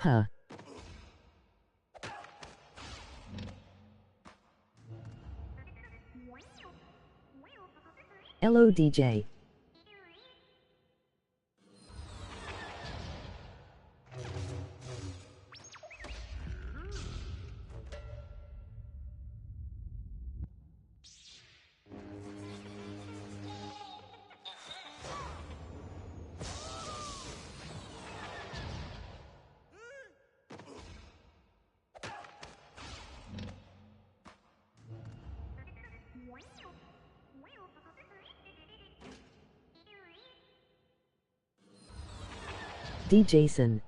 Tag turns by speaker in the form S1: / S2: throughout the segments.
S1: Huh. Hello DJ. DJ Singh.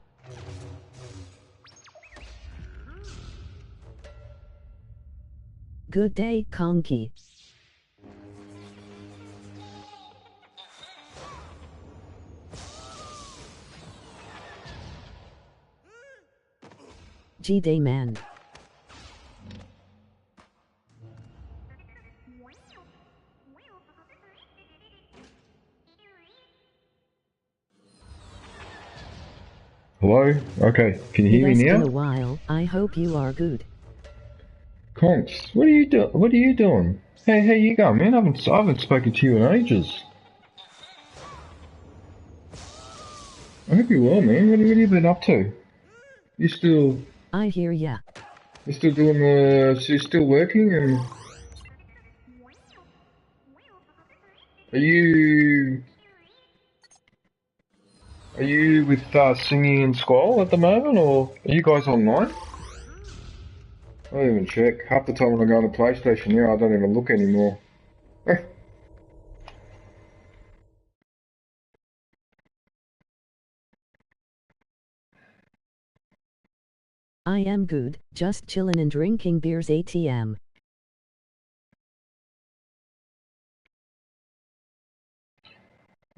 S1: Good day, Conky. G-Day man.
S2: Hello? Okay, can you hear me now?
S1: It's been a while, I hope you are good.
S2: Conks, what are you doing? Hey, how you going, man? I haven't spoken to you in ages. I hope you're well, man. What have you been up to? You still...
S1: I hear ya.
S2: You still doing the... So you're still working and... Are you with Singing and Squall at the moment, or are you guys online? I don't even check. Half the time when I go on the PlayStation here, I don't even look anymore.
S1: I am good, just chillin' and drinking beers ATM.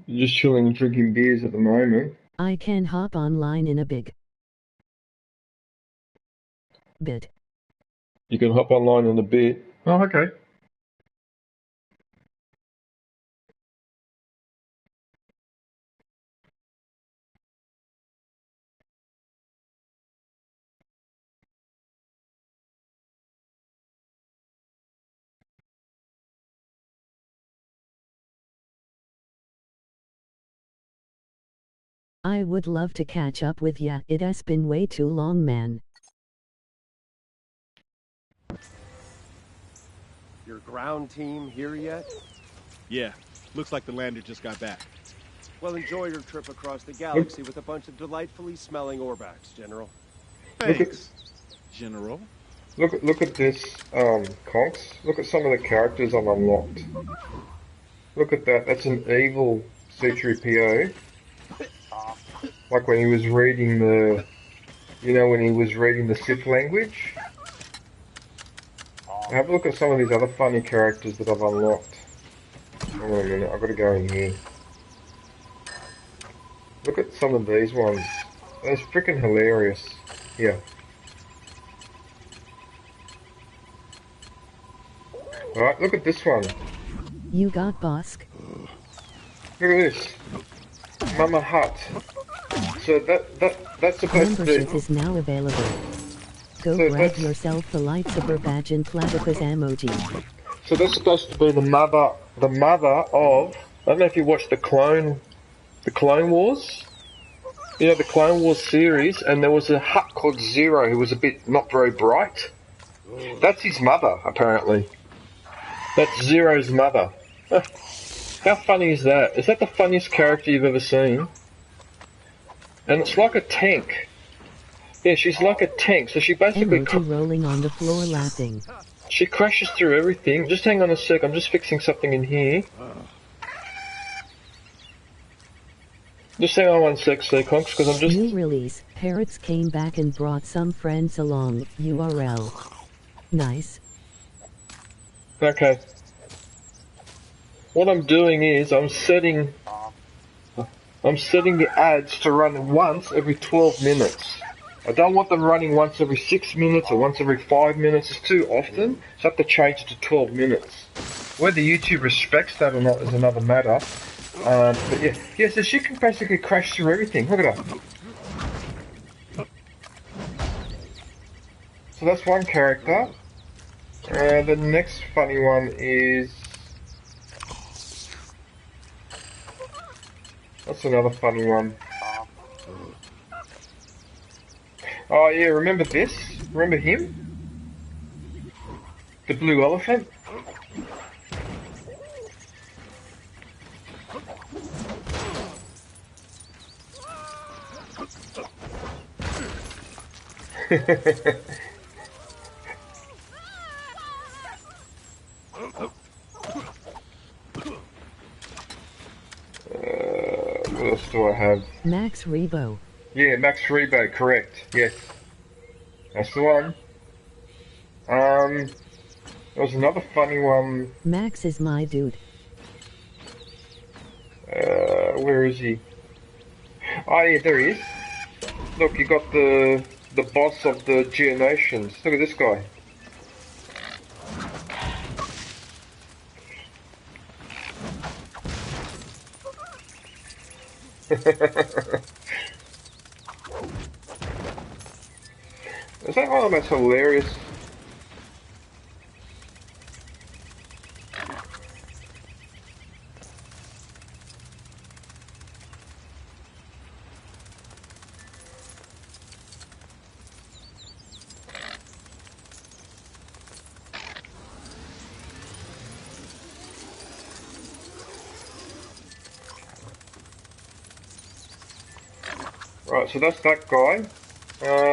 S2: You're just chilling and drinking beers at the moment.
S1: I can hop online in a bit.
S2: You can hop online in a bit. Oh, okay.
S1: I would love to catch up with ya, it has been way too long, man.
S3: Your ground team here yet?
S4: Yeah, looks like the lander just got back.
S3: Well, enjoy your trip across the galaxy with a bunch of delightfully smelling Orbaks, General.
S4: Thanks, General.
S2: Look at this, Conks. Look at some of the characters I've unlocked. Look at that, that's an evil C-3PO. Like when he was reading the... You know, when he was reading the Sith language? Have a look at some of these other funny characters that I've unlocked. Hold on a minute, I've got to go in here. Look at some of these ones. That's freaking hilarious. Here. Alright, look at this one.
S1: You got Bosk.
S2: Look at this. Mama Hut. So that's supposed to be...
S1: Membership is now available. Go
S2: So
S1: grab yourself the lightsaber badge and platypus emoji.
S2: So that's supposed to be the mother of... I don't know if you watched the Clone Wars. You know, the Clone Wars series, and there was a Hut called Zero who was a bit not very bright. That's his mother, apparently. That's Zero's mother. How funny is that? Is that the funniest character you've ever seen? And it's like a tank. Yeah, she's like a tank, so she basically...
S1: Emoji rolling on the floor laughing.
S2: She crashes through everything. Just hang on a sec, I'm just fixing something in here. Just hang on one sec, Seaconks, because I'm just...
S1: New release, Parrots came back and brought some friends along, URL. Nice.
S2: Okay. What I'm doing is, I'm setting the ads to run once every 12 minutes. I don't want them running once every 6 minutes or once every 5 minutes. It's too often, so I have to change it to 12 minutes. Whether YouTube respects that or not is another matter. But yeah, so she can basically crash through everything. Look at her. So that's one character. The next funny one is... What's another funny one? Oh yeah, remember this? Remember him? The blue elephant? What else do I have?
S1: Max Rebo.
S2: Yeah, Max Rebo, correct. Yes. That's the one. There was another funny one.
S1: Max is my dude.
S2: Where is he? Oh yeah, there he is. Look, you got the boss of the Geonations. Look at this guy. Is that one of the most hilarious? Right, so that's that guy.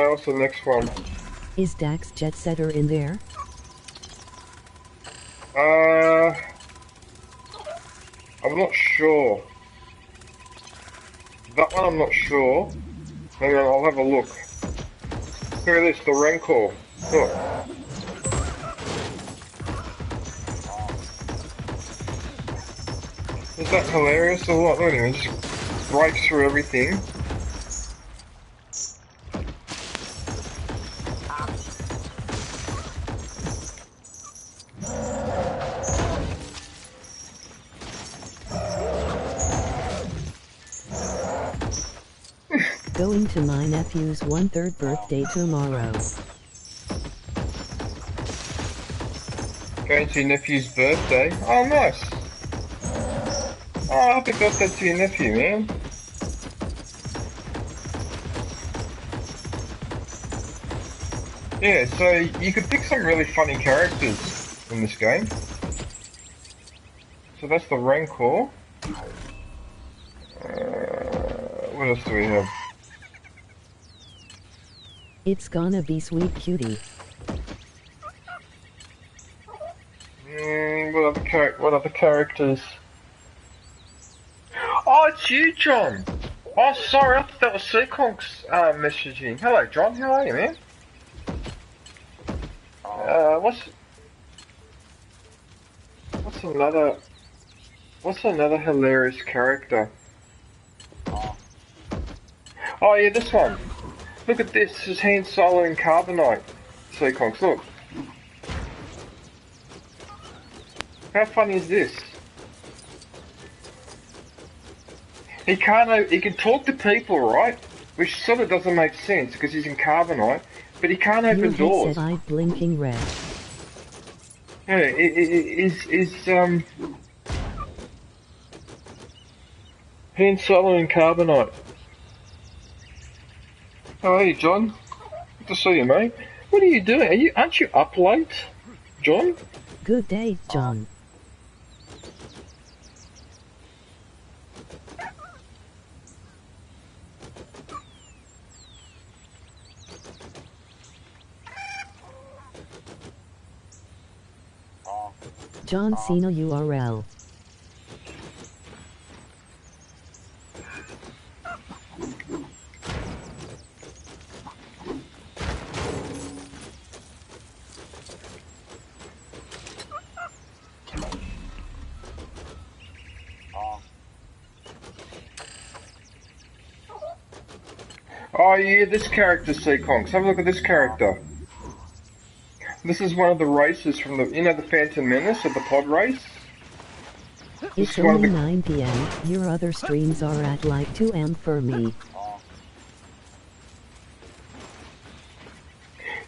S2: What's the next one?
S1: Is Dax Jetsetter in there?
S2: I'm not sure. That one I'm not sure. Hang on, I'll have a look. Look at this, the Rancor. Look. Is that hilarious or what? Look at him, he just breaks through everything.
S1: Going to my nephew's 1/3 birthday tomorrow.
S2: Going to your nephew's birthday? Oh, nice. Oh, happy birthday to your nephew, man. Yeah, so you could pick some really funny characters in this game. So that's the Rancor. What else do we have?
S1: It's gonna be sweet cutie.
S2: What other characters? Oh, it's you, John! Oh, sorry, I thought that was Seaconk's messaging. Hello, John, how are you, man? What's another hilarious character? Oh yeah, this one. Look at this. This is Han Solo and Carbonite. Seaconks, look. How funny is this? He can talk to people, right? Which sort of doesn't make sense because he's in Carbonite, but he can't open doors.
S1: Your head blinking red.
S2: Yeah, Han Solo and Carbonite. Oh, hey, John. Good to see you, mate. What are you doing? Aren't you up late, John?
S1: Good day, John. John Cena URL.
S2: Oh yeah, this character, Seaconks. Have a look at this character. This is one of the races from the Phantom Menace of the pod race?
S1: It's only 9 PM, your other streams are at like 2 AM for me.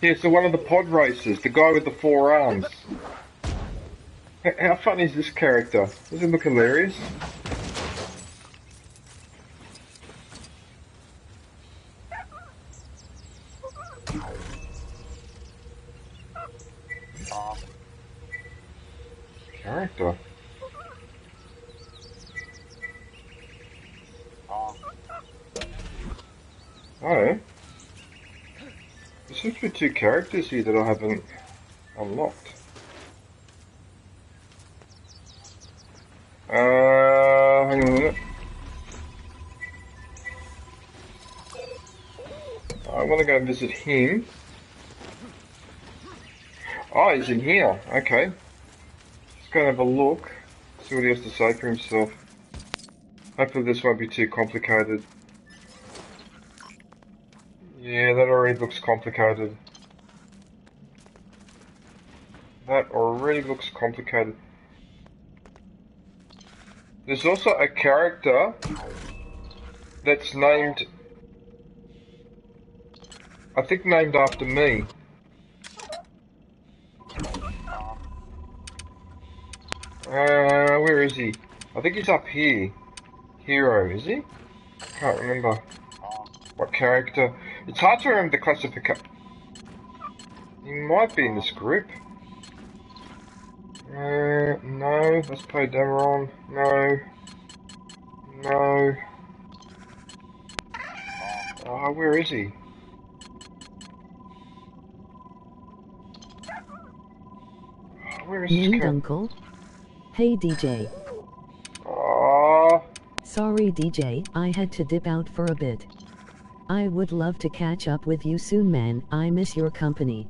S2: Yeah, so one of the pod racers, the guy with the 4 arms. How funny is this character? Does it look hilarious? Character. Oh. There seems to be 2 characters here that I haven't unlocked. Hang on a minute. I want to go and visit him. Oh, he's in here. Okay. Just go and have a look. See what he has to say for himself. Hopefully this won't be too complicated. Yeah, that already looks complicated. That already looks complicated. There's also a character that's named, I think named after me. Where is he? I think he's up here. Hero, is he? Can't remember what character. It's hard to remember the classification. He might be in this group. No, let's play Dameron. No. No. Oh, where is he? Where is this
S1: Named
S2: character?
S1: Uncle. Hey DJ.
S2: Oh.
S1: Sorry DJ, I had to dip out for a bit. I would love to catch up with you soon man, I miss your company.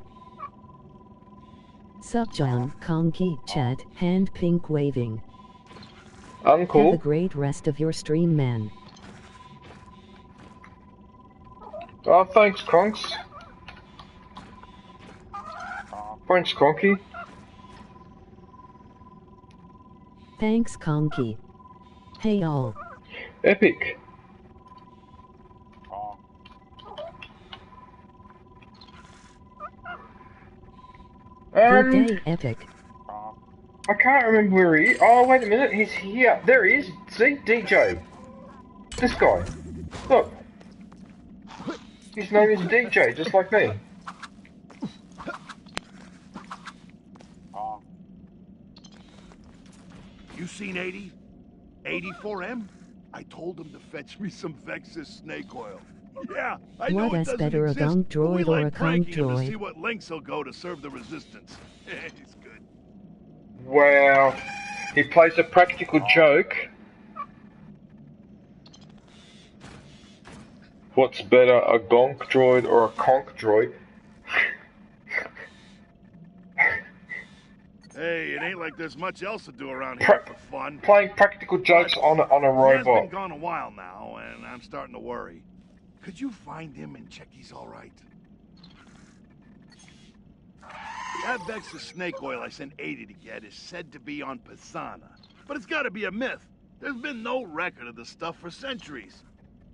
S1: Sup John, Conky, chat, hand pink waving.
S2: Uncle.
S1: Have a great rest of your stream man.
S2: Oh, thanks, Conks. Thanks, Conky.
S1: Thanks Conky. Hey all.
S2: Epic.
S1: Good day, Epic.
S2: I can't remember where he is. Oh, wait a minute, he's here. There he is. See? DJ. This guy. Look. His name is DJ, just like me.
S5: You seen 80? 84M? I told him to fetch me some Vexus snake oil. Yeah, I know
S1: What
S5: it
S1: is
S5: doesn't
S1: better, a
S5: exist,
S1: gunk
S5: but we
S1: droid or
S5: like
S1: a
S5: pranking
S1: conk
S5: him to
S1: droid?
S5: see what lengths he'll go to serve the resistance. He's good.
S2: Wow. He plays a practical joke. What's better, a gonk droid or a conk droid?
S5: Hey, it ain't like there's much else to do around here for fun.
S2: Playing practical jokes on a
S5: He has been
S2: robot.
S5: gone a while now, and I'm starting to worry. Could you find him and check he's all right? That Vexus snake oil I sent 80 to get is said to be on Pisana. But it's gotta be a myth. There's been no record of the stuff for centuries.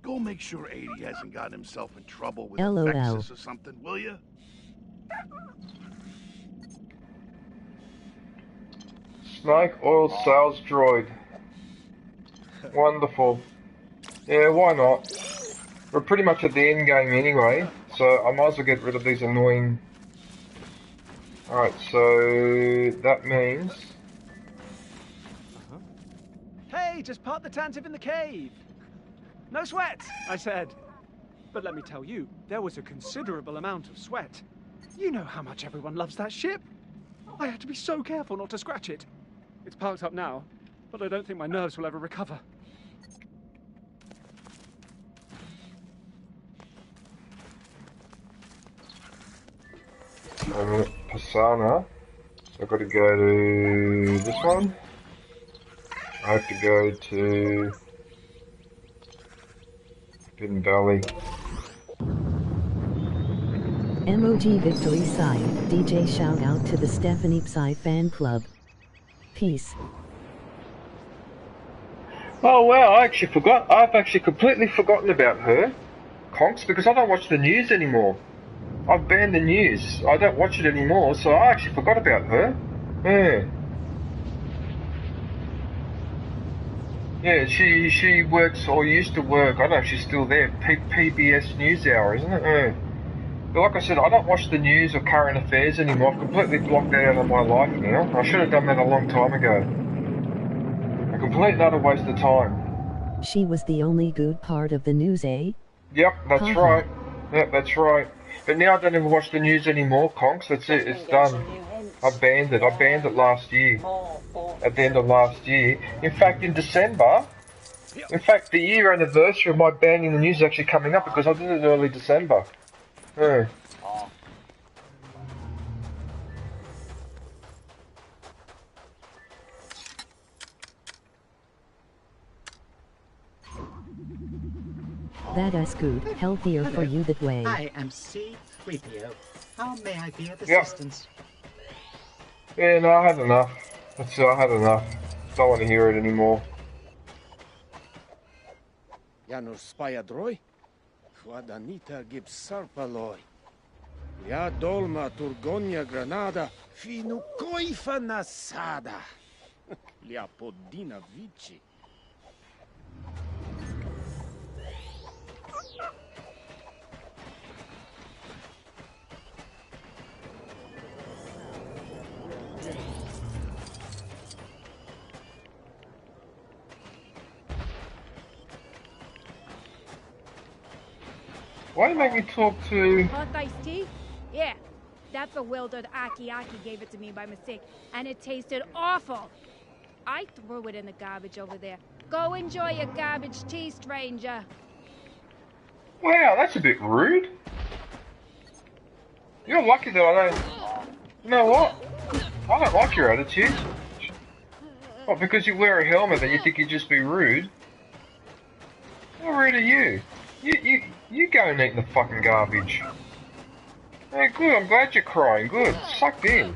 S5: Go make sure 80 hasn't gotten himself in trouble with
S1: LOL.
S5: Vexus or something, will you?
S2: Snake oil sales droid. Wonderful. Yeah, why not? We're pretty much at the end game anyway, so I might as well get rid of these annoying... Alright, so that means...
S6: Hey, just park the Tantive in the cave. No sweat, I said. But let me tell you, there was a considerable amount of sweat. You know how much everyone loves that ship. I had to be so careful not to scratch it. It's parked up now, but I don't think my nerves will ever recover.
S2: Pisana. So I've got to go to this one. I have to go to Hidden Valley.
S1: MOG Victory Psy, DJ shout out to the Stephanie Psy fan club. Peace.
S2: Oh wow, I actually forgot. I've actually completely forgotten about her, Conks, because I don't watch the news anymore. I've banned the news. I don't watch it anymore, so I actually forgot about her. Yeah. Yeah, she works, or used to work, I don't know if she's still there, PBS NewsHour, isn't it? Yeah. But like I said, I don't watch the news or current affairs anymore. I've completely blocked that out of my life now. I should have done that a long time ago. A complete and utter waste of time.
S1: She was the only good part of the news, eh?
S2: Yep, that's right. Yep, that's right. But now I don't even watch the news anymore, Conks. That's it, it's done. I banned it. I banned it last year. At the end of last year. In fact, in December, the year anniversary of my banning the news is actually coming up because I did it in early December. Yeah.
S1: That is good. Healthier for you that way.
S7: I am C-3PO. How may I be of assistance?
S2: Yeah, no, I had enough. That's it, I had enough. Don't want to hear it anymore.
S3: Janos Spyadroy? Juadanita Gibsarpaloi. Ya Dolma Turgonia Granada. Finu Coifa Nasada. Liapodina Vici.
S2: Why do you make me talk to...
S8: Hot iced tea? Yeah. That bewildered Aki gave it to me by mistake, and it tasted awful. I threw it in the garbage over there. Go enjoy your garbage tea, stranger.
S2: Wow, that's a bit rude. You're lucky that I don't... You know what? I don't like your attitude. What, because you wear a helmet that you think you'd just be rude? How rude are you? You go and eat the fucking garbage. Hey, good, I'm glad you're crying. Good, sucked in.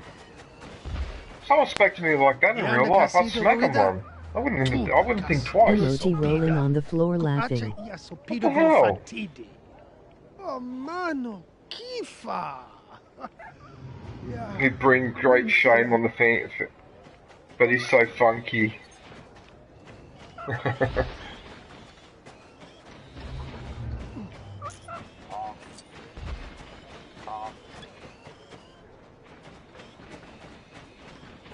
S2: Someone spoke to me like that in real life, I'd smack him one. I wouldn't think twice.
S1: Emoji rolling on the floor laughing.
S2: What the hell?
S3: Oh, mano, kifa.
S2: He'd bring great shame on the fan, but he's so funky.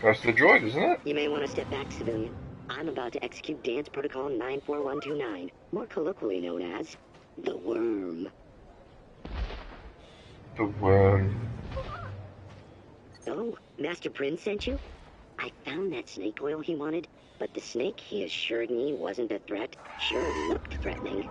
S2: That's the droid, isn't it?
S9: You may want to step back, civilian. I'm about to execute Dance Protocol 94129, more colloquially known as the Worm.
S2: The Worm.
S9: Oh, Master Prince sent you? I found that snake oil he wanted, but the snake he assured me wasn't a threat sure looked threatening.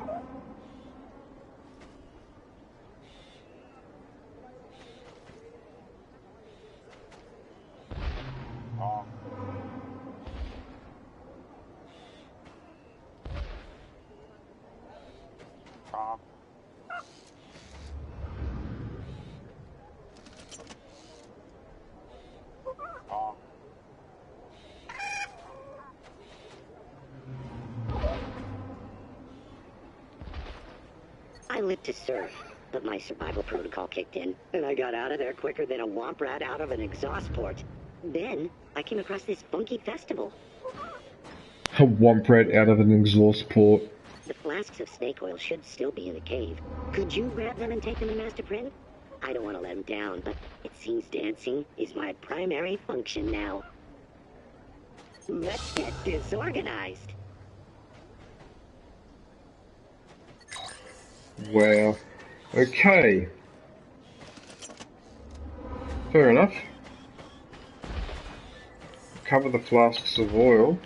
S9: I lived to serve, but my survival protocol kicked in, and I got out of there quicker than a womp rat out of an exhaust port. Then, I came across this funky festival.
S2: A womp rat out of an exhaust port.
S9: The flasks of snake oil should still be in the cave. Could you grab them and take them to Master Prin? I don't want to let him down, but it seems dancing is my primary function now. Let's get disorganized.
S2: Wow. Okay. Fair enough. Cover the flasks of oil.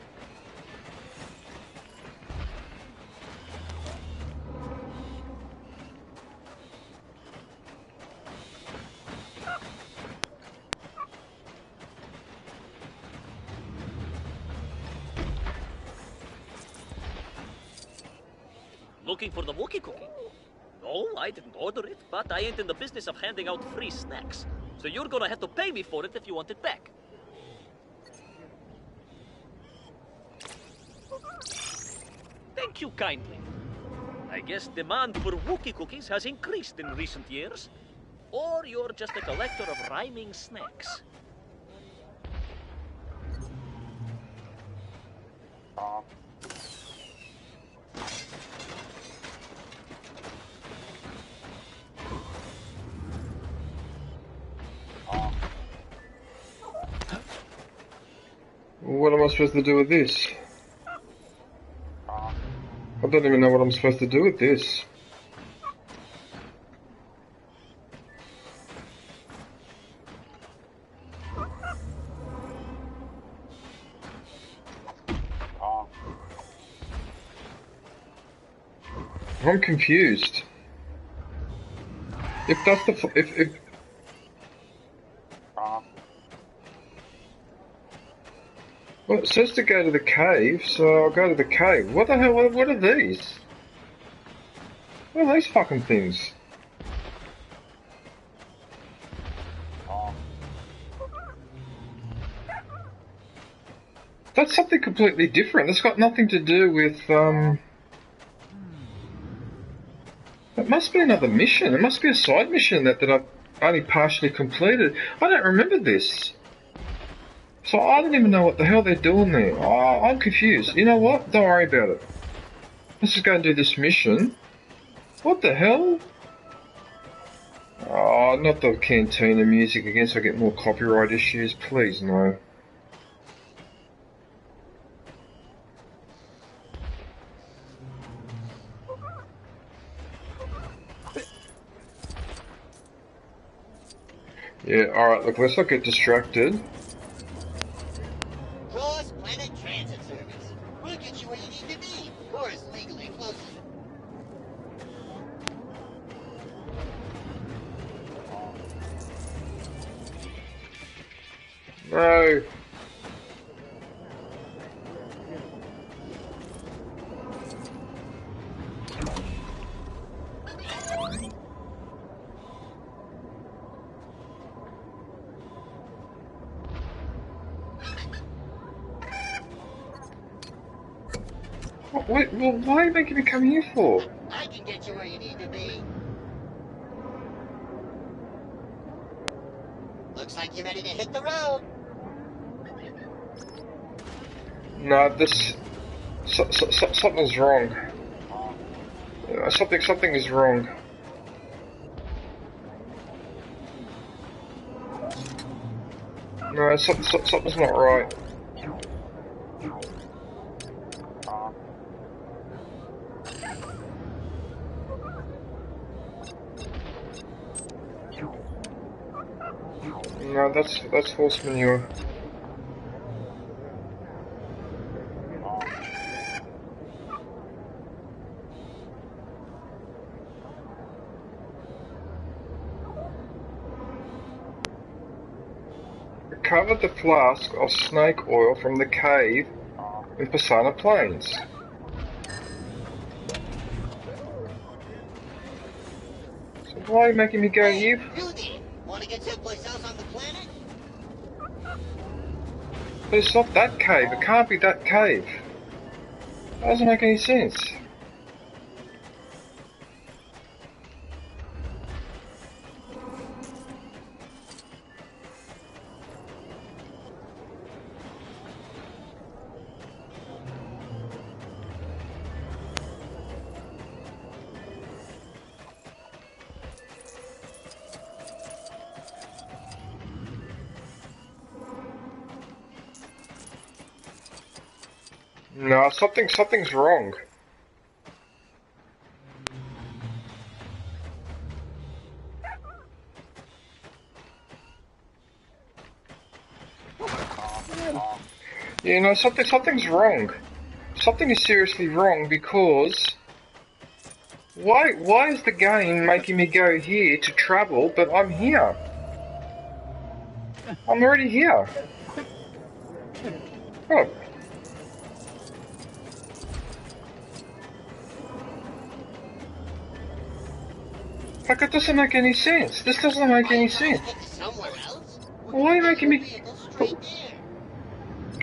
S10: Looking for the Wookiee cookie? No, I didn't order it, but I ain't in the business of handing out free snacks. So you're gonna have to pay me for it if you want it back. Thank you kindly. I guess demand for Wookiee cookies has increased in recent years. or you're just a collector of rhyming snacks.
S2: What am I supposed to do with this? I don't even know what I'm supposed to do with this. I'm confused. If that's the if well, it says to go to the cave, so I'll go to the cave. What the hell? What are these? What are these fucking things? That's something completely different. That's got nothing to do with It must be another mission. It must be a side mission that I've only partially completed. I don't remember this. So I don't even know what the hell they're doing there. Oh, I'm confused. You know what? Don't worry about it. Let's just go and do this mission. What the hell? Oh, not the cantina music again so I get more copyright issues. Please, no. Yeah, alright, look, let's not get distracted.
S11: Cross-planet transit service. We'll get you where you need to be. Of course, legally closely.
S2: No. Wait, well, why are you making me come here for?
S11: I can get you where you need to be. Looks like you're ready to hit the road.
S2: No, this... something's wrong. Something is wrong. No, something's not right. No, that's horse manure. Recover the flask of snake oil from the cave with Persona Plains. So why are you making me go here?
S11: Want to get someplace else on the planet?
S2: But it's not that cave. It can't be that cave. That doesn't make any sense. No, something's wrong. You know, something's wrong. Something is seriously wrong because why is the game making me go here to travel, but I'm here? I'm already here. Oh. Like, it doesn't make any sense. This doesn't make any sense. Why are you making me...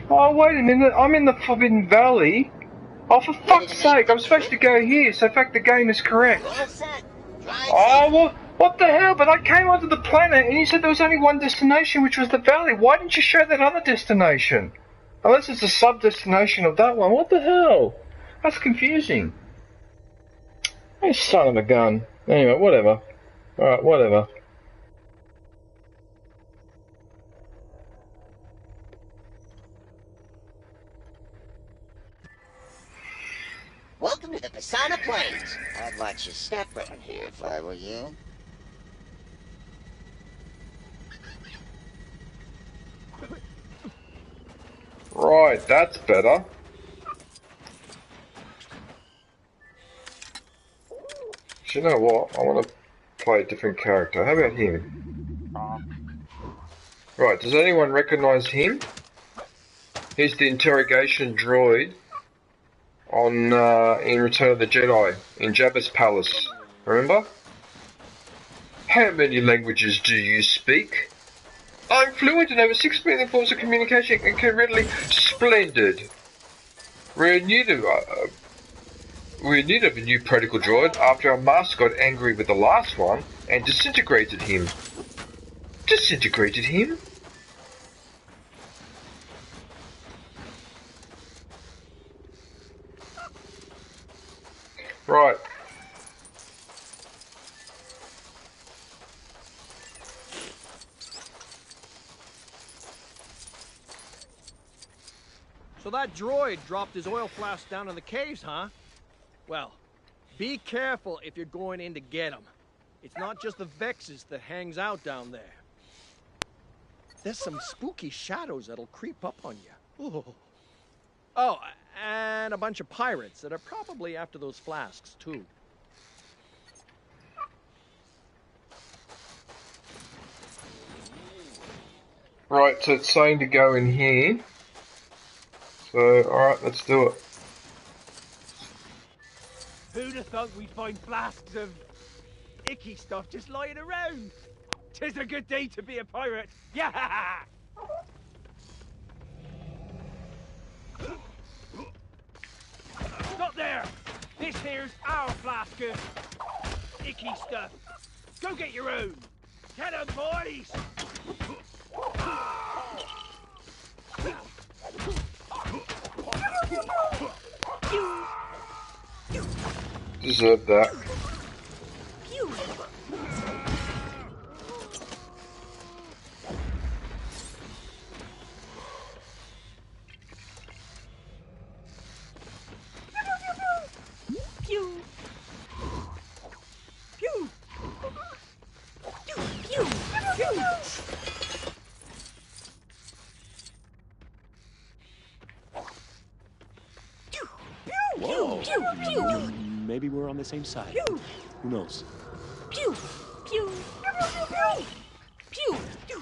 S2: Oh, wait a minute. I'm in the Forbidden Valley. Oh, for fuck's sake. I'm supposed to go here, so in fact the game is correct. Oh, What the hell? But I came onto the planet and you said there was only one destination, which was the valley. Why didn't you show that other destination? Unless it's a sub-destination of that one. What the hell? That's confusing. Hey, son of a gun. Anyway, whatever. Alright, whatever.
S11: Welcome to the Pisana Plains. I'd watch your step around here if I were you.
S2: Right, that's better. Do you know what? I want to play a different character. How about him? Right, does anyone recognise him? He's the interrogation droid on in Return of the Jedi, in Jabba's palace. Remember? How many languages do you speak? I'm fluent in over 6 million forms of communication and can readily... Splendid! We're in need of a new protocol droid after our master got angry with the last one and disintegrated him. Disintegrated him? Right.
S12: So that droid dropped his oil flask down in the caves, huh? Well, be careful if you're going in to get him. It's not just the Vexes that hangs out down there. There's some spooky shadows that'll creep up on you. Ooh. Oh, and a bunch of pirates that are probably after those flasks, too.
S2: Right, so it's saying to go in here. So, alright, let's do it.
S6: Who'd have thought we'd find flasks of icky stuff just lying around? 'Tis a good day to be a pirate. Yeah! Stop there! This here's our flask of icky stuff. Go get your own. Get 'em, boys!
S2: Deserve that.
S3: Maybe we're on the same side. Who knows?
S8: Pew! Pew! Pew! Pew! Pew!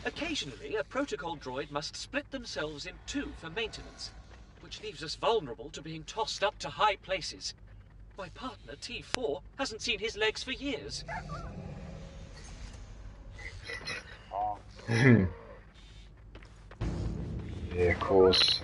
S10: Occasionally, a protocol droid must split themselves in two for maintenance, which leaves us vulnerable to being tossed up to high places. My partner, T4, hasn't seen his legs for years.
S2: Yeah, of course.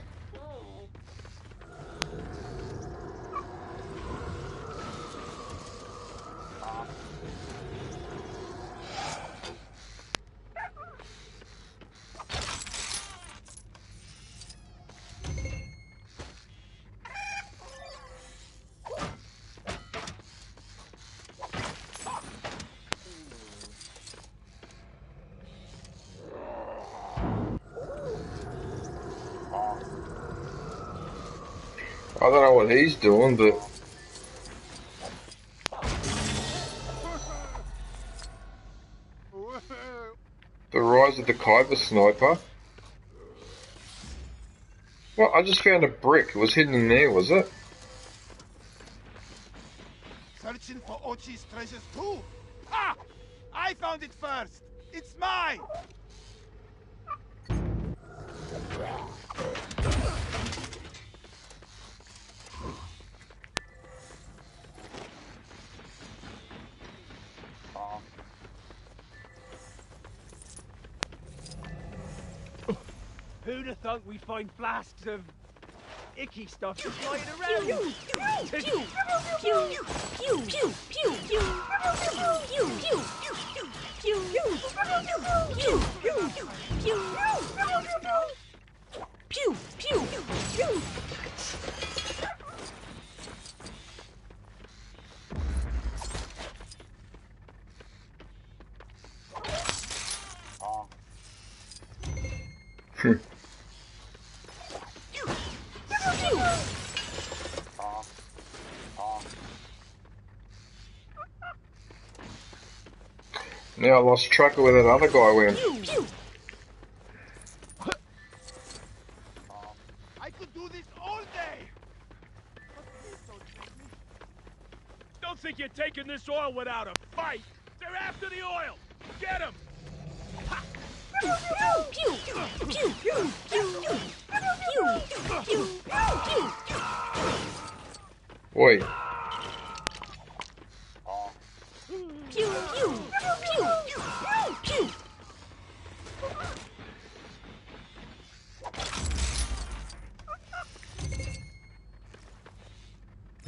S2: I don't know what he's doing, but... The rise of the Kyber sniper? Well, I just found a brick. It was hidden in there, was it?
S5: Searching for Ochi's treasures too? Ha! I found it first! It's mine!
S6: Who'd have thought we'd find flasks of icky stuff just lying around.
S2: Now I lost track of where that other guy went.
S5: I could do this all day.
S3: Don't think you're taking this oil without a fight. They're after the oil. Get him.
S2: Oi.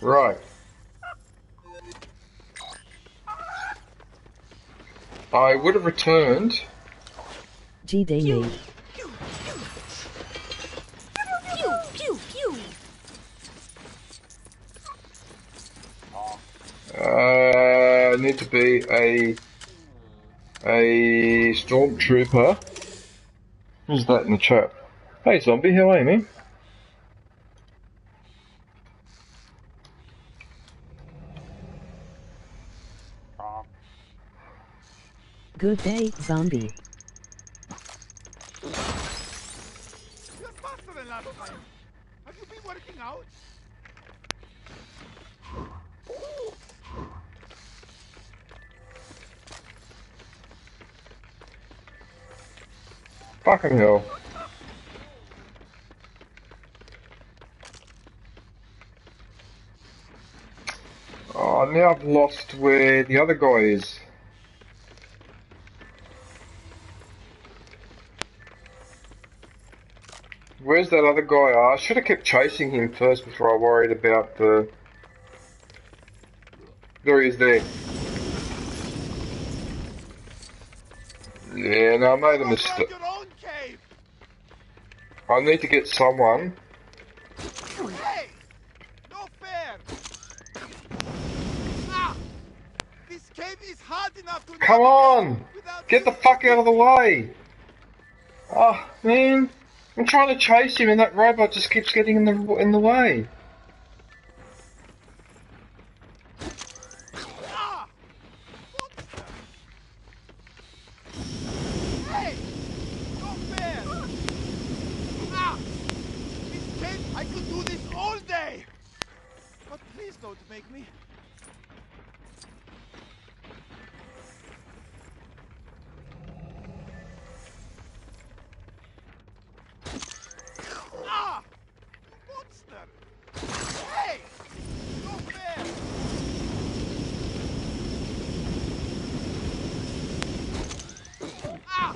S2: Right. I would have returned.
S1: G-Day made.
S2: Need to be a stormtrooper. Who's that in the chat? Hey zombie, how are you, man?
S1: Good day, zombie.
S5: You're faster than last time. Have you been working out?
S2: Fucking hell. Oh, now I've lost where the other guy is. Where's that other guy? I should have kept chasing him first before I worried about the... There he is there. Yeah, no, I made a mistake. I need to get someone.
S5: Hey! No fair! Ah! This cave is hard enough to
S2: Come on! Get the fuck out of the way! Oh, man. I'm trying to chase him and that robot just keeps getting in the way.
S5: Hey! No fair! Ah! This cave, I could do this all day! But please don't make me. Ah! Monster! Hey! No fair! Ah!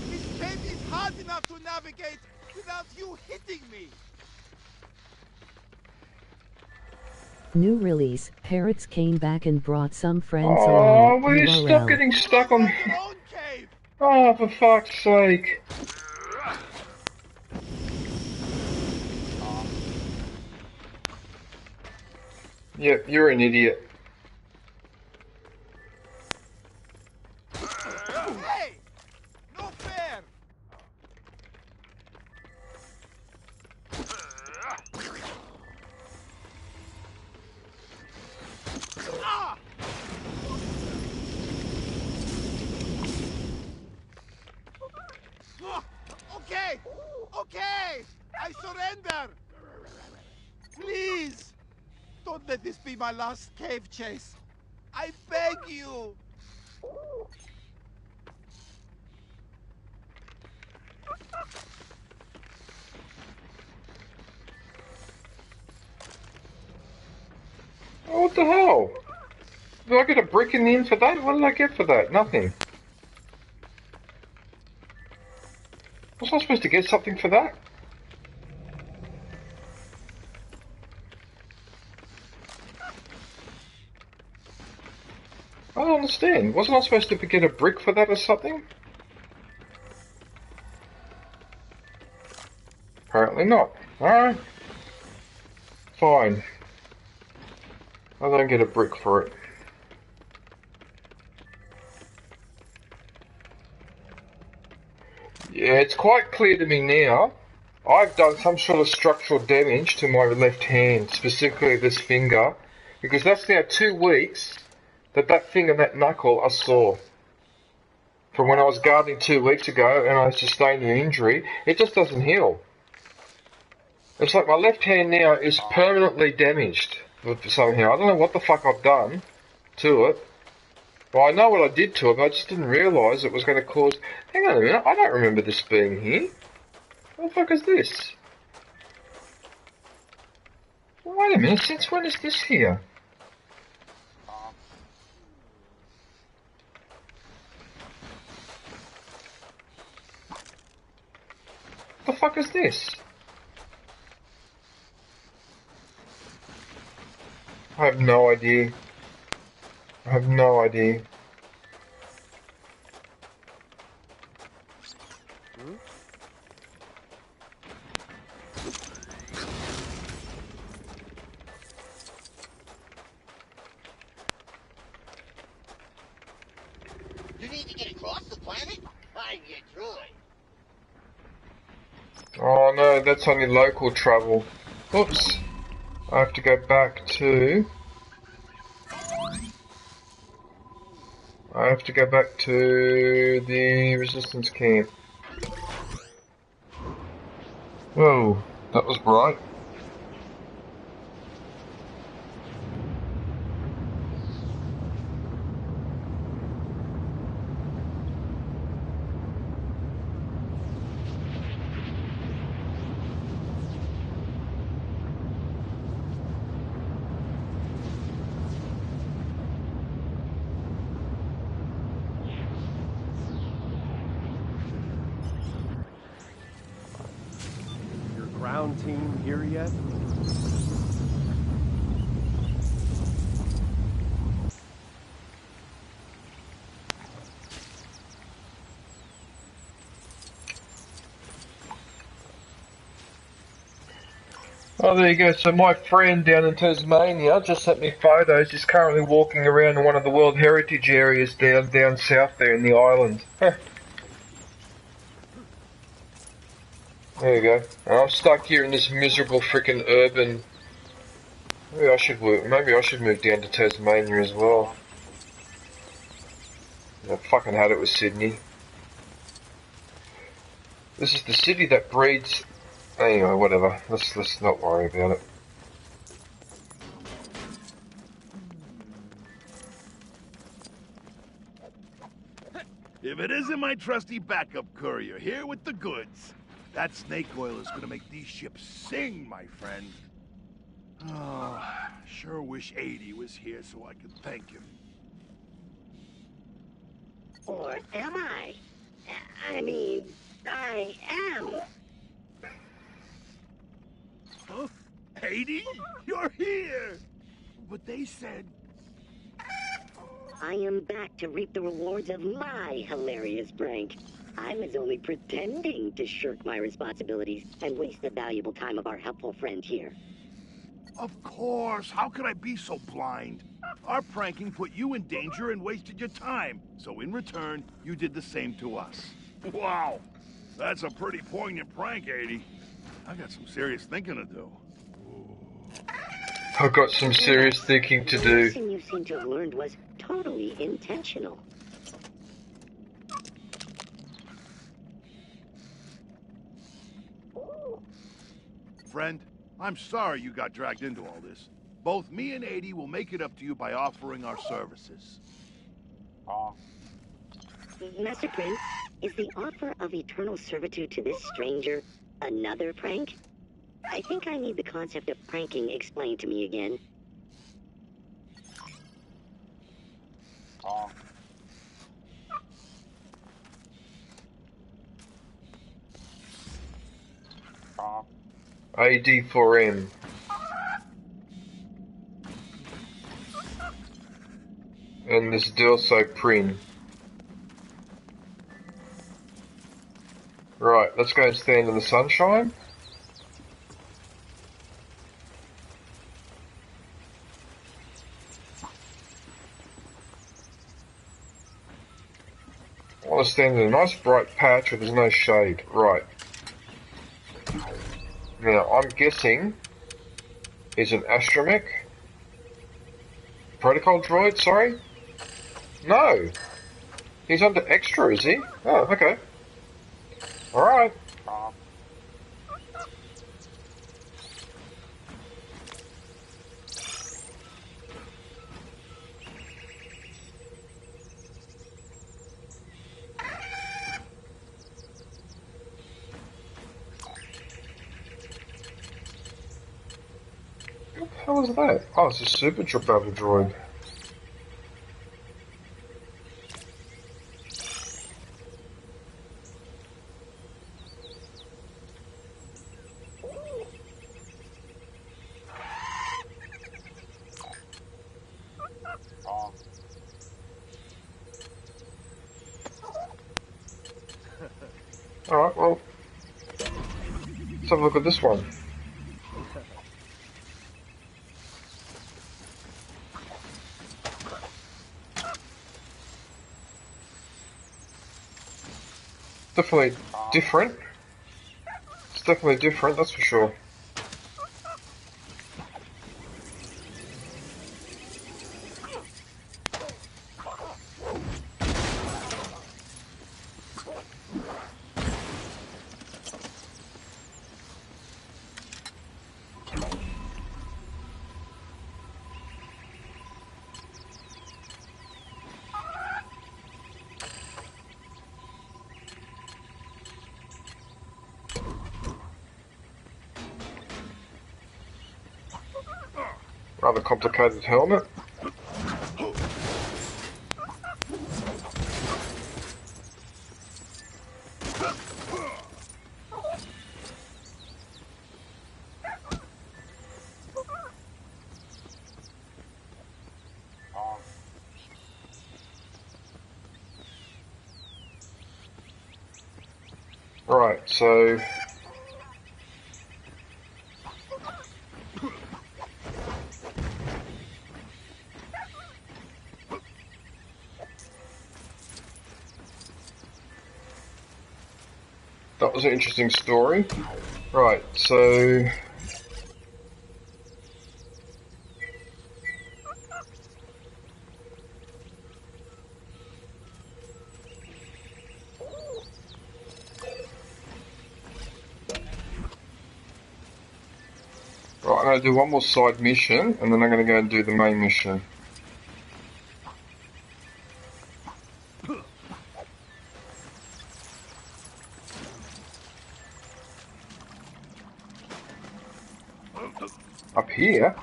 S5: This cave is hard enough to navigate without you hitting me!
S1: New release, Parrots came back and brought some friends
S2: Oh,
S1: along.
S2: will you
S1: URL.
S2: stop getting stuck on... Oh, for fuck's sake. Yep, you're an idiot.
S5: Hey! No fair! Ah! Okay! Okay! I surrender! Please! Don't let this be my last cave chase! I beg you!
S2: Oh, what the hell? Did I get a brick in the end for that? What did I get for that? Nothing. Was I supposed to get something for that? I don't understand. Wasn't I supposed to get a brick for that or something? Apparently not. Alright. Fine. I don't get a brick for it. Yeah, it's quite clear to me now. I've done some sort of structural damage to my left hand, specifically this finger, because that's now 2 weeks that finger, that knuckle, I saw. From when I was gardening 2 weeks ago and I sustained an injury, it just doesn't heal. It's like my left hand now is permanently damaged somehow. I don't know what the fuck I've done to it. Well, I know what I did to it, but I just didn't realise it was going to cause... Hang on a minute, I don't remember this being here. What the fuck is this? Wait a minute, since when is this here? What the fuck is this? I have no idea. I have no idea.
S11: You need to get across the planet? Find your droid.
S2: Oh no, that's only local travel. Oops. I have to go back to... I have to go back to the resistance camp. Whoa, that was bright.
S13: Ground team here yet?
S2: Oh, there you go. So my friend down in Tasmania just sent me photos. He's currently walking around in one of the World Heritage areas down south there in the island. There you go. And I'm stuck here in this miserable freaking urban... Maybe I should move down to Tasmania as well. I fucking had it with Sydney. This is the city that breeds... Anyway, whatever. Let's not worry about it.
S5: If it isn't my trusty backup courier here with the goods, that snake oil is gonna make these ships sing, my friend. Oh, sure wish 80 was here so I could thank him.
S9: Or am I? I mean, I am.
S5: Huh? 80? You're here! But they said...
S9: I am back to reap the rewards of my hilarious prank. I was only pretending to shirk my responsibilities and waste the valuable time of our helpful friend here.
S5: Of course! How could I be so blind? Our pranking put you in danger and wasted your time. So in return, you did the same to us. Wow! That's a pretty poignant prank, 80. I got some serious thinking to do.
S2: I've got some serious thinking to do.
S9: The lesson you seem to have learned was totally intentional.
S5: Friend, I'm sorry you got dragged into all this. Both me and 80 will make it up to you by offering our services.
S9: Master Prince, is the offer of eternal servitude to this stranger another prank? I think I need the concept of pranking explained to me again.
S2: AD4M. And this Deus Prin. Right, let's go and stand in the sunshine. I want to stand in a nice bright patch where there's no shade. Right. Now, I'm guessing he's an astromech. Protocol droid, sorry? No! He's under extra, is he? Oh, okay. Alright. What the hell is that? Oh, it's a super battle droid. Alright, well, let's have a look at this one. Definitely different. It's definitely different, that's for sure. Rather complicated helmet. Right, so that was an interesting story. Right, so right, I'm going to do one more side mission, and then I'm going to go and do the main mission. Up here?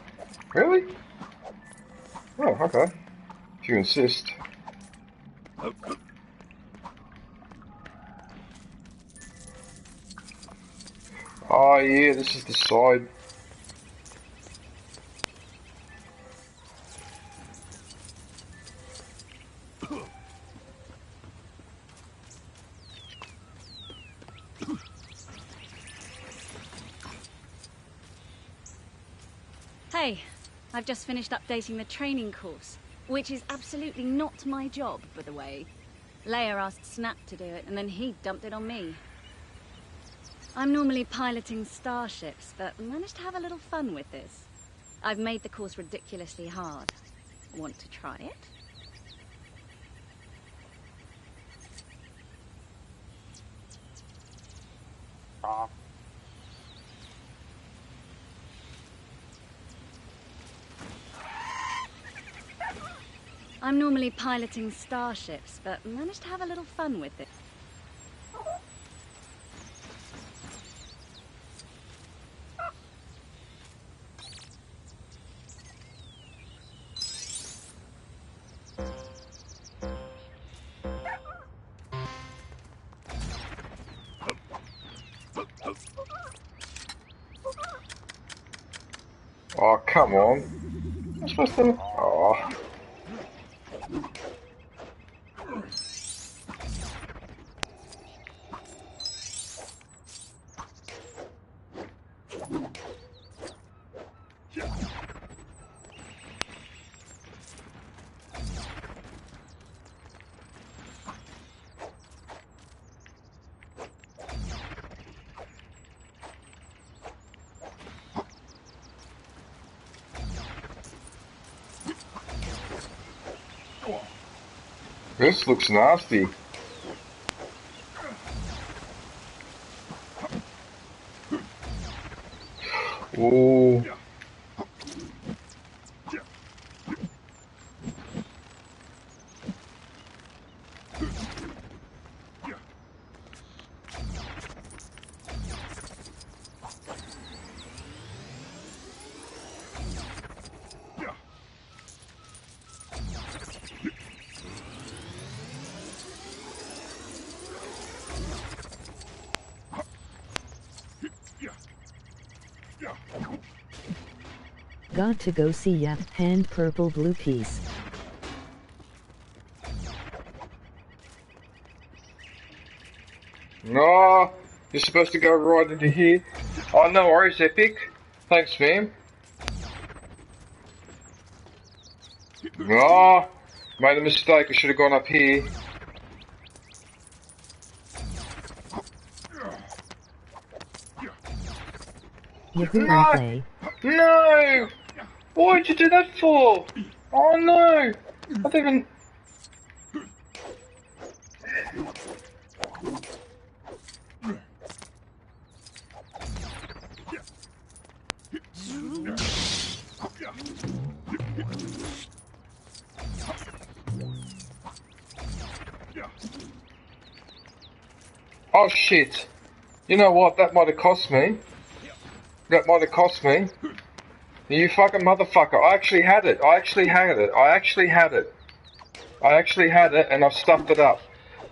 S2: Really? Oh, okay. If you insist. Oh yeah, this is the side.
S14: Hey, I've just finished updating the training course, which is absolutely not my job, by the way. Leia asked Snap to do it, and then he dumped it on me. I'm normally piloting starships, but managed to have a little fun with this. I've made the course ridiculously hard. Want to try it? I'm normally piloting starships, but managed to have a little fun with it.
S2: Oh, come on. I'm supposed to... Oh. This looks nasty. Ooh.
S1: Got to go see ya, hand purple blue piece.
S2: No, you're supposed to go right into here. Oh, no worries, Epic. Thanks, man. No, made a mistake. I should have gone up here.
S1: Yahoo!
S2: No! No! Why'd you do that for? Oh no! I didn't even... Oh shit. You know what? That might have cost me. That might have cost me. You fucking motherfucker. I actually had it. I actually had it. I actually had it. I actually had it and I've stuffed it up.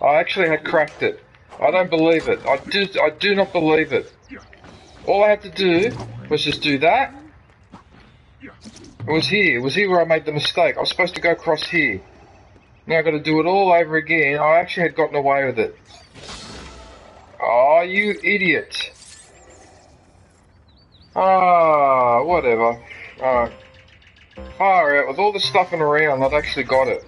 S2: I actually had cracked it. I don't believe it. I do not believe it. All I had to do was just do that. It was here. It was here where I made the mistake. I was supposed to go across here. Now I've got to do it all over again. I actually had gotten away with it. Oh, you idiot. Ah, whatever. Alright. Alright, with all the stuffing around, I've actually got it.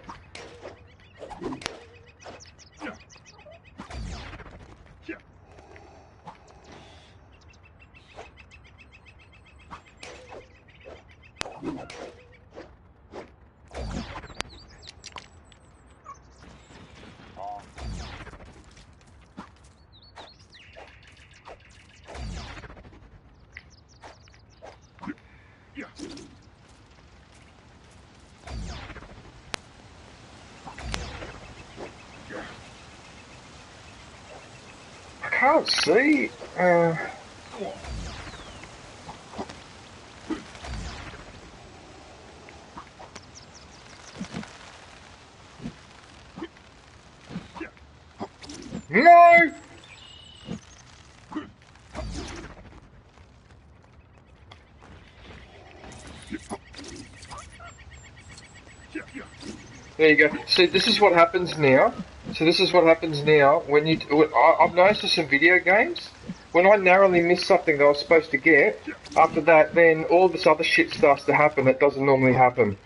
S2: I can't see. No! There you go. See, this is what happens now. So this is what happens now when you... I've noticed this in video games. When I narrowly miss something that I was supposed to get, after that, then all this other shit starts to happen that doesn't normally happen.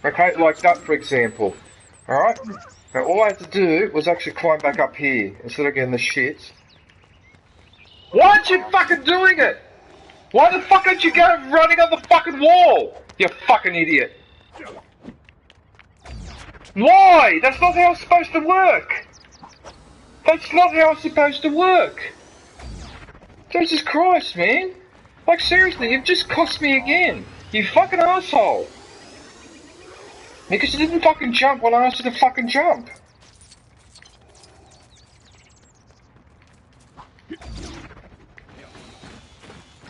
S2: Okay, like that, for example. Alright? Now, all I had to do was actually climb back up here, instead of getting the shit. Why aren't you fucking doing it? Why the fuck aren't you going running on the fucking wall? You fucking idiot. Why? That's not how it's supposed to work. That's not how it's supposed to work. Jesus Christ, man. Like, seriously, you've just cost me again. You fucking asshole. Because you didn't fucking jump when I asked you to fucking jump.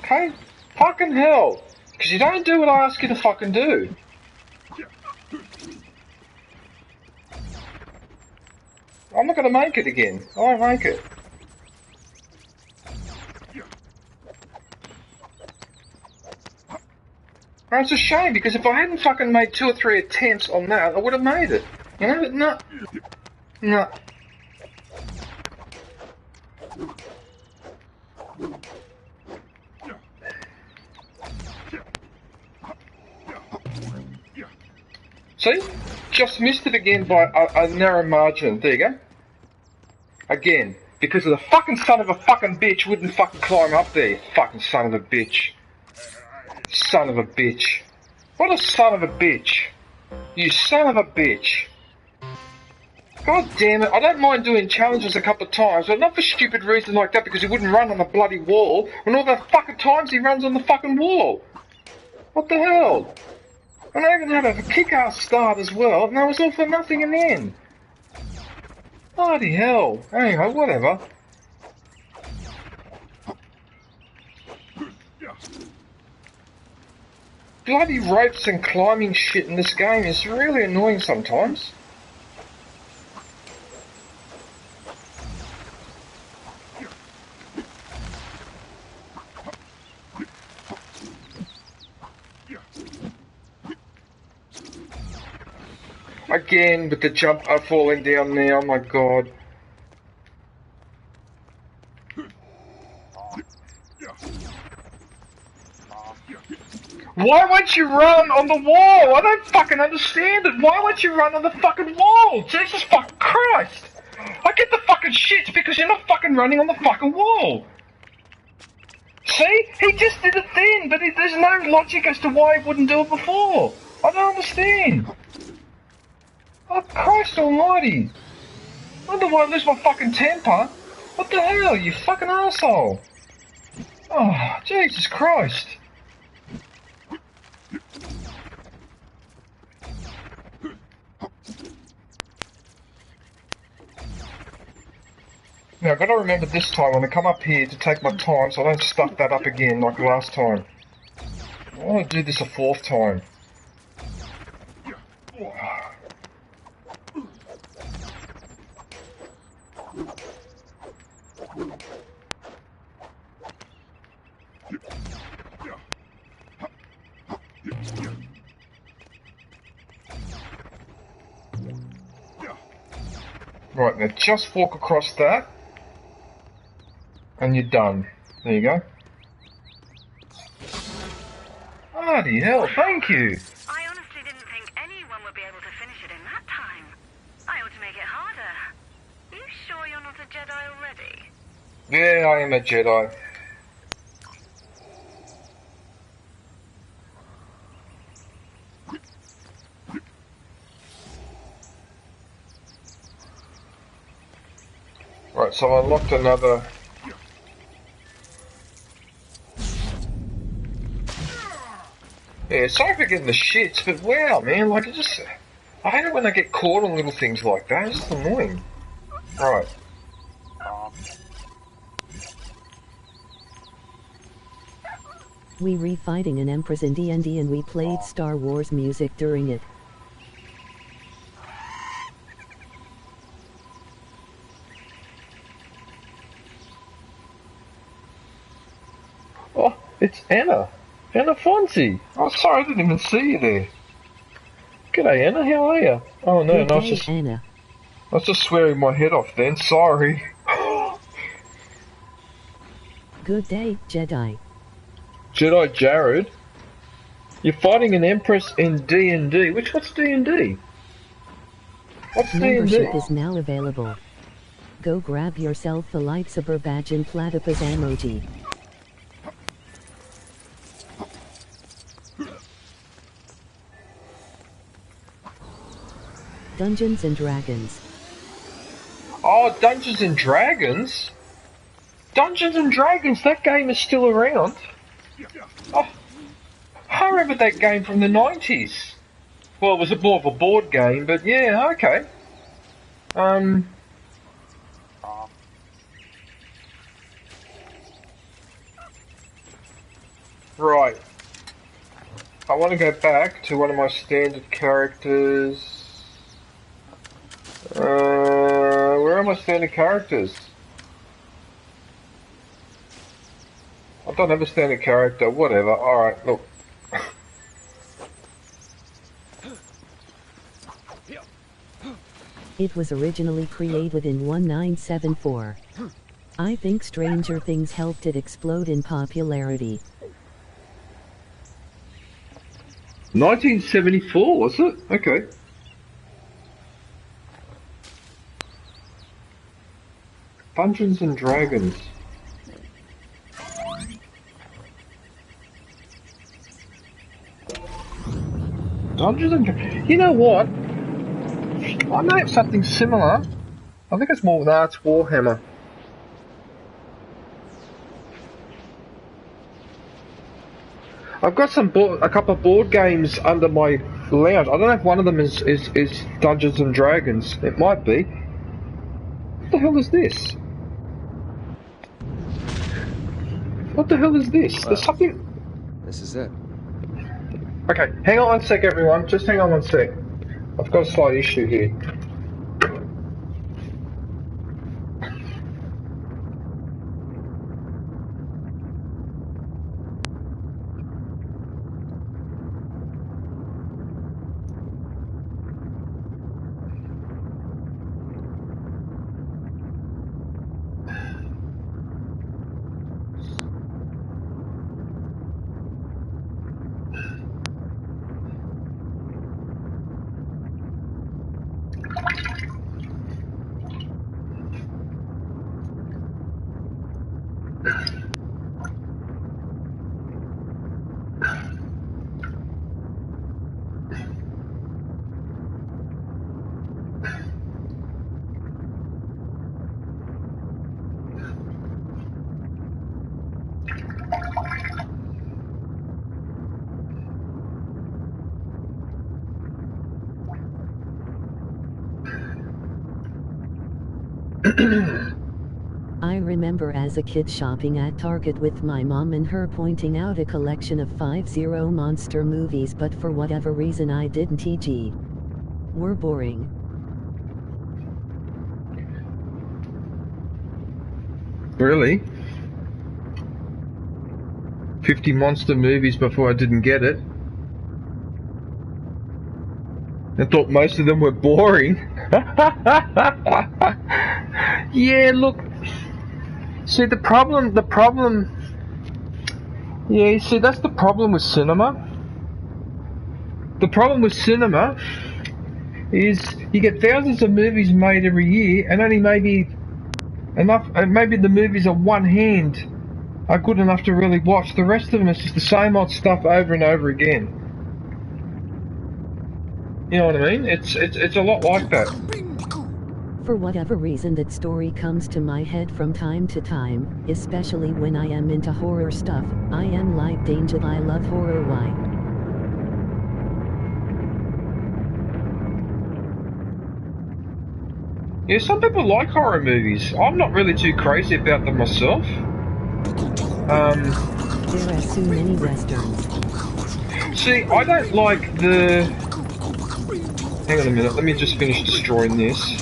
S2: Okay? Fucking hell. Because you don't do what I ask you to fucking do. I'm not gonna make it again. I won't make it. And it's a shame, because if I hadn't fucking made 2 or 3 attempts on that, I would have made it. You know, but no. No. See? Just missed it again by a narrow margin. There you go. Again. Because of the fucking son of a fucking bitch wouldn't fucking climb up there, you fucking son of a bitch. Son of a bitch. What a son of a bitch. You son of a bitch. God damn it, I don't mind doing challenges a couple of times, but not for stupid reasons like that because he wouldn't run on the bloody wall when all the fucking times he runs on the fucking wall. What the hell? And I even had a kick-ass start as well, and that was all for nothing in the end. Bloody hell. Anyway, whatever. Bloody ropes and climbing shit in this game is really annoying sometimes. Again, with the jump falling down there, oh my god. Why won't you run on the wall? I don't fucking understand it. Why won't you run on the fucking wall? Jesus fucking Christ. I get the fucking shit because you're not fucking running on the fucking wall. See? He just did it then, but there's no logic as to why he wouldn't do it before. I don't understand. Oh, Christ almighty. I wonder why I lose my fucking temper. What the hell, you fucking asshole? Oh, Jesus Christ. Now, I've got to remember this time when I come up here to take my time so I don't stuff that up again like last time. I want to do this a fourth time. Right, now just walk across that. And you're done. There you go. Bloody hell, thank you.
S15: I honestly didn't think anyone would be able to finish it in that time. I ought to make it harder. Are you sure you're not a Jedi already?
S2: Yeah, I am a Jedi. Right, so I unlocked another... Yeah, sorry for getting the shits, but wow, man, like, it just... I hate it when I get caught on little things like that, it's just annoying. Right.
S1: We re-fighting an Empress in D&D and we played Star Wars music during it.
S2: Oh, it's Anna. Anna Fonzie. Oh, sorry, I didn't even see you there. G'day, Anna. How are you? Oh no,
S1: Good
S2: no, I
S1: day,
S2: was just,
S1: Anna.
S2: I was just swearing my head off then. Sorry.
S1: Good day, Jedi.
S2: Jedi Jarrett. You're fighting an Empress in D&D. What's D&D? What's D&D?
S1: Membership is now available. Go grab yourself a lightsaber badge and platypus emoji. Dungeons and Dragons.
S2: Oh, Dungeons and Dragons? Dungeons and Dragons, that game is still around. Oh, I remember that game from the 90s. Well, it was more of a board game, but yeah, okay. Right. I want to go back to one of my standard characters. Where are my standard characters? I don't have a standard character, whatever. Alright, look.
S1: It was originally created in 1974. I think Stranger Things helped it explode in popularity.
S2: 1974, was it? Okay. Dungeons and Dragons. Dungeons and Dragons. You know what? I know it's something similar. I think it's more. No, it's Warhammer. I've got a couple of board games under my lounge. I don't know if one of them is Dungeons and Dragons. It might be. What the hell is this? What the hell is this? Well, there's something.
S13: This is it.
S2: Okay, hang on one sec, everyone. Just hang on one sec. I've got a slight issue here.
S1: I remember as a kid shopping at Target with my mom and her pointing out a collection of 50 monster movies, but for whatever reason I didn't, e.g. were boring.
S2: Really? 50 monster movies before I didn't get it. I thought most of them were boring. Yeah, look. See, the problem, yeah, you see, that's the problem with cinema. The problem with cinema is you get thousands of movies made every year, and only maybe the movies on one hand are good enough to really watch. The rest of them is just the same old stuff over and over again. You know what I mean? It's a lot like that.
S1: For whatever reason, that story comes to my head from time to time, especially when I am into horror stuff. I am like Danger, I love horror. Why?
S2: Yeah, some people like horror movies. I'm not really too crazy about them myself.
S1: There are so many westerns.
S2: See, I don't like the... Hang on a minute, let me just finish destroying this.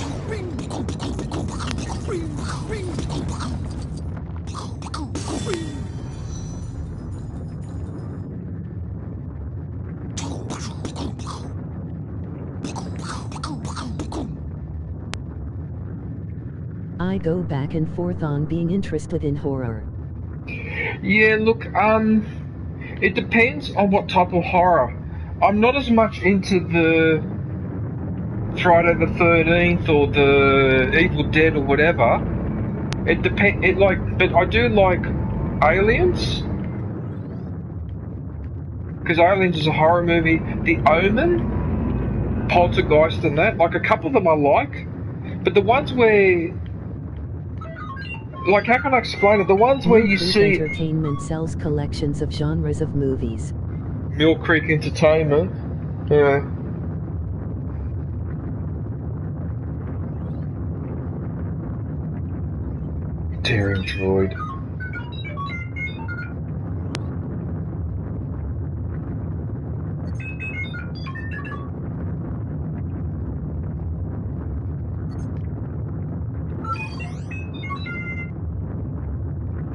S1: I go back and forth on being interested in horror.
S2: Yeah, look, it depends on what type of horror. I'm not as much into the Friday the 13th or the Evil Dead or whatever. But I do like Aliens. Because Aliens is a horror movie. The Omen, Poltergeist and that, like a couple of them I like. But the ones where... Like, how can I explain it? The ones where you see...
S1: Entertainment sells collections of genres of movies.
S2: Mill Creek Entertainment. Yeah. Tearing droid.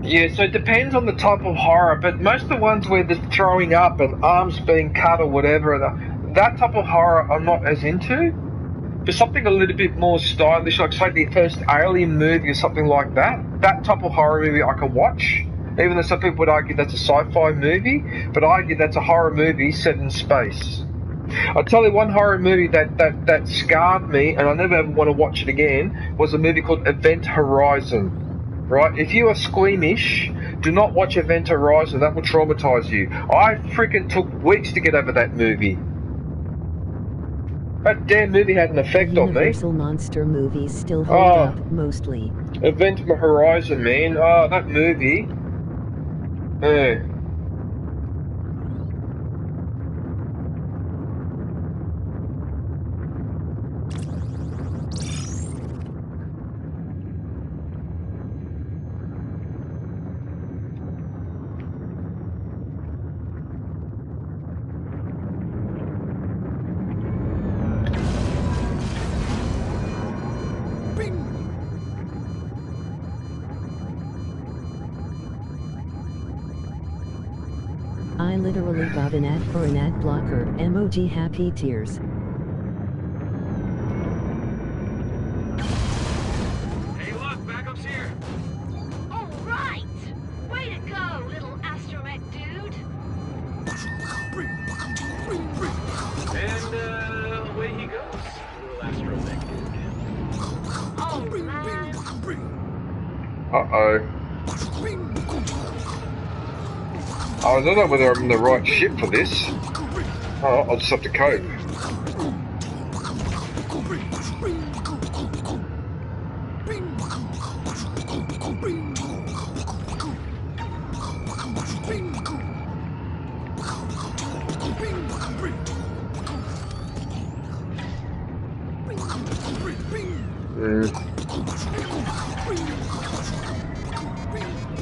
S2: Yeah, so it depends on the type of horror, but most of the ones where there's throwing up and arms being cut or whatever, that type of horror I'm not as into. But something a little bit more stylish, like say the first Alien movie or something like that, that type of horror movie I can watch. Even though some people would argue that's a sci-fi movie, but I argue that's a horror movie set in space. I'll tell you one horror movie that scarred me, and I never ever want to watch it again, was a movie called Event Horizon. Right, if you are squeamish, do not watch Event Horizon, that will traumatise you. I freaking took weeks to get over that movie. That damn movie had an effect on me.
S1: Universal monster movies still hold up, mostly.
S2: Event Horizon, man. Oh, that movie.
S1: I literally got an ad for an ad blocker. Emoji happy tears.
S10: Hey, look, backup's here.
S15: All right! Way to go, little astromech dude!
S10: And, away he goes, little astromech dude.
S15: Oh, man!
S2: Uh-oh. I don't know whether I'm in the right ship for this. Oh, I'll just have to cope.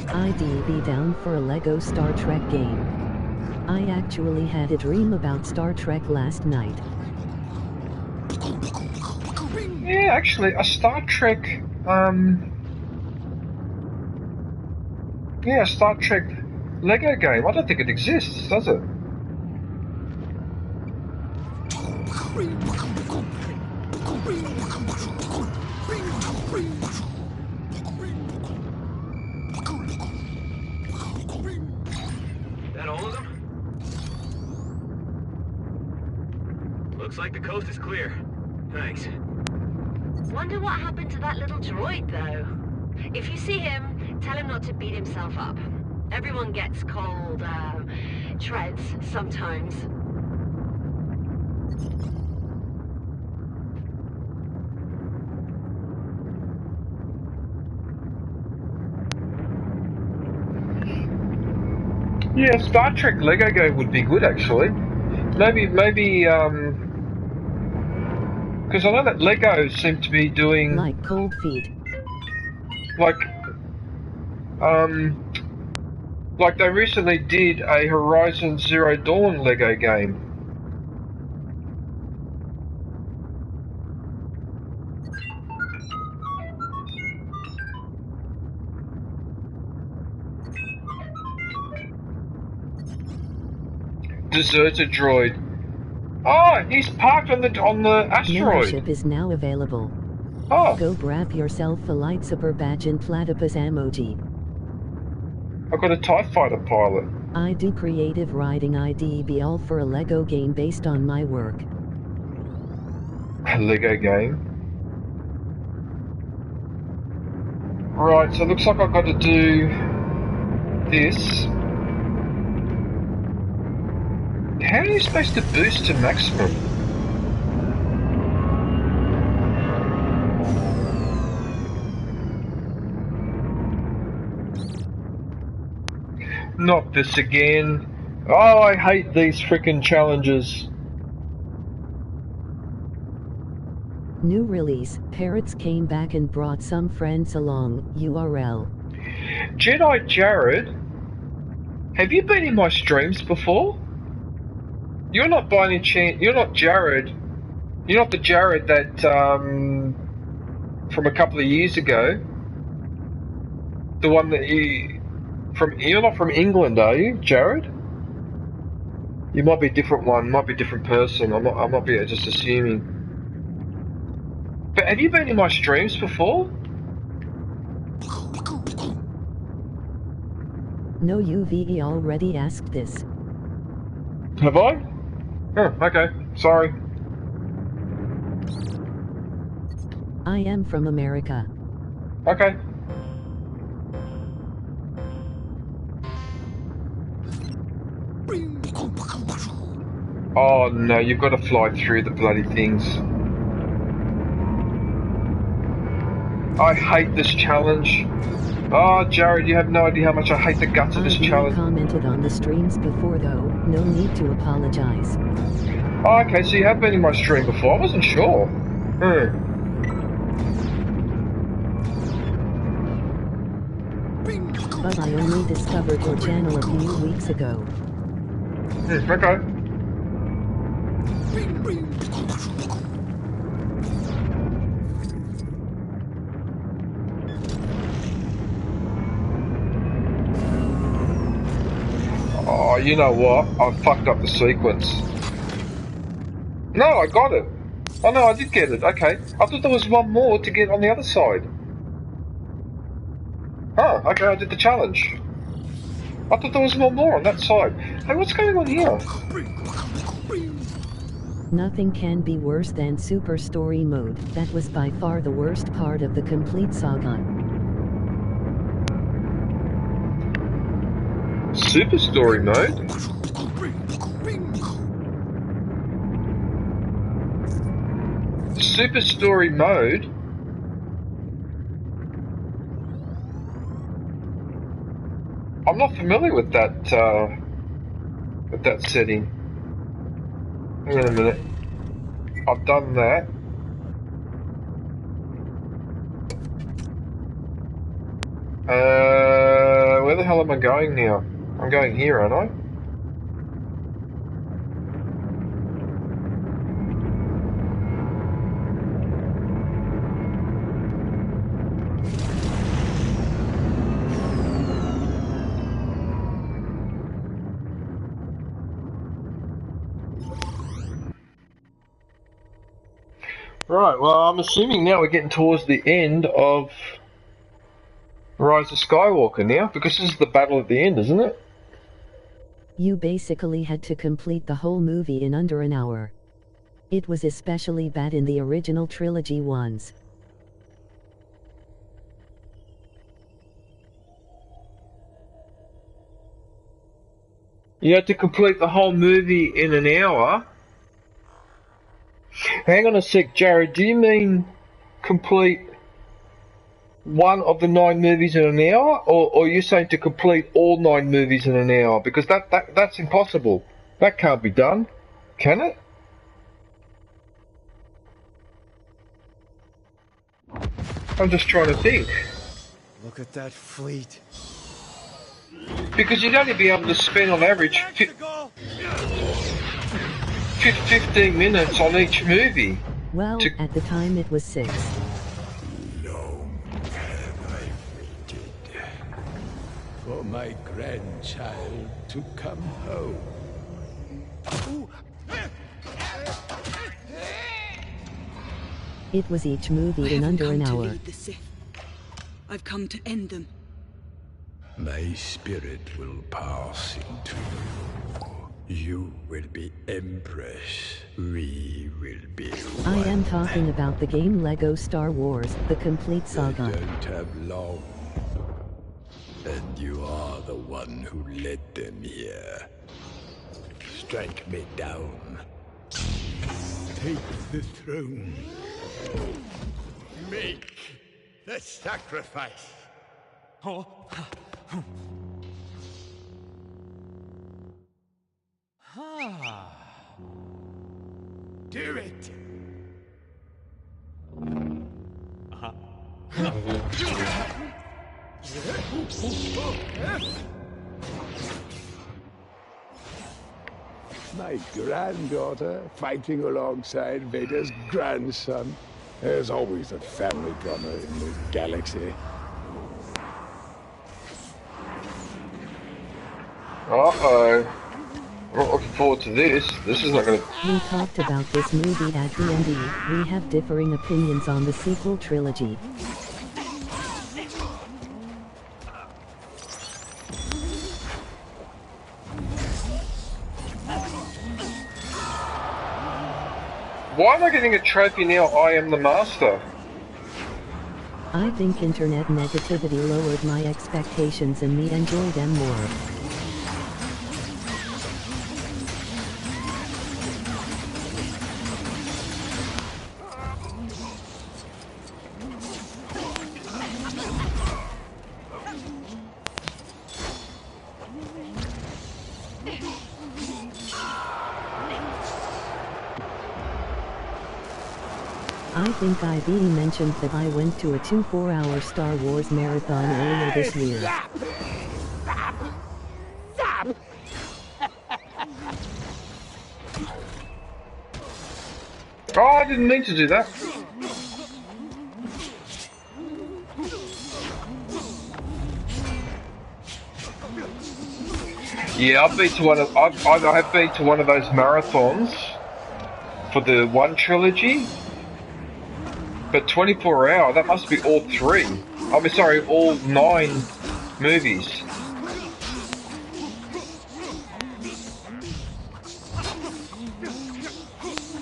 S1: IDB down for a Lego Star Trek game. I actually had a dream about Star Trek last night.
S2: Yeah, actually, a Star Trek, yeah, a Star Trek Lego game. I don't think it exists, does it?
S10: That all of them? Looks like the coast is clear. Thanks.
S15: Wonder what happened to that little droid, though. If you see him, tell him not to beat himself up. Everyone gets cold, treads sometimes.
S2: Yeah, Star Trek Lego game would be good, actually. Maybe, because I know that Lego seem to be doing...
S1: Like Cold Feet.
S2: Like they recently did a Horizon Zero Dawn Lego game. Deserted droid. Oh, he's parked on the asteroid.
S1: Membership is now available.
S2: Oh.
S1: Go grab yourself a lightsaber badge and platypus emoji.
S2: I've got a TIE fighter pilot.
S1: I do creative writing IDB all for a Lego game based on my work.
S2: A Lego game? Right, so it looks like I've got to do this. How are you supposed to boost to maximum? Not this again. Oh, I hate these frickin' challenges.
S1: New release, Parrots came back and brought some friends along, URL.
S2: Jedi Jarrett, have you been in my streams before? You're not by any chance, you're not Jarrett. You're not the Jarrett that, from a couple of years ago. The one that you're not from England, are you, Jarrett? You might be a different one, might be a different person. I might be just assuming. But have you been in my streams before?
S1: No, UVE already asked this.
S2: Have I? Oh, okay. Sorry.
S1: I am from America.
S2: Okay. Oh no, you've got to fly through the bloody things. I hate this challenge. Oh, Jared, you have no idea how much I hate the guts of this challenge.
S1: I commented on the streams before though, no need to apologize.
S2: Oh, okay, so you have been in my stream before, I wasn't sure.
S1: But I only discovered your channel a few weeks ago.
S2: Okay. Oh, you know what? I fucked up the sequence. No, I got it. Oh no, I did get it. Okay. I thought there was one more to get on the other side. Oh, okay, I did the challenge. I thought there was one more on that side. Hey, what's going on here?
S1: Nothing can be worse than Super Story Mode. That was by far the worst part of the complete saga.
S2: Super Story Mode? Super Story Mode? I'm not familiar with that setting. Hang on a minute. I've done that. Where the hell am I going now? I'm going here, aren't I? Right, well, I'm assuming now we're getting towards the end of Rise of Skywalker now, because this is the battle at the end, isn't it?
S1: You basically had to complete the whole movie in under an hour. It was especially bad in the original trilogy ones.
S2: You had to complete the whole movie in an hour? Hang on a sec, Jared, do you mean complete one of the 9 movies in an hour, or are you saying to complete all 9 movies in an hour? Because that's impossible. That can't be done, can it? I'm just trying to think.
S13: Look at that fleet.
S2: Because you'd only be able to spend on average 15 minutes on each movie.
S1: Well, at the time it was 6.
S16: Long have I waited for my grandchild to come home.
S1: It was each movie in under an hour.
S17: Lead the Sith. I've come to end them.
S16: My spirit will pass into you. You will be Empress. We will be one.
S1: I am talking about the game Lego Star Wars, the complete saga.
S16: They don't have long. And you are the one who led them here. Strike me down. Take the throne. Make the sacrifice. Do it. My granddaughter fighting alongside Vader's grandson. There's always a family drama in the galaxy.
S2: Uh-oh. I'm not looking forward to this. This is not gonna...
S1: We talked about this movie at D&D. We have differing opinions on the sequel trilogy.
S2: Why am I getting a trophy now? I am the master.
S1: I think internet negativity lowered my expectations and me enjoy them more. I think IB mentioned that I went to a 2-4-hour Star Wars marathon earlier this year.
S2: Oh, I didn't mean to do that. Yeah, I've been to one of I have been to one of those marathons for the 1 trilogy. But 24 hour, that must be all 3. I mean, sorry, all 9 movies.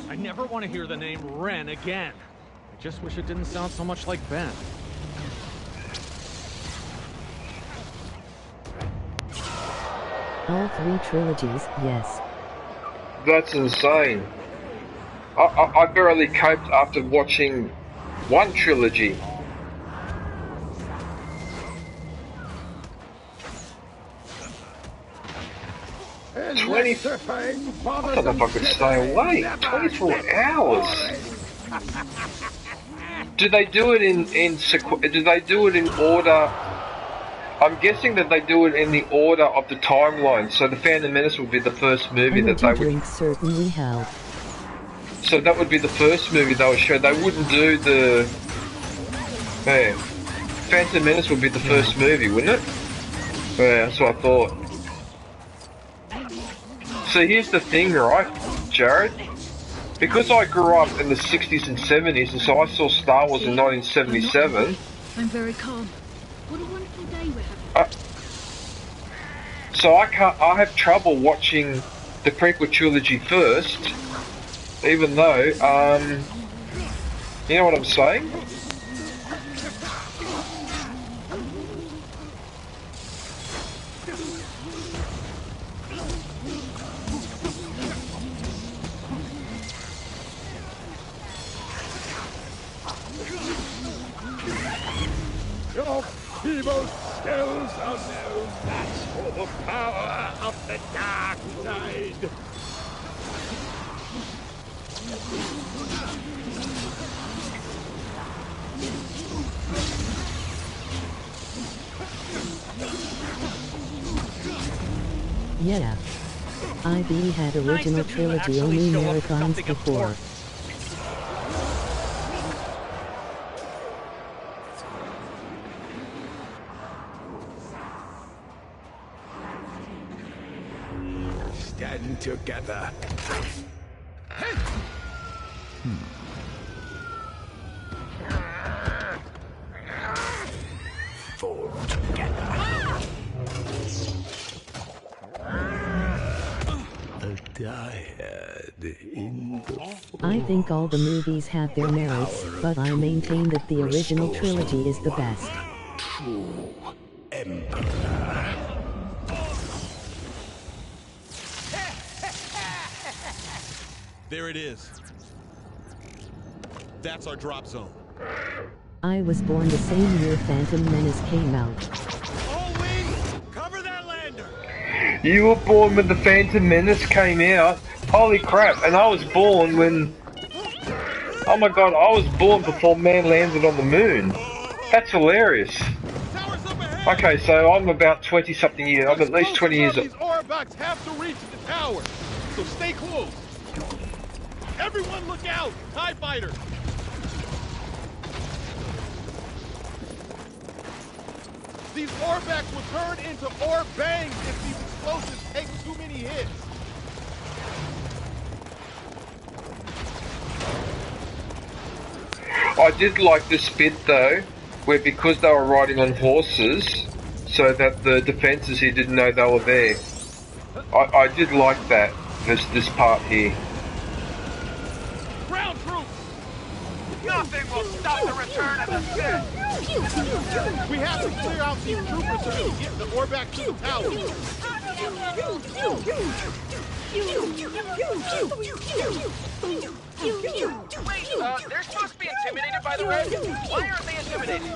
S18: I never want to hear the name Ren again. I just wish it didn't sound so much like Ben.
S1: All 3 trilogies, yes.
S2: That's insane. I barely coped after watching 1 trilogy. I don't know if I could stay awake. 24 hours. Do they do it do they do it in order? I'm guessing that they do it in the order of the timeline. So the Phantom Menace would be the first movie that they would.
S1: Drinks certainly help.
S2: So that would be the first movie they would show. They wouldn't do the. Yeah. Phantom Menace would be the first movie, wouldn't it? Yeah, that's what I thought. So here's the thing, right, Jared? Because I grew up in the 60s and 70s, and so I saw Star Wars in 1977.
S17: I'm very calm. What a wonderful day we're having.
S2: So I have trouble watching the prequel trilogy first, even though, you know what I'm saying?
S3: Your feeble skills are no match for the power of the dark side.
S1: Yeah. IB had original trilogy only marathons before.
S16: Stand together. Fall together. A dyad in the
S1: I think all the movies have their merits, but I maintain that the original trilogy is the best.
S16: true emperor.
S4: There it is. That's our drop zone.
S1: I was born the same year Phantom Menace came out.
S3: Cover that lander.
S2: You were born when the Phantom Menace came out? Holy crap, and I was born when... Oh my god, I was born before man landed on the moon. That's hilarious. Okay, so I'm about 20-something years. I'm at least 20 years old.
S3: These Orbaks have to reach the tower, so stay close. Everyone look out! TIE fighter! These Orbaks will turn into Orbangs if these explosives take too many hits.
S2: I did like this bit though, where because they were riding on horses, so that the defences here didn't know they were there. I did like that, this part here.
S3: Ground troops! Nothing will stop the return of the Sith! We have to clear out these troopers so we can get the Orbak to the tower.
S19: Wait, they're supposed to be intimidated by the red? Why aren't they intimidated?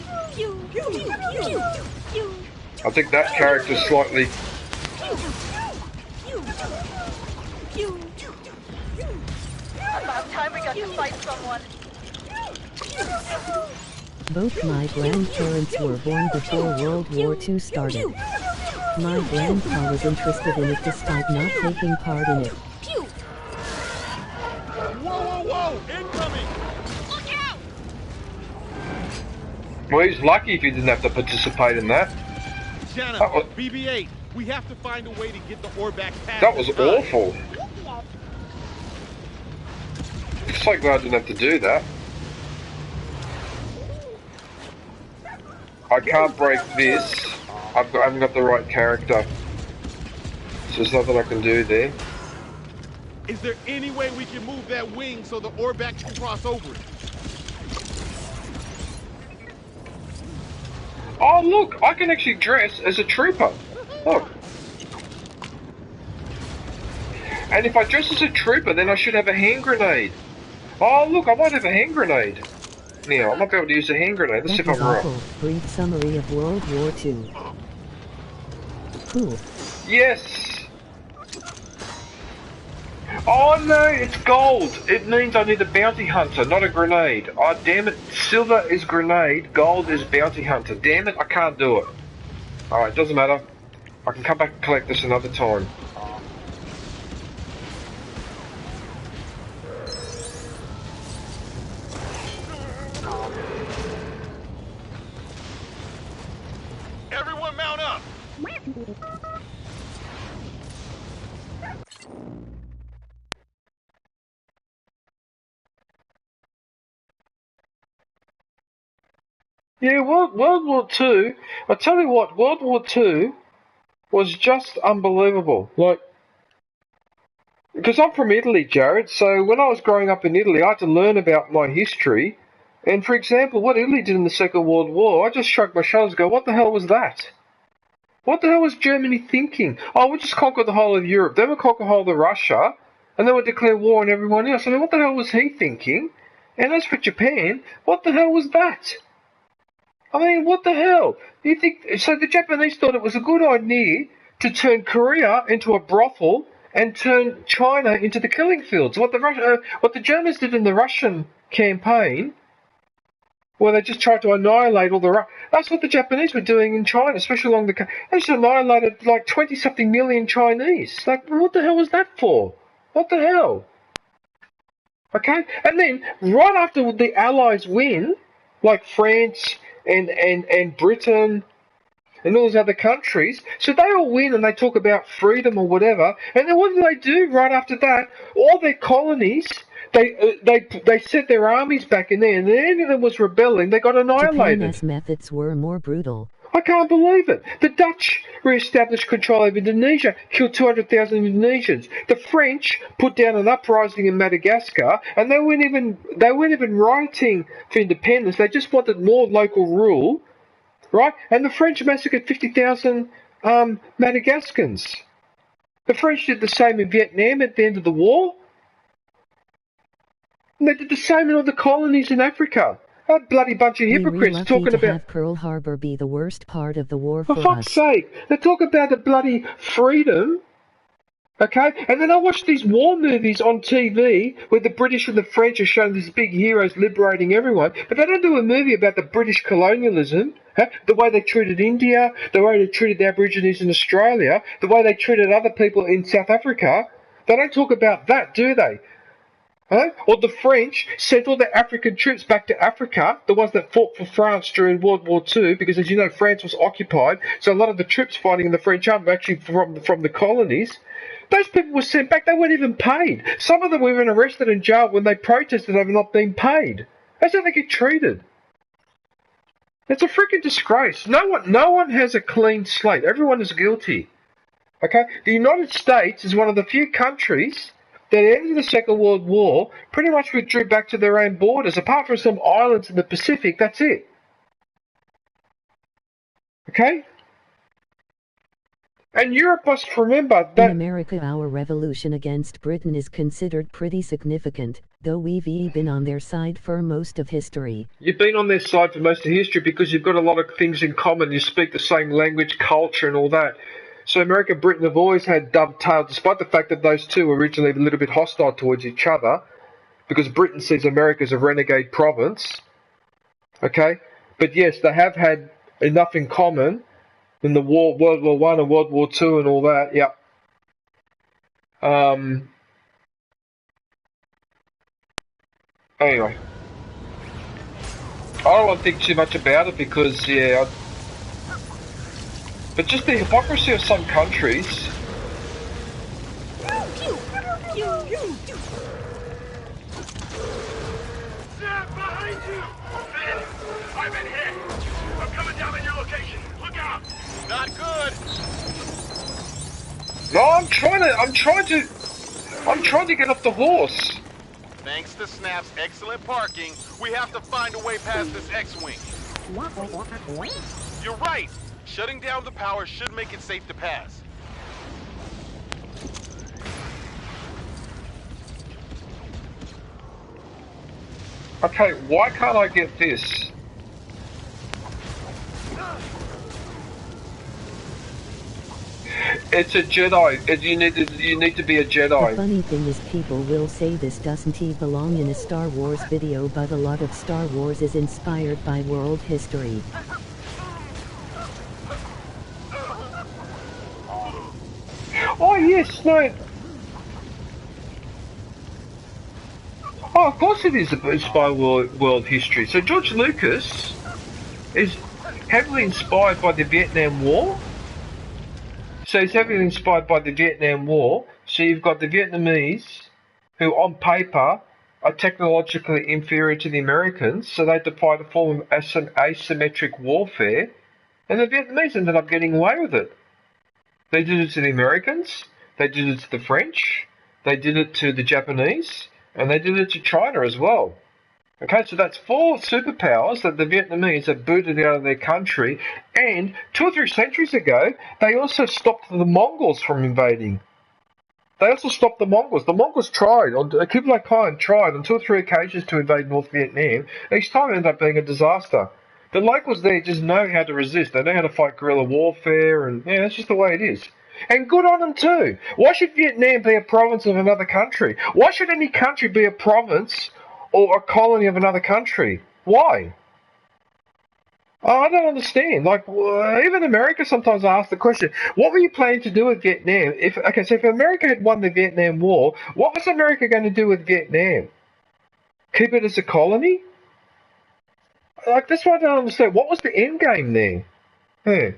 S2: I think that character's slightly...
S19: About time we got to fight someone.
S1: Both my grandparents were born before World War II started. My grandpa was interested in it despite not taking part in it.
S3: Whoa, whoa, whoa! Incoming!
S2: Well, he's lucky if he didn't have to participate in that.
S3: Jana, BB-8, we have to find a way to get the ore back past.
S2: That was awful. I'm so glad I didn't have to do that. I can't break this. I haven't got the right character. So there's nothing I can do there.
S3: Is there any way we can move that wing so the ore back can cross over it?
S2: Oh look, I can actually dress as a trooper. Look. And if I dress as a trooper, then I should have a hand grenade. Oh look, I might have a hand grenade. Now, I might be able to use a hand grenade. Let's see if I'm wrong.
S1: Brief summary of World War II. Cool.
S2: Yes! Oh no, it's gold! It means I need a bounty hunter, not a grenade. Oh damn it, silver is grenade, gold is bounty hunter. Damn it, I can't do it. Alright, doesn't matter. I can come back and collect this another time.
S3: Everyone mount up!
S2: Yeah, World War II, I tell you what, World War II was just unbelievable. Like, because I'm from Italy, Jarrett, so when I was growing up in Italy, I had to learn about my history. And for example, what Italy did in the Second World War, I just shrugged my shoulders and go, what the hell was that? What the hell was Germany thinking? Oh, we'll just conquer the whole of Europe, then we'll conquer the whole of Russia, and then we'll declare war on everyone else. I mean, what the hell was he thinking? And as for Japan, what the hell was that? I mean, what the hell? You think so? The Japanese thought it was a good idea to turn Korea into a brothel and turn China into the killing fields. What the Germans did in the Russian campaign, where they just tried to annihilate all the that's what the Japanese were doing in China, especially along the. They just annihilated like 20-something million Chinese. Like, what the hell was that for? What the hell? Okay, and then right after the Allies win, like France and Britain and all those other countries, so they all win and they talk about freedom or whatever, and then what do right after that? All their colonies, they sent their armies back in there, and then any of them was rebelling, they got annihilated.
S1: Japan's methods were more brutal.
S2: I can't believe it. The Dutch re-established control of Indonesia, killed 200,000 Indonesians. The French put down an uprising in Madagascar, and they weren't even rioting for independence. They just wanted more local rule, right? And the French massacred 50,000 Madagascans. The French did the same in Vietnam at the end of the war. And they did the same in all the colonies in Africa. That bloody bunch of hypocrites talking about
S1: have Pearl Harbor be the worst part of the war for
S2: fuck's sake. They talk about the bloody freedom, okay? And then I watch these war movies on TV where the British and the French are showing these big heroes liberating everyone, but they don't do a movie about the British colonialism, the way they treated India, the way they treated the Aborigines in Australia, the way they treated other people in South Africa. They don't talk about that, do they? Or the French sent all the African troops back to Africa, the ones that fought for France during World War II, because as you know, France was occupied, so a lot of the troops fighting in the French army were actually from the colonies. Those people were sent back, they weren't even paid. Some of them were even arrested and jailed when they protested over not being paid. That's how they get treated. It's a freaking disgrace. No one has a clean slate. Everyone is guilty. Okay? The United States is one of the few countries that at the end of the Second World War pretty much withdrew back to their own borders. Apart from some islands in the Pacific, that's it. Okay? And Europe must remember that...
S1: In America, our revolution against Britain is considered pretty significant, though we've been on their side for most of history.
S2: You've been on their side for most of history because you've got a lot of things in common. You speak the same language, culture and all that. So America and Britain have always had dovetailed, despite the fact that those two were originally a little bit hostile towards each other, because Britain sees America as a renegade province, Okay, but yes, they have had enough in common in the World War One and World War Two and all that. Yeah. Anyway, I don't want to think too much about it because but just the hypocrisy of some countries.
S5: Snap behind you! Ben, I've been hit! I'm coming down on your location. Look out!
S3: Not good.
S2: No, I'm trying to get off the horse.
S3: Thanks to Snap's excellent parking, we have to find a way past this X-Wing. You're right. Shutting down the power should make it safe to pass.
S2: Okay, why can't I get this? It's a Jedi. You need to be a Jedi.
S1: The funny thing is people will say this doesn't even belong in a Star Wars video, but a lot of Star Wars is inspired by world history.
S2: Oh yes, no. Oh, of course it is inspired world history. So George Lucas is heavily inspired by the Vietnam War. So he's heavily inspired by the Vietnam War. So you've got the Vietnamese, who on paper are technologically inferior to the Americans, so they defied a form of asymmetric warfare, and the Vietnamese ended up getting away with it. They did it to the Americans, they did it to the French, they did it to the Japanese, and they did it to China as well. Okay, so that's 4 superpowers that the Vietnamese have booted out of their country, and 2 or 3 centuries ago, they also stopped the Mongols from invading. They also stopped the Mongols. The Mongols tried, Kublai Khan tried on 2 or 3 occasions to invade North Vietnam. Each time it ended up being a disaster. The locals there just know how to resist. They know how to fight guerrilla warfare, and yeah, that's just the way it is. And good on them too. Why should Vietnam be a province of another country? Why should any country be a province or a colony of another country? Why? Oh, I don't understand. Like, even America sometimes asks the question, what were you planning to do with Vietnam? If America had won the Vietnam War, what was America going to do with Vietnam? Keep it as a colony? Like, that's why I don't understand. What was the end game there? Yeah.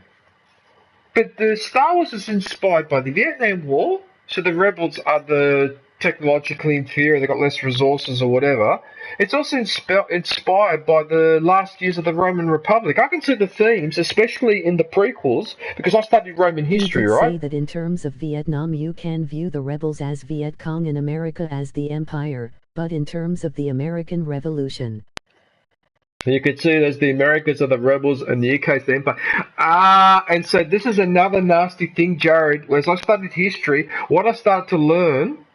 S2: But the Star Wars is inspired by the Vietnam War, so the rebels are the technologically inferior, they've got less resources or whatever. It's also inspired by the last years of the Roman Republic. I can see the themes, especially in the prequels, because I studied Roman history, right?
S1: You could say that in terms of Vietnam you can view the rebels as Viet Cong and America as the Empire, but in terms of the American Revolution.
S2: You could see it as the Americans are the rebels and the UK is the Empire. And so this is another nasty thing, Jared. As I studied history, what I started to learn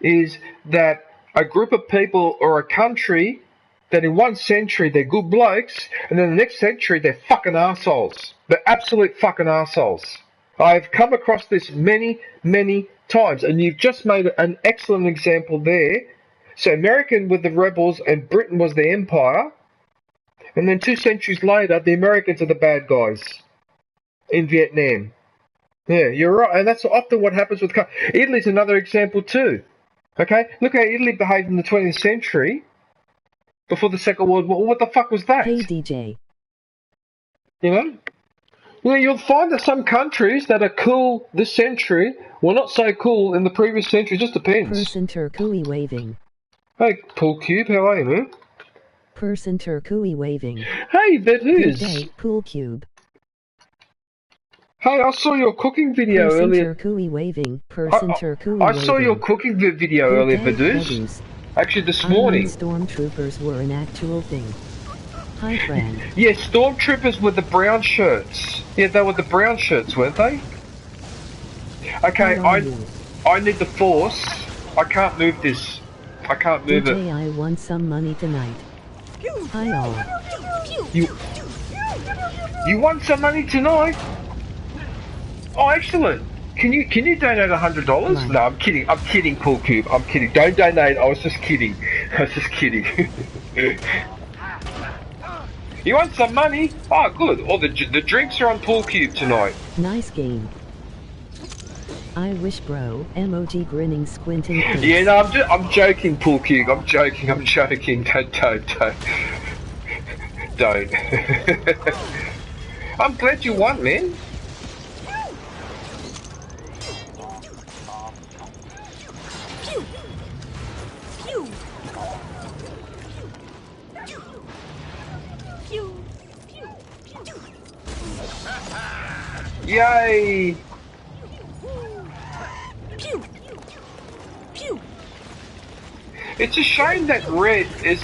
S2: is that a group of people or a country that in one century they're good blokes, and then the next century they're fucking assholes. They're absolute fucking assholes. I've come across this many, many times, and you've just made an excellent example there. So American with the rebels and Britain was the empire, and then 2 centuries later the Americans are the bad guys in Vietnam. Yeah, you're right, and that's often what happens with... Italy's another example too. Okay, look how Italy behaved in the 20th century before the Second World War. What the fuck was that?
S1: Hey, DJ.
S2: You know, you'll find that some countries that are cool this century were not so cool in the previous century. Just depends.
S1: Person Turkui waving.
S2: Hey, Pool Cube, how are you, man?
S1: Person Turkui waving.
S2: Hey, that is.
S1: Good day, Pool Cube.
S2: Hey, I saw your cooking video earlier.
S1: Turkui waving. Person Turkui
S2: I saw your cooking video earlier, Badooz. Actually, this morning.
S1: Stormtroopers were an actual thing. Hi, friend.
S2: Yeah, stormtroopers with the brown shirts. Yeah, they were the brown shirts, weren't they? Okay, I need the force. I can't move this. I can't move
S1: DJ,
S2: it.
S1: I want some money tonight. Hi all.
S2: You want some money tonight? Oh, excellent. Can you donate $100? No, I'm kidding. I'm kidding, Cool Cube. I'm kidding. Don't donate. I was just kidding. I was just kidding. You want some money? Oh, good. Oh, the drinks are on Pool Cube tonight.
S1: Nice game. I wish, bro. Emoji grinning, squinting face.
S2: Yeah, no, I'm joking, Pool Cube. I'm joking. Don't. I'm glad you won, man. Yay! It's a shame that red is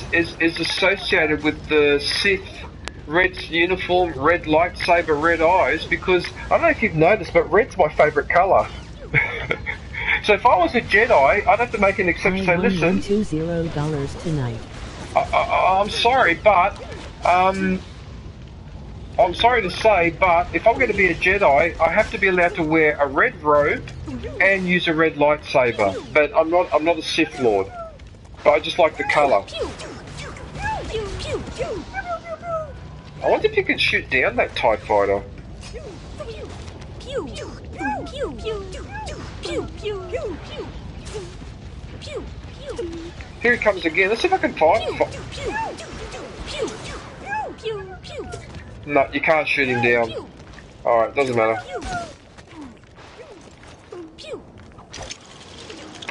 S2: associated with the Sith. Red's uniform, red lightsaber, red eyes, because I don't know if you've noticed, but red's my favourite colour. So if I was a Jedi, I'd have to make an exception. Say, listen,
S1: $20 tonight.
S2: I'm sorry, but I'm sorry to say, but if I'm going to be a Jedi, I have to be allowed to wear a red robe and use a red lightsaber. But I'm not a Sith Lord. But I just like the colour. I wonder if you can shoot down that TIE fighter. Here he comes again. Let's see if I can fight. No, you can't shoot him down. Alright, doesn't matter.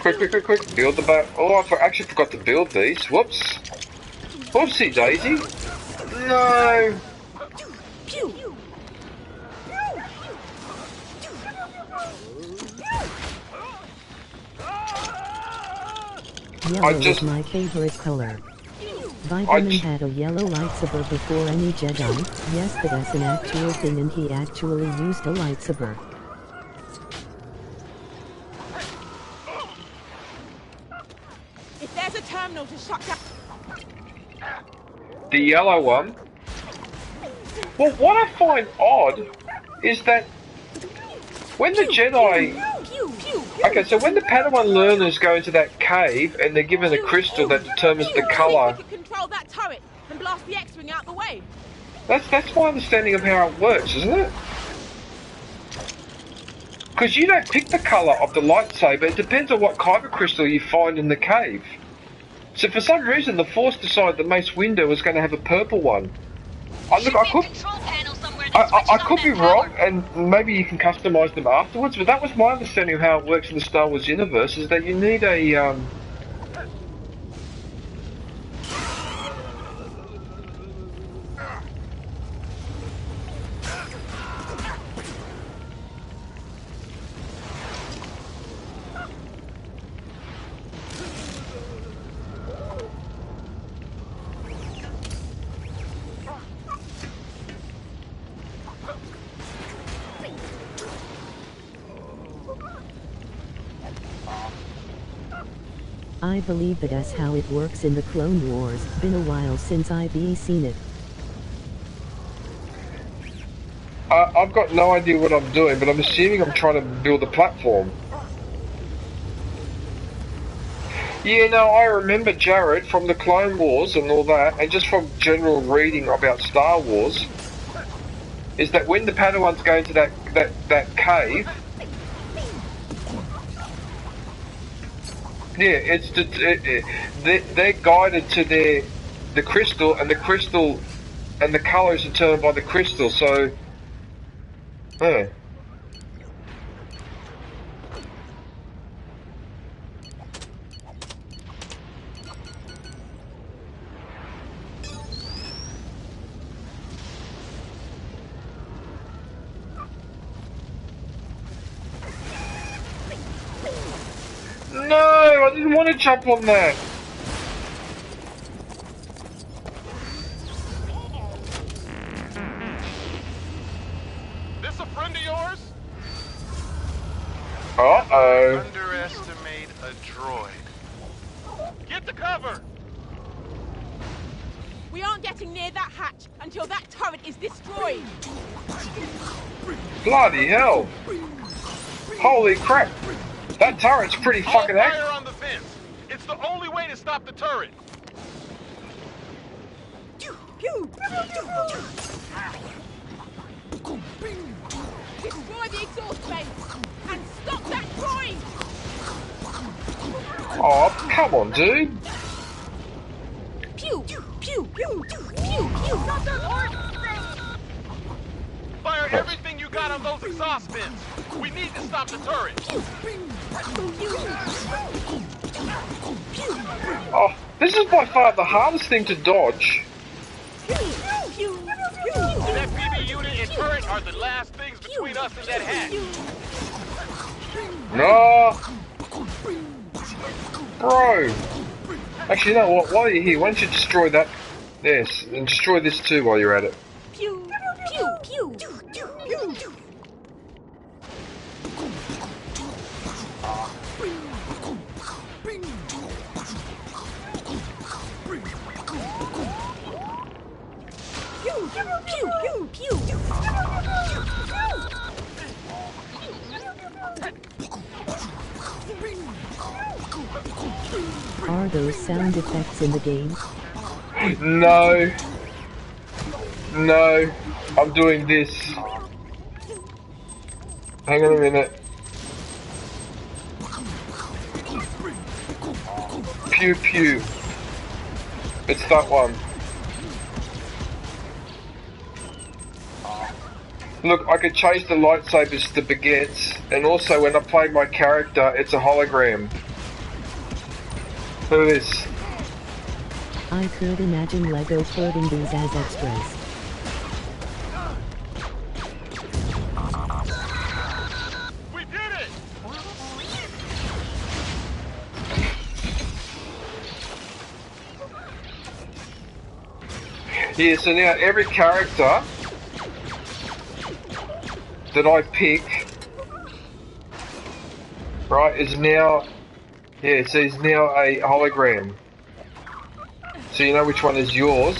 S2: Quick. Build the boat. Oh, I actually forgot to build these. Whoops. Whoopsie daisy. No.
S1: Yellow is my favorite color. Vitamin had a yellow lightsaber before any Jedi. Yes, that's an actual thing, and he actually used a lightsaber.
S20: If there's a terminal to shut down...
S2: The yellow one? Well, what I find odd is that when the Jedi... Okay, so when the Padawan learners go into that cave and they're given a crystal that determines the colour...
S20: Control that turret and blast the X-Wing out the way.
S2: That's my understanding of how it works, isn't it? Because you don't pick the colour of the lightsaber, it depends on what kyber crystal you find in the cave. So for some reason the Force decided that Mace Windu was going to have a purple one. I could be wrong, and maybe you can customise them afterwards, but that was my understanding of how it works in the Star Wars universe, is that you need a,
S1: I believe that's how it works in the Clone Wars. Been a while since I've seen it.
S2: I've got no idea what I'm doing, but I'm assuming I'm trying to build a platform. Yeah, no, I remember Jarrett from the Clone Wars and all that, and just from general reading about Star Wars, is that when the Padawans go into that cave, yeah, they're guided to the crystal, and the crystal and the colour is determined by the crystal. So, yeah. No, I didn't want to jump on that.
S3: This a friend of yours?
S2: Uh-oh.
S3: Underestimate a droid. Get the cover!
S20: We aren't getting near that hatch until that turret is destroyed.
S2: Bloody hell. Holy crap. That turret's pretty fucking
S3: fire on the vents. It's the only way to stop the turret.
S20: Destroy the exhaust vents and stop that droid!
S2: Oh, come on, dude.
S20: Pew! Pew! Pew! Pew! Pew! Stop that horse!
S3: Fire everything you got on those exhaust vents. We need to stop the turret.
S2: Oh, this is by far the hardest thing to dodge.
S3: That PB unit and turret are the last things between us and that hatch.
S2: No. Bro. Actually, you know what? While you're here, why don't you destroy that? Yes, and destroy this too while you're at it.
S20: Pew! Pew! Pew! Pew!
S1: Are those sound effects in the game?
S2: No. No. I'm doing this. Hang on a minute. Pew pew. It's that one. Look, I could change the lightsabers to baguettes, and also when I play my character, it's a hologram. Look at this.
S1: I could imagine Lego putting these as extras.
S3: We did it!
S2: Yeah, so now every character that I pick, right, is now, yeah, so it's now a hologram. So you know which one is yours.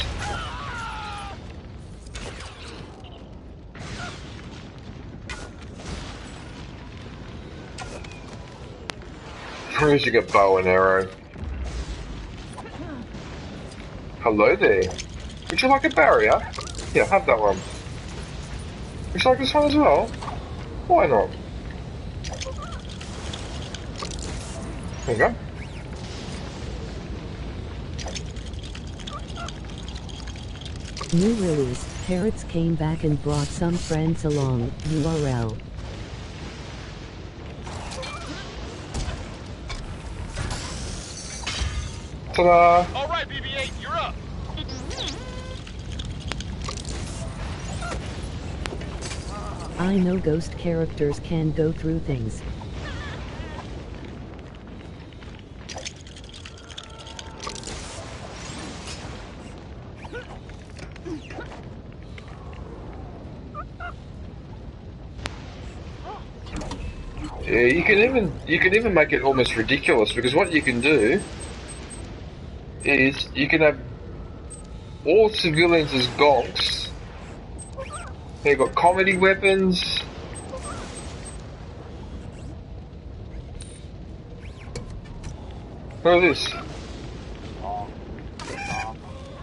S2: Where's you got bow and arrow? Hello there. Would you like a barrier? Yeah, have that one. Would you like this one as well? Why not? There you go.
S1: New release, Parrots came back and brought some friends along, URL.
S2: Ta-da!
S3: Alright, BB-8, you're up!
S1: I know ghost characters can go through things.
S2: Yeah, you can even make it almost ridiculous, because what you can do is you can have all civilians as gonks. You've got comedy weapons. Look at this.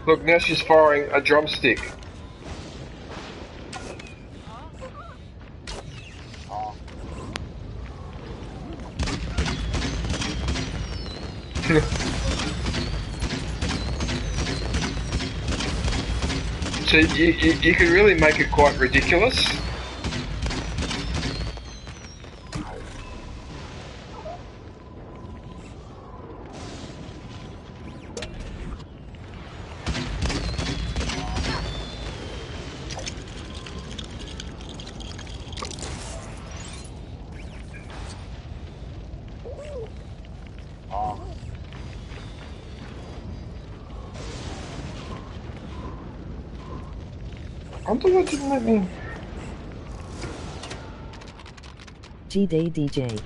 S2: Look, now she's firing a drumstick. So you can really make it quite ridiculous. I don't know what didn't let me.
S1: G-Day DJ.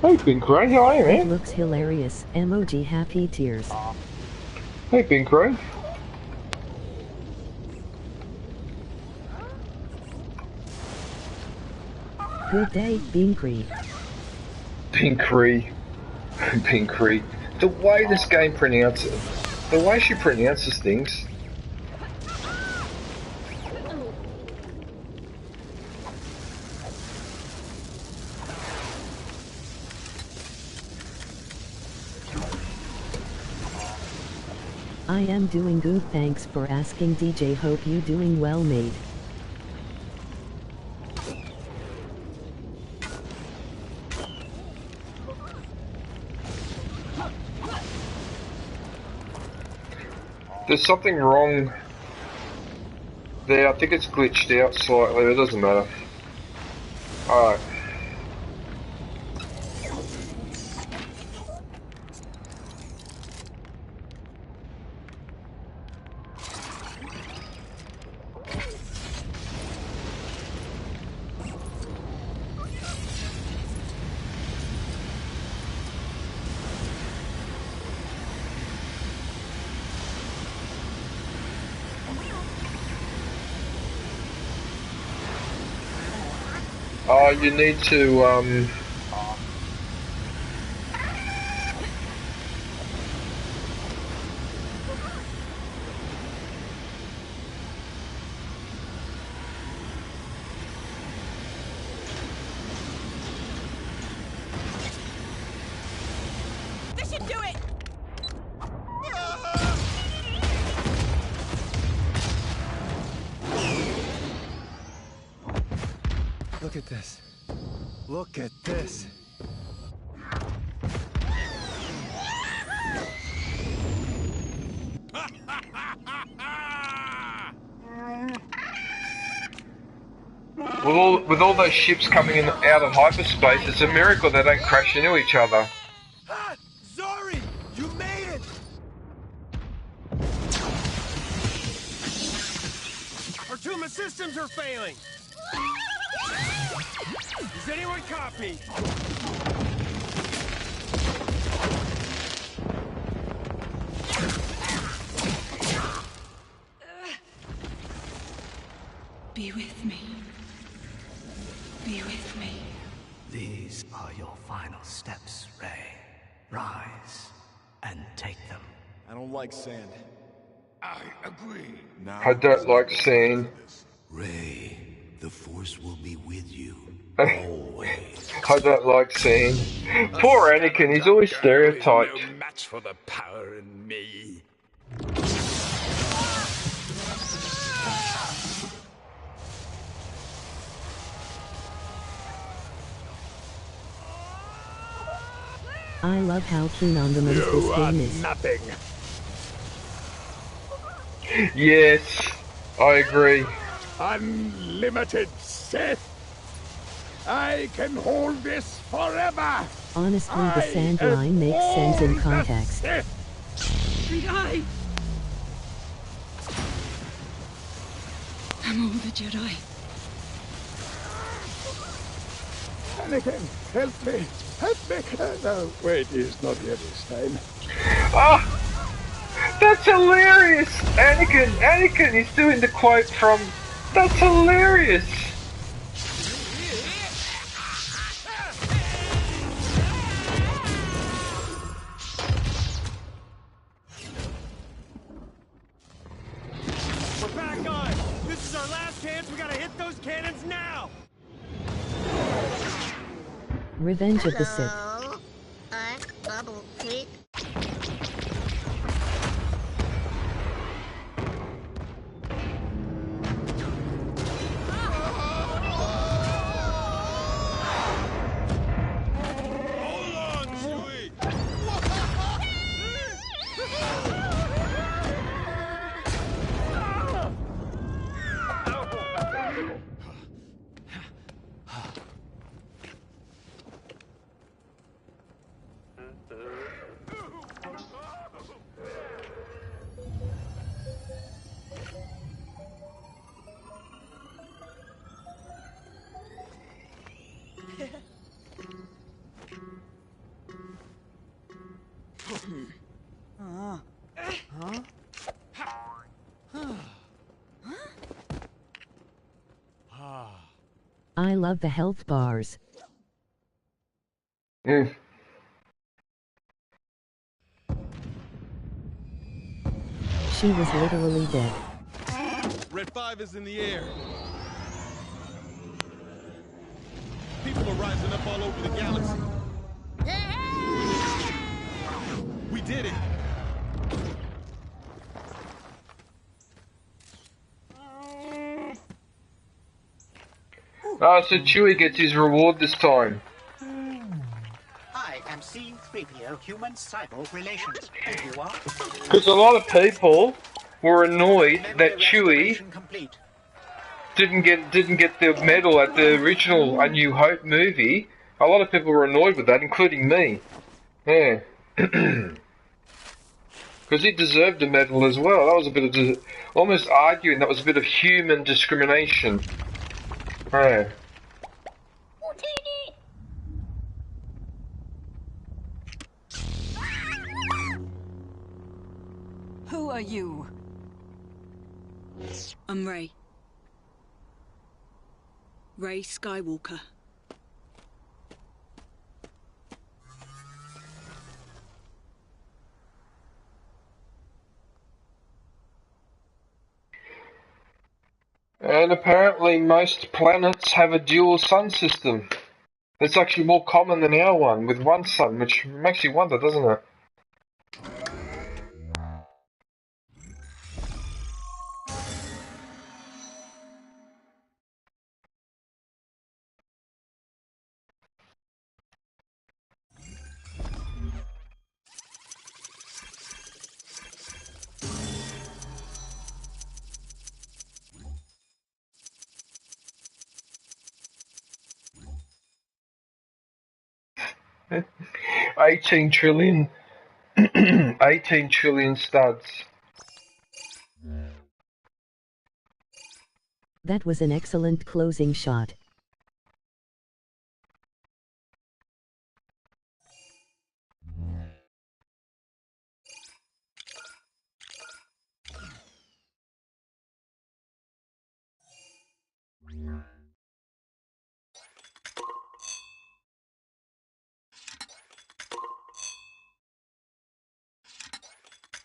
S2: Hey, Bing Cray, how are you, man?
S1: It looks hilarious. Emoji happy tears.
S2: Hey, Bing Cray.
S1: Good day, Binkree.
S2: Binkree. Binkree. The way this game pronounces, the way she pronounces things.
S1: I am doing good, thanks for asking DJ, hope you doing well, mate.
S2: There's something wrong there. I think it's glitched out slightly. It doesn't matter. Alright. You need to,
S20: This should do it!
S13: Look at this. Look at this.
S2: with all those ships coming in out of hyperspace, it's a miracle they don't crash into each other.
S13: Zori! You made it! Our Tuma systems are failing! Does anyone copy?
S17: Be with me. Be with me.
S21: These are your final steps, Rey. Rise and take them.
S13: I don't like sand.
S5: I agree.
S21: Now
S2: I don't like sand.
S21: Rey, the Force will be with you.
S2: Always. I don't like sand. Poor Anakin, he's always stereotyped.
S16: No match for the power in me.
S1: I love how keen on the most this game is.
S16: Nothing.
S2: Yes, I agree.
S16: Unlimited Sith. I can hold this forever.
S1: Honestly, the sand line makes sense in context.
S17: Jedi! I'm all the Jedi.
S16: Anakin, help me. Help me. No, wait, he's not here this time.
S2: Ah! That's hilarious! Anakin, he's doing the quote from... That's hilarious!
S12: We're back on! This is our last chance, we gotta hit those cannons now!
S1: Revenge of the Sith.
S22: I'm Bubble Pig.
S3: Hold on, Chewie!
S1: I love the health bars.
S2: Mm.
S1: She was literally dead.
S4: Red 5 is in the air. People are rising up all over the galaxy. We did it.
S2: Ah, so Chewie gets his reward this time.
S21: I am C-3PO Human Cyborg Relations. And you are?
S2: Because a lot of people were annoyed that Chewie didn't get the medal at the original A New Hope movie. A lot of people were annoyed with that, including me. Yeah. Because he deserved a medal as well. That was a bit of almost arguing that was a bit of human discrimination. Yeah.
S7: Who are you? I'm Rey. Rey Skywalker.
S2: And apparently most planets have a dual sun system. It's actually more common than our one, with one sun, which makes you wonder, doesn't it? $18 trillion. 18 trillion studs.
S1: That was an excellent closing shot.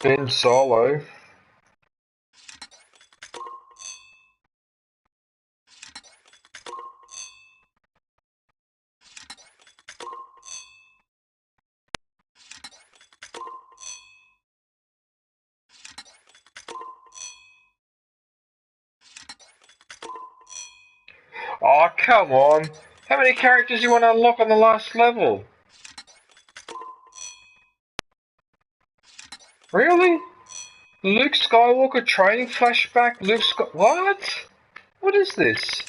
S2: Ben Solo. Oh, come on. How many characters do you want to unlock on the last level? Really? Luke Skywalker training flashback? What? What is this?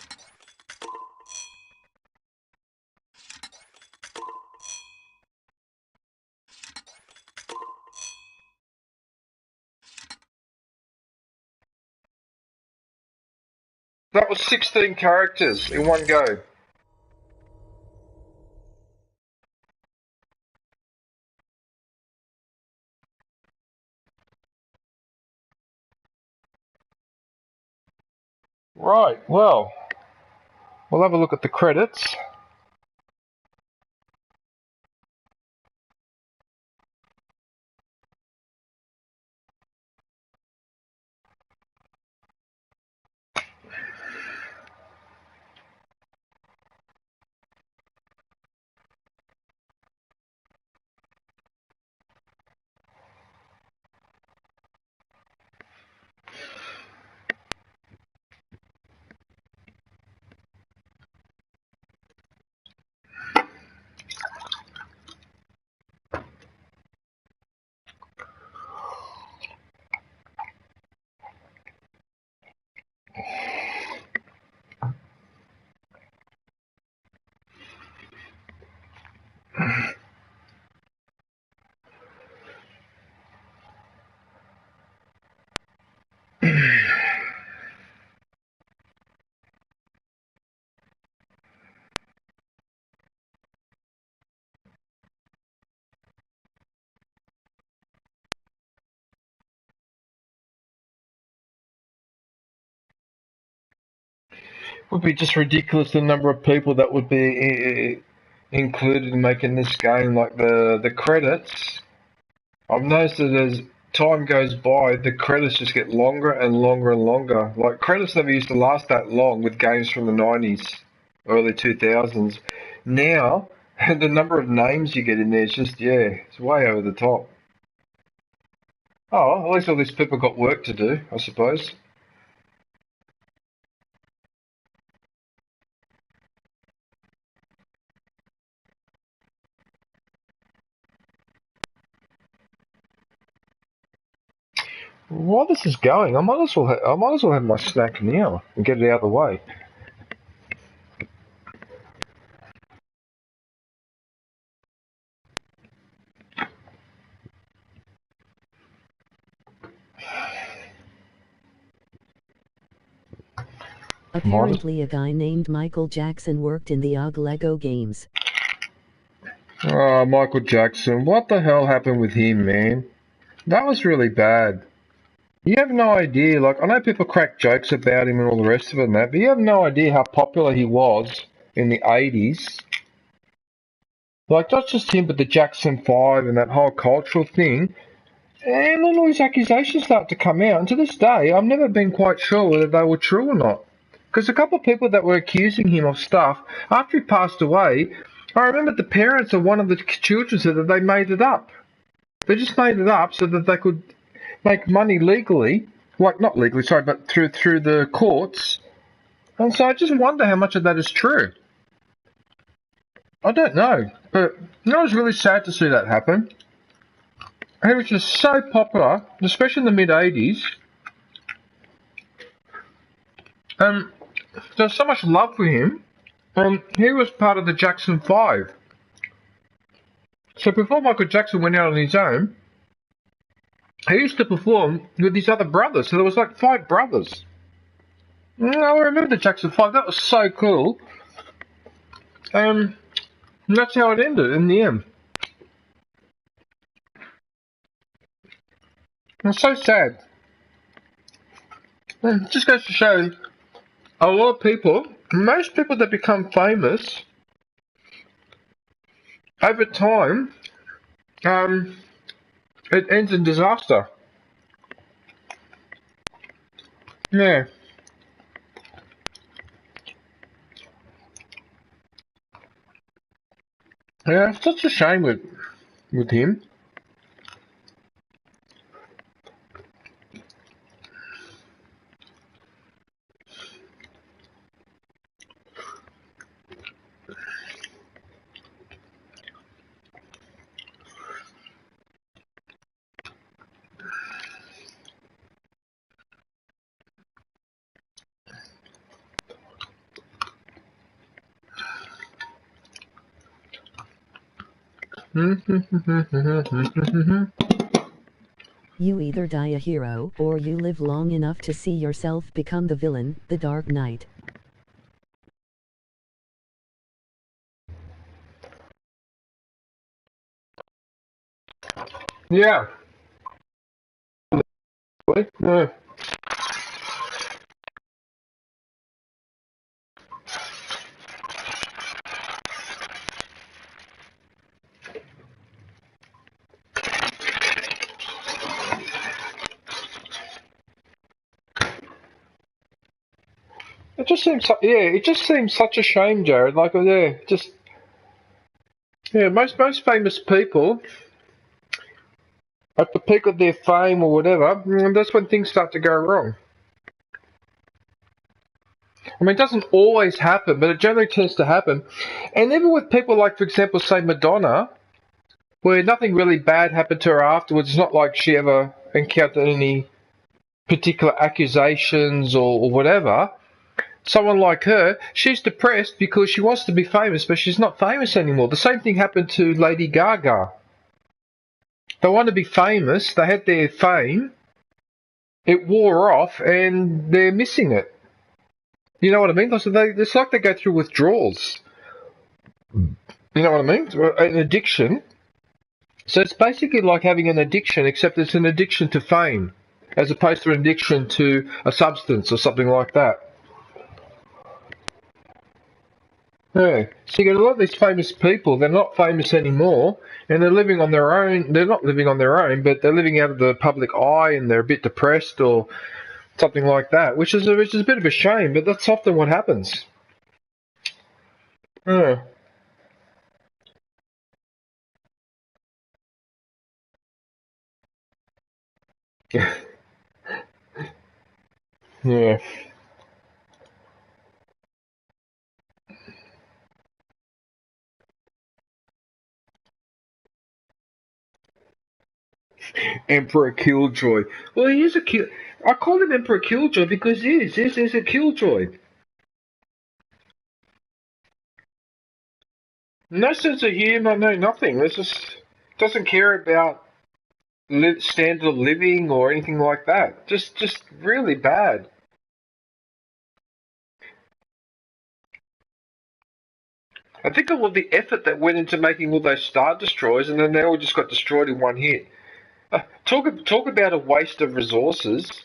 S2: That was 16 characters in one go. Right, well, we'll have a look at the credits. would be just ridiculous the number of people that would be included in making this game. Like the credits, I've noticed that as time goes by, the credits just get longer and longer and longer. Like credits never used to last that long with games from the 90s, early 2000s. Now, the number of names you get in there is just, yeah, it's way over the top. Oh, at least all these people got work to do, I suppose. While this is going, I might as well have my snack now and get it out of the way.
S1: Apparently a guy named Michael Jackson worked in the OG Lego games.
S2: Oh, Michael Jackson, what the hell happened with him, man? That was really bad. You have no idea, like, I know people crack jokes about him and all the rest of it and that, but you have no idea how popular he was in the 80s. Like, not just him, but the Jackson 5 and that whole cultural thing. And then all these accusations start to come out, and to this day, I've never been quite sure whether they were true or not. Because a couple of people that were accusing him of stuff, after he passed away, I remember the parents of one of the children said that they made it up. They just made it up so that they could make money legally, like not legally, sorry, but through the courts. And so I just wonder how much of that is true. I don't know, but it was really sad to see that happen. He was just so popular, especially in the mid-80s. There's so much love for him, and he was part of the Jackson 5. So before Michael Jackson went out on his own, he used to perform with his other brothers, so there was like 5 brothers. I remember the Jackson 5, that was so cool. And that's how it ended in the end. It's so sad. It just goes to show a lot of people, most people that become famous, over time, it ends in disaster. Yeah. Yeah, it's such a shame with him.
S1: You either die a hero, or you live long enough to see yourself become the villain, the Dark Knight.
S2: Yeah. Yeah. It just seems, it just seems such a shame, Jared. Like, most famous people at the peak of their fame or whatever, that's when things start to go wrong. I mean, it doesn't always happen, but it generally tends to happen. And even with people like, for example, say Madonna, where nothing really bad happened to her afterwards, it's not like she ever encountered any particular accusations or whatever. Someone like her, she's depressed because she wants to be famous, but she's not famous anymore. The same thing happened to Lady Gaga. They want to be famous, they had their fame, it wore off, and they're missing it. You know what I mean? It's like they go through withdrawals. You know what I mean? An addiction. So it's basically like having an addiction, except it's an addiction to fame, as opposed to an addiction to a substance or something like that. Yeah. So you get a lot of these famous people, they're not famous anymore, and they're living on their own. They're not living on their own, but they're living out of the public eye, and they're a bit depressed or something like that, which is a bit of a shame, but that's often what happens. Yeah. Yeah. Emperor Killjoy. Well, he is a kill. I call him Emperor Killjoy because he is. He's a Killjoy. No sense of humour, no nothing. This just doesn't care about standard of living or anything like that. Just really bad. I think of all the effort that went into making all those Star Destroyers, and then they all just got destroyed in one hit. Talk about a waste of resources.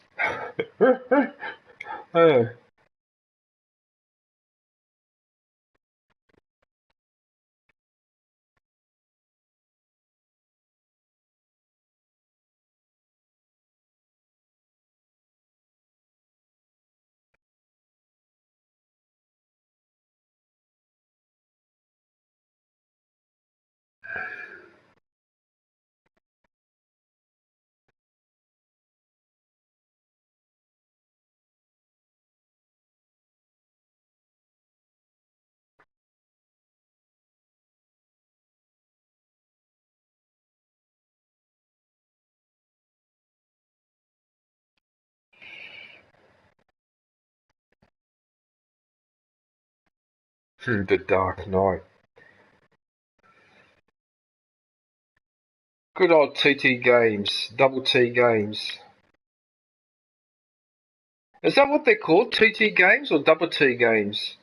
S2: The Dark Knight. Good old TT Games, Double T Games. Is that what they're called? TT Games or Double T Games?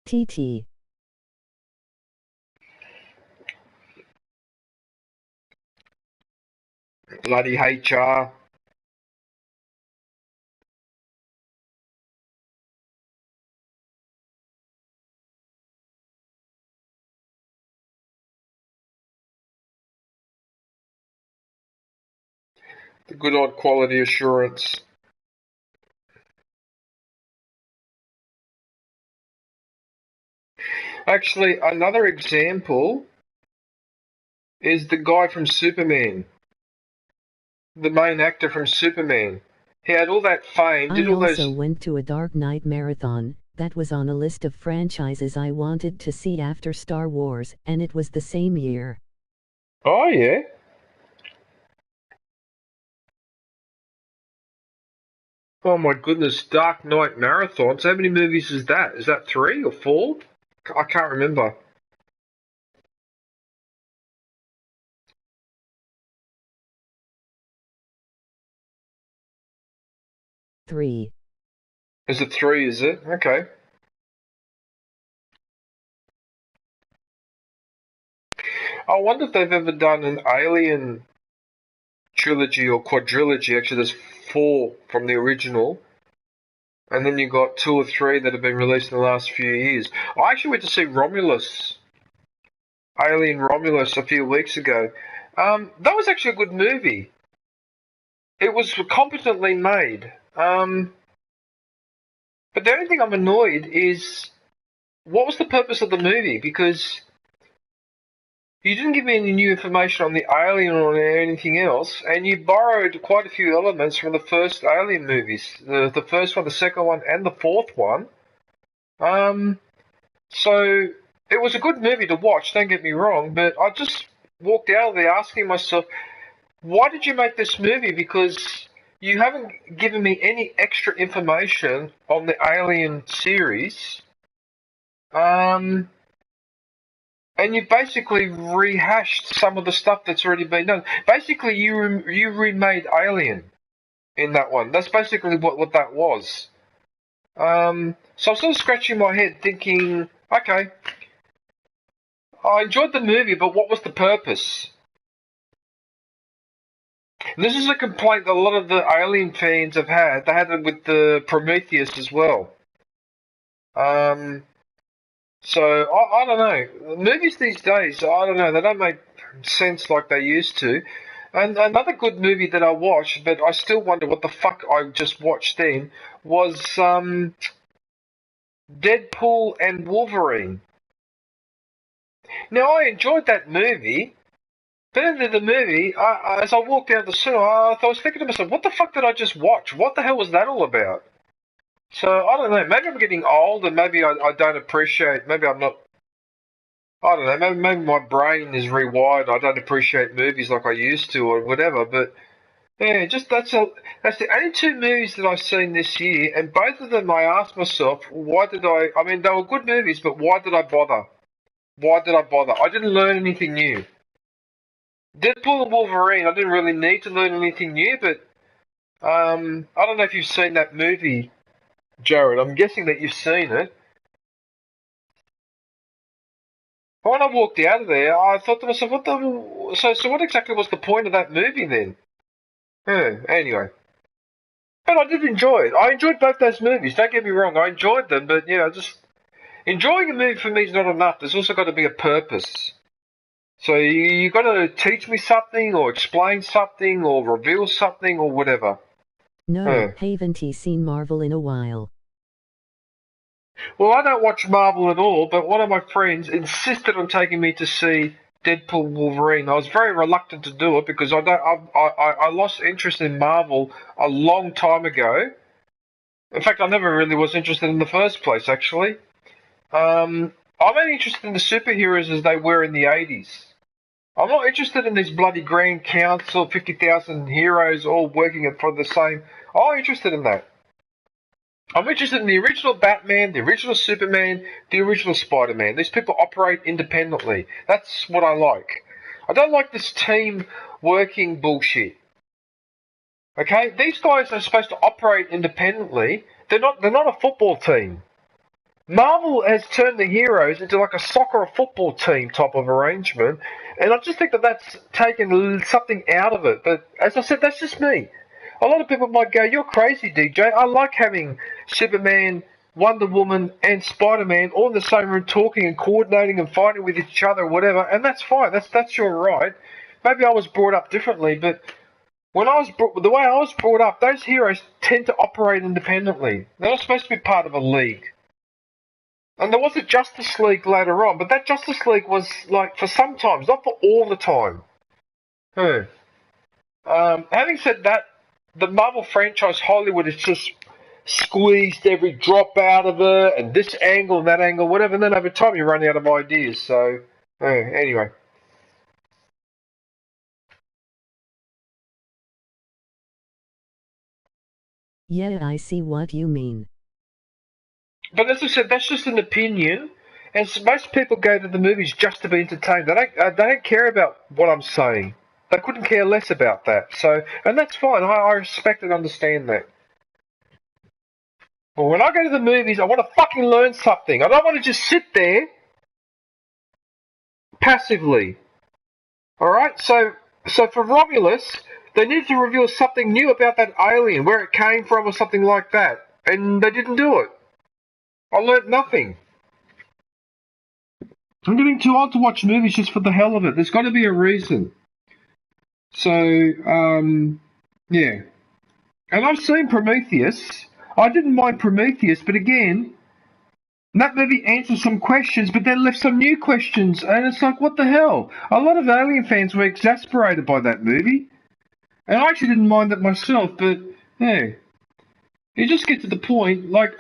S1: TT.
S2: Bloody HR. The good old quality assurance. Actually, another example is the guy from Superman. The main actor from Superman. He had all that fame, did
S1: I
S2: all those...
S1: also went to a Dark Knight marathon. That was on a list of franchises I wanted to see after Star Wars, and it was the same year.
S2: Oh, yeah? Oh my goodness, Dark Knight marathons. How many movies is that? Is that 3 or 4? I can't remember.
S1: Three.
S2: Is it 3, is it? Okay. I wonder if they've ever done an Alien trilogy or quadrilogy. Actually, there's 4 from the original. And then you got 2 or 3 that have been released in the last few years. I actually went to see Romulus, Alien Romulus, a few weeks ago. That was actually a good movie. It was competently made. But the only thing I'm annoyed is, what was the purpose of the movie? Because you didn't give me any new information on the alien or anything else, and you borrowed quite a few elements from the first Alien movies. The first one, the second one, and the fourth one. So it was a good movie to watch, don't get me wrong, but I just walked out of there asking myself, why did you make this movie? Because you haven't given me any extra information on the Alien series. And you basically rehashed some of the stuff that's already been done. Basically, you remade Alien in that one. That's basically what that was. So I'm sort of scratching my head thinking, okay, I enjoyed the movie, but what was the purpose? And this is a complaint that a lot of the Alien fans have had. They had it with the Prometheus as well. So, I don't know. Movies these days, I don't know, they don't make sense like they used to. And another good movie that I watched, but I still wonder what the fuck I just watched then, was Deadpool and Wolverine. Now, I enjoyed that movie, but at the end of the movie, as I walked out of the cinema, I was thinking to myself, what the fuck did I just watch? What the hell was that all about? So, I don't know, maybe I'm getting old and maybe I don't appreciate, maybe I'm not, I don't know, maybe my brain is rewired, I don't appreciate movies like I used to or whatever, but yeah, just that's the only two movies that I've seen this year, and both of them I asked myself, why did I mean, they were good movies, but why did I bother? Why did I bother? I didn't learn anything new. Deadpool and Wolverine, I didn't really need to learn anything new, but I don't know if you've seen that movie, Jarrett. I'm guessing that you've seen it. When I walked out of there, I thought to myself, so what exactly was the point of that movie then? Anyway. But I did enjoy it. I enjoyed both those movies, don't get me wrong, I enjoyed them, but just enjoying a movie for me is not enough. There's also got to be a purpose. So you got to teach me something, or explain something, or reveal something, or whatever.
S1: No, haven't you seen Marvel in a while?
S2: Well, I don't watch Marvel at all, but one of my friends insisted on taking me to see Deadpool Wolverine. I was very reluctant to do it because I lost interest in Marvel a long time ago. In fact, I never really was interested in the first place, actually. I'm only interested in the superheroes as they were in the 80s. I'm not interested in this bloody Grand Council, 50,000 heroes all working for the same. I'm not interested in that. I'm interested in the original Batman, the original Superman, the original Spider-Man. These people operate independently. That's what I like. I don't like this team working bullshit. Okay? These guys are supposed to operate independently. They're not a football team. Marvel has turned the heroes into like a soccer or football team type of arrangement, and I just think that that's taken something out of it. But as I said, that's just me. A lot of people might go, "You're crazy, DJ. I like having Superman, Wonder Woman, and Spider-Man all in the same room talking and coordinating and fighting with each other or whatever," and that's fine. That's your right. Maybe I was brought up differently, but the way I was brought up, those heroes tend to operate independently. They're not supposed to be part of a league. And there was a Justice League later on, but that Justice League was like for sometimes, not for all the time. Having said that, the Marvel franchise, Hollywood has just squeezed every drop out of it, and this angle and that angle, whatever, and then over time you run out of ideas, so, anyway.
S1: Yeah, I see what you mean.
S2: But as I said, that's just an opinion, and most people go to the movies just to be entertained. They don't care about what I'm saying. They couldn't care less about that. So, and that's fine. I respect and understand that. But when I go to the movies, I want to fucking learn something. I don't want to just sit there passively. Alright? So for Romulus, they needed to reveal something new about that alien, where it came from or something like that. And they didn't do it. I learnt nothing. I'm getting too old to watch movies just for the hell of it. There's got to be a reason. So, yeah. And I've seen Prometheus. I didn't mind Prometheus, but again, that movie answered some questions, but then left some new questions, and it's like, what the hell? A lot of Alien fans were exasperated by that movie. And I actually didn't mind it myself, but, yeah. You just get to the point, like,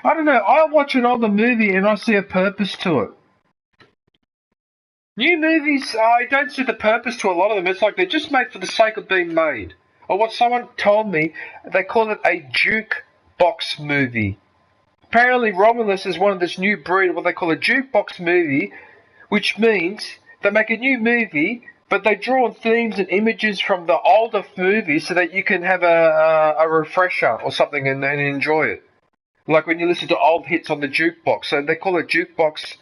S2: I don't know, I watch an older movie and I see a purpose to it. New movies, I don't see the purpose to a lot of them. It's like they're just made for the sake of being made. Or what someone told me, they call it a jukebox movie. Apparently Romulus is one of this new breed, what they call a jukebox movie, which means they make a new movie, but they draw on themes and images from the older movies so that you can have a refresher or something and enjoy it. Like when you listen to old hits on the jukebox. So they call it jukebox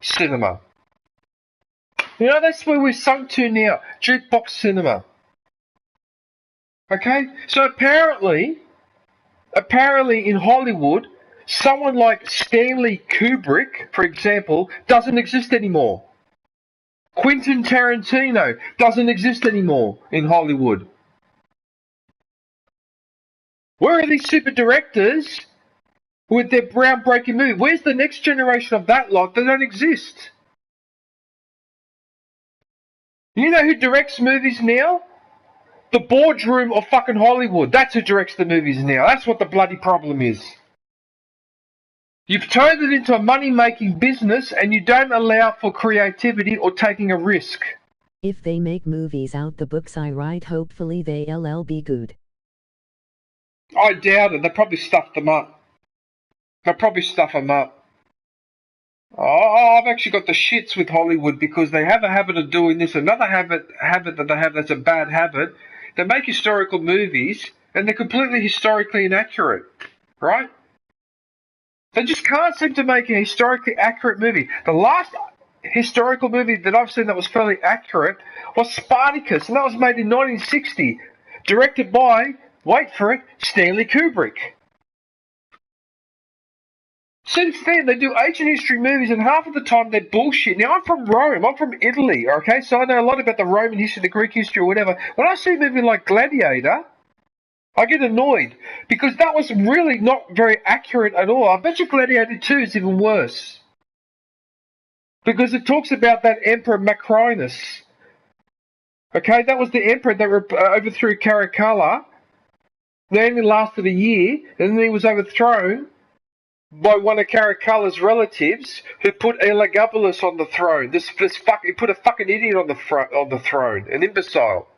S2: cinema. You know, that's where we've sunk to now. Jukebox cinema. Okay? So apparently in Hollywood, someone like Stanley Kubrick, for example, doesn't exist anymore. Quentin Tarantino doesn't exist anymore in Hollywood. Where are these super directors with their groundbreaking movie? Where's the next generation of that lot? They don't exist. You know who directs movies now? The boardroom of fucking Hollywood. That's who directs the movies now. That's what the bloody problem is. You've turned it into a money-making business and you don't allow for creativity or taking a risk.
S1: If they make movies out the books I write, hopefully they'll be good.
S2: I doubt it. They probably stuffed them up. They'll probably stuff them up. Oh, I've actually got the shits with Hollywood because they have a habit of doing this. Another habit that they have that's a bad habit. They make historical movies and they're completely historically inaccurate. Right? They just can't seem to make a historically accurate movie. The last historical movie that I've seen that was fairly accurate was Spartacus, and that was made in 1960. Directed by, wait for it, Stanley Kubrick. Since then, they do ancient history movies, and half of the time they're bullshit. Now, I'm from Rome. I'm from Italy, okay? So I know a lot about the Roman history, the Greek history, or whatever. When I see a movie like Gladiator, I get annoyed, because that was really not very accurate at all. I bet you Gladiator 2 is even worse. Because it talks about that Emperor Macrinus. Okay, that was the emperor that overthrew Caracalla. They only lasted a year, and then he was overthrown by one of Caracalla's relatives, who put Elagabalus on the throne. He put a fucking idiot on the throne, an imbecile.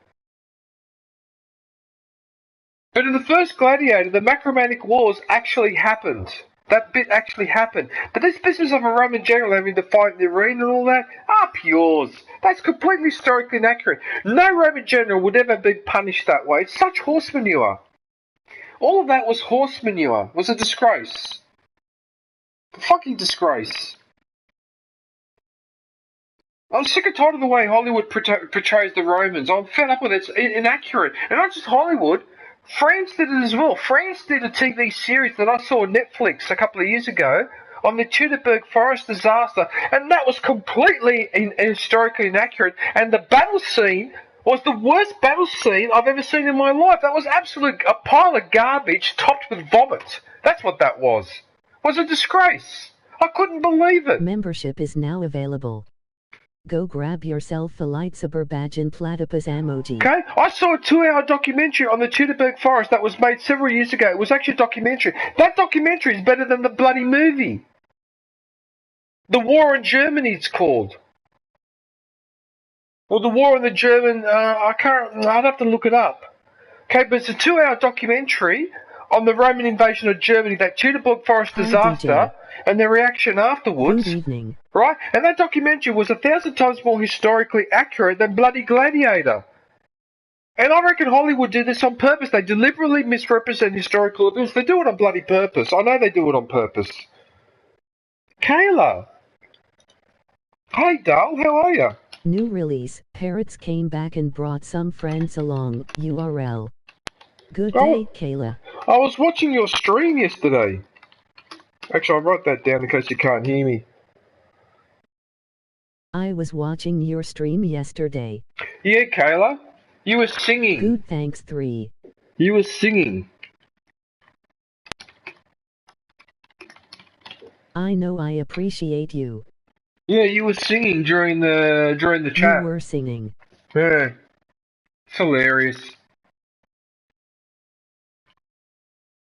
S2: But in the first Gladiator, the Macromantic Wars actually happened. That bit actually happened. But this business of a Roman general having to fight in the arena and all that, pures. That's completely historically inaccurate. No Roman general would ever be punished that way. It's such horse manure. All of that was horse manure. It was a disgrace. A fucking disgrace. I'm sick and tired of the way Hollywood portrays the Romans. I'm fed up with it. It's inaccurate. And not just Hollywood. France did it as well. France did a TV series that I saw on Netflix a couple of years ago on the Teutoburg Forest disaster, and that was completely historically inaccurate, and the battle scene was the worst battle scene I've ever seen in my life. That was a pile of garbage topped with vomit. That's what that was. It was a disgrace. I couldn't believe it.
S1: Membership is now available. Go grab yourself a lightsaber badge and platypus emoji.
S2: Okay, I saw a 2-hour documentary on the Teutoburg Forest that was made several years ago. It was actually a documentary. That documentary is better than the bloody movie. The War in Germany, it's called. Or the War in the German, I'd have to look it up. Okay, but it's a 2-hour documentary on the Roman invasion of Germany, that Teutoburg Forest disaster, and their reaction afterwards.
S1: Good evening.
S2: Right? And that documentary was 1,000 times more historically accurate than bloody Gladiator. And I reckon Hollywood do this on purpose. They deliberately misrepresent historical events. They do it on bloody purpose. I know they do it on purpose. Kayla! Hey, doll, how are you?
S1: New release. Parrots came back and brought some friends along. URL. Good day, Kayla.
S2: I was watching your stream yesterday. Actually, I'll write that down in case you can't hear me.
S1: I was watching your stream yesterday.
S2: Yeah, Kayla. You were singing.
S1: Good, thanks, 3.
S2: You were singing.
S1: I know, I appreciate you.
S2: Yeah, you were singing during the chat.
S1: You were singing.
S2: Yeah. It's hilarious.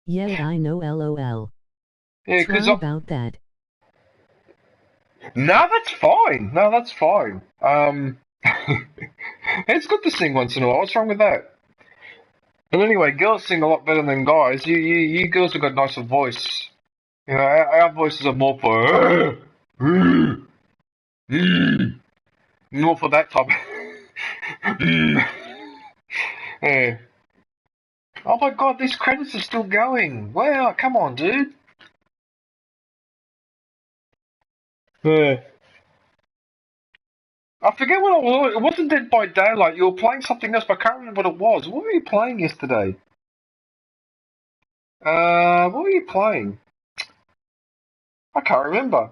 S1: Yeah, I know, LOL.
S2: Yeah,
S1: Sorry about that.
S2: No, that's fine. No, that's fine. It's good to sing once in a while. What's wrong with that? But anyway, girls sing a lot better than guys. You girls have got a nicer voice. You know, our voices are more for more for that type. Yeah. Oh my god, these credits are still going. Wow, come on, dude. Yeah. I forget what it was. It wasn't Dead by Daylight. You were playing something else, but I can't remember what it was. What were you playing yesterday? What were you playing? I can't remember.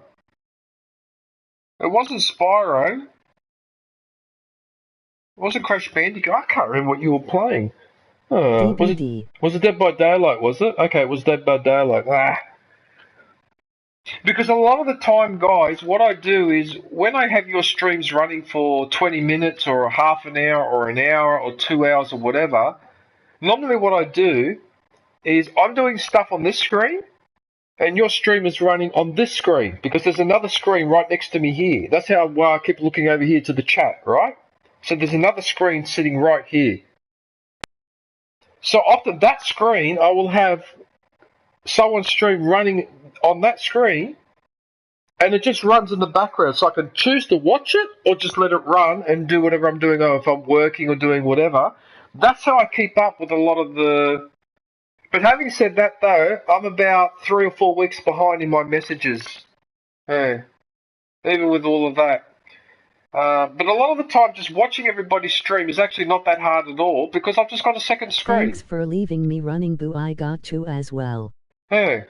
S2: It wasn't Spyro. It wasn't Crash Bandicoot. I can't remember what you were playing. Was it Dead by Daylight, was it? Okay, it was Dead by Daylight. Because a lot of the time, guys, what I do is when I have your streams running for 20 minutes or half an hour or an hour or 2 hours or whatever, normally what I do is I'm doing stuff on this screen and your stream is running on this screen because there's another screen right next to me here. That's how I keep looking over here to the chat, right? So there's another screen sitting right here. So often that screen, I will have someone's stream running on that screen and it just runs in the background. So I can choose to watch it or just let it run and do whatever I'm doing, or if I'm working or doing whatever. That's how I keep up with a lot of the... But having said that, though, I'm about 3 or 4 weeks behind in my messages. Yeah. Even with all of that. But a lot of the time, just watching everybody stream is actually not that hard at all, because I've just got a second screen.
S1: Thanks for leaving me running, boo. I got you as well.
S2: Yeah.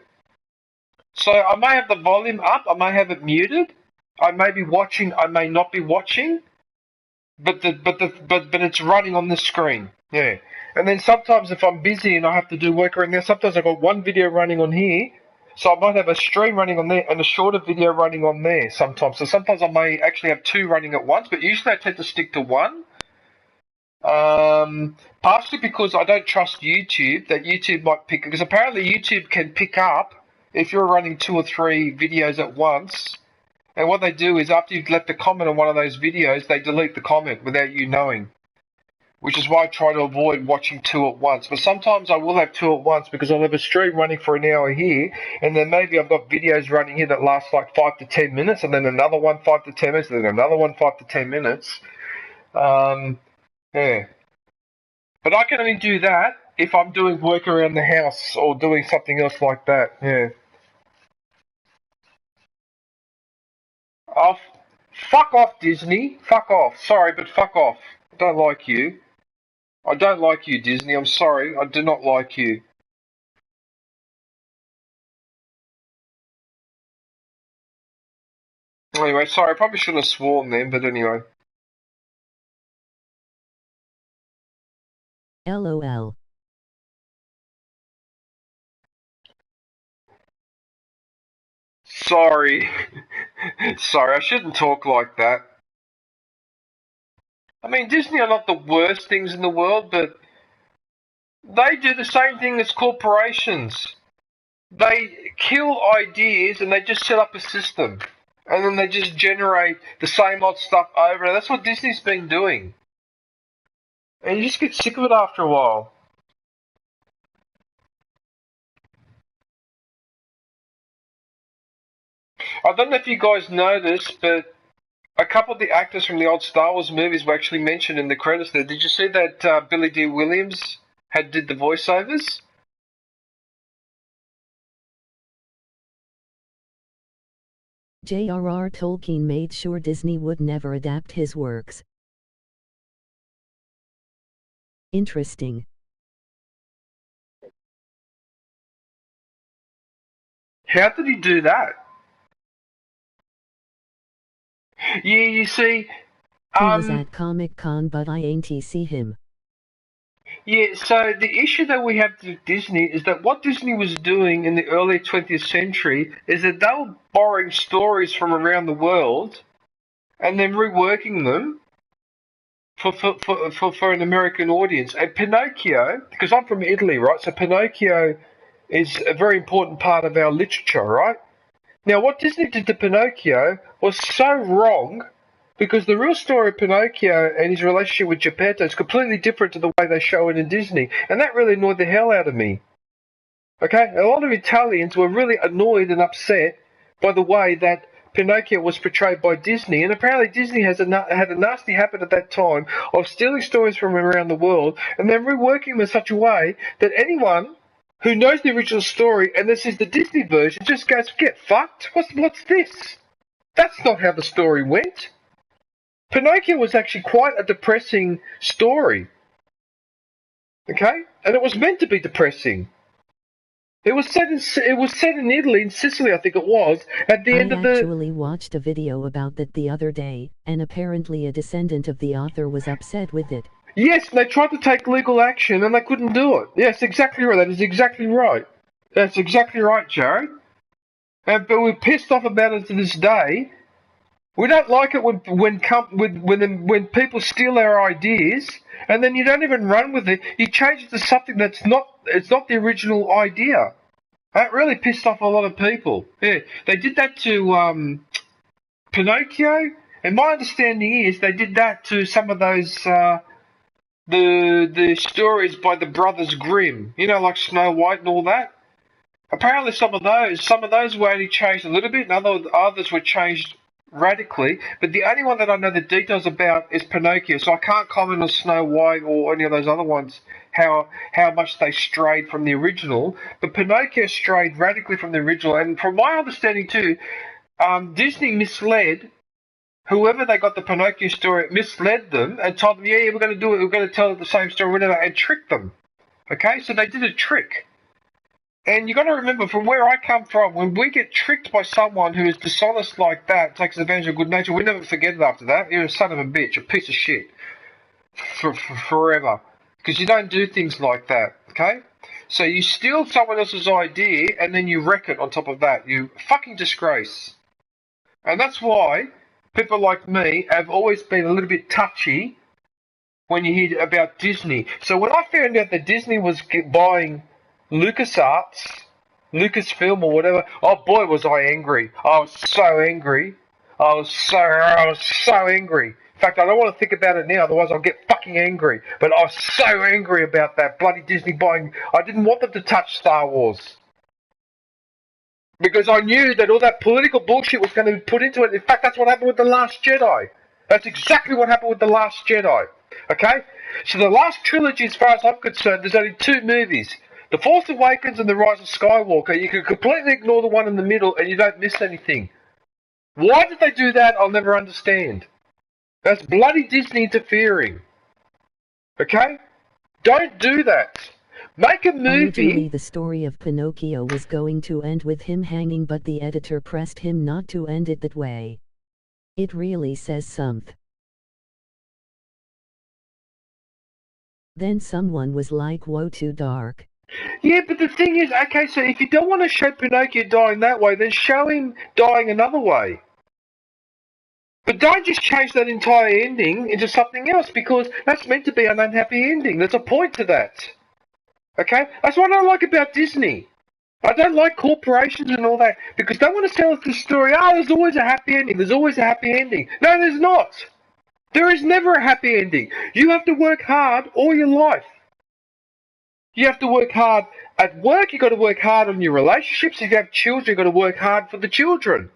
S2: So I may have the volume up, I may have it muted, I may be watching, I may not be watching, but it's running on this screen. Yeah. And then sometimes if I'm busy and I have to do work around there, sometimes I've got one video running on here, so I might have a stream running on there and a shorter video running on there sometimes. So sometimes I may actually have 2 running at once, but usually I tend to stick to 1. Partially because I don't trust YouTube, that YouTube might pick, because apparently YouTube can pick up if you're running 2 or 3 videos at once. And what they do is after you've left a comment on one of those videos, they delete the comment without you knowing. Which is why I try to avoid watching 2 at once. But sometimes I will have 2 at once because I'll have a stream running for an hour here, and then maybe I've got videos running here that last like 5 to 10 minutes, and then another one 5 to 10 minutes, and then another one 5 to 10 minutes. Yeah. But I can only do that if I'm doing work around the house or doing something else like that. Yeah. Fuck off, Disney. Fuck off. Sorry, but fuck off. I don't like you. I don't like you, Disney. I'm sorry. I do not like you. Anyway, sorry. I probably shouldn't have sworn then, but anyway.
S1: LOL.
S2: Sorry. Sorry, I shouldn't talk like that. I mean, Disney are not the worst things in the world, but they do the same thing as corporations. They kill ideas and they just set up a system. And then they just generate the same odd stuff over. And that's what Disney's been doing. And you just get sick of it after a while. I don't know if you guys know this, but a couple of the actors from the old Star Wars movies were actually mentioned in the credits there. Did you see that Billy D. Williams did the voiceovers?
S1: J.R.R. Tolkien made sure Disney would never adapt his works. Interesting.
S2: How did he do that? Yeah, you see...
S1: He was at Comic-Con, but I ain't see him.
S2: Yeah, so the issue that we have with Disney is that what Disney was doing in the early 20th century is that they were borrowing stories from around the world and then reworking them for an American audience. And Pinocchio, because I'm from Italy, right? So Pinocchio is a very important part of our literature, right? Now, what Disney did to Pinocchio was so wrong, because the real story of Pinocchio and his relationship with Geppetto is completely different to the way they show it in Disney. And that really annoyed the hell out of me. Okay? A lot of Italians were really annoyed and upset by the way that Pinocchio was portrayed by Disney. And apparently Disney had a nasty habit at that time of stealing stories from around the world and then reworking them in such a way that anyone who knows the original story and this is the Disney version just goes, get fucked. What's this? That's not how the story went. Pinocchio was actually quite a depressing story. Okay? And it was meant to be depressing. It was set in Italy, in Sicily, I think it was, at the end of the...
S1: I actually watched a video about that the other day, and apparently a descendant of the author was upset with it.
S2: Yes, they tried to take legal action and they couldn't do it. Yes, exactly right. That is exactly right. That's exactly right, Jarrett. But we're pissed off about it to this day. We don't like it when people steal our ideas and then you don't even run with it. You change it to something that's not the original idea. That really pissed off a lot of people. Yeah, they did that to Pinocchio, and my understanding is they did that to some of those the stories by the Brothers Grimm. You know, like Snow White and all that. Apparently, some of those were only changed a little bit, and others were changed radically, but the only one that I know the details about is Pinocchio, so I can't comment on Snow White or any of those other ones, how much they strayed from the original, but Pinocchio strayed radically from the original, and from my understanding too, Disney misled whoever they got the Pinocchio story, misled them and told them, yeah, we're going to do it, we're going to tell the same story, whatever, and tricked them. Okay, so they did a trick. And you got to remember, from where I come from, when we get tricked by someone who is dishonest like that, takes advantage of good nature, we never forget it after that. You're a son of a bitch, a piece of shit, for forever, because you don't do things like that. Okay, so you steal someone else's idea and then you wreck it on top of that. You fucking disgrace. And that's why people like me have always been a little bit touchy when you hear about Disney. So when I found out that Disney was buying LucasArts, Lucasfilm or whatever, oh boy was I angry. I was so angry. I was so angry. In fact, I don't want to think about it now, otherwise I'll get fucking angry. But I was so angry about that bloody Disney buying. I didn't want them to touch Star Wars. Because I knew that all that political bullshit was going to be put into it. In fact, that's what happened with The Last Jedi. That's exactly what happened with The Last Jedi. Okay? So the last trilogy, as far as I'm concerned, there's only 2 movies. The Force Awakens and The Rise of Skywalker. You can completely ignore the one in the middle and you don't miss anything. Why did they do that? I'll never understand. That's bloody Disney interfering. Okay? Don't do that. Make a movie.
S1: Originally the story of Pinocchio was going to end with him hanging, but the editor pressed him not to end it that way. It really says something. Then someone was like, whoa, too dark.
S2: Yeah, but the thing is, okay, so if you don't want to show Pinocchio dying that way, then show him dying another way. But don't just change that entire ending into something else, because that's meant to be an unhappy ending. There's a point to that. Okay? That's what I don't like about Disney. I don't like corporations and all that, because they want to tell us this story, there's always a happy ending, there's always a happy ending. No, there's not. There is never a happy ending. You have to work hard all your life. You have to work hard at work, you've got to work hard on your relationships. If you have children, you've got to work hard for the children.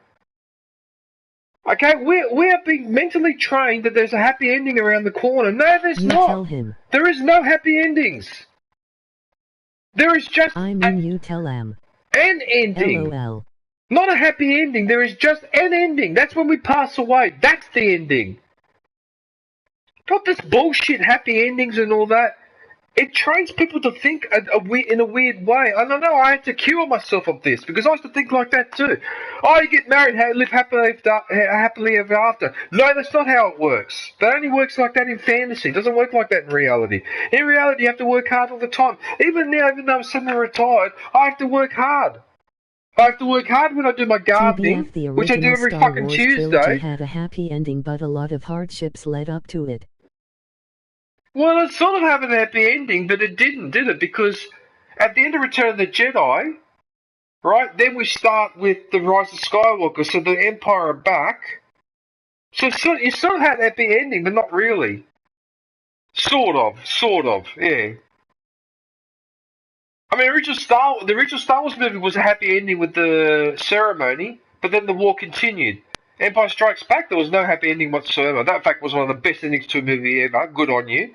S2: Okay, we are being mentally trained that there's a happy ending around the corner. No, there's not.
S1: Tell him.
S2: There is no happy endings. There is just...
S1: you tell him.
S2: An ending.
S1: LOL.
S2: Not a happy ending. There is just an ending. That's when we pass away. That's the ending. Not this bullshit happy endings and all that. It trains people to think in a weird way. I don't know, I had to cure myself of this, because I used to think like that too. Oh, you get married, live happily ever after. No, that's not how it works. That only works like that in fantasy. It doesn't work like that in reality. In reality, you have to work hard all the time. Even now, even though I'm semi-retired, I have to work hard. I have to work hard when I do my gardening, which I do every fucking Tuesday.
S1: Trilogy had a happy ending, but a lot of hardships led up to it.
S2: Well, it sort of had a happy ending, but it didn't, did it? Because at the end of Return of the Jedi, right, then we start with The Rise of Skywalker, so the Empire are back. So you sort of had a happy ending, but not really. Sort of, yeah. I mean, the original Star Wars movie was a happy ending with the ceremony, but then the war continued. Empire Strikes Back, there was no happy ending whatsoever. That, in fact, was one of the best endings to a movie ever. Good on you.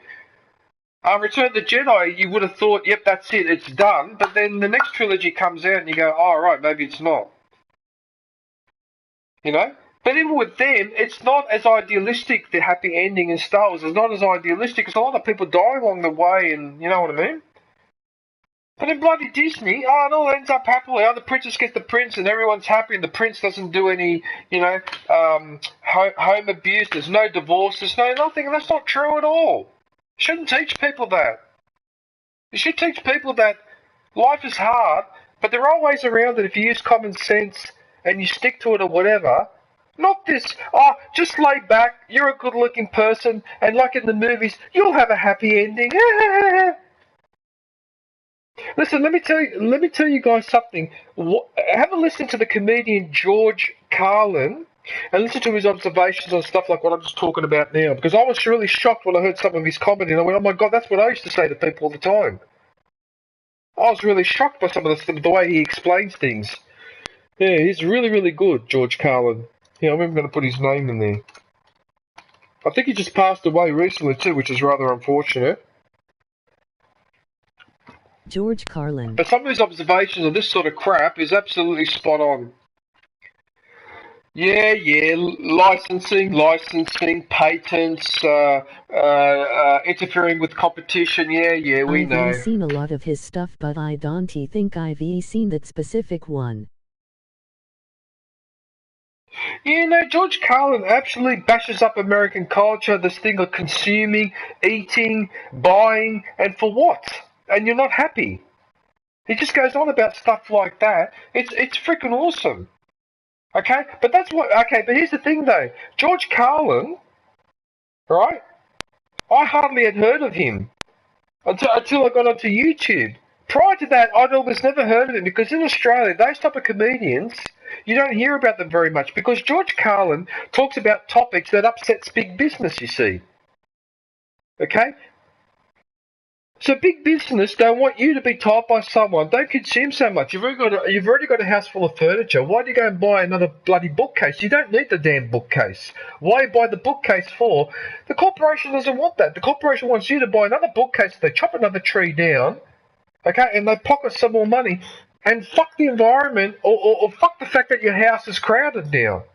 S2: Return of the Jedi, you would have thought, yep, that's it, it's done. But then the next trilogy comes out and you go, oh, right, maybe it's not. You know? But even with them, it's not as idealistic, the happy ending in Star Wars. It's not as idealistic. Because a lot of people die along the way, and you know what I mean? But in bloody Disney, it all ends up happily. The princess gets the prince, and everyone's happy, and the prince doesn't do any, home abuse. There's no divorces, no nothing. And that's not true at all. You shouldn't teach people that. You should teach people that life is hard, but there are ways around it if you use common sense and you stick to it or whatever. Not this, just lay back, you're a good-looking person, and like in the movies, you'll have a happy ending. Listen, let me tell you guys something. Have a listen to the comedian George Carlin and listen to his observations on stuff like what I'm just talking about now. Because I was really shocked when I heard some of his comedy, and I went, oh my God, that's what I used to say to people all the time. I was really shocked by some of the way he explains things. Yeah, he's really, really good, George Carlin. Yeah, I'm even going to put his name in there. I think he just passed away recently too, which is rather unfortunate.
S1: George Carlin.
S2: But some of his observations on this sort of crap is absolutely spot on. Yeah, licensing, patents, interfering with competition. Yeah, we know.
S1: I've seen a lot of his stuff, but I don't think I've seen that specific one.
S2: Yeah, no, George Carlin absolutely bashes up American culture, this thing of consuming, eating, buying, and for what? And you're not happy. He just goes on about stuff like that. It's freaking awesome. Okay, but but here's the thing though. George Carlin, right? I hardly had heard of him until I got onto YouTube. Prior to that, I'd almost never heard of him because in Australia, those type of comedians, you don't hear about them very much because George Carlin talks about topics that upsets big business, you see. Okay? So big business don't want you to be told by someone, don't consume so much. You've already got a house full of furniture. Why do you go and buy another bloody bookcase? You don't need the damn bookcase. Why buy the bookcase for? The corporation doesn't want that. The corporation wants you to buy another bookcase. They chop another tree down, okay, and they pocket some more money. And fuck the environment, or fuck the fact that your house is crowded now.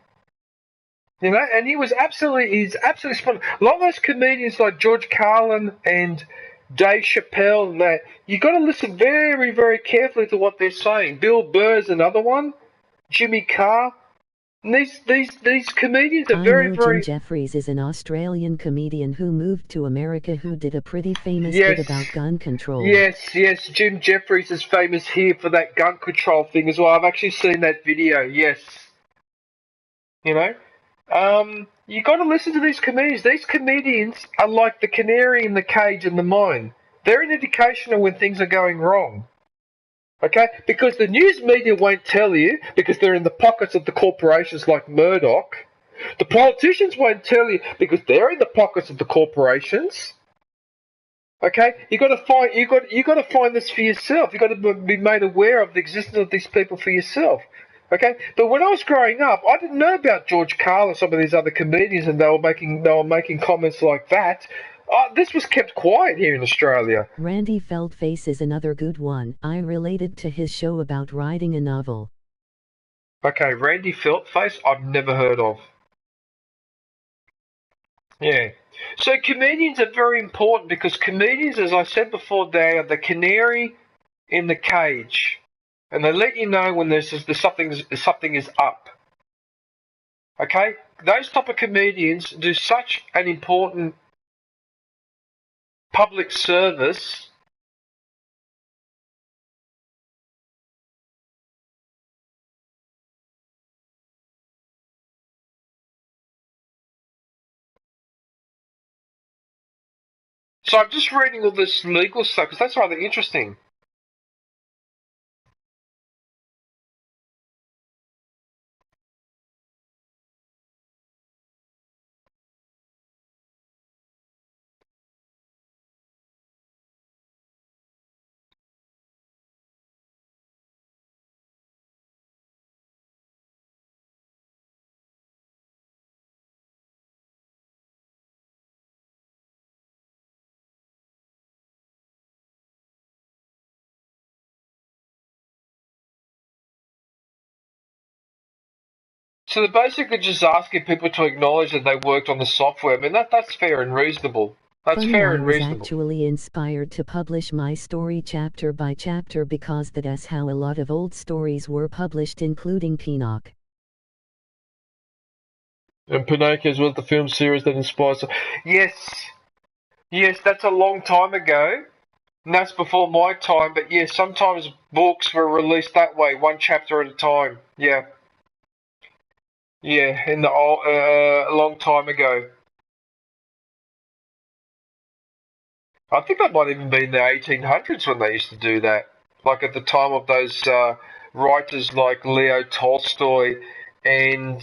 S2: You know, and he's absolutely spot on. A lot of those comedians like George Carlin and Dave Chappelle and that, you got to listen very, very carefully to what they're saying. Bill Burr's another one. Jimmy Carr. And these comedians are very.
S1: Jim Jeffries is an Australian comedian who moved to America who did a pretty famous bit about gun control.
S2: Yes, Jim Jeffries is famous here for that gun control thing as well. I've actually seen that video, yes. You know? You got to listen to these comedians. These comedians are like the canary in the cage in the mine. They're an indication of when things are going wrong. Okay? Because the news media won't tell you because they're in the pockets of the corporations like Murdoch. The politicians won't tell you because they're in the pockets of the corporations. Okay? You got to find this for yourself. You got to be made aware of the existence of these people for yourself. Okay, but when I was growing up, I didn't know about George Carlin and some of these other comedians, and they were making comments like that. This was kept quiet here in Australia.
S1: Randy Feldface is another good one. I related to his show about writing a novel.
S2: Okay, Randy Feldface, I've never heard of. Yeah. So comedians are very important because comedians, as I said before, they are the canary in the cage. And they let you know when there's something is up. Okay? Those type of comedians do such an important public service. So I'm just reading all this legal stuff because that's rather interesting. So they're basically just asking people to acknowledge that they worked on the software. I mean, that's fair and reasonable. That's
S1: Funny,
S2: fair
S1: I
S2: and
S1: was
S2: reasonable.
S1: actually inspired to publish my story chapter by chapter because that's how a lot of old stories were published, including Pinocchio.
S2: And Pinocchio was the film series that inspires. Yes, yes, that's a long time ago. And that's before my time, but yeah, sometimes books were released that way, one chapter at a time. Yeah. Yeah, in the a long time ago. I think that might even be in the 1800s when they used to do that. Like at the time of those writers like Leo Tolstoy and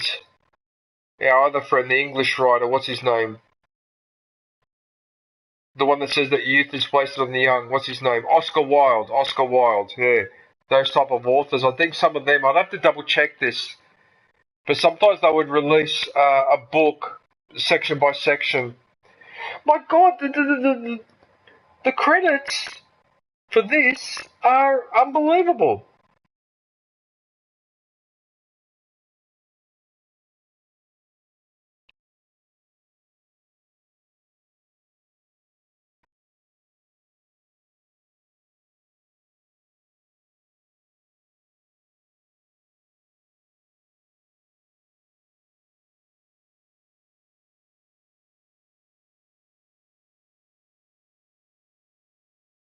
S2: our other friend, the English writer, what's his name? The one that says that youth is wasted on the young. What's his name? Oscar Wilde. Oscar Wilde, yeah. Those type of authors. I think some of them, I'd have to double check this. But sometimes they would release a book, section by section. My God, the credits for this are unbelievable.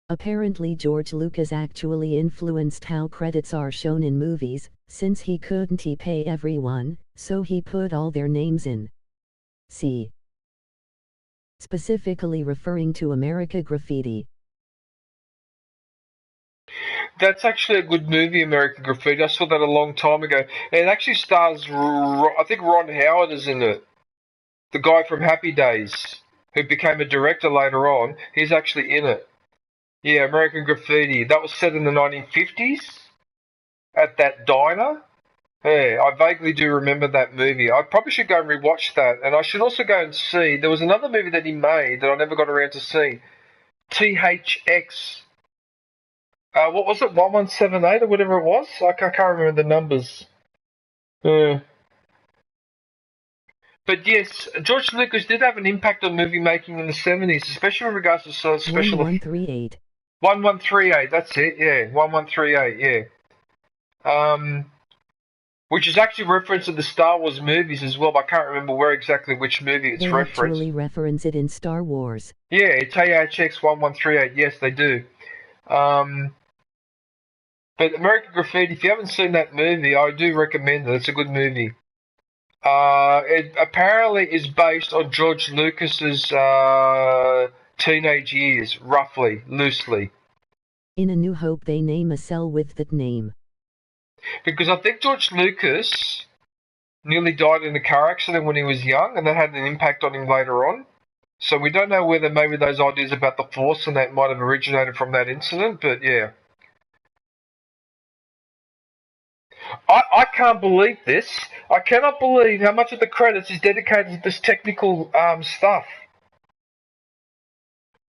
S1: Apparently George Lucas actually influenced how credits are shown in movies, since he couldn't pay everyone, so he put all their names in. See. Specifically referring to America Graffiti.
S2: That's actually a good movie, American Graffiti. I saw that a long time ago. It actually stars, I think Ron Howard is in it. The guy from Happy Days, who became a director later on, he's actually in it. Yeah, American Graffiti. That was set in the 1950s at that diner. Yeah, I vaguely do remember that movie. I probably should go and rewatch that. And I should also go and see, there was another movie that he made that I never got around to see. THX. What was it? 1178 or whatever it was? I can't remember the numbers. But yes, George Lucas did have an impact on movie making in the 70s, especially with regards to special...
S1: 1138.
S2: 1138, that's it, yeah. 1138, yeah. Which is actually referenced in the Star Wars movies as well, but I can't remember where exactly which movie it's referenced.
S1: They actually reference it in Star Wars.
S2: Yeah, THX 1138, yes, they do. But American Graffiti, if you haven't seen that movie, I do recommend it. It's a good movie. It apparently is based on George Lucas's teenage years, roughly, loosely.
S1: In A New Hope they name a cell with that name.
S2: Because I think George Lucas nearly died in a car accident when he was young, and that had an impact on him later on. So we don't know whether maybe those ideas about the Force and that might have originated from that incident, but yeah. I can't believe this. I cannot believe how much of the credits is dedicated to this technical stuff.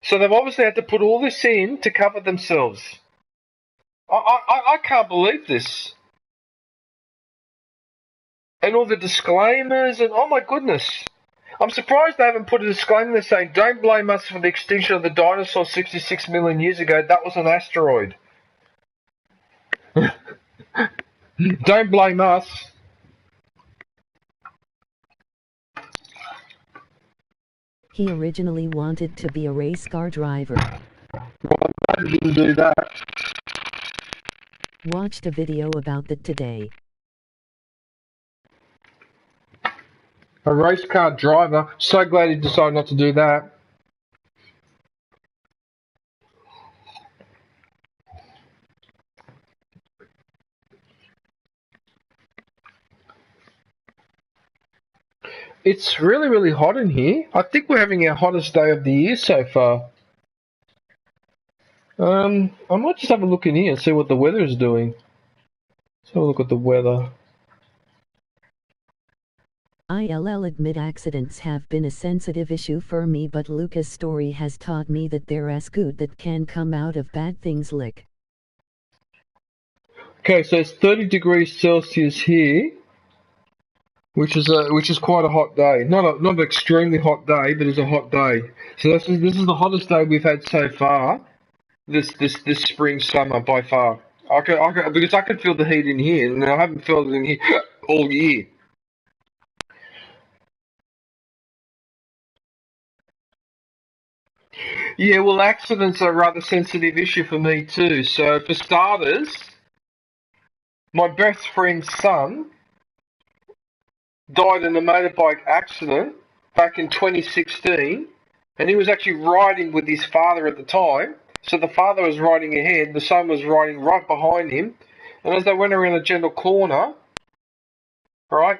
S2: So they've obviously had to put all this in to cover themselves. I can't believe this. And all the disclaimers and oh my goodness. I'm surprised they haven't put a disclaimer there saying don't blame us for the extinction of the dinosaurs 66 million years ago. That was an asteroid. Don't blame us.
S1: He originally wanted to be a race car driver.
S2: Well, I didn't do that.
S1: Watched a video about that today.
S2: A race car driver. So glad he decided not to do that. It's really, really hot in here. I think we're having our hottest day of the year so far. I might just have a look in here and see what the weather is doing. Let's have a look at the weather.
S1: I'll admit accidents have been a sensitive issue for me, but Lucas' story has taught me that there's good that can come out of bad things like.
S2: Okay, so it's 30 degrees Celsius here. which is quite a hot day. Not an extremely hot day, but it's a hot day. So this is the hottest day we've had so far. This spring summer by far. Because I can feel the heat in here, and I haven't felt it in here all year. Yeah, well, accidents are a rather sensitive issue for me too. So for starters, my best friend's son died in a motorbike accident back in 2016, and he was actually riding with his father at the time. So the father was riding ahead, the son was riding right behind him, and as they went around a gentle corner, right,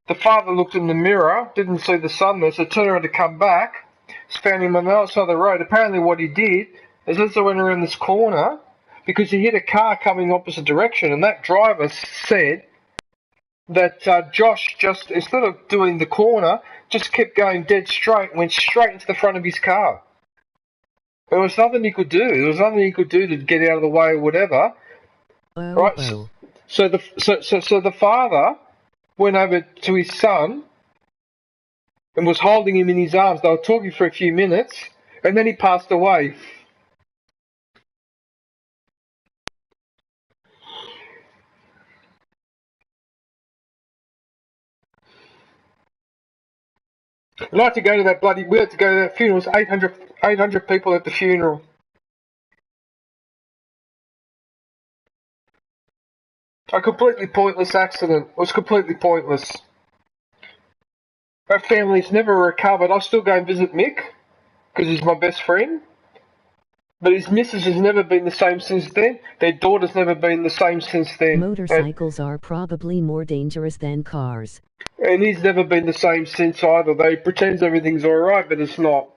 S2: the father looked in the mirror, didn't see the son there, so turned around to come back, found him on the other side of the road. Apparently what he did is as they went around this corner, because he hit a car coming opposite direction, and that driver said that Josh just, instead of doing the corner, just kept going dead straight, went straight into the front of his car. There was nothing he could do. There was nothing he could do to get out of the way or whatever. Right? So the father went over to his son and was holding him in his arms. They were talking for a few minutes, and then he passed away. We had to go to that funeral. It was 800 people at the funeral. A completely pointless accident. It was completely pointless. Our family's never recovered. I still go and visit Mick, because he's my best friend. But his missus has never been the same since then. Their daughter's never been the same since then.
S1: Motorcycles are probably more dangerous than cars.
S2: And he's never been the same since either. They pretend everything's alright, but it's not.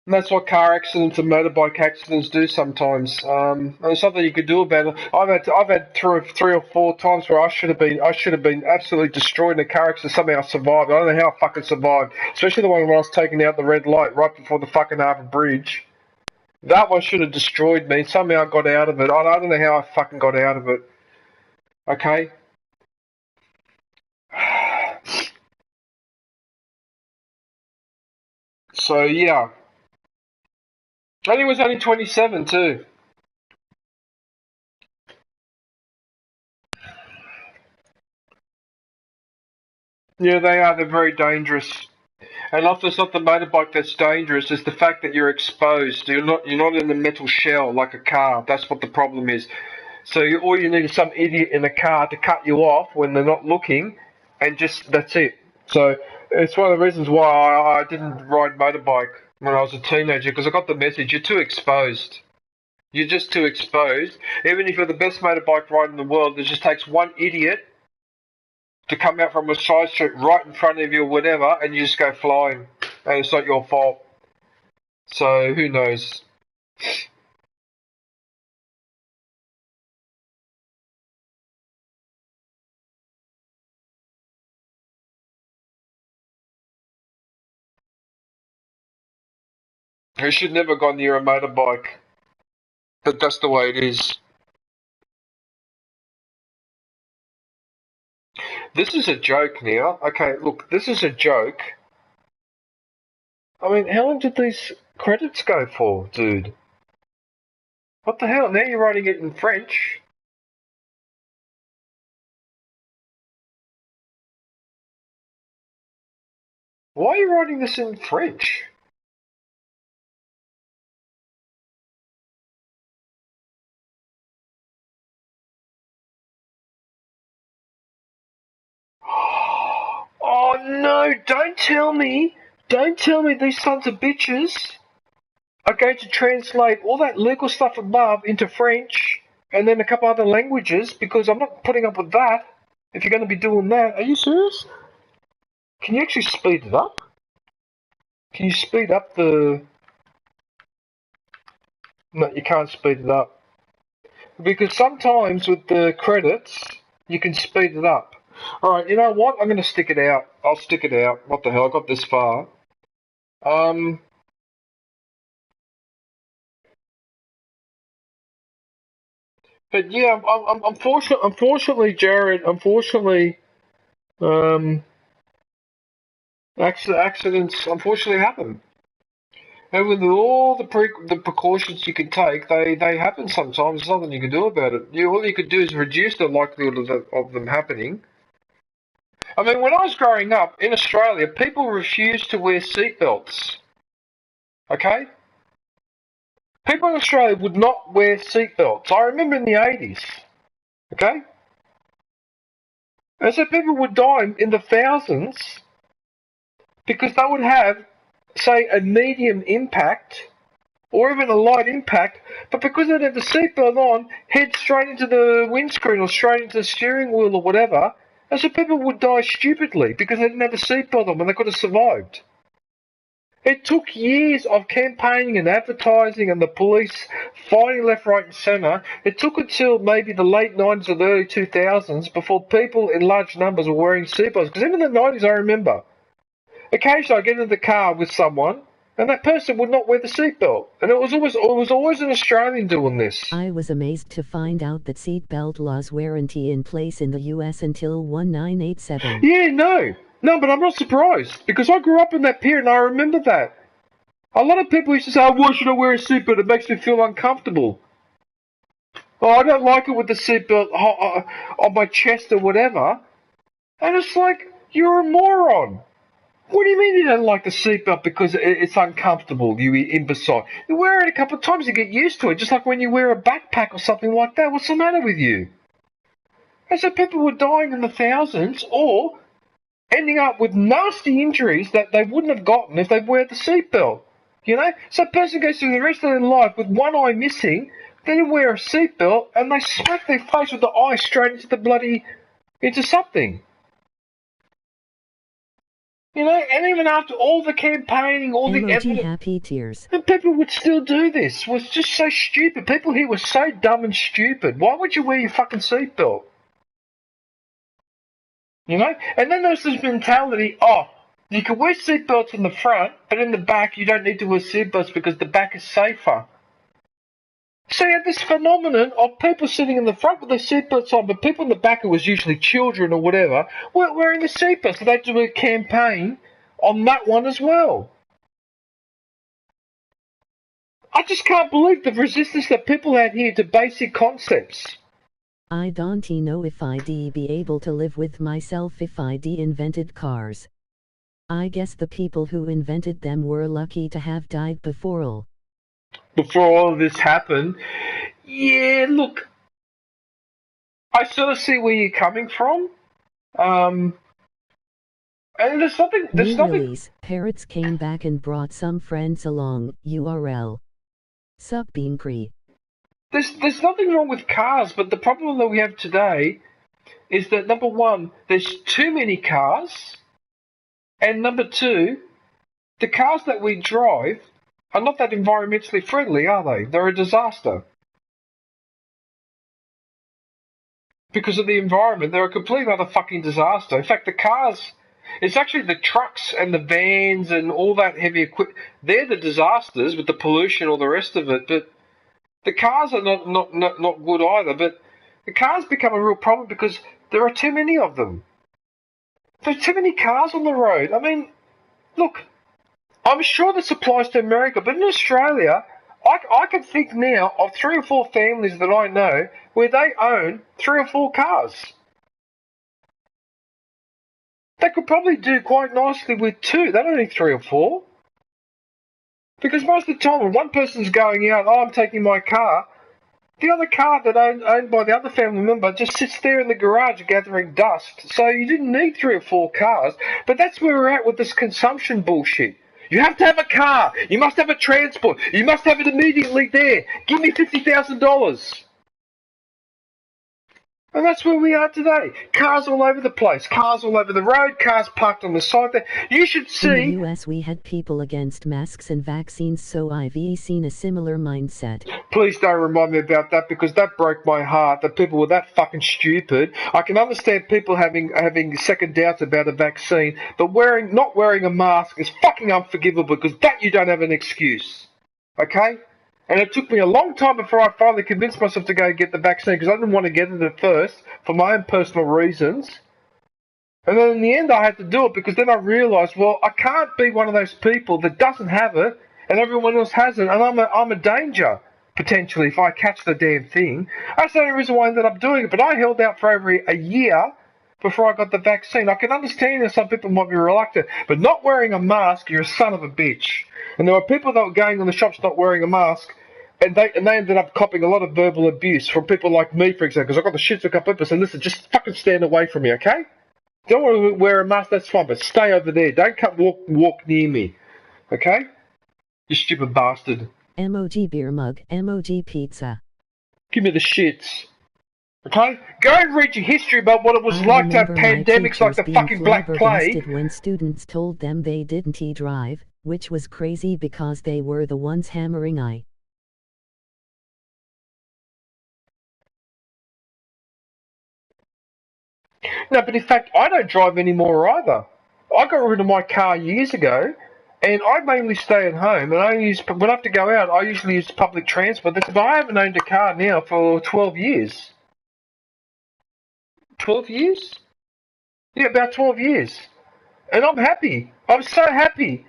S2: And that's what car accidents and motorbike accidents do sometimes. And there's something you could do about it. I've had three or four times where I should have been absolutely destroyed in a car accident. Somehow I survived. I don't know how I fucking survived. Especially the one when I was taking out the red light right before the fucking Harbour Bridge. That one should have destroyed me. Somehow I got out of it. I don't know how I fucking got out of it. Okay? So, yeah. And he was only 27 too. Yeah, they are. They're very dangerous. And often it's not the motorbike that's dangerous, it's the fact that you're exposed. You're not in a metal shell like a car. That's what the problem is. So all you need is some idiot in a car to cut you off when they're not looking, and just, that's it. So it's one of the reasons why I didn't ride motorbike when I was a teenager, because I got the message, you're too exposed. You're just too exposed. Even if you're the best motorbike rider in the world, it just takes one idiot to come out from a side street right in front of you or whatever, and you just go flying, and it's not your fault. So who knows? You should never go near a motorbike, but that's the way it is. This is a joke now. Okay, look, this is a joke. I mean, how long did these credits go for, dude? What the hell? Now you're writing it in French. Why are you writing this in French? Oh no, don't tell me these sons of bitches are going to translate all that legal stuff above into French and then a couple other languages, because I'm not putting up with that. If you're going to be doing that, are you serious? Can you actually speed it up? Can you speed up the... No, you can't speed it up. Because sometimes with the credits, you can speed it up. Alright, you know what? I'm going to stick it out. I'll stick it out. What the hell? I got this far. But yeah, unfortunately, Jarrett, Accidents unfortunately happen. And with all the precautions you can take, they happen sometimes. There's nothing you can do about it. All you could do is reduce the likelihood of them happening. I mean, when I was growing up in Australia, people refused to wear seatbelts. Okay? People in Australia would not wear seatbelts. I remember in the 80s. Okay? And so people would die in the thousands because they would have, say, a medium impact or even a light impact, but because they had the seatbelt on, head straight into the windscreen or straight into the steering wheel or whatever, and so people would die stupidly because they didn't have the seatbelt on and they could have survived. It took years of campaigning and advertising and the police fighting left, right and centre. It took until maybe the late 90s or the early 2000s before people in large numbers were wearing seatbelts. Because even in the 90s, I remember, occasionally I get into the car with someone and that person would not wear the seatbelt. And it was always an Australian doing this.
S1: I was amazed to find out that seatbelt laws weren't in place in the US until 1987.
S2: Yeah, no, but I'm not surprised, because I grew up in that period and I remember that. A lot of people used to say, oh, why should I wear a seatbelt? It makes me feel uncomfortable. Oh, I don't like it with the seatbelt on my chest or whatever. And it's like, you're a moron. What do you mean you don't like the seatbelt because it's uncomfortable, you imbecile? You wear it a couple of times, you get used to it, just like when you wear a backpack or something like that. What's the matter with you? And so people were dying in the thousands, or ending up with nasty injuries that they wouldn't have gotten if they'd wear the seatbelt. You know? So a person goes through the rest of their life with one eye missing, they didn't wear a seatbelt, and they smack their face with the eye straight into into something. You know, and even after all the campaigning, all the evidence,
S1: happy tears.
S2: And people would still do this. It was just so stupid. People here were so dumb and stupid. Why would you wear your fucking seatbelt? You know? And then there's this mentality, oh, you can wear seatbelts in the front, but in the back you don't need to wear seatbelts because the back is safer. So you had this phenomenon of people sitting in the front with their seatbelts on, but people in the back, it was usually children or whatever, weren't wearing the seatbelts. So they had to do a campaign on that one as well. I just can't believe the resistance that people had here to basic concepts.
S1: I don't know if I'd be able to live with myself if I'd invented cars. I guess the people who invented them were lucky to have died before all
S2: of this happened. Yeah, look, I sort of see where you're coming from. And there's something.
S1: Release, parrots came back and brought some friends along. URL. Sup Beancree.
S2: There's nothing wrong with cars, but the problem that we have today is that, number one, there's too many cars, and number two, the cars that we drive are not that environmentally friendly, are they? They're a disaster. Because of the environment, they're a complete other fucking disaster. In fact, the cars, it's actually the trucks and the vans and all that heavy equipment, they're the disasters with the pollution or the rest of it, but the cars are not good either, but the cars become a real problem because there are too many of them. There's too many cars on the road. I mean, look, I'm sure this applies to America, but in Australia, I can think now of 3 or 4 families that I know where they own 3 or 4 cars. They could probably do quite nicely with 2. They don't need 3 or 4. Because most of the time when one person's going out, oh, I'm taking my car, the other car that owned by the other family member just sits there in the garage gathering dust. So you didn't need 3 or 4 cars. But that's where we're at with this consumption bullshit. You have to have a car. You must have a transport. You must have it immediately there. Give me $50,000. And that's where we are today. Cars all over the place. Cars all over the road. Cars parked on the side there. You should see...
S1: In the US we had people against masks and vaccines, so I've seen a similar mindset.
S2: Please don't remind me about that, because that broke my heart, that people were that fucking stupid. I can understand people having second doubts about a vaccine, but not wearing a mask is fucking unforgivable, because that you don't have an excuse. Okay? And it took me a long time before I finally convinced myself to go and get the vaccine, because I didn't want to get it at first for my own personal reasons. And then in the end I had to do it because then I realised, well, I can't be one of those people that doesn't have it and everyone else has it, and I'm a danger, potentially, if I catch the damn thing. That's the only reason why I ended up doing it, but I held out for over a year before I got the vaccine. I can understand that some people might be reluctant, but not wearing a mask, you're a son of a bitch. And there were people that were going in the shops not wearing a mask, and they ended up copping a lot of verbal abuse from people like me, for example, because I got the shit to a couple of people saying, listen, just fucking stand away from me, okay? Don't want to wear a mask, that's fine, but stay over there. Don't walk near me, okay? You stupid bastard.
S1: Emoji beer mug, emoji pizza.
S2: Give me the shits. Okay? Go and read your history about what it was like to have pandemics like the fucking Black Plague.
S1: When students told them they didn't drive, which was crazy because they were the ones hammering I.
S2: No, but in fact, I don't drive anymore either. I got rid of my car years ago, and I mainly stay at home, and when I have to go out, I usually use public transport. But I haven't owned a car now for 12 years. 12 years? Yeah, about 12 years. And I'm happy. I'm so happy.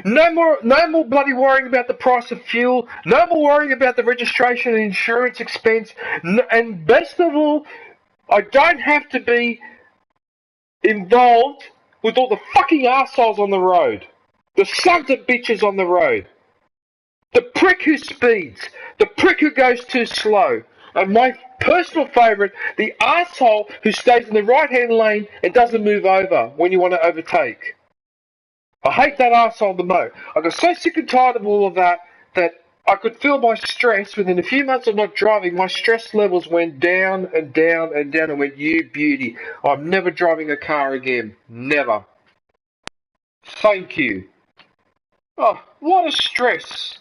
S2: No more bloody worrying about the price of fuel. No more worrying about the registration and insurance expense. And best of all, I don't have to be involved with all the fucking assholes on the road. The sons of bitches on the road. The prick who speeds. The prick who goes too slow. And my personal favourite, the asshole who stays in the right-hand lane and doesn't move over when you want to overtake. I hate that asshole the most. I got so sick and tired of all of that I could feel my stress. Within a few months of not driving, my stress levels went down and down and down and went, you beauty. I'm never driving a car again. Never. Thank you. Oh, what a stress.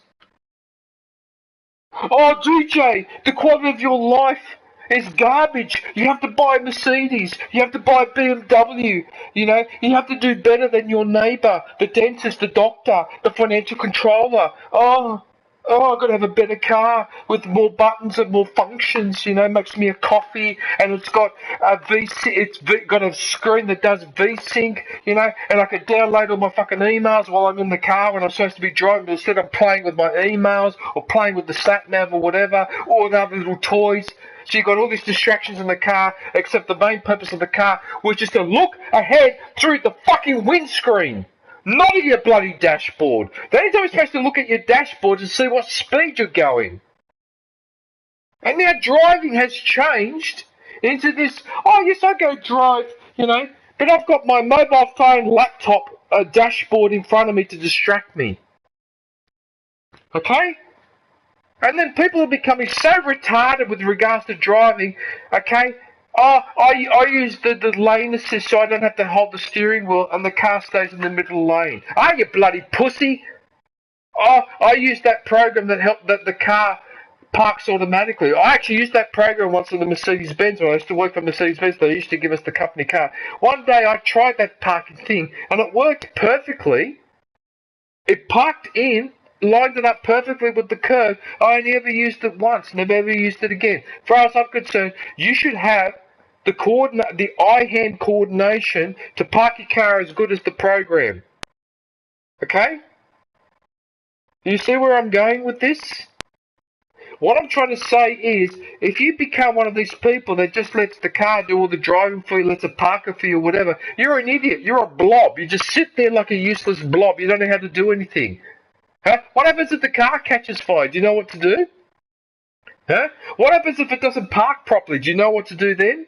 S2: Oh, DJ, the quality of your life is garbage. You have to buy a Mercedes. You have to buy a BMW. You know, you have to do better than your neighbour, the dentist, the doctor, the financial controller. Oh, I've got to have a better car with more buttons and more functions, you know, makes me a coffee, and it's got a got a screen that does VSync, you know, and I can download all my fucking emails while I'm in the car when I'm supposed to be driving, but instead I'm playing with my emails, or playing with the sat-nav or whatever, or the other little toys. So you've got all these distractions in the car, except the main purpose of the car, which is to look ahead through the fucking windscreen. Not at your bloody dashboard. The only time you're supposed to look at your dashboard is to see what speed you're going. And now driving has changed into this, oh yes, I go drive, you know, but I've got my mobile phone, laptop, dashboard in front of me to distract me. Okay? And then people are becoming so retarded with regards to driving, okay? Oh, I use the lane assist so I don't have to hold the steering wheel and the car stays in the middle lane. Ah, you bloody pussy! Oh, I use that program that the car parks automatically. I actually used that program once in the Mercedes-Benz when I used to work for Mercedes-Benz. They used to give us the company car. One day I tried that parking thing and it worked perfectly. It parked in, lined it up perfectly with the curb. I only ever used it once, never ever used it again. As far as I'm concerned, you should have the eye-hand coordination to park your car as good as the program. Okay? You see where I'm going with this? What I'm trying to say is, if you become one of these people that just lets the car do all the driving for you, lets it park it for you, whatever, you're an idiot. You're a blob. You just sit there like a useless blob. You don't know how to do anything. Huh? What happens if the car catches fire? Do you know what to do? Huh? What happens if it doesn't park properly? Do you know what to do then?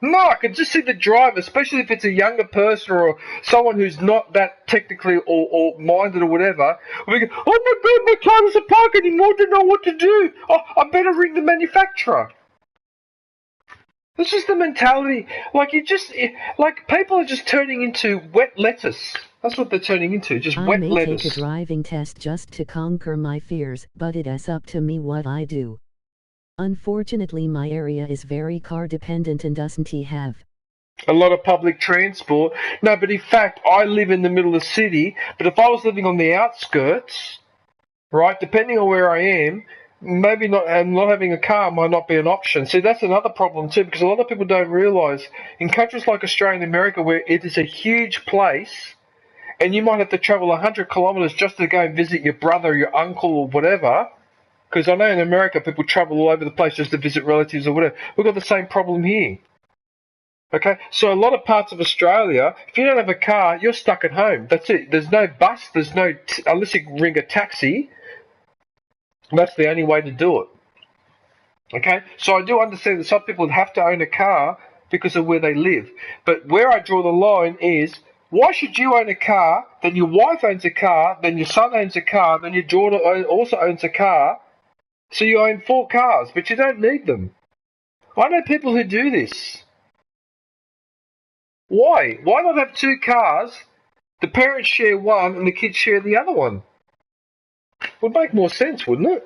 S2: No, I can just see the driver, especially if it's a younger person or someone who's not that technically or minded or whatever. We go, oh my god, my car doesn't park anymore, I don't know what to do. Oh, I better ring the manufacturer. This is the mentality. Like people are just turning into wet lettuce. That's what they're turning into, just wet lettuce.
S1: I may take a driving test just to conquer my fears, but it's up to me what I do. Unfortunately, my area is very car dependent and doesn't have
S2: a lot of public transport. No, but in fact, I live in the middle of the city, but if I was living on the outskirts, right, depending on where I am, maybe not, and not having a car might not be an option. See, that's another problem too, because a lot of people don't realise in countries like Australia and America, where it is a huge place, and you might have to travel 100 kilometres just to go and visit your brother or your uncle or whatever. Because I know in America people travel all over the place just to visit relatives or whatever. We've got the same problem here. Okay, so a lot of parts of Australia, if you don't have a car, you're stuck at home. That's it. There's no bus. There's no unless you ring a taxi. That's the only way to do it. Okay, so I do understand that some people have to own a car because of where they live. But where I draw the line is, why should you own a car, then your wife owns a car, then your son owns a car, then your daughter also owns a car, so you own 4 cars, but you don't need them. I know people who do this. Why? Why not have 2 cars, the parents share one and the kids share the other one? Would make more sense, wouldn't it?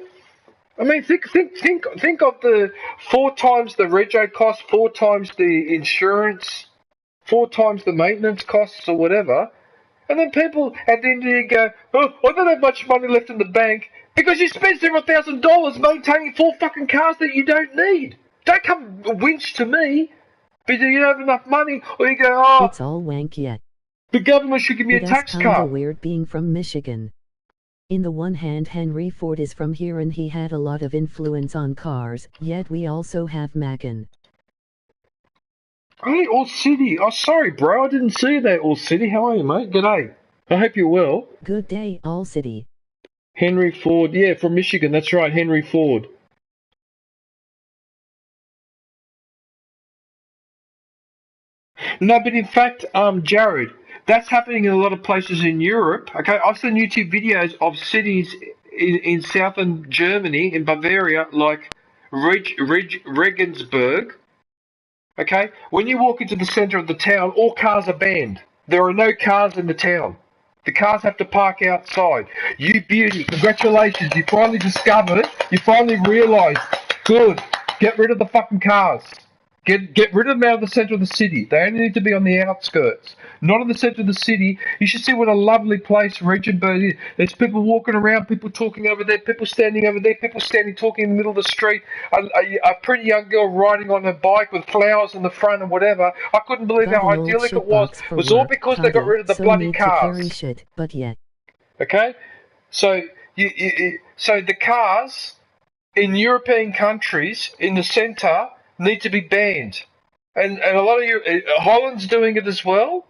S2: I mean, think of the 4 times the rego cost, 4 times the insurance, 4 times the maintenance costs or whatever, and then people at the end of the year go, oh, I don't have much money left in the bank, because you spent several $1,000s maintaining 4 fucking cars that you don't need. Don't come winch to me because you don't have enough money, or you go, oh,
S1: it's all wank yet.
S2: The government should give me a tax cut.
S1: It's kinda weird being from Michigan. In the one hand, Henry Ford is from here and he had a lot of influence on cars, yet we also have Mackin.
S2: Hey, All City. Oh, sorry, bro. I didn't see you there, All City. How are you, mate? G'day. I hope you're well.
S1: Good day, All City.
S2: Henry Ford. Yeah, from Michigan. That's right, Henry Ford. No, but in fact, Jared, that's happening in a lot of places in Europe. Okay, I've seen YouTube videos of cities in southern Germany, in Bavaria, like Regensburg. Okay, when you walk into the centre of the town, all cars are banned. There are no cars in the town. The cars have to park outside. You beauty, congratulations, you finally discovered it. You finally realised. Good. Get rid of the fucking cars. Get rid of them out of the centre of the city. They only need to be on the outskirts, not in the centre of the city. You should see what a lovely place Regensburg is. There's people walking around, people talking over there, people standing over there, people standing talking in the middle of the street. A pretty young girl riding on her bike with flowers in the front and whatever. I couldn't believe how idyllic it was. It was all because they got rid of the bloody cars.
S1: Carry shit, but yet.
S2: Okay, so so the cars in European countries in the centre need to be banned, and a lot of Holland's doing it as well.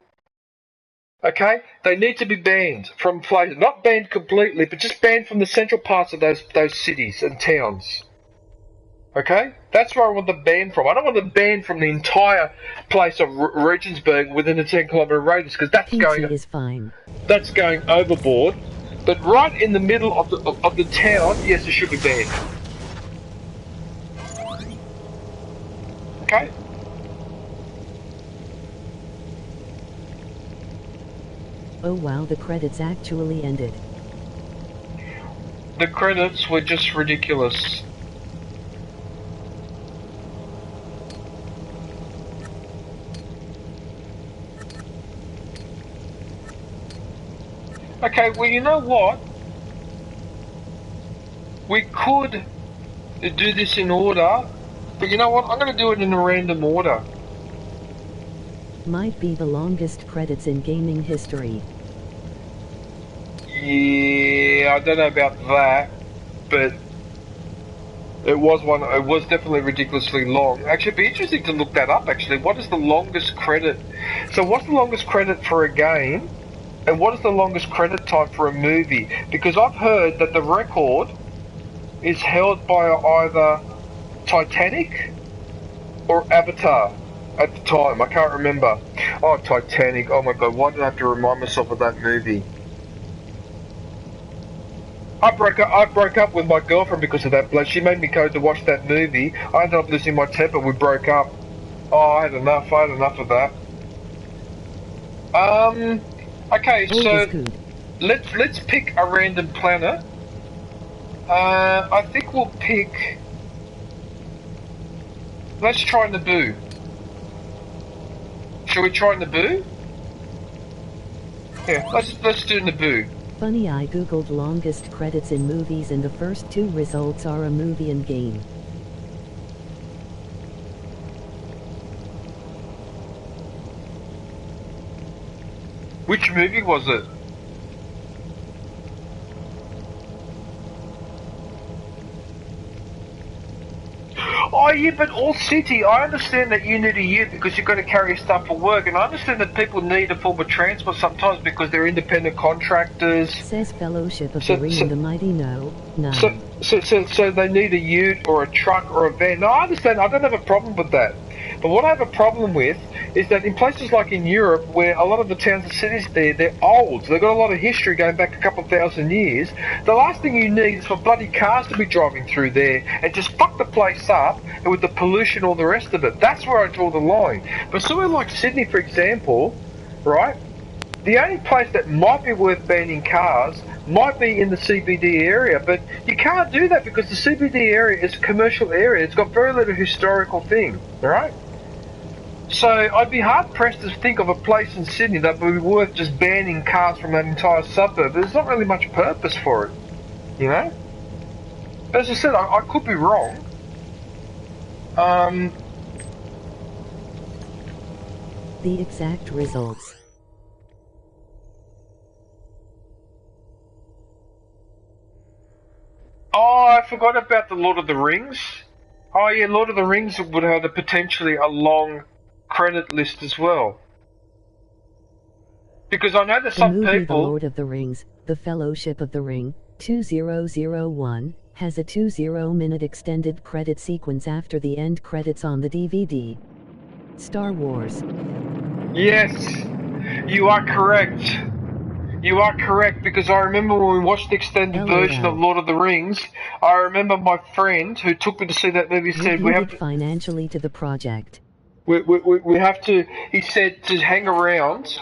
S2: Okay, they need to be banned from places, not banned completely, but just banned from the central parts of those cities and towns. Okay, that's where I want them banned from. I don't want them banned from the entire place of Regensburg within a 10-kilometre radius, because that's That's going overboard. But right in the middle of the town, yes, it should be banned. Okay.
S1: Oh wow, the credits actually ended.
S2: The credits were just ridiculous. Okay, well, you know what? We could do this in order. But you know what? I'm going to do it in a random order.
S1: Might be the longest credits in gaming history.
S2: Yeah, I don't know about that, but it was definitely ridiculously long. Actually, it'd be interesting to look that up, actually. What is the longest credit? So what's the longest credit for a game? And what is the longest credit time for a movie? Because I've heard that the record is held by either Titanic or Avatar at the time. I can't remember. Oh, Titanic. Oh my god, why did I have to remind myself of that movie? I broke up with my girlfriend because of that bloke. She made me go to watch that movie. I ended up losing my temper. We broke up. Oh, I had enough of that. Okay, so let's pick a random planet. I think we'll pick. Let's try Naboo. Shall we try Naboo? Yeah, let's do Naboo.
S1: Funny, I googled longest credits in movies and the first two results are a movie and game.
S2: Which movie was it? Oh yeah, but All City, I understand that you need a ute because you've got to carry stuff for work, and I understand that people need a form of transport sometimes because they're independent contractors.
S1: Says Fellowship of the Ring and the Mighty No.
S2: So they need a ute or a truck or a van. No, I understand, I don't have a problem with that. But what I have a problem with is that in places like in Europe, where a lot of the towns and cities there, they're old. They've got a lot of history going back a couple of thousand years. The last thing you need is for bloody cars to be driving through there and just fuck the place up, and with the pollution, all the rest of it. That's where I draw the line. But somewhere like Sydney, for example, right? The only place that might be worth banning cars might be in the CBD area, but you can't do that because the CBD area is a commercial area. It's got very little historical thing, right? So I'd be hard pressed to think of a place in Sydney that would be worth just banning cars from that entire suburb. There's not really much purpose for it, you know? As I said, I could be wrong.
S1: The exact results.
S2: Oh, I forgot about the Lord of the Rings. Oh yeah, Lord of the Rings would have potentially a long credit list as well. Because I know that some
S1: the movie
S2: people...
S1: The Lord of the Rings, The Fellowship of the Ring, 2001, has a 20-minute extended credit sequence after the end credits on the DVD. Star Wars.
S2: Yes, you are correct. You are correct, because I remember when we watched the extended version of Lord of the Rings, I remember my friend who took me to see that movie said we have to...
S1: financially to the project.
S2: We have to, he said, to hang around.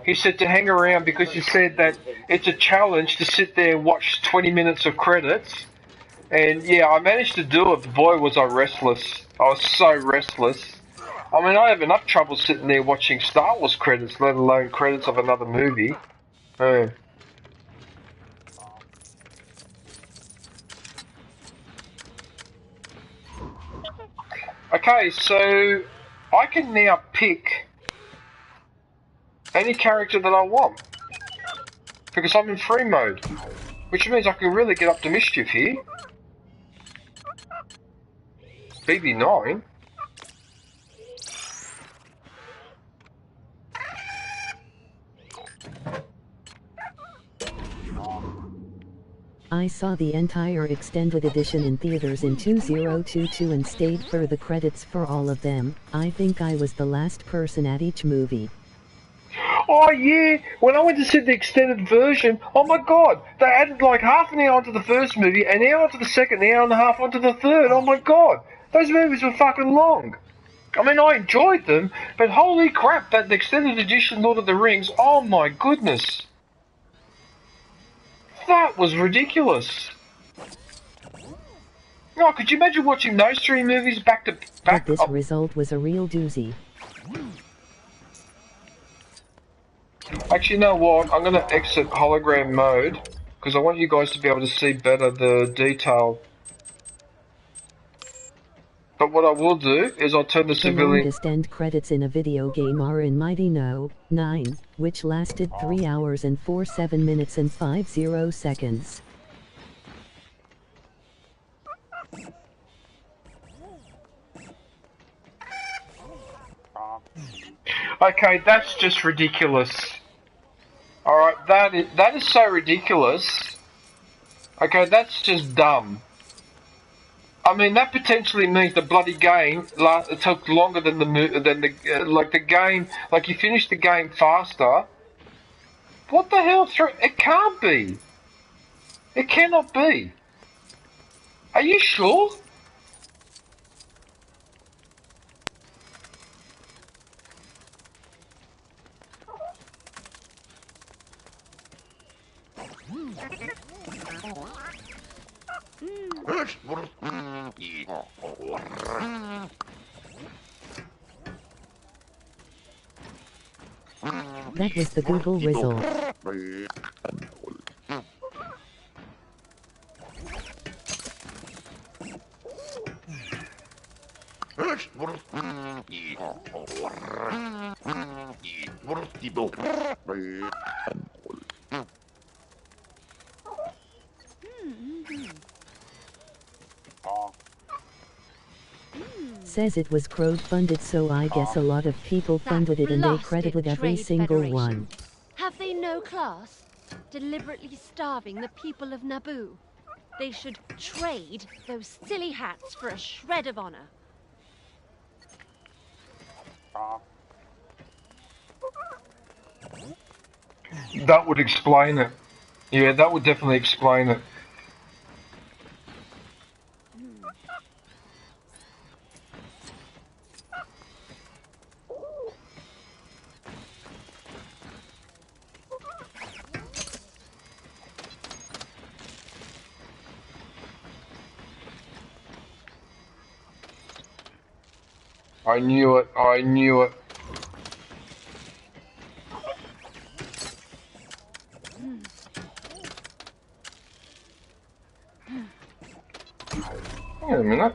S2: He said to hang around because he said that it's a challenge to sit there and watch 20 minutes of credits. And yeah, I managed to do it, but boy was I restless. I was so restless. I mean, I have enough trouble sitting there watching Star Wars credits, let alone credits of another movie. Okay, so I can now pick any character that I want because I'm in free mode, which means I can really get up to mischief here. BB9.
S1: I saw the entire extended edition in theaters in 2022 and stayed for the credits for all of them. I think I was the last person at each movie.
S2: Oh yeah, when I went to see the extended version, oh my god, they added like half an hour onto the first movie, an hour onto the second, an hour and a half onto the third. Oh my god, those movies were fucking long. I mean, I enjoyed them, but holy crap, that the extended edition Lord of the Rings, oh my goodness. That was ridiculous. Oh, could you imagine watching those three movies back to back?
S1: But this result was a real doozy.
S2: Actually, you know what? I'm going to exit hologram mode because I want you guys to be able to see better the detail. But what I will do is I'll turn the civilian...
S1: The longest end credits in a video game are in Mighty No. 9, which lasted 3 hours and 47 minutes and 50 seconds.
S2: Okay, that's just ridiculous. Alright, that is so ridiculous. Okay, that's just dumb. I mean, that potentially means the bloody game took longer than the game. Like you finished the game faster. What the hell? It can't be. It cannot be. Are you sure?
S1: That was the Google result. Says it was crowdfunded, so I guess a lot of people funded it and they credited every single one.
S6: Have they no class? Deliberately starving the people of Naboo. They should trade those silly hats for a shred of honor.
S2: That would explain it. Yeah, that would definitely explain it. I knew it, I knew it. Wait a minute.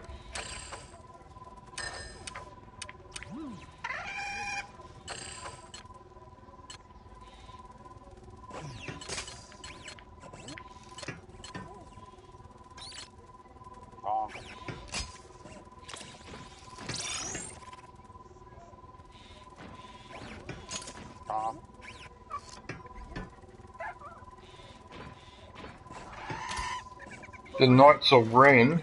S2: The Knights of Ren.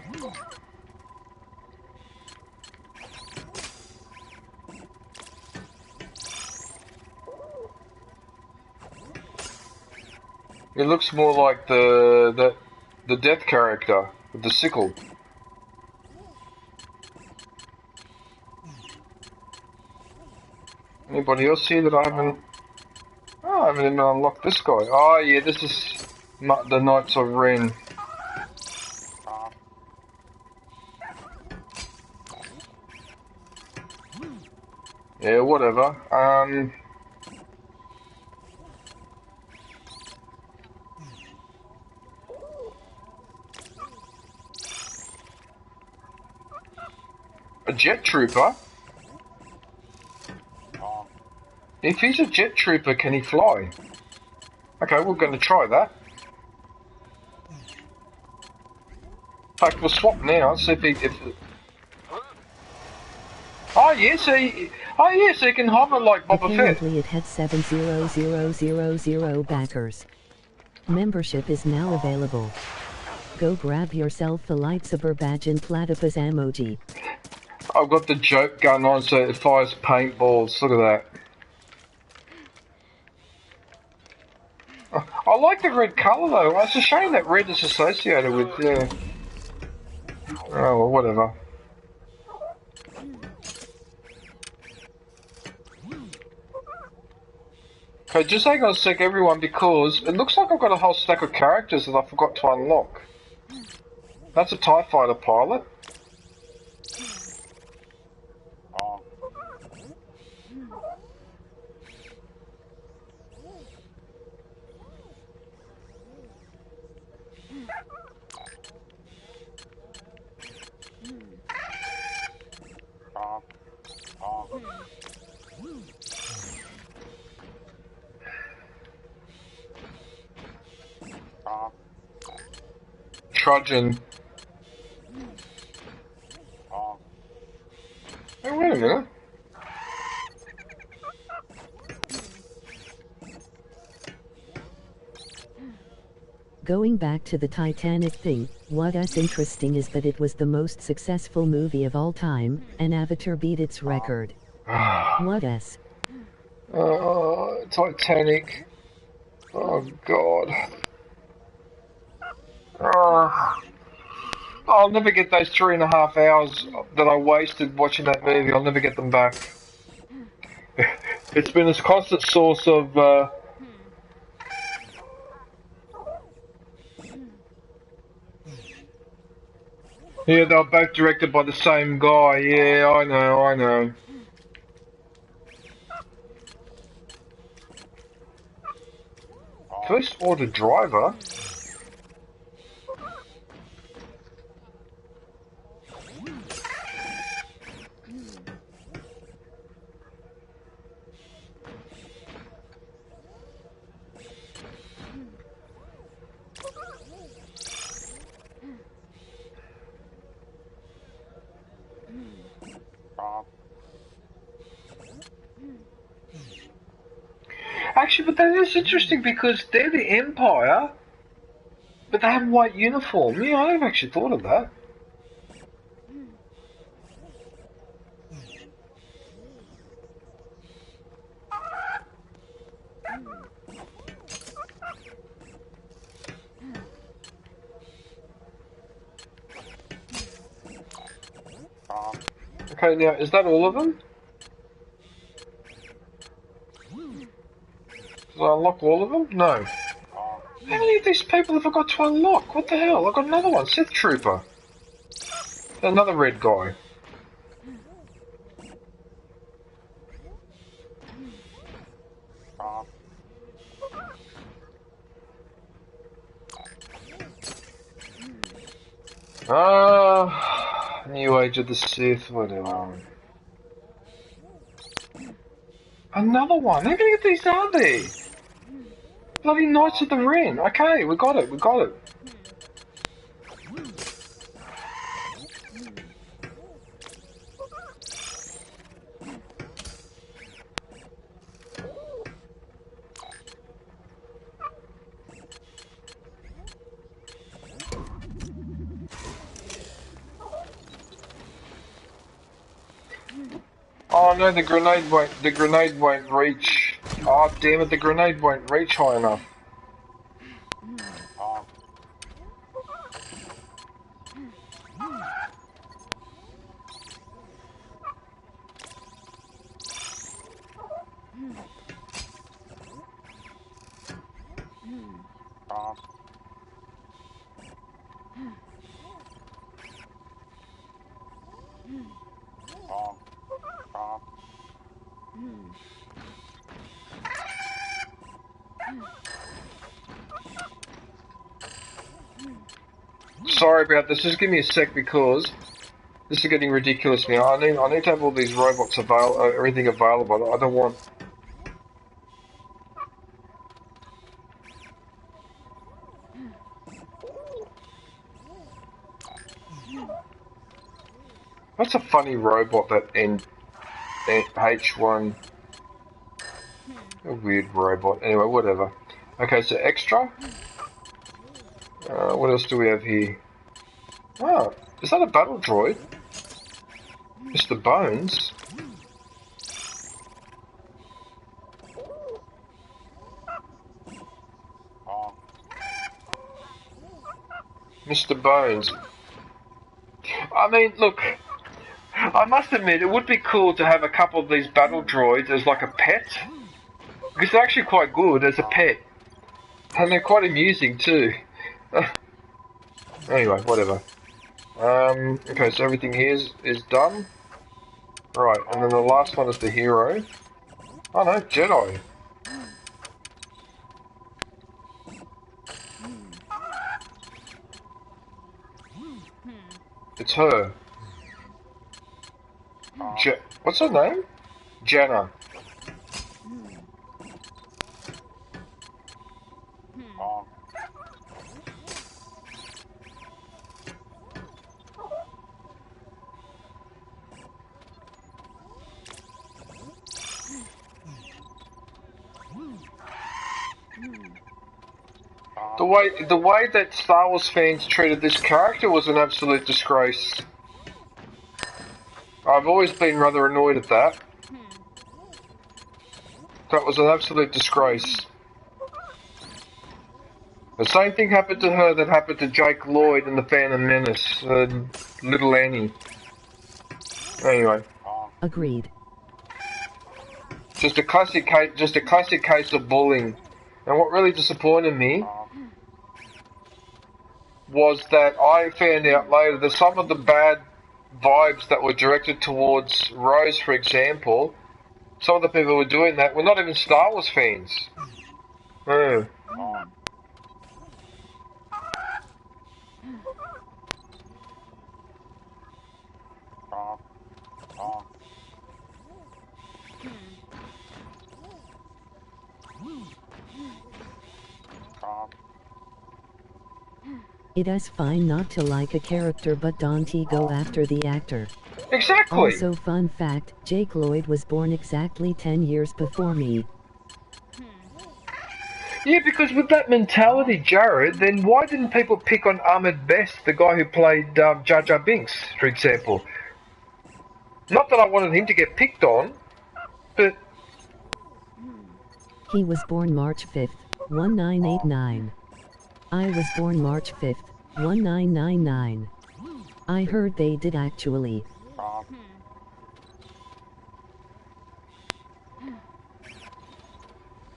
S2: It looks more like the death character with the sickle. Anybody else here that I haven't? Oh, I haven't even unlocked this guy. Oh yeah, this is the Knights of Ren. Yeah, whatever. A jet trooper? If he's a jet trooper, can he fly? Okay, we're going to try that. In fact, we'll swap now, see if he... Oh yes, he can hover like Boba Fett.
S1: Apparently it had 70000 backers. Membership is now available. Go grab yourself a lightsaber badge and platypus emoji.
S2: I've got the joke going on so it fires paintballs, look at that. I like the red colour though, it's a shame that red is associated with, oh well, whatever. Okay, just hang on a sec everyone, because it looks like I've got a whole stack of characters that I forgot to unlock. That's a TIE fighter pilot. Trudgeon. Hey, wait a minute.
S1: Going back to the Titanic thing, what's interesting is that it was the most successful movie of all time, and Avatar beat its record. What's?
S2: Titanic. Oh god. I'll never get those 3.5 hours that I wasted watching that movie. I'll never get them back. It's been a constant source of yeah, they were both directed by the same guy. Yeah, I know. First order driver? Actually, but that is interesting because they're the Empire, but they have white uniform. Yeah, I never actually thought of that. Okay, now, is that all of them? Did I unlock all of them? No. How many of these people have I got to unlock? What the hell? I've got another one, Sith Trooper. Another red guy. New Age of the Sith, whatever. Another one? How many of these are there? Bloody Knights of the Ren. Okay, we got it, we got it. Oh no, the grenade won't reach. Oh damn it, the grenade won't reach high enough. Sorry about this, just give me a sec because this is getting ridiculous now. I need to have all these robots everything available. I don't want... That's a funny robot, that H1. A weird robot. Anyway, whatever. Okay, so extra. What else do we have here? Oh, is that a battle droid? Mr. Bones? Mr. Bones. I mean, look, I must admit, it would be cool to have a couple of these battle droids as like a pet. Because they're actually quite good as a pet. And they're quite amusing too. Anyway, whatever. Okay, so everything here is done. Right, and then the last one is the hero. Oh no, Jedi. It's her. What's her name? Jenna. The way that Star Wars fans treated this character was an absolute disgrace. I've always been rather annoyed at that. That was an absolute disgrace. The same thing happened to her that happened to Jake Lloyd in The Phantom Menace, Little Annie. Anyway.
S1: Agreed.
S2: Just a classic case of bullying. And what really disappointed me was that I found out later that some of the bad vibes that were directed towards Rose, for example, some of the people who were doing that were not even Star Wars fans.
S1: It is fine not to like a character, but don't go after the actor.
S2: Exactly.
S1: Also, fun fact, Jake Lloyd was born exactly 10 years before me.
S2: Yeah, because with that mentality, Jarrett, then why didn't people pick on Ahmed Best, the guy who played Jar Jar Binks, for example? Not that I wanted him to get picked on, but...
S1: He was born March 5th, 1989. I was born March 5th, 1999. I heard they did actually.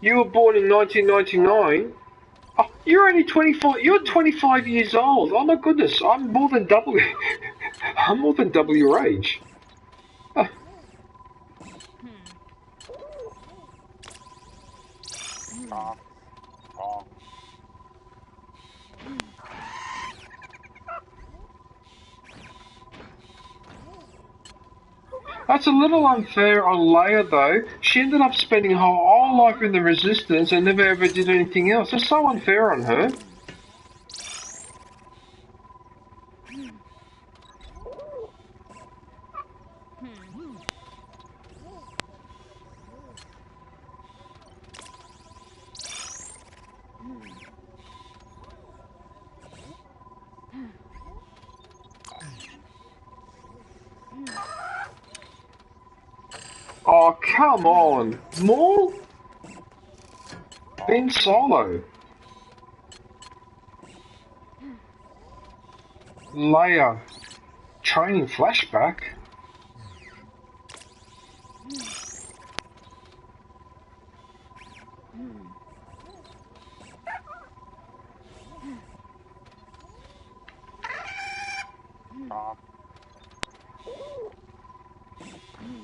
S2: You were born in 1999? Oh, you're only 24. You're 25 years old. Oh my goodness, I'm more than double. I'm more than double your age. Oh. That's a little unfair on Leia, though. She ended up spending her whole life in the Resistance and never ever did anything else. It's so unfair on her. Oh, come on. More? Ben Solo. Leia. Training flashback.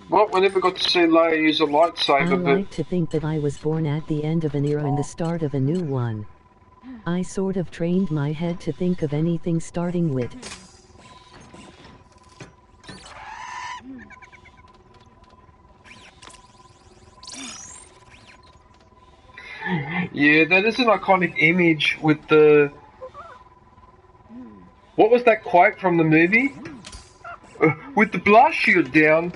S2: Well, we never got to see Leia use a lightsaber,
S1: I like to think that I was born at the end of an era and the start of a new one. I sort of trained my head to think of anything starting with.
S2: Yeah, that is an iconic image with the... What was that quote from the movie? With the blast shield down,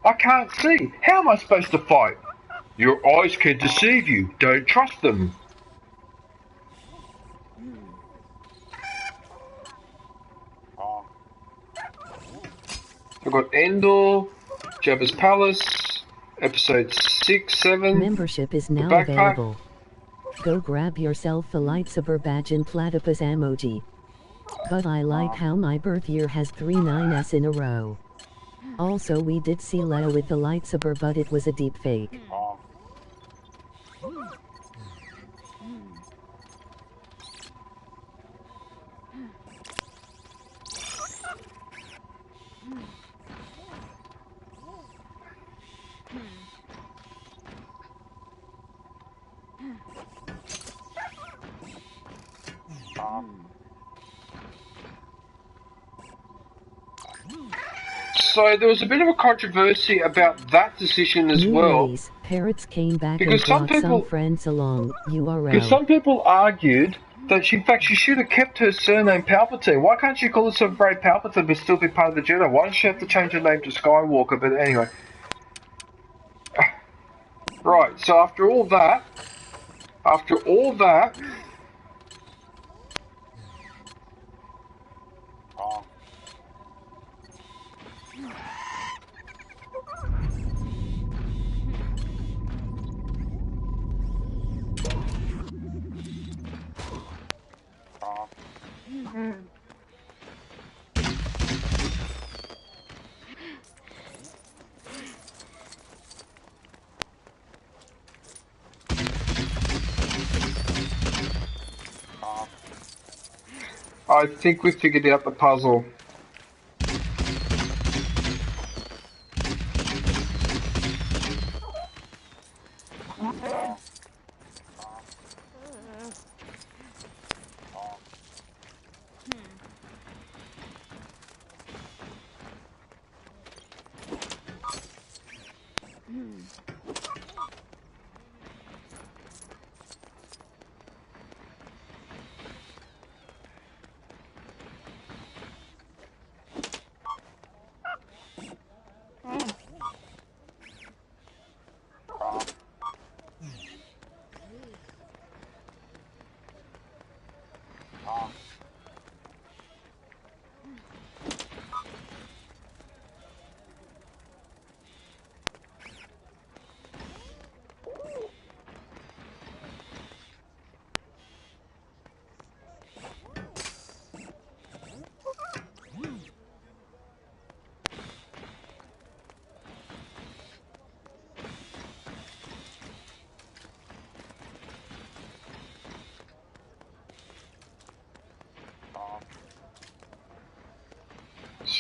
S2: I can't see. How am I supposed to fight? Your eyes can deceive you. Don't trust them. I've got Endor, Jabba's Palace, Episode 6, 7.
S1: Membership is now available. Go grab yourself a lightsaber badge and platypus emoji. But I like how my birth year has 3 9s in a row. Also, we did see Leia with the lightsaber, but it was a deep fake.
S2: So there was a bit of a controversy about that decision as well.
S1: Release. Parrots came back
S2: because
S1: and brought some friends along. URL.
S2: Because some people argued that she, in fact, she should have kept her surname Palpatine. Why can't she call herself Rey Palpatine but still be part of the Jedi? Why does she have to change her name to Skywalker? But anyway. Right, so after all that... I think we figured out the puzzle.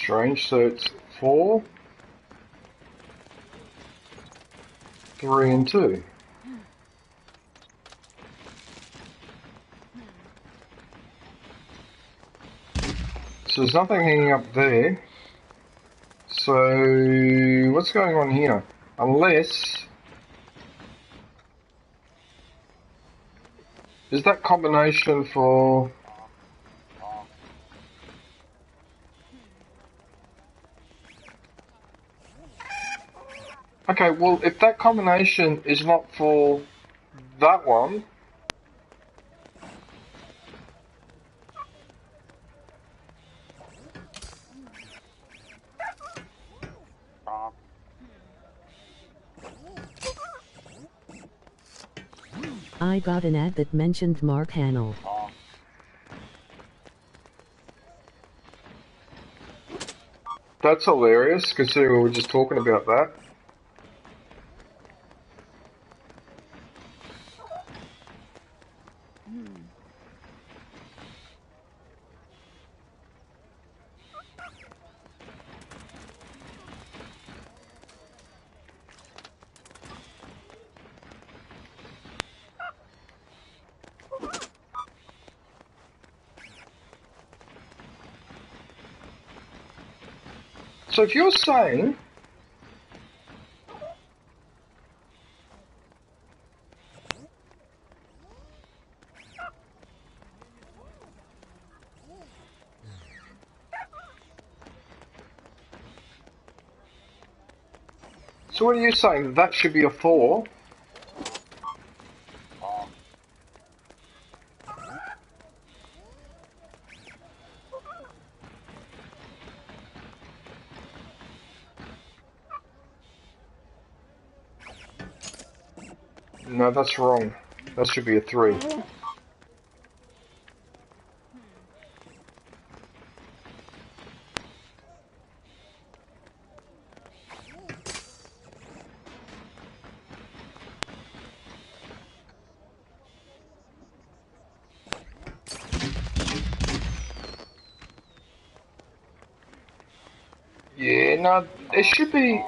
S2: strange. So it's 4, 3, and 2. So there's nothing hanging up there. So what's going on here? Unless is that combination for okay, well if that combination is not for that one,
S1: I got an ad that mentioned Mark Hamill.
S2: that's hilarious considering we were just talking about that. So if you're saying so what are you saying? That should be a 4? No, that's wrong. That should be a 3. Yeah, no, it should be.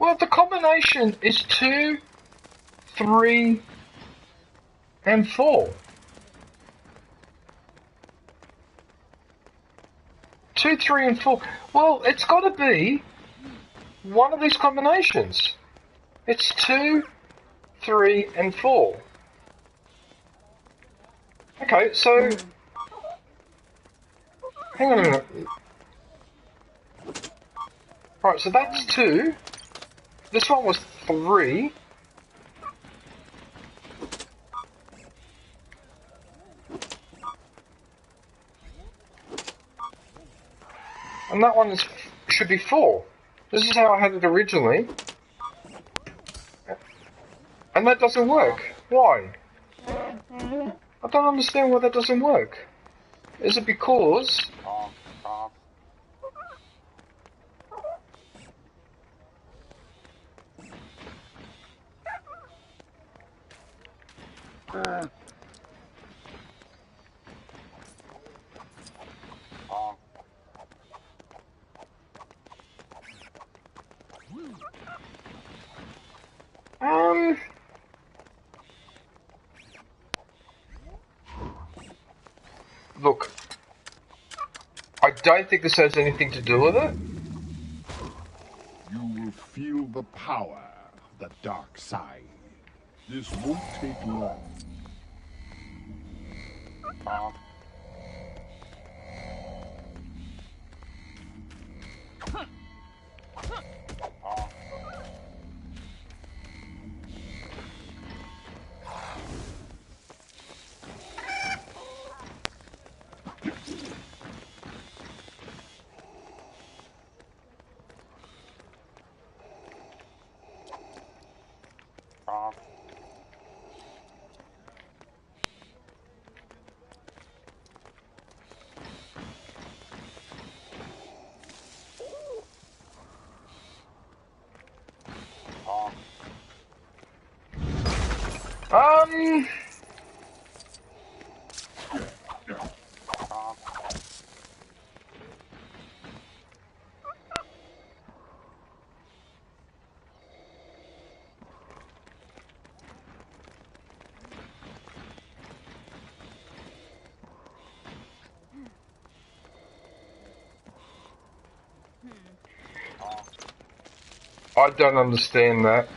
S2: Well, the combination is 2, 3, and 4. 2, 3, and 4. Well, it's got to be one of these combinations. It's 2, 3, and 4. Okay, so hang on a minute. Right, so that's 2. This one was 3. And that one should be 4. This is how I had it originally. And that doesn't work. Why? I don't understand why that doesn't work. Is it because... Look, I don't think this has anything to do with it.
S5: You will feel the power of the dark side. This won't take long.
S2: I don't understand that.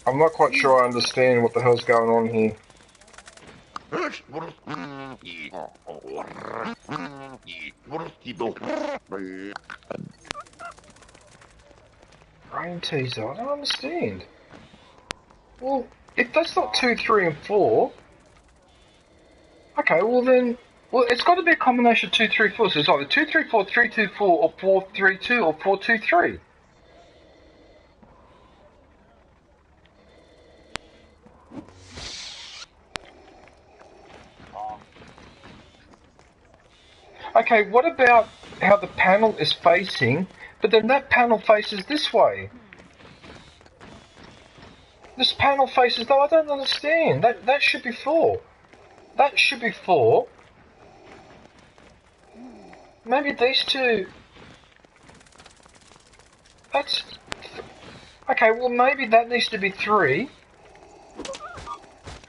S2: I'm not quite sure I understand what the hell's going on here. Rain teaser, I don't understand. Well, if that's not 2, 3, and 4... Okay, well then... Well, it's got to be a combination of 2, 3, 4. So it's either 2, 3, 4, 3, 2, 4, or 4, 3, 2, or 4, 2, 3. Okay, what about how the panel is facing, but then that panel faces this way? This panel faces... No, I don't understand. That should be 4. That should be 4. Maybe these two... That's... Okay, well maybe that needs to be 3.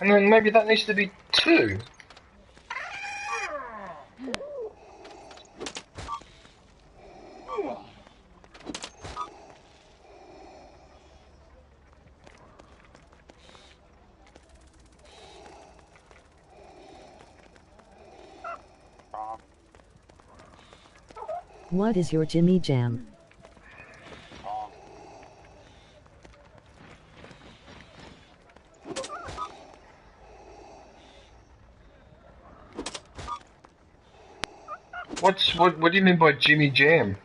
S2: And then maybe that needs to be 2.
S1: What is your Jimmy Jam?
S2: What do you mean by Jimmy Jam?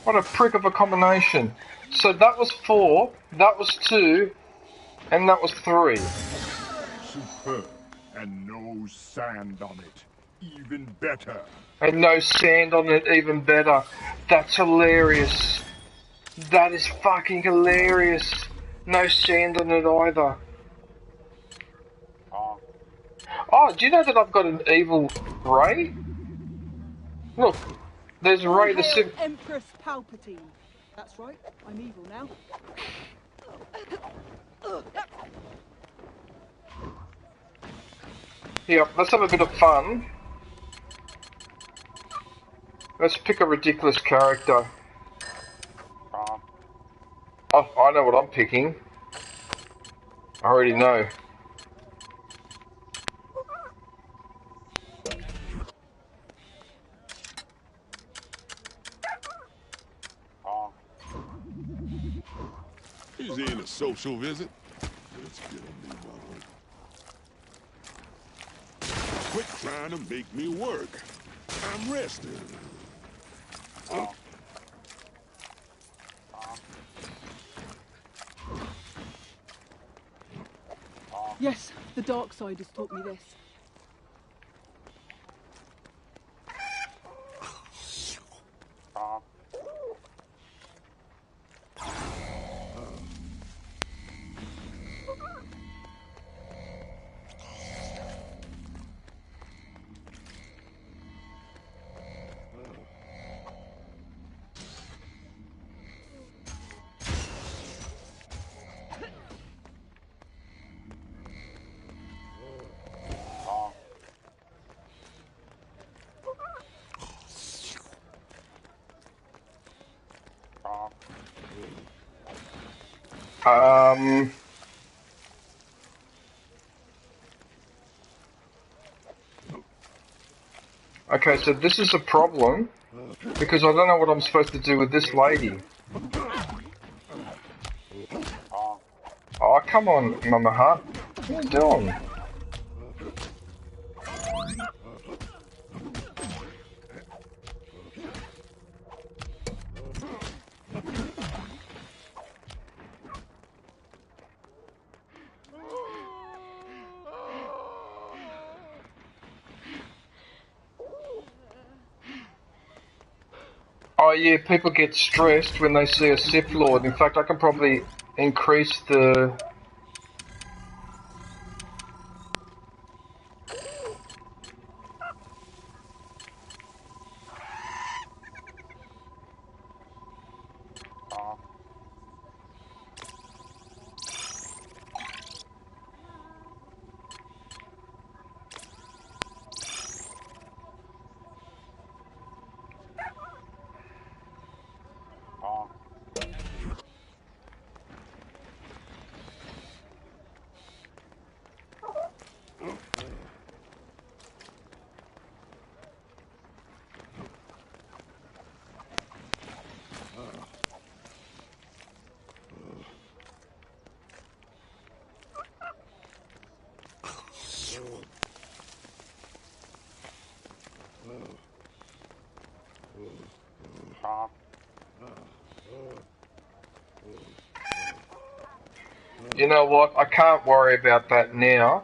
S2: What a prick of a combination. So that was 4, that was 2, and that was 3.
S5: Superb. And no sand on it. Even better.
S2: And no sand on it, even better. That's hilarious. That is fucking hilarious. No sand on it either. Oh, do you know that I've got an evil Ray? Look. There's Ray the Sith.
S20: Empress Palpatine. That's right, I'm evil now.
S2: Yep, let's have a bit of fun. Let's pick a ridiculous character. Oh, I know what I'm picking. I already know.
S4: He's in a social visit. Let's get him moving. Quit trying to make me work. I'm resting.
S20: Yes, the dark side has taught me this.
S2: Okay, so this is a problem, because I don't know what I'm supposed to do with this lady. Oh, Oh, come on, Mama Hut. What are you doing? Oh yeah, people get stressed when they see a Sith Lord. In fact, I can probably increase the... You know what? I can't worry about that now.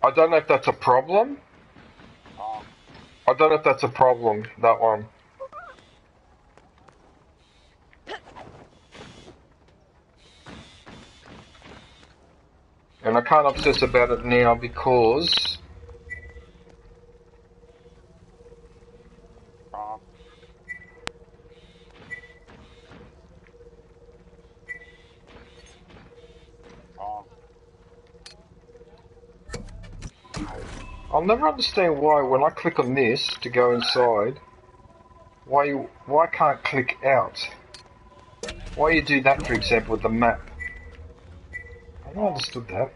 S2: I don't know if that's a problem. I don't know if that's a problem, that one. And I can't obsess about it now because... I'll never understand why when I click on this to go inside, why I can't click out. Why you do that, for example, with the map. I don't understood that.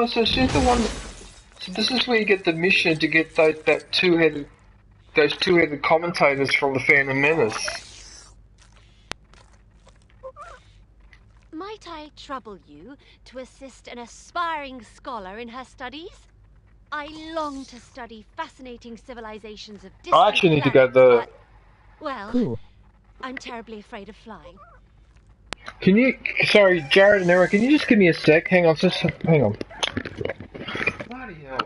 S2: Oh, so she's the one. So this is where you get the mission to get those two-headed commentators from the Phantom Menace.
S6: Might I trouble you to assist an aspiring scholar in her studies? I long to study fascinating civilizations of distant
S2: I actually need to go
S6: planets,
S2: the.
S6: but, well,
S1: Cool.
S6: I'm terribly afraid of flying.
S2: Can you? Sorry, Jarrett and Eric. Can you just give me a sec? Hang on, just hang on. Bloody hell.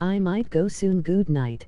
S1: I might go soon. Good night.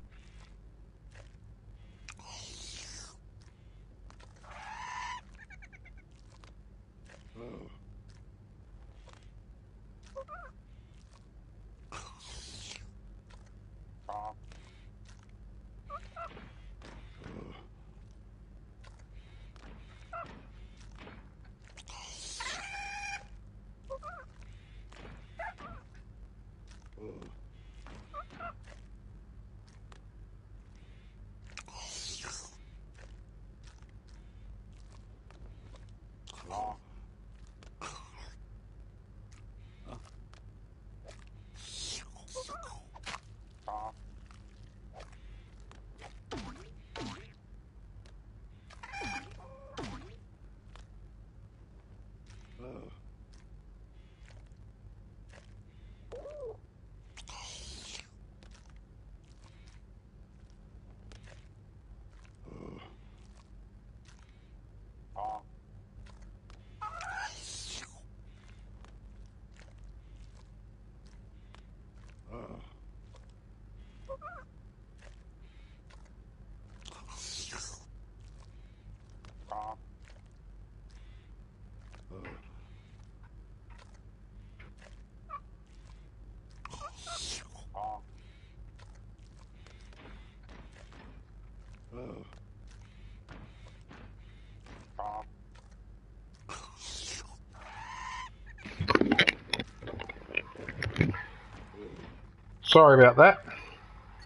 S2: Sorry about that.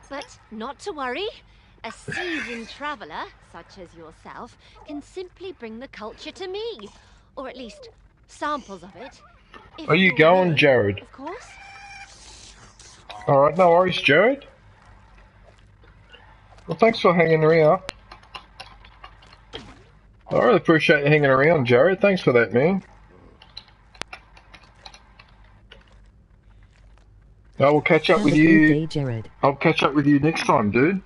S6: But not to worry. A seasoned traveller, such as yourself, can simply bring the culture to me. Or at least, samples of it. If
S2: Are you
S6: you're
S2: going,
S6: willing,
S2: Jared?
S6: of course.
S2: Alright, no worries, Jared. Well, thanks for hanging around. I really appreciate you hanging around, Jared. Thanks for that, man. I will catch up
S1: Have
S2: with
S1: a
S2: you.
S1: good day, Jared.
S2: I'll catch up with you next time, dude.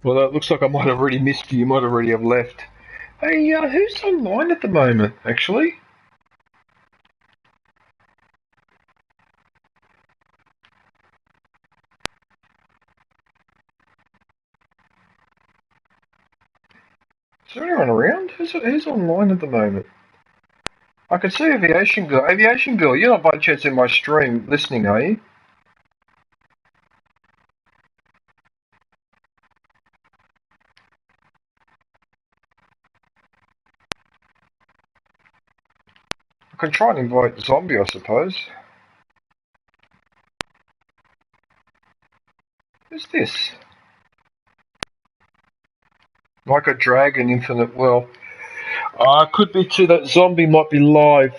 S2: Well, it looks like I might have already missed you. You might already have left. Hey, who's online at the moment, actually? Is there anyone around? Who's online at the moment? I can see Aviation Girl. Aviation Girl, you're not by chance in my stream listening, are you? I can try and invite Zombie, I suppose. Who's this? Like a Dragon Infinite Well. Could be too. That Zombie might be live.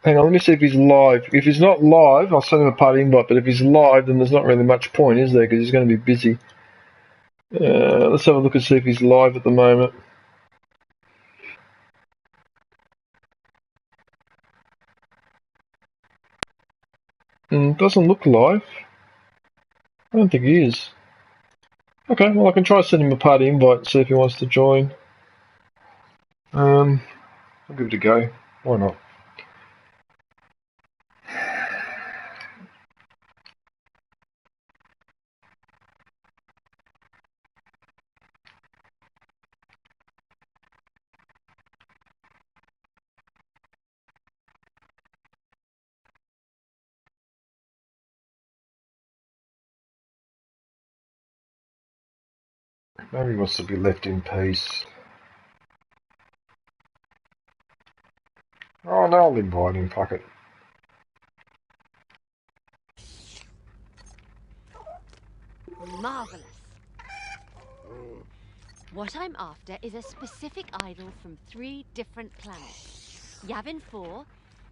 S2: Hang on, let me see if he's live. If he's not live, I'll send him a party invite, but if he's live, then there's not really much point, is there? Because he's going to be busy. Let's have a look and see if he's live at the moment. Doesn't look live. I don't think he is. Okay, well I can try to send him a party invite and see if he wants to join. I'll give it a go. Why not? Maybe he wants to be left in peace. Oh no, I'll invite him, fuck it.
S6: Marvelous. What I'm after is a specific idol from 3 different planets. Yavin 4,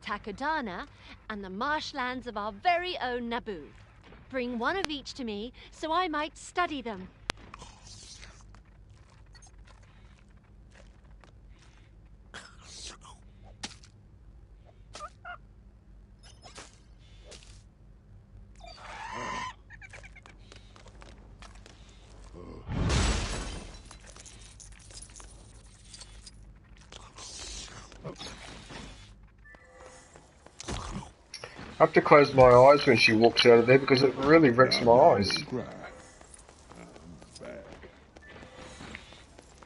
S6: Takodana, and the marshlands of our very own Naboo. Bring one of each to me so I might study them.
S2: I have to close my eyes when she walks out of there because it really wrecks my eyes.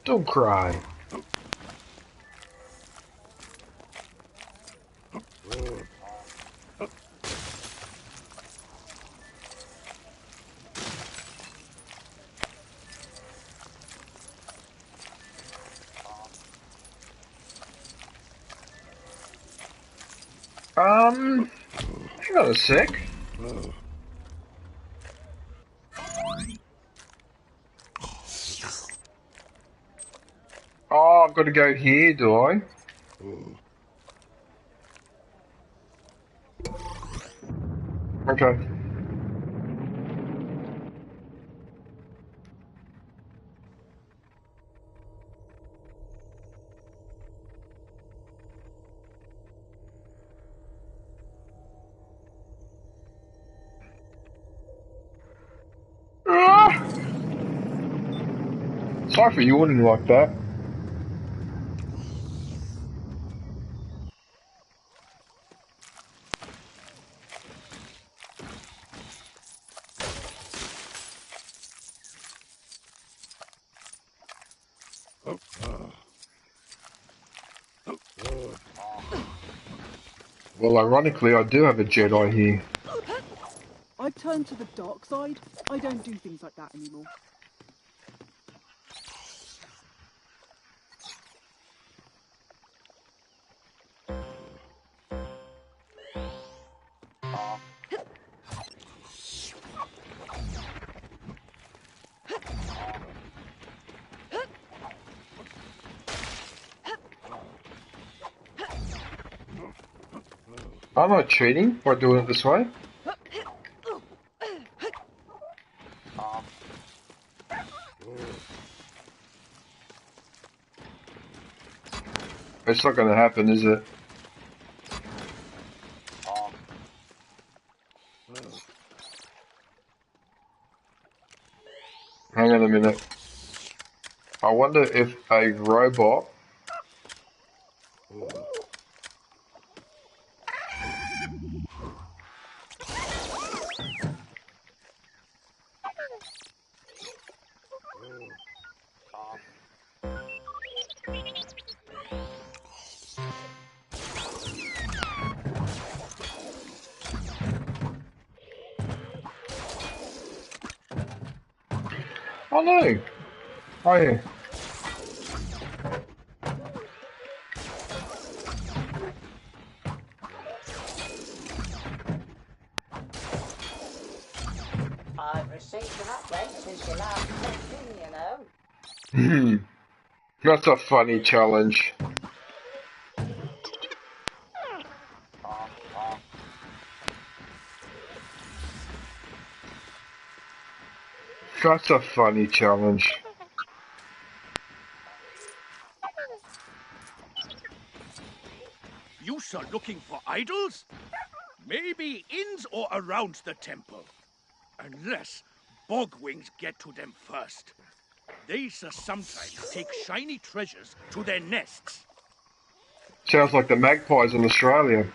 S2: Don't cry. Hang on a sec. Oh, I've got to go here, do I? Okay. Sorry for yawning like that. Well, ironically, I do have a Jedi here.
S20: I've turned to the dark side. I don't do things like that anymore.
S2: I'm not cheating by doing it this way. It's not going to happen, is it? Hang on a minute. I wonder if a robot... Oh no! Oh yeah.
S8: I've received an update since your last checked in, you know.
S2: That's a funny challenge. That's a funny challenge.
S5: You sir looking for idols? Maybe ins or around the temple. Unless bogwings get to them first. They sometimes take shiny treasures to their nests.
S2: Sounds like the magpies in Australia.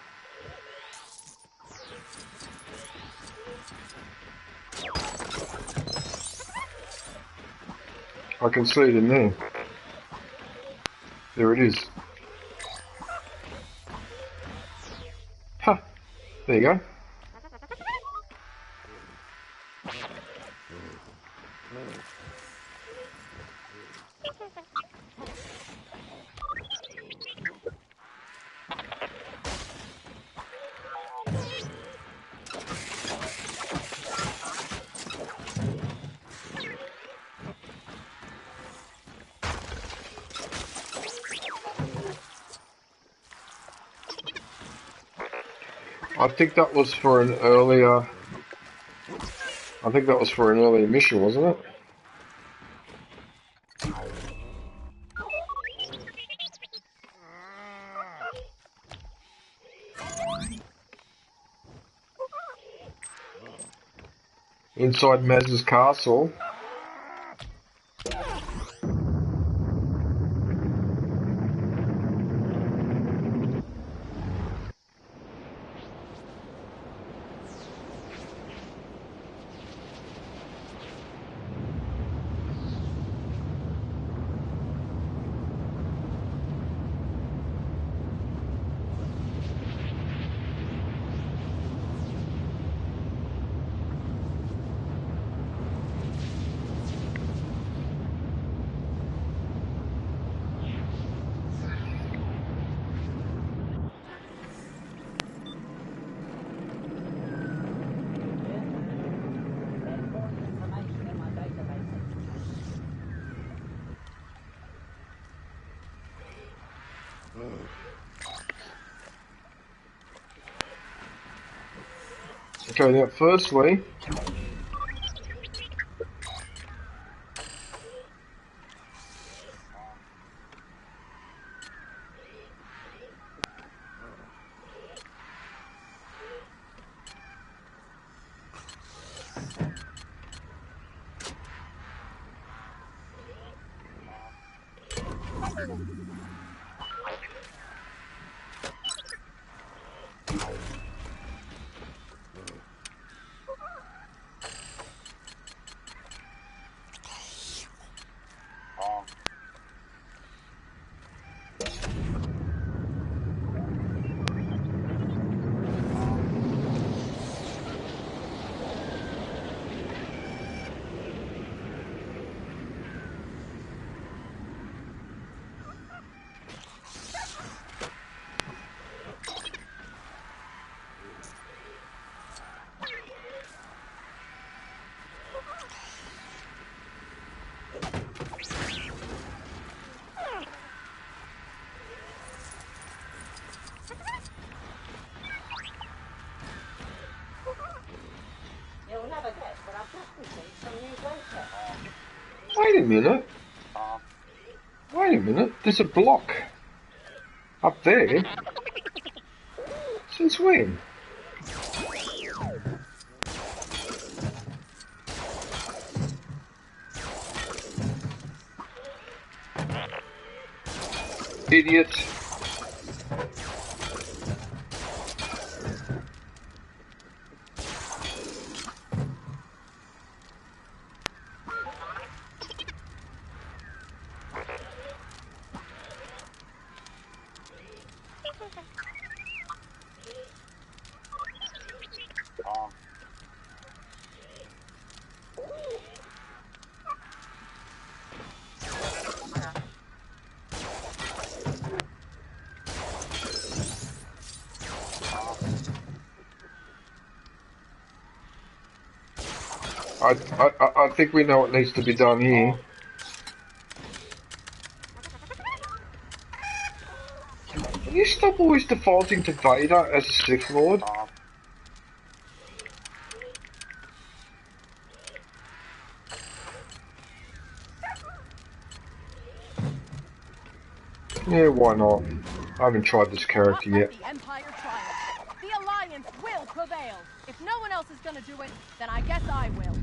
S2: I can see it in there. There it is. Huh. There you go. I think that was for an earlier... I think that was for an earlier mission, wasn't it? Inside Maz's castle. Okay, now firstly,
S8: You'll never guess, but I've just received some new data.
S2: wait a minute. Wait a minute, there's a block up there. Since when? Idiot. I think we know what needs to be done here. Can you stop always defaulting to Vader as a Sith Lord? Yeah, why not? I haven't tried this character yet.
S9: The Empire triumphs. The Alliance will prevail. If no one else is gonna do it, then I guess I will.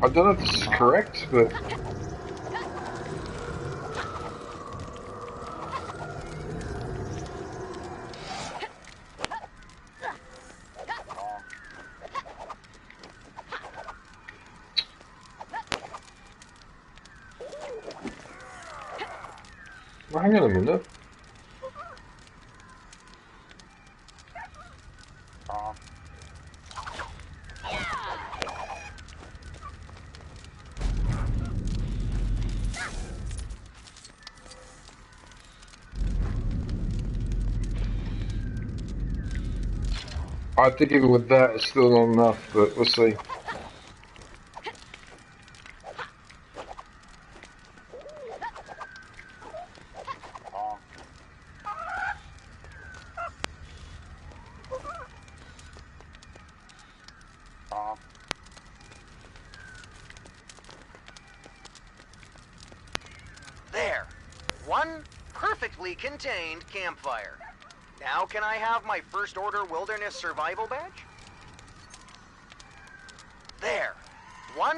S2: I don't know if this is correct, but... Well, hang on a minute. I think even with that, it's still not enough, but we'll see.
S11: There. One perfectly contained campfire. Now can I have my First Order Wilderness Survival Badge? There. One...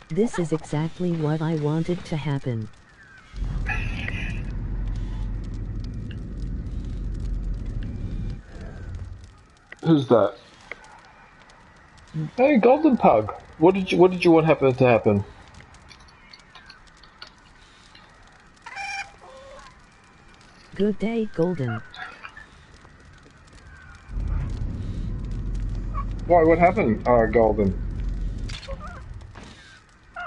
S1: This is exactly what I wanted to happen.
S2: Who's that? Hey, Golden Pug. What did you want to happen?
S1: Good day, Golden.
S2: Why? What happened, Golden?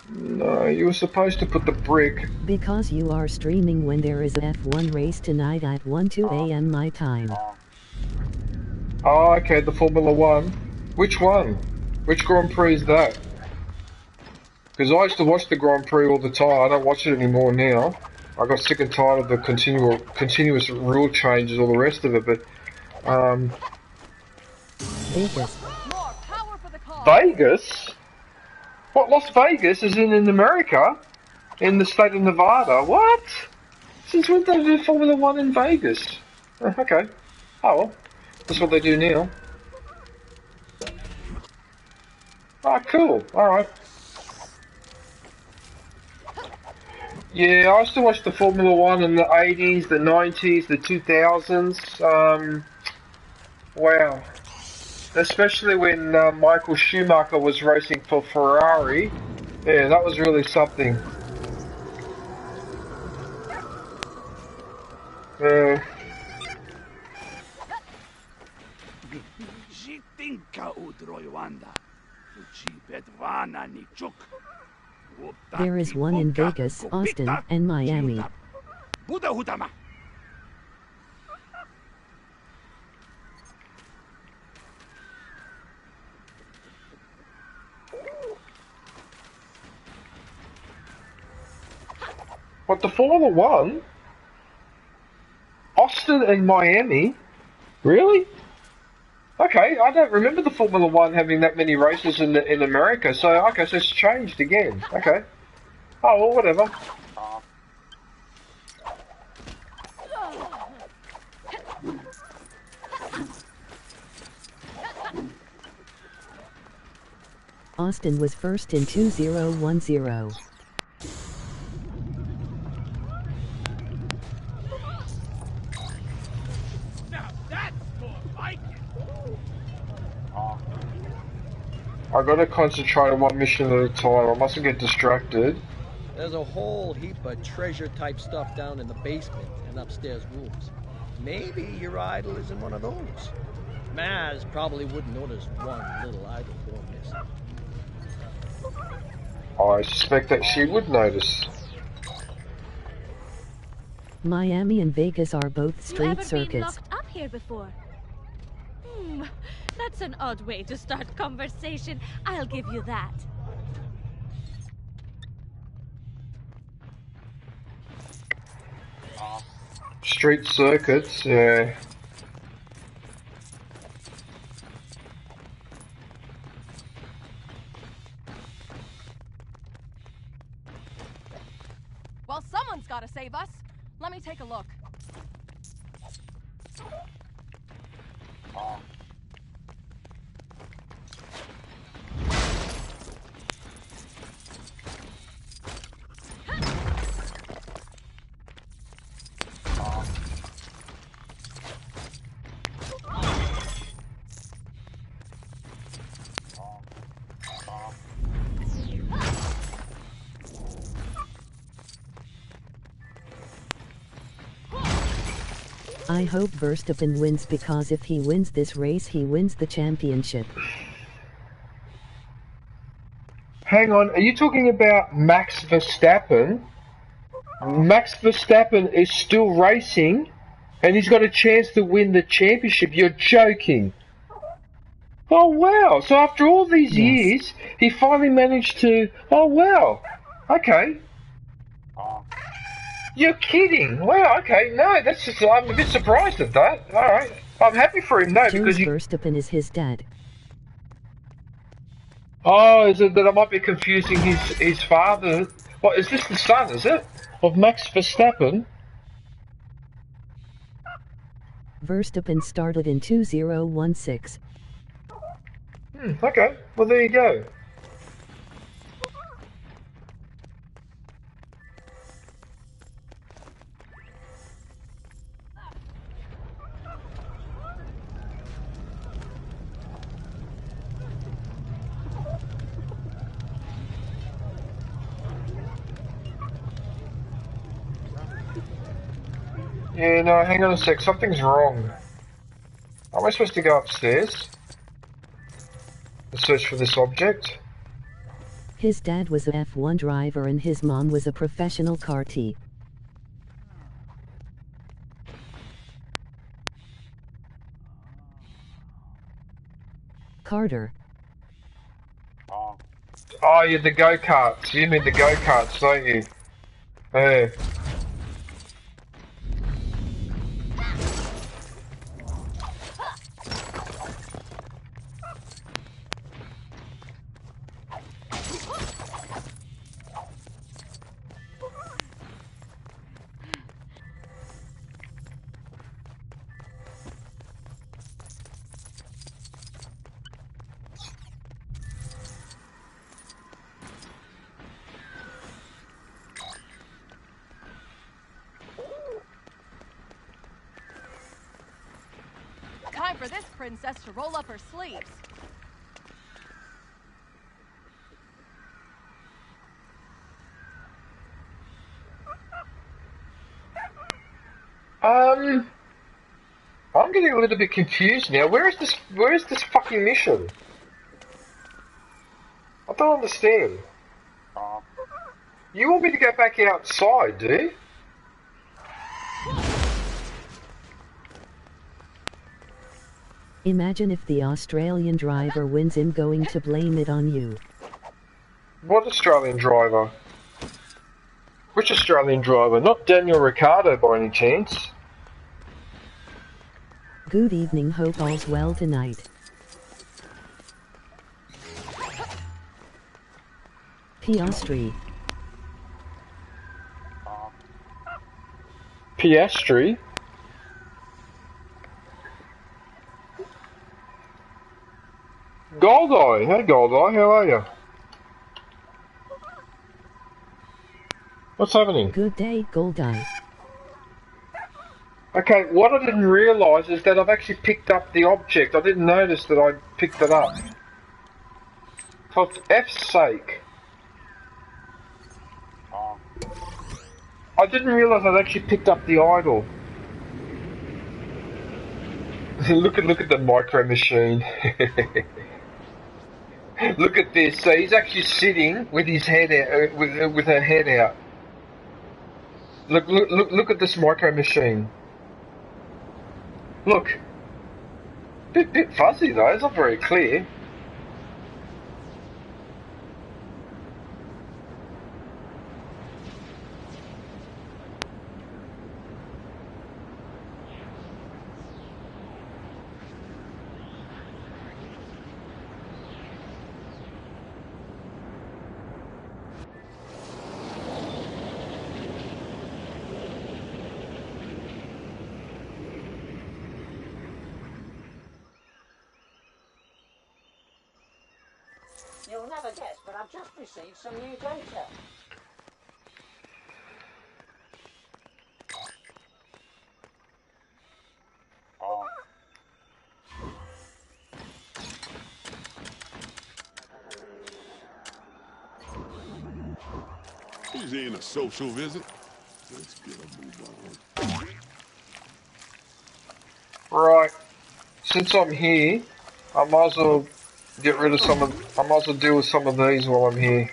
S2: No, you were supposed to put the brick.
S1: Because you are streaming when there is a F1 race tonight at 1-2 a.m. my time.
S2: Oh, okay, the Formula 1. Which one? Which Grand Prix is that? Because I used to watch the Grand Prix all the time. I don't watch it anymore now. I got sick and tired of the continuous rule changes, all the rest of it. But
S1: Vegas.
S2: Vegas? What? Las Vegas is in America, in the state of Nevada. What? Since when did they do Formula 1 in Vegas? Okay. Oh well, that's what they do now. Ah, cool. Alright. Yeah, I used to watch the Formula 1 in the 80s, the 90s, the 2000s. Wow. Especially when Michael Schumacher was racing for Ferrari. Yeah, that was really something.
S1: There is one in Vegas, Austin, and Miami.
S2: What, the Formula 1? Austin and Miami? Really? Okay, I don't remember the Formula 1 having that many races in America, so okay, so it's changed again. Okay. Oh, well, whatever.
S1: Austin was first in 2010.
S2: I gotta concentrate on one mission at a time. I mustn't get distracted.
S12: There's a whole heap of treasure-type stuff down in the basement and upstairs rooms. Maybe your idol is in one of those. Maz probably wouldn't notice one little idol going missing.
S2: I suspect that she would notice.
S1: Miami and Vegas are both street
S6: You ever
S1: circuits.
S6: been locked up here before? That's an odd way to start conversation. I'll give you that.
S2: Street circuits, yeah.
S9: Well, someone's got to save us. Let me take a look.
S1: I hope Verstappen wins because if he wins this race he wins the championship.
S2: Hang on, are you talking about Max Verstappen? Max Verstappen is still racing, and he's got a chance to win the championship. You're joking. Oh wow, so after all these years, he finally managed to... Oh wow, okay. You're kidding. Wow, okay, no, that's just... I'm a bit surprised at that. Alright, I'm happy for him, no, because you...
S1: Verstappen is his dad.
S2: Oh, is it that I might be confusing his father? What, is this the son, is it? Of Max Verstappen?
S1: Verstappen started in 2016.
S2: Okay, well there you go. Yeah, no, hang on a sec, something's wrong. Am I supposed to go upstairs? And search for this object?
S1: His dad was a F1 driver and his mom was a professional kartee. Carter.
S2: Oh, yeah, the go-karts. You mean the go-karts, don't you? Hey.
S9: Time for this princess to roll up her sleeves.
S2: I'm getting a little bit confused now. Where is this fucking mission? I don't understand. You want me to go back outside, do you?
S1: Imagine if the Australian driver wins, him going to blame it on you.
S2: What Australian driver? Which Australian driver? Not Daniel Ricciardo by any chance?
S1: Good evening, hope all's well tonight. Piastri.
S2: Piastri? Goldeye! Hey Goldeye, how are you? What's happening?
S1: Good day, Goldeye.
S2: Okay, what I didn't realise is that I've actually picked up the object. I didn't notice that I picked it up. For F's sake. I didn't realise I'd actually picked up the idol. look at the micro machine. Look at this. So he's actually sitting with his head out, with her head out. Look at this micro machine. Look. Bit fuzzy though. It's not very clear.
S8: You'll never guess, but I've just received some new data.
S4: He's in a social visit. Let's get a move on.
S2: Right. Since I'm here, I might as well get rid of some of... I might as well deal with some of these while I'm here.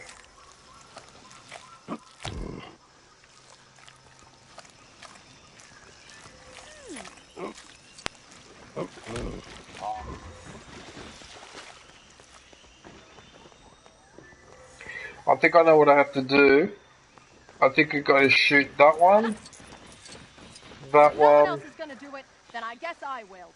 S2: I think I know what I have to do. I think I gotta shoot that one. That
S9: If no one
S2: one.
S9: else is gonna do it, then I guess I will.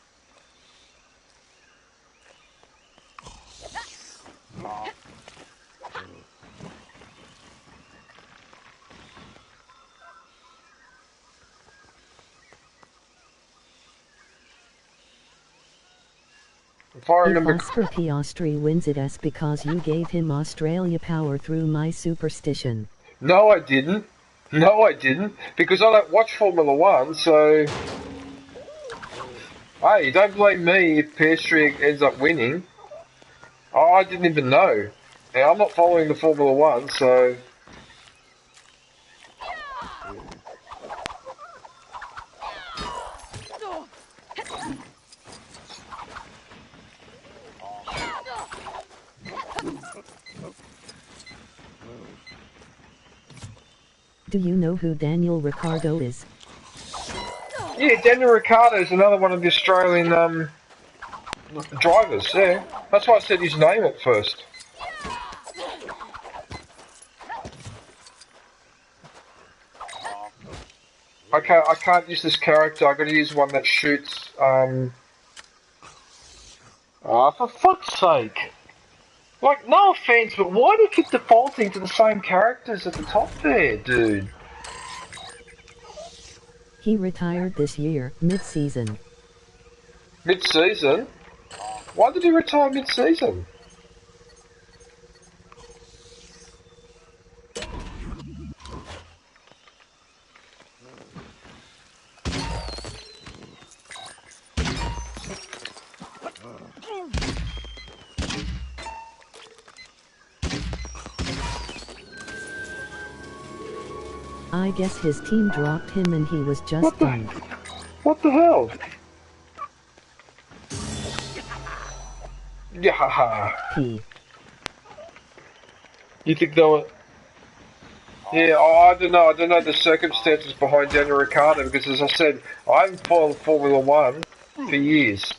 S2: If I remember...
S1: Oscar Piastri wins it S because you gave him Australia power through my superstition.
S2: No, I didn't. No, I didn't. Because I don't watch Formula 1, so... Hey, don't blame me if Piastri ends up winning. Oh, I didn't even know. Now, I'm not following the Formula 1, so...
S1: Do you know who Daniel Ricciardo is?
S2: Yeah, Daniel Ricciardo is another one of the Australian drivers, yeah. That's why I said his name at first. Okay, I can't use this character, I gotta use one that shoots, oh, for fuck's sake. Like, no offense, but why do you keep defaulting to the same characters at the top there, dude?
S1: He retired this year, mid-season.
S2: Mid-season? Why did he retire mid-season?
S1: I guess his team dropped him and he was just done.
S2: What the hell? Yeah. You think they were... Yeah, I don't know. I don't know the circumstances behind Daniel Ricciardo because, as I said, I haven't followed Formula 1 for years.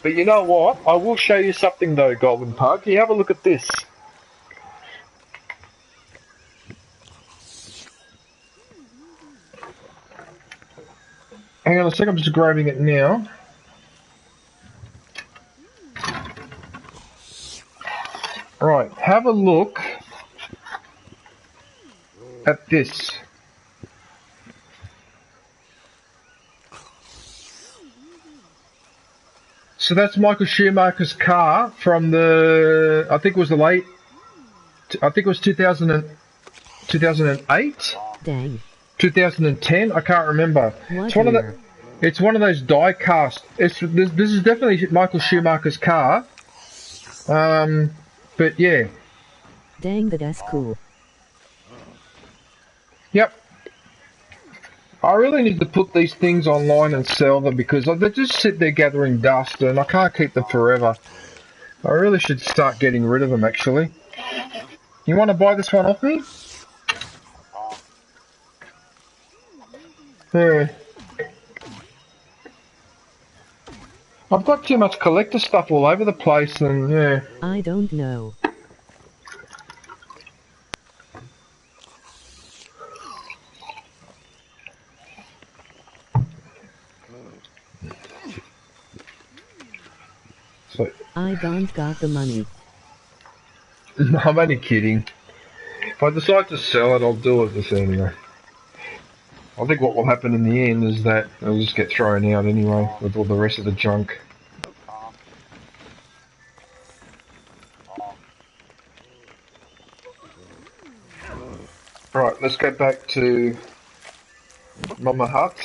S2: But you know what? I will show you something though, Golden Pug. You have a look at this. Hang on a second, I'm just grabbing it now. Right, have a look at this. So that's Michael Schumacher's car from the, I think it was the late, I think it was 2008?
S1: Dang.
S2: 2010? I can't remember. It's one of those die cast. This is definitely Michael Schumacher's car. But yeah.
S1: Dang, that's cool.
S2: Yep. I really need to put these things online and sell them because they just sit there gathering dust and I can't keep them forever. I really should start getting rid of them actually. You want to buy this one off me? Yeah. I've got too much collector stuff all over the place and yeah.
S1: I don't know.
S2: So,
S1: I don't got the money.
S2: I'm only kidding. If I decide to sell it, I'll do it this anyway. I think what will happen in the end is that it'll just get thrown out anyway with all the rest of the junk. Right, let's go back to Mama Hut.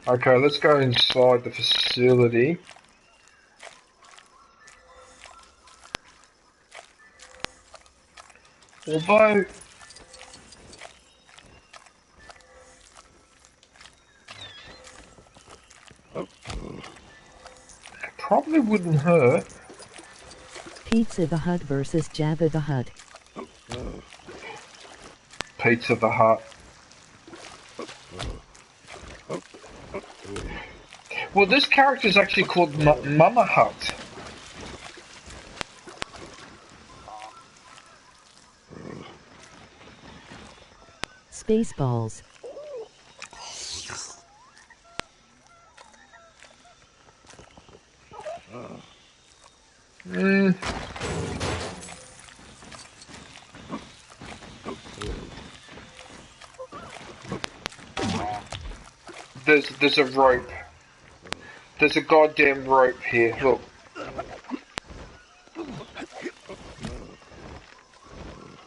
S2: Okay, let's go inside the facility. Probably wouldn't hurt.
S1: Pizza the Hut versus Jabba the Hutt.
S2: Pizza the Hut. Well, this character is actually called Mama Hut.
S1: Spaceballs.
S2: There's a rope. There's a goddamn rope here. Look.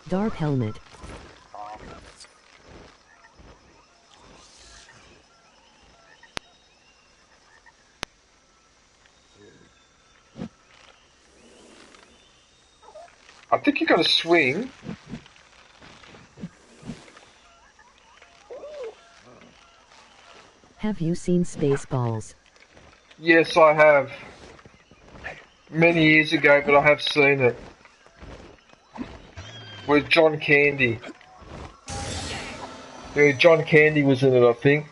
S1: Dark helmet.
S2: I think you got to swing.
S1: Have you seen Spaceballs?
S2: Yes, I have. Many years ago, but I have seen it. With John Candy. Yeah, John Candy was in it, I think.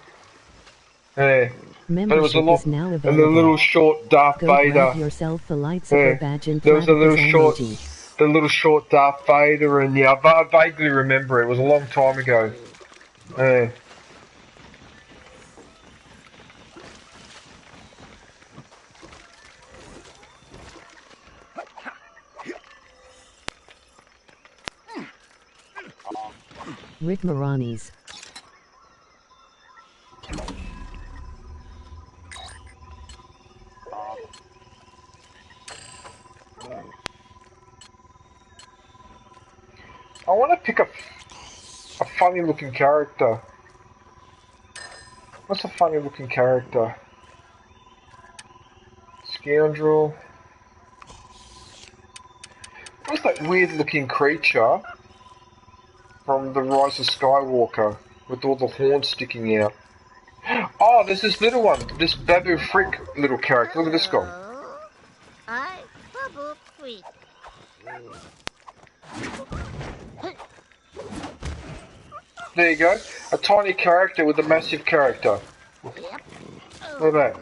S2: Yeah. But it was a lot, and the little short Darth Vader.
S1: Grab yourself a lightsaber badge and
S2: there was a little
S1: his
S2: short,
S1: emoji.
S2: the little short Darth Vader, and yeah, I vaguely remember it. It was a long time ago. Yeah.
S1: Rick Moranis.
S2: I want to pick a funny looking character. What's a funny looking character? Scoundrel. What's that weird looking creature from The Rise of Skywalker with all the horns sticking out? Oh, there's this little one, this Babu Frick little character. Look at this guy.
S22: I Bubble Freak.
S2: There you go. A tiny character with a massive character. Look at that.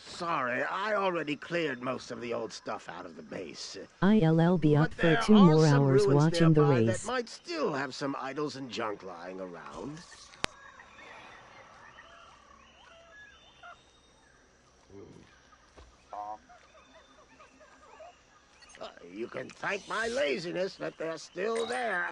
S10: Sorry, I already cleared most of the old stuff out of the base.
S1: I'll be up for 2 more hours watching the
S10: That
S1: race.
S10: might still have some idols and junk lying around. You can thank my laziness that they're still there.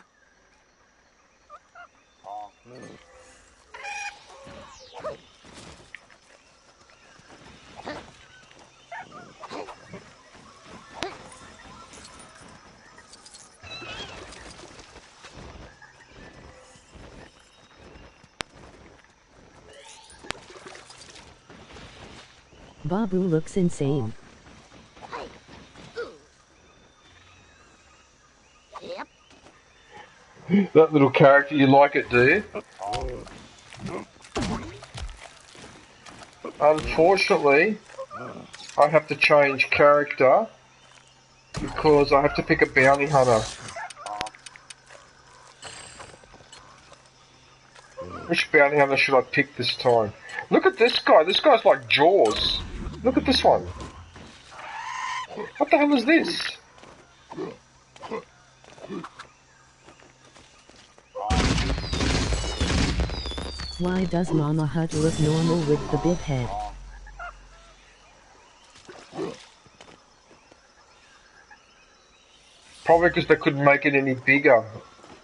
S1: Babu looks insane.
S2: That little character, you like it, do you? Unfortunately, I have to change character because I have to pick a bounty hunter. Which bounty hunter should I pick this time? Look at this guy. This guy's like Jaws. Look at this one. What the hell is this?
S1: Why does Mama Hut look normal with the big head?
S2: Probably because they couldn't make it any bigger.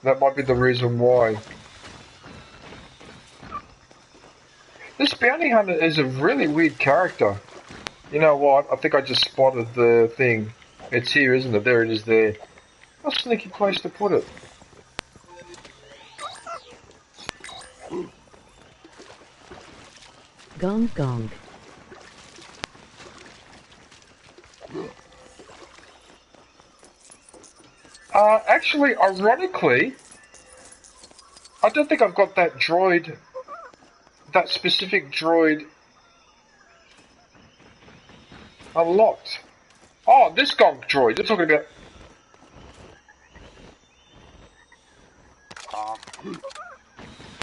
S2: That might be the reason why. This bounty hunter is a really weird character. You know what? I think I just spotted the thing. It's here, isn't it? There it is there. What a sneaky place to put it.
S1: Gong gong.
S2: Actually, ironically, I don't think I've got that droid, that specific droid unlocked. Oh, this gonk droid, you're talking about...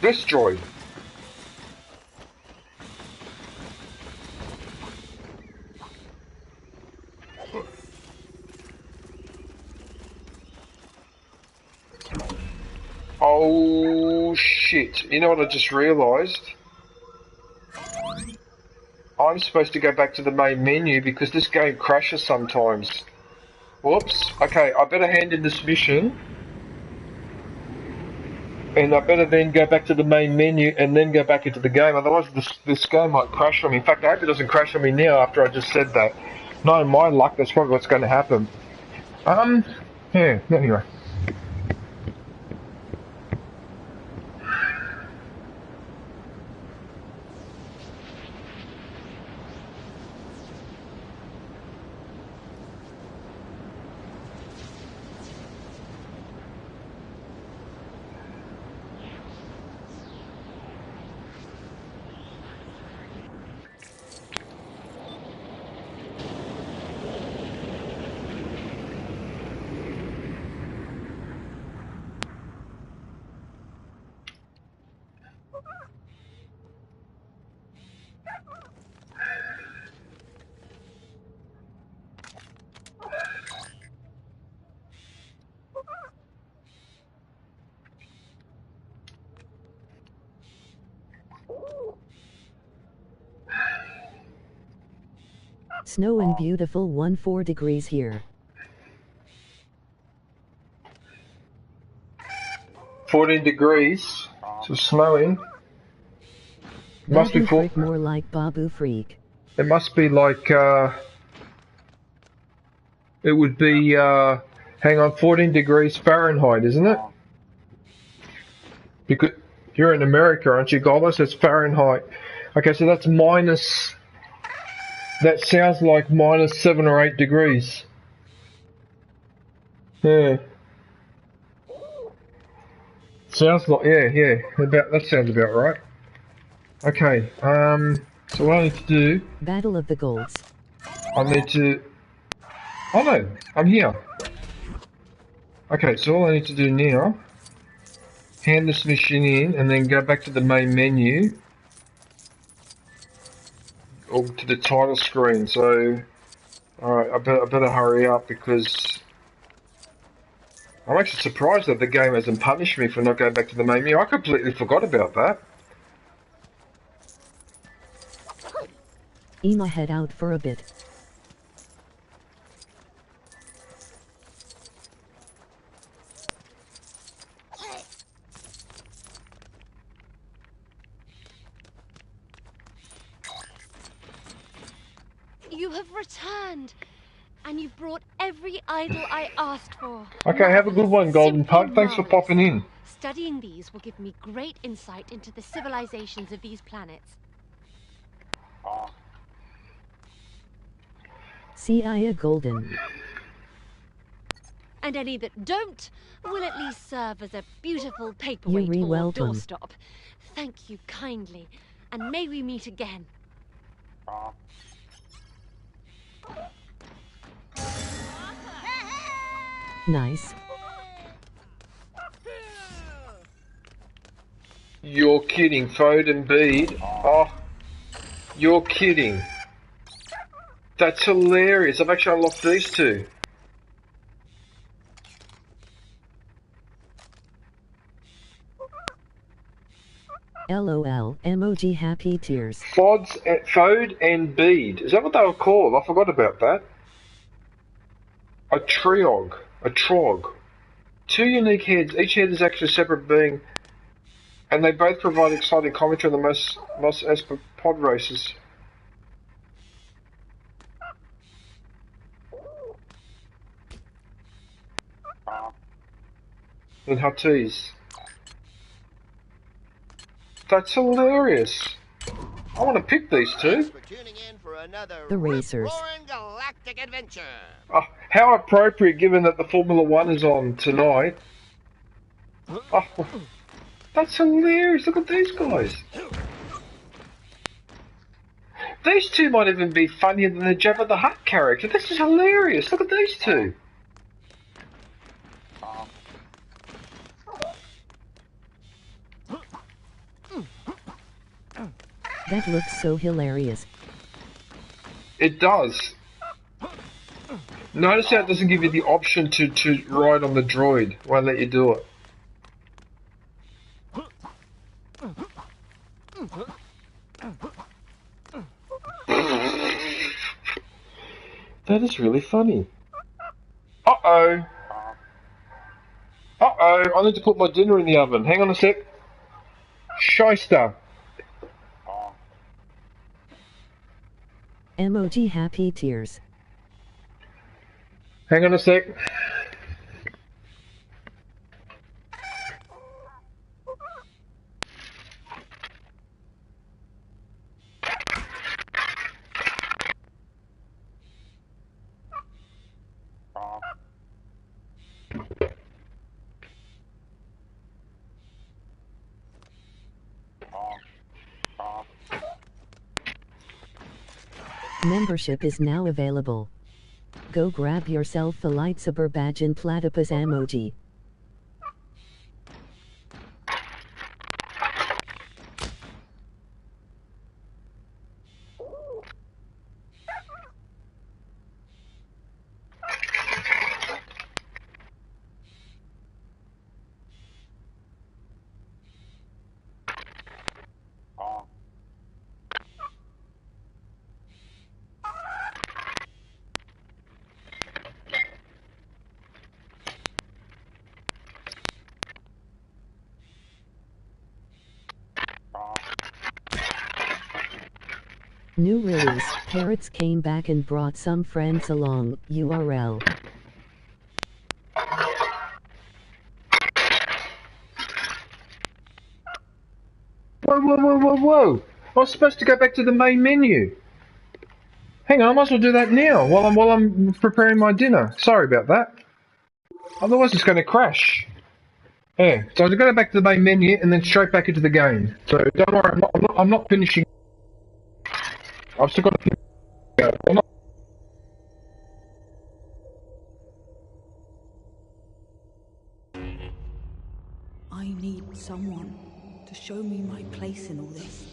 S2: This droid. Oh shit, you know what I just realised? I'm supposed to go back to the main menu because this game crashes sometimes. Whoops. Okay, I better hand in this mission. And I better then go back to the main menu and then go back into the game, otherwise this game might crash on me. In fact, I hope it doesn't crash on me now after I just said that. Knowing my luck, that's probably what's going to happen. Yeah, anyway.
S1: Snow and beautiful 14 degrees here.
S2: 14 degrees, so snowing. Must be
S1: more like Babu Freak.
S2: It must be like, it would be, hang on, 14 degrees Fahrenheit, isn't it? Because you're in America, aren't you, Golos? It's Fahrenheit. Okay, so that's minus, that sounds like minus 7 or 8 degrees. Yeah. Sounds like, yeah, that sounds about right. Okay, so what I need to do...
S1: Battle of the Golds.
S2: I need to... Oh no, I'm here. Okay, so all I need to do now... Hand this mission in and then go back to the main menu. Or to the title screen, so... Alright, I better hurry up because... I'm actually surprised that the game hasn't punished me for not going back to the main menu. I completely forgot about that.
S1: Ema, head out for a bit.
S6: You have returned, and you've brought every idol I asked for.
S2: Okay, have a good one, Golden Pug. Thanks for popping in.
S6: Studying these will give me great insight into the civilizations of these planets.
S1: See Aya Golden.
S6: And any that don't will at least serve as a beautiful paperweight or doorstop. Thank you kindly, and may we meet again.
S1: Nice.
S2: You're kidding, Foden Bead. Oh, you're kidding. That's hilarious. I've actually unlocked these two.
S1: LOL, emoji happy tears.
S2: Fode and Bead. Is that what they were called? I forgot about that. A Trog. Two unique heads. Each head is actually a separate being. And they both provide exciting commentary on the most Esper pod races. And Huttese. That's hilarious. I want to pick these two.
S1: The Racers.
S14: epic adventure.
S2: Oh, how appropriate given that the Formula 1 is on tonight. Oh, that's hilarious. Look at these guys. These two might even be funnier than the Jabba the Hutt character. This is hilarious. Look at these two.
S1: That looks so hilarious.
S2: It does. Notice how it doesn't give you the option to ride on the droid. Won't let you do it. That is really funny. Uh-oh. Uh-oh, I need to put my dinner in the oven. Hang on a sec. Shyster.
S1: Emoji happy tears.
S2: Hang on a sec.
S1: Membership is now available. Go grab yourself a lightsaber badge and platypus emoji. New release, Parrots came back and brought some friends along, URL.
S2: Whoa, whoa, whoa, whoa, whoa! I was supposed to go back to the main menu. Hang on, I might as well do that now while I'm preparing my dinner. Sorry about that. Otherwise it's going to crash. Yeah, so I'll go back to the main menu and then straight back into the game. So don't worry, I'm not finishing. I've still got to finish.
S7: I need someone to show me my place in all this.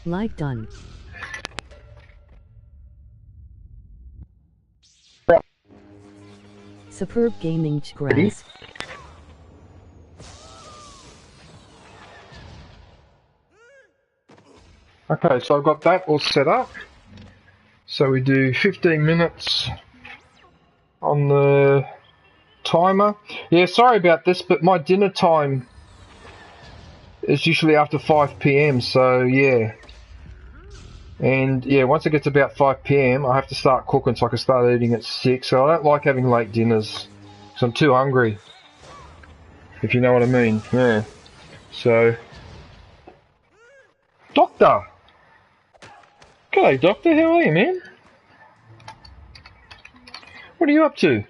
S1: Like done. Superb gaming grass.
S2: Okay, so I've got that all set up. So we do 15 minutes on the timer. Yeah, sorry about this, but my dinner time is usually after 5 PM, so yeah. And yeah, once it gets about 5 PM, I have to start cooking so I can start eating at 6. So I don't like having late dinners because I'm too hungry, if you know what I mean. Yeah. So, Doctor! G'day, Doctor. How are you, man? What are you up to?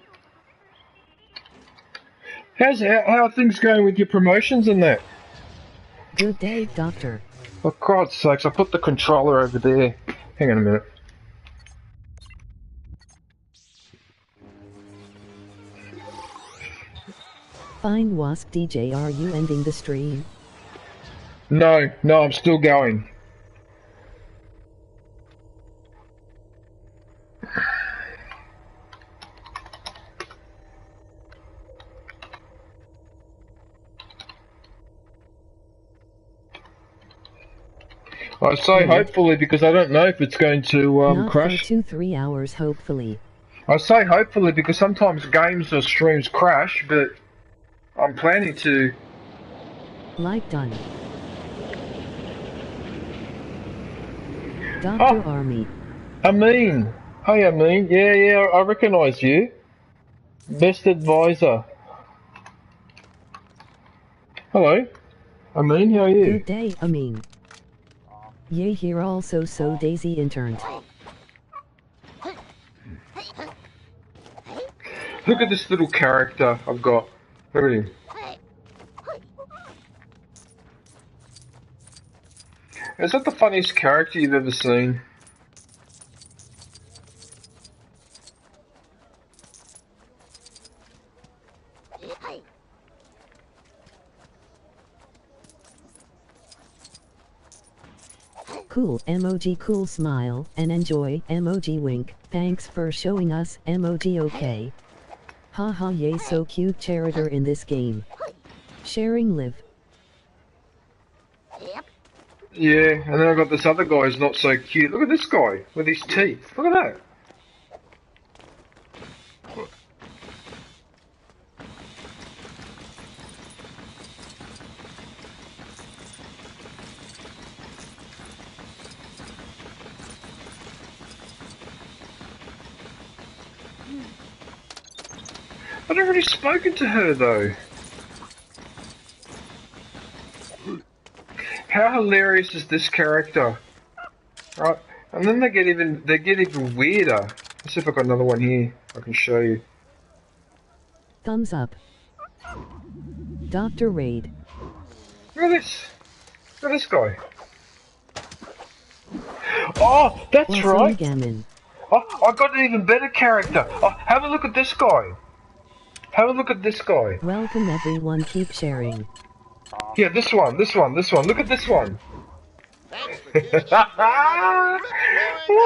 S2: How are things going with your promotions and that?
S1: Good day, Doctor.
S2: For God's sakes, I put the controller over there. Hang on a minute.
S1: Fine, Wasp DJ, are you ending the stream?
S2: No, I'm still going. I say hopefully because I don't know if it's going to
S1: Not
S2: crash.
S1: for 2-3 hours, hopefully.
S2: I say hopefully because sometimes games or streams crash, but I'm planning to.
S1: Like done. Dr. Army.
S2: Amin. Hey, Amin. Yeah, I recognise you. Best advisor. Hello. Amin, how are you?
S1: Good day, Amin. Ye here also so Daisy interned.
S2: Look at this little character I've got. Look at him. Is that the funniest character you've ever seen?
S1: Cool emoji cool smile and enjoy emoji wink. Thanks for showing us emoji okay. Haha yay so cute character in this game. Sharing live.
S2: Yeah, and then I got this other guy who's not so cute. Look at this guy with his teeth. Look at that. I've never really spoken to her though. How hilarious is this character? Right, and then they get even weirder. Let's see if I've got another one here I can show you.
S1: Thumbs up. Dr. Raid.
S2: Look at this. Look at this guy. Oh, that's right. Oh, I got an even better character. Oh, have a look at this guy. Have a look at this guy.
S1: Welcome everyone, keep sharing.
S2: Yeah, this one. Look at this one. What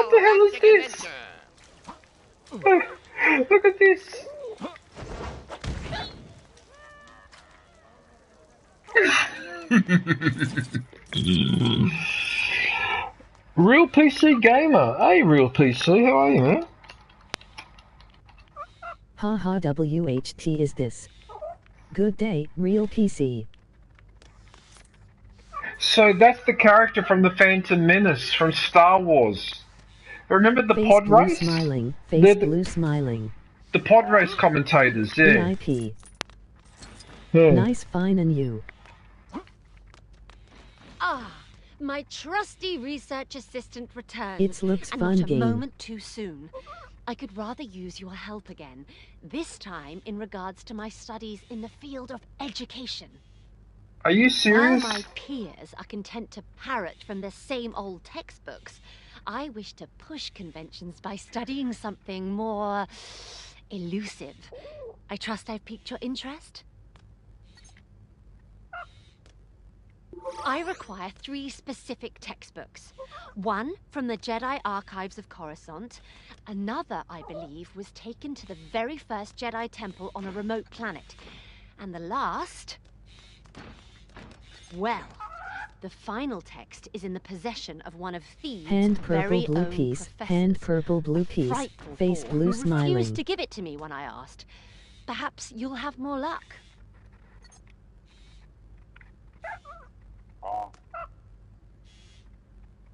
S2: the hell is this? Look at this. Real PC gamer. Hey, Real PC, how are you, man?
S1: Haha WHT is this. Good day, Real PC.
S2: So that's the character from the Phantom Menace from Star Wars. Remember the
S1: Face
S2: pod
S1: blue
S2: race?
S1: Smiling. Face blue smiling.
S2: The pod race commentators, yeah.
S1: VIP.
S2: Yeah.
S1: Nice, fine, and you.
S6: Ah, my trusty research assistant returns.
S1: It looks
S6: and
S1: fun
S6: not a
S1: game.
S6: moment too soon. I could rather use your help again, this time in regards to my studies in the field of education.
S2: Are you serious?
S6: While my peers are content to parrot from the same old textbooks, I wish to push conventions by studying something more elusive. I trust I've piqued your interest? I require 3 specific textbooks. One from the Jedi Archives of Coruscant. Another, I believe, was taken to the very first Jedi Temple on a remote planet. And the last... well, the final text is in the possession of one of Thieves'
S1: Hand purple
S6: very
S1: blue
S6: own
S1: piece.
S6: professors.
S1: Hand purple blue piece.
S6: Frightful
S1: Face
S6: fool
S1: blue
S6: who
S1: smiling.
S6: refused to give it to me when I asked. Perhaps you'll have more luck.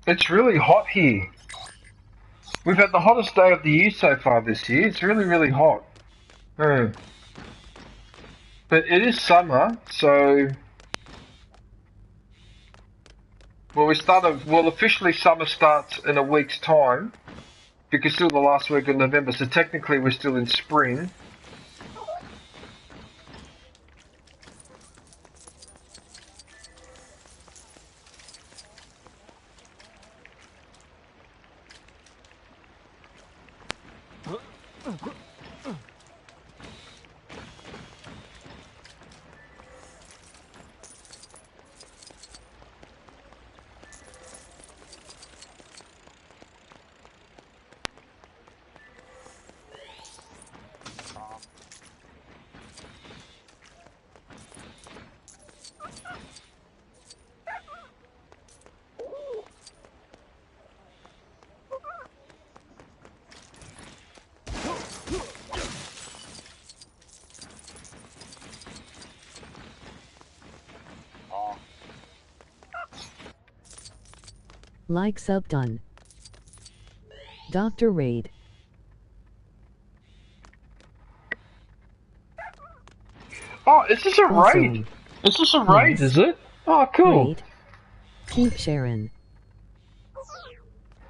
S2: It's really hot here. We've had the hottest day of the year so far this year. It's really, really hot. But it is summer, so... Well, officially summer starts in a week's time, because it's still the last week of November, so technically we're still in spring.
S1: Like sub done. Dr. Raid.
S2: Oh, is this a
S1: Awesome.
S2: raid? Is this a raid, is it? Oh, cool.
S1: Raid. Keep sharing.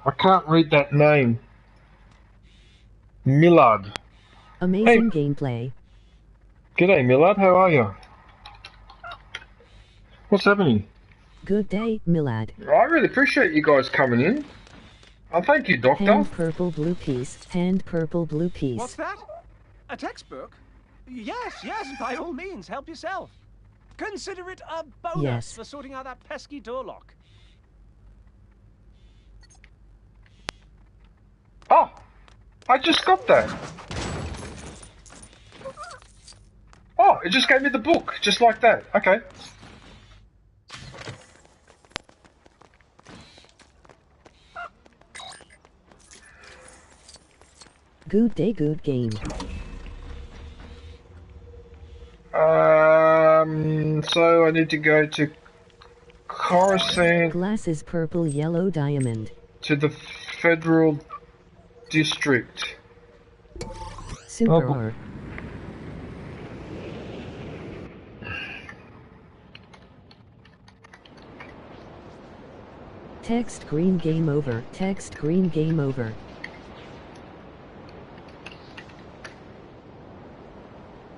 S2: I can't read that name. Millard.
S1: Amazing gameplay.
S2: G'day, Millard. How are you? What's happening?
S1: Good day, Millard.
S2: I really appreciate you guys coming in. Thank you, Doctor.
S1: Hand purple blue piece. Hand purple blue piece.
S14: What's that? A textbook? Yes, by all means, help yourself. Consider it a bonus for sorting out that pesky door lock.
S2: Oh, I just got that. Oh, it just gave me the book, just like that. Okay.
S1: Good day, good game.
S2: So I need to go to Coruscant.
S1: Glasses purple yellow diamond.
S2: To the Federal District.
S1: Super R. Text green game over. Text green game over.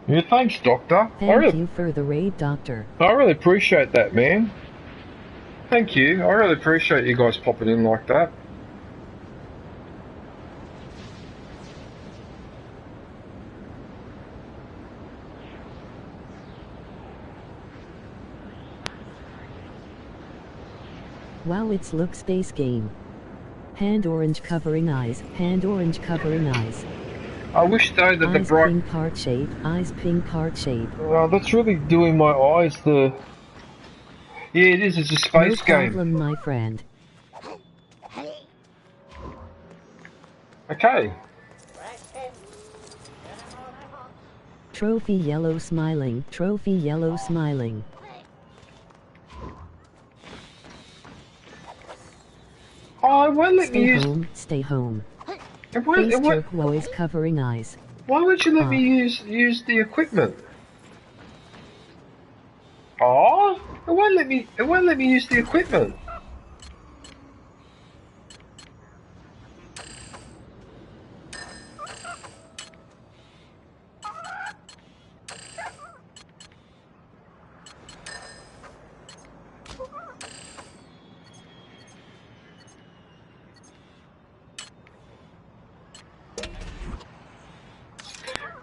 S2: Yeah, thanks, Doctor.
S1: Thank you for the raid, Doctor.
S2: I really appreciate that, man. Thank you. I really appreciate you guys popping in like that.
S1: Wow, it's look space game. Hand orange covering eyes. Hand orange covering eyes.
S2: I wish though that the bright
S1: pink heart shape. Eyes pink heart shape.
S2: Oh, that's really doing my eyes the. Yeah, it is. It's a space game.
S1: No problem, my friend.
S2: Okay.
S1: Trophy yellow smiling. Trophy yellow smiling.
S2: Oh, it won't let me use.
S1: Stay home.
S2: Face
S1: turquoise covering eyes.
S2: Why won't you let me use the equipment? Oh, it won't let me. It won't let me use the equipment.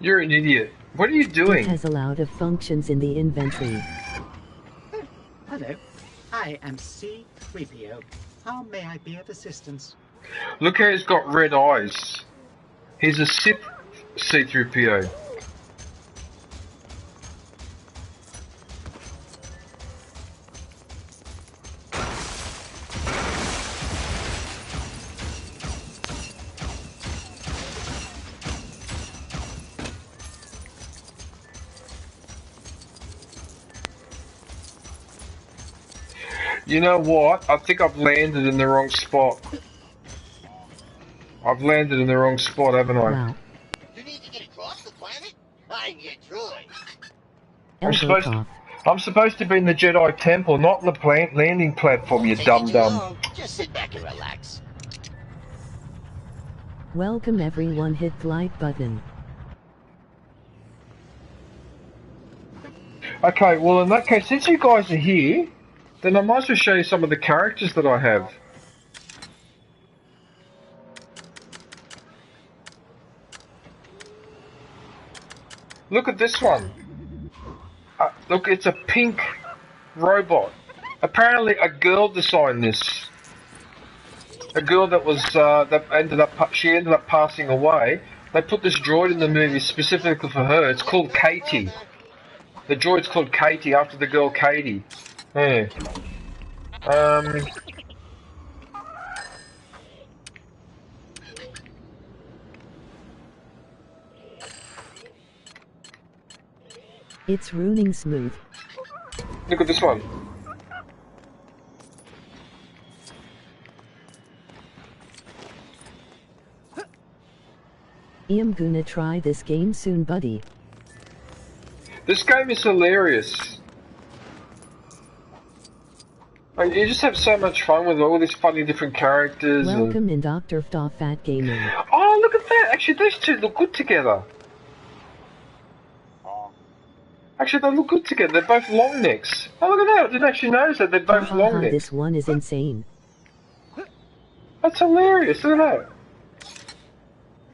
S2: You're an idiot. What are you doing?
S1: It has a lot of functions in the inventory.
S10: Hello, I am C-3PO. How may I be of assistance?
S2: Look how he's got red eyes. He's a Sith C-3PO. You know what? I think I've landed in the wrong spot. I've landed in the wrong spot, haven't I?
S1: Wow.
S8: You need to get across the planet? I'm your droid.
S2: I'm supposed to be in the Jedi Temple, not in the landing platform, you dum-dum.
S8: Just sit back and relax.
S1: Welcome everyone, hit the like button.
S2: Okay, well in that case, since you guys are here, then I might as well show you some of the characters that I have. Look at this one. Look, it's a pink robot. Apparently a girl designed this. A girl that was, she ended up passing away. They put this droid in the movie specifically for her. It's called Katie. The droid's called Katie, after the girl Katie. Yeah.
S1: It's ruining smooth.
S2: Look at this one.
S1: I'm gonna try this game soon, buddy.
S2: This game is hilarious. Like, you just have so much fun with all these funny different characters.
S1: Welcome in Dr. Fat Gaming.
S2: Oh, look at that! Actually, these two look good together. Actually, they look good together. They're both long necks. Oh, look at that! I didn't actually notice that they're both long necks.
S1: This one is insane.
S2: That's hilarious. Look at that.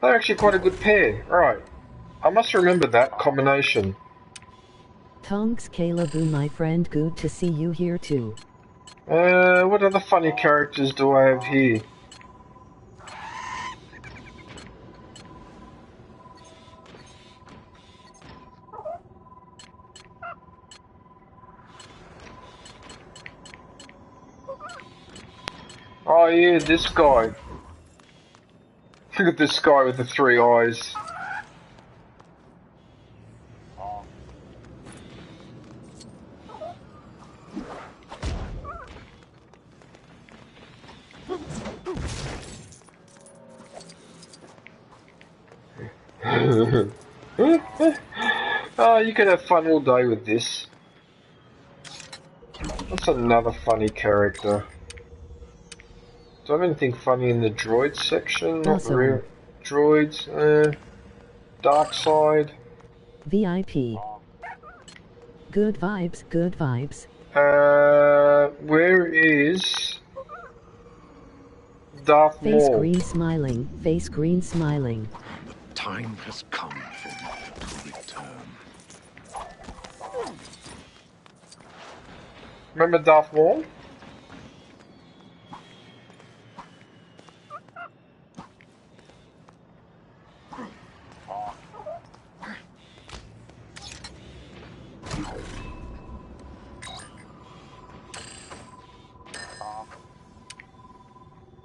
S2: They're actually quite a good pair. Right. I must remember that combination.
S1: Tonks Caleb, my friend, good to see you here too.
S2: What other funny characters do I have here? Oh yeah, this guy. Look at this guy with the 3 eyes. Oh, you can have fun all day with this. What's another funny character? Do I have anything funny in the droid section? Not real droids. Dark side.
S1: VIP. Good vibes, good vibes.
S2: Where is Darth Maul?
S1: Face green smiling, face green smiling.
S4: Time has come for me to return.
S2: Remember Darth Maul?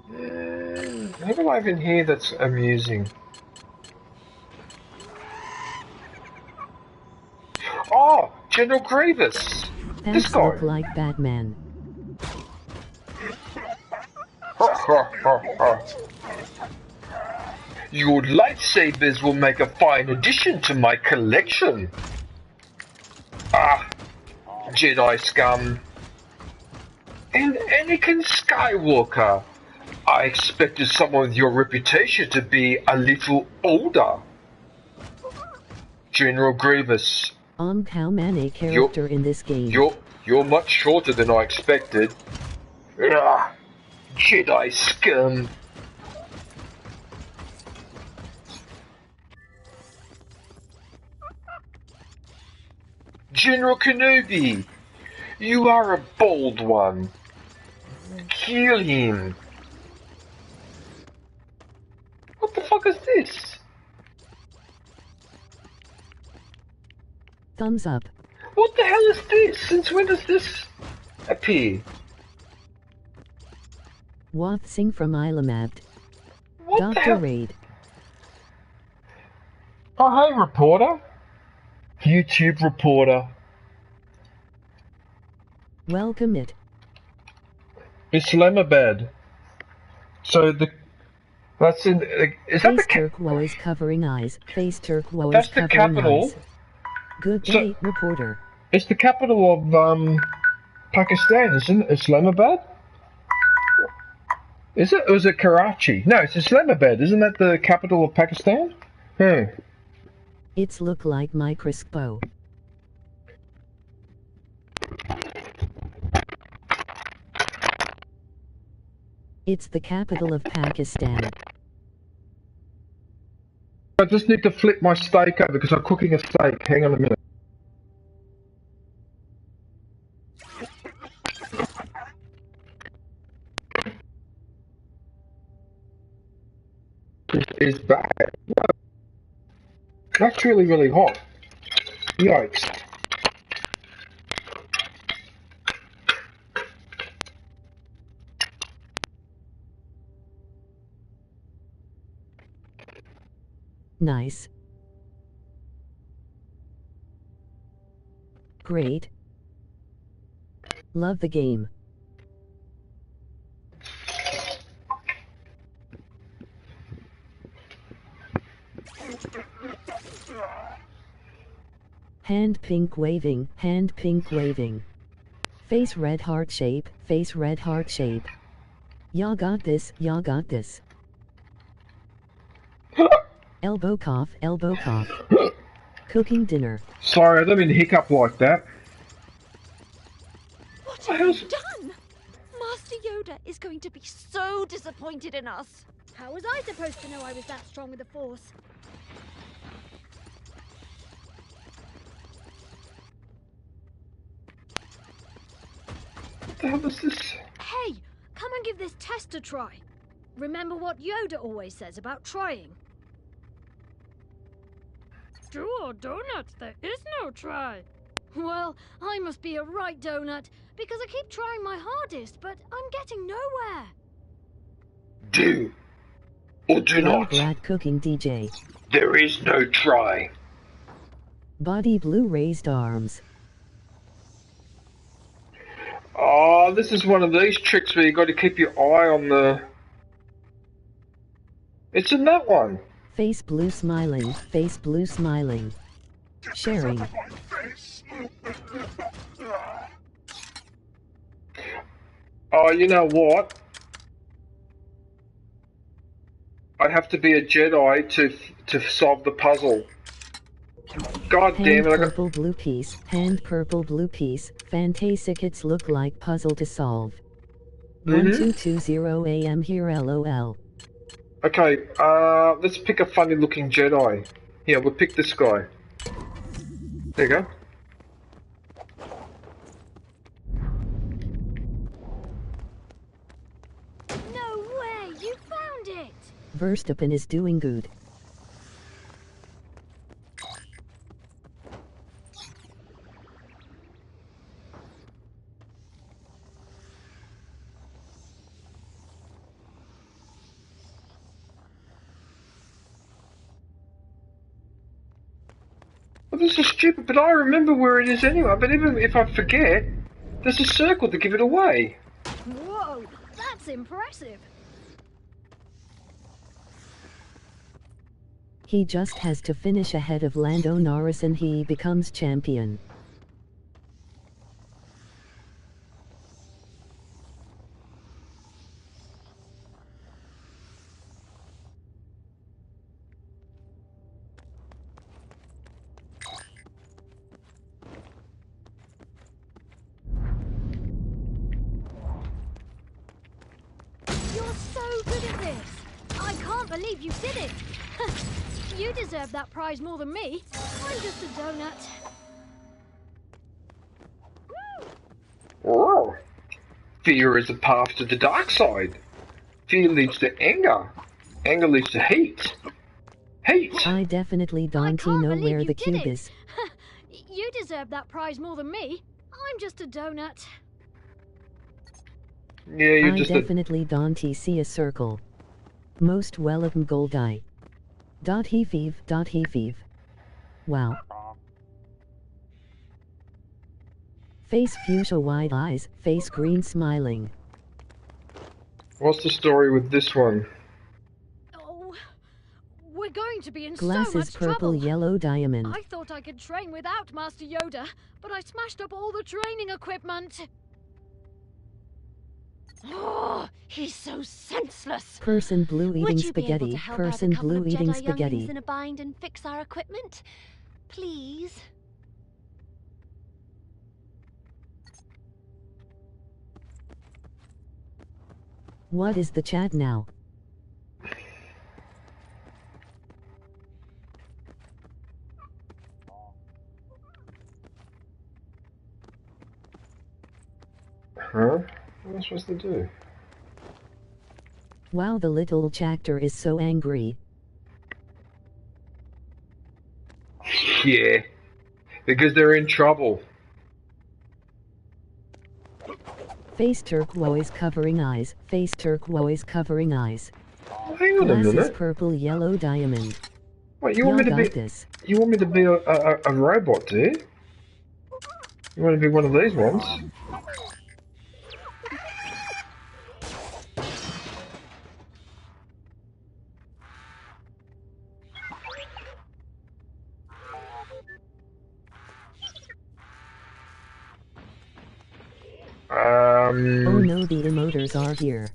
S2: Who do I even hear that's amusing? Oh, General Grievous. This guy.
S1: Look like Batman.
S2: Your lightsabers will make a fine addition to my collection. Ah, Jedi scum. And Anakin Skywalker. I expected someone with your reputation to be a little older. General Grievous.
S1: How many character in this game?
S2: You're much shorter than I expected. Ugh, Jedi scum. General Kenobi, you are a bold one. Kill him. What the fuck is this?
S1: Thumbs up.
S2: What the hell is this? Since when does this appear?
S1: Wathsing from Ilamabd.
S2: What
S1: Dr.
S2: the hell?
S1: Raid.
S2: Oh, hey, reporter. YouTube reporter.
S1: Welcome it.
S2: Islamabad. So that's in. Is that
S1: face
S2: the
S1: turquoise covering eyes? Face turquoise
S2: that's the
S1: covering
S2: capital.
S1: eyes. Good day, reporter.
S2: It's the capital of Pakistan, isn't it? Islamabad? Is it? Or is it Karachi? No, it's Islamabad. Isn't that the capital of Pakistan?
S1: It's look like microscope. It's the capital of Pakistan.
S2: I just need to flip my steak over because I'm cooking a steak. Hang on a minute. This is bad. That's really, really hot. Yikes.
S1: Nice. Great. Love the game. hand pink waving, hand pink waving. Face red heart shape, face red heart shape. Y'all got this, y'all got this. Elbow cough, elbow cough. Cooking dinner.
S2: Sorry, I don't mean to hiccup like that.
S6: What have you done? Master Yoda is going to be so disappointed in us.
S17: How was I supposed to know I was that strong with the Force?
S2: What the hell is this?
S17: Hey, come and give this test a try. Remember what Yoda always says about trying? Do or donut, there is no try. Well, I must be a right donut, because I keep trying my hardest, but I'm getting nowhere.
S2: Do or do not.
S1: Brad cooking DJ.
S2: There is no try.
S1: Body blue raised arms.
S2: Oh, this is one of these tricks where you got to keep your eye on the... It's in that one.
S1: Face blue smiling, face blue smiling. Sharing.
S2: Oh, you know what? I have to be a Jedi to solve the puzzle. God damn it!
S1: Hand purple blue piece, hand purple blue piece. Fantastic look like puzzle to solve. 1220 AM here LOL.
S2: Okay, let's pick a funny looking Jedi. Here, we'll pick this guy. There you go.
S17: No way, you found it!
S1: Verstappen is doing good.
S2: Well, this is stupid, but I remember where it is anyway. But even if I forget, there's a circle to give it away.
S17: Whoa, that's impressive.
S1: He just has to finish ahead of Lando Norris and he becomes champion.
S17: You're so good at this. I can't believe you did it. You deserve that prize more than me. I'm just a donut.
S2: Oh. Fear is a path to the dark side. Fear leads to anger. Anger leads to hate. Hate!
S1: I definitely don't know where the cube is.
S17: You deserve that prize more than me. I'm just a donut.
S2: Yeah, you're
S1: I
S2: just
S1: definitely don't see a circle. Most welcome gold eye. Dot he thief. Wow. Face fuchsia wide eyes, face green smiling.
S2: What's the story with this one?
S17: Oh, we're going to be in
S1: Glasses
S17: so much
S1: purple
S17: trouble.
S1: Yellow diamond.
S17: I thought I could train without Master Yoda, but I smashed up all the training equipment.
S6: Oh, he's so senseless.
S1: Person blue eating
S6: Would you be able
S1: spaghetti.
S6: to help
S1: Person
S6: out a couple
S1: blue
S6: of
S1: eating
S6: Jedi
S1: spaghetti.
S6: younglings in a bind and fix our equipment? Please?
S1: What is the chat now?
S2: Huh? What am I supposed to do?
S1: Wow, the little chapter is so angry.
S2: Yeah. Because they're in trouble.
S1: Face turquoise covering eyes. Face turquoise covering eyes.
S2: Hang on a
S1: Glasses
S2: minute.
S1: purple yellow diamond.
S2: Wait, you want me to be?
S1: This.
S2: You want me to be a robot, do you? You want to be one of these ones?
S1: no, the emoters are here.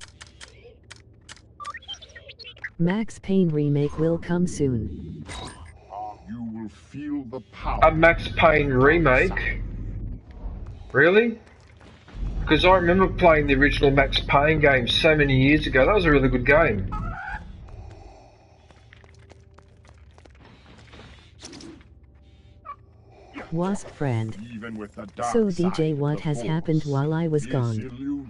S1: Max Payne remake will come soon.
S4: You will feel the power.
S2: A Max Payne remake? Really? Because I remember playing the original Max Payne game so many years ago. That was a really good game.
S1: Wasp friend. So DJ, what has happened while I was gone?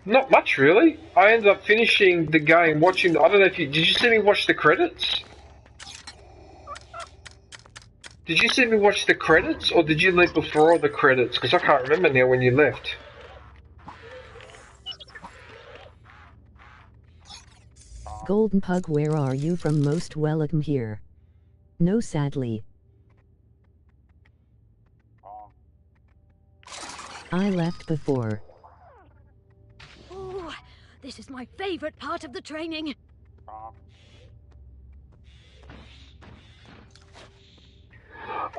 S2: Not much really. I ended up finishing the game watching, I don't know if you, did you see me watch the credits? Did you see me watch the credits, or did you leave before the credits? Because I can't remember now when you left.
S1: Golden Pug, where are you from? Most welcome here. No, sadly. I left before.
S17: Oh, this is my favorite part of the training.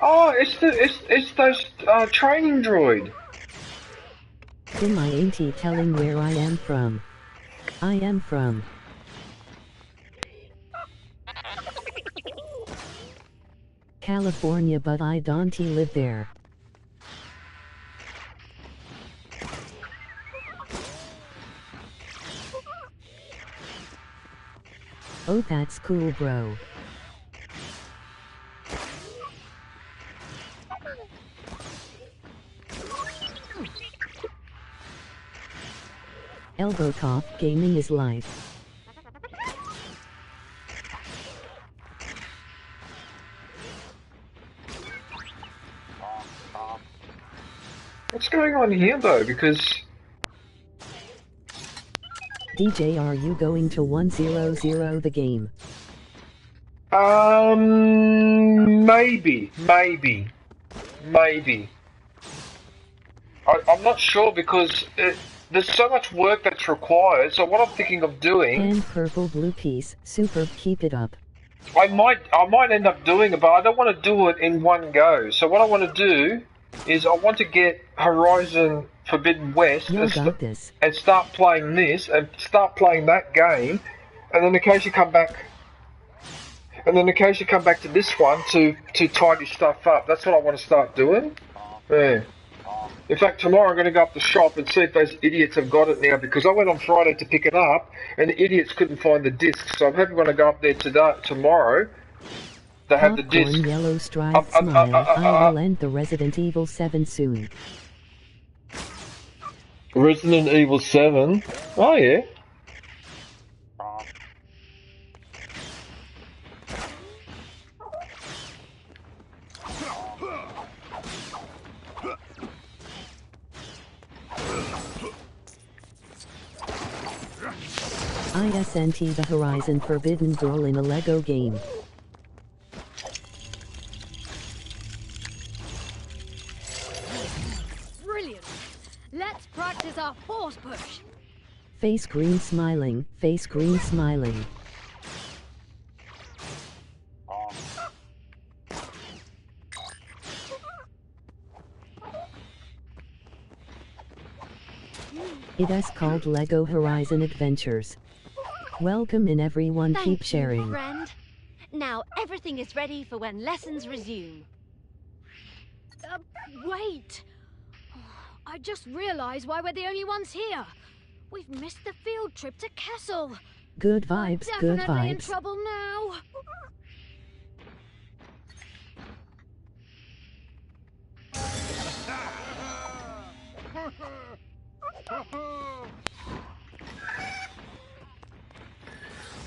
S2: Oh, it's those training droid.
S1: Tim, I ain't telling where I am from. I am from California, but I don't live there. Oh, that's cool, bro. Elbow cough, gaming is life.
S2: What's going on here though? Because
S1: DJ, are you going to 100 the game?
S2: Maybe. I'm not sure because there's so much work that's required. So what I'm thinking of doing.
S1: And purple blue piece, super, keep it up.
S2: I might end up doing it, but I don't want to do it in one go. So what I want to do is I want to get Horizon Forbidden West and start playing this and start playing that game, and then occasionally come back to this one to tidy stuff up. That's what I want to start doing. Yeah. In fact, tomorrow I'm going to go up the shop and see if those idiots have got it now, because I went on Friday to pick it up and the idiots couldn't find the disc. So I'm hoping when I go up there tomorrow, they have the disc.
S1: Yellow striped smile. I will end the Resident Evil 7 soon.
S2: Resident Evil 7? Oh yeah.
S1: ISNT the Horizon Forbidden Girl in a Lego game.
S17: Brilliant! Let's practice our force push.
S1: Face green smiling, face green smiling. It is called Lego Horizon Adventures. Welcome in everyone, keep sharing.
S6: Friend. Now everything is ready for when lessons resume.
S17: Wait! I just realized why we're the only ones here. We've missed the field trip to Kessel.
S1: Good vibes, good vibes.
S17: Definitely in trouble now.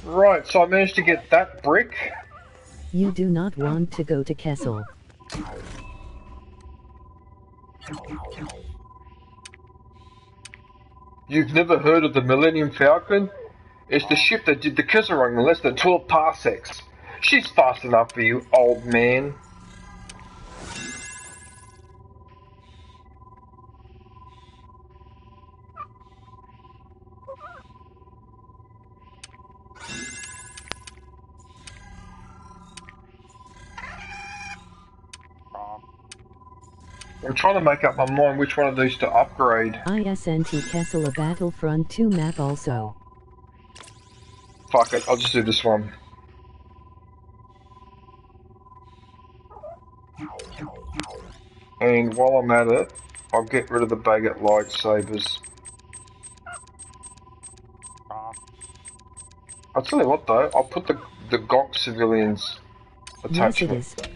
S2: Right, so I managed to get that brick.
S1: You do not want to go to Kessel.
S2: You've never heard of the Millennium Falcon? It's the ship that did the Kessel Run in less than 12 parsecs. She's fast enough for you, old man. I'm trying to make up my mind which one of these to upgrade.
S1: ISNT Kessel a Battlefront 2 map also.
S2: Fuck it, I'll just do this one. And while I'm at it, I'll get rid of the baguette lightsabers. I'll tell you what though, I'll put the GOG civilians attachment.
S1: Yes, it is.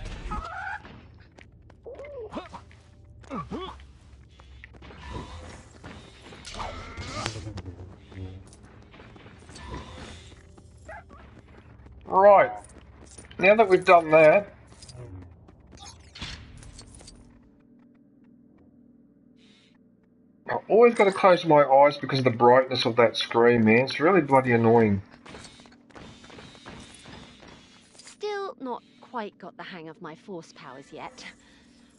S2: Right, now that we've done that, I've always got to close my eyes because of the brightness of that screen, man. It's really bloody annoying.
S6: Still not quite got the hang of my force powers yet.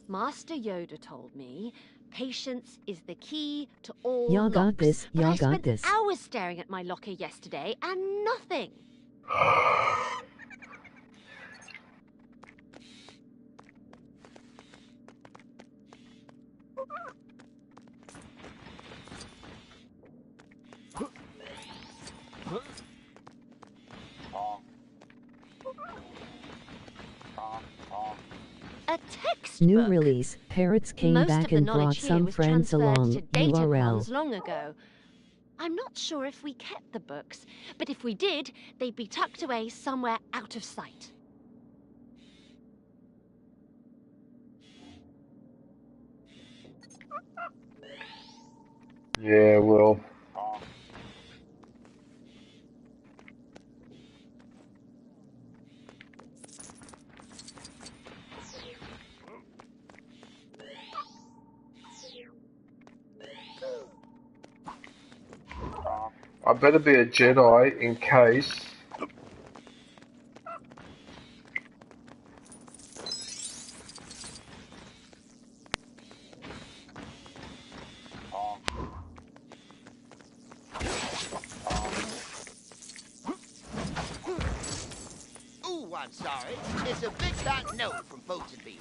S6: Master Yoda told me patience is the key to all
S1: Y'all got
S6: locks.
S1: this,
S6: But
S1: y'all
S6: I
S1: got
S6: spent
S1: this.
S6: hours staring at my locker yesterday and nothing. A textbook.
S1: New release. Parrots came
S6: Most
S1: back
S6: of the
S1: and brought
S6: knowledge here
S1: some
S6: was
S1: friends
S6: transferred
S1: along.
S6: to datacrons
S1: URL.
S6: long ago. I'm not sure if we kept the books, but if we did, they'd be tucked away somewhere out of sight.
S2: Yeah, well. I better be a Jedi in case.
S15: Ooh, I'm sorry. It's a big fat no from folks at B.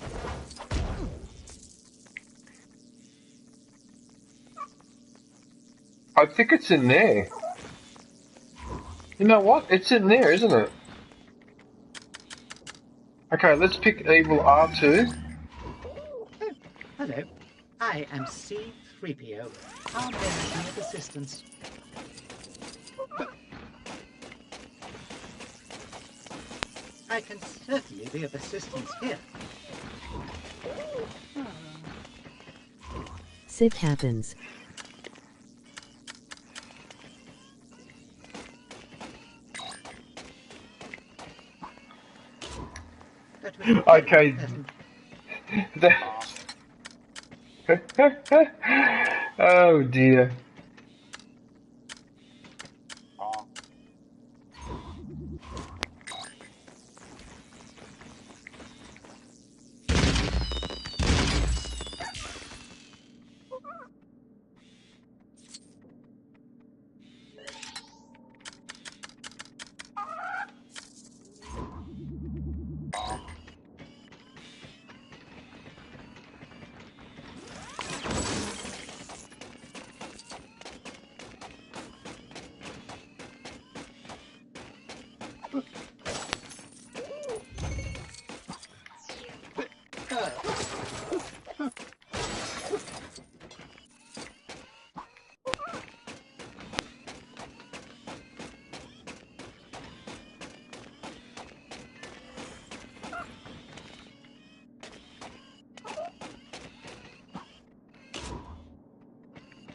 S2: I think it's in there. You know what? It's in there, isn't it? Okay, let's pick evil R2.
S10: Oh, hello. I am C3PO. How may I be of assistance? I can certainly be of assistance here.
S1: Shit happens.
S2: Okay. Oh dear.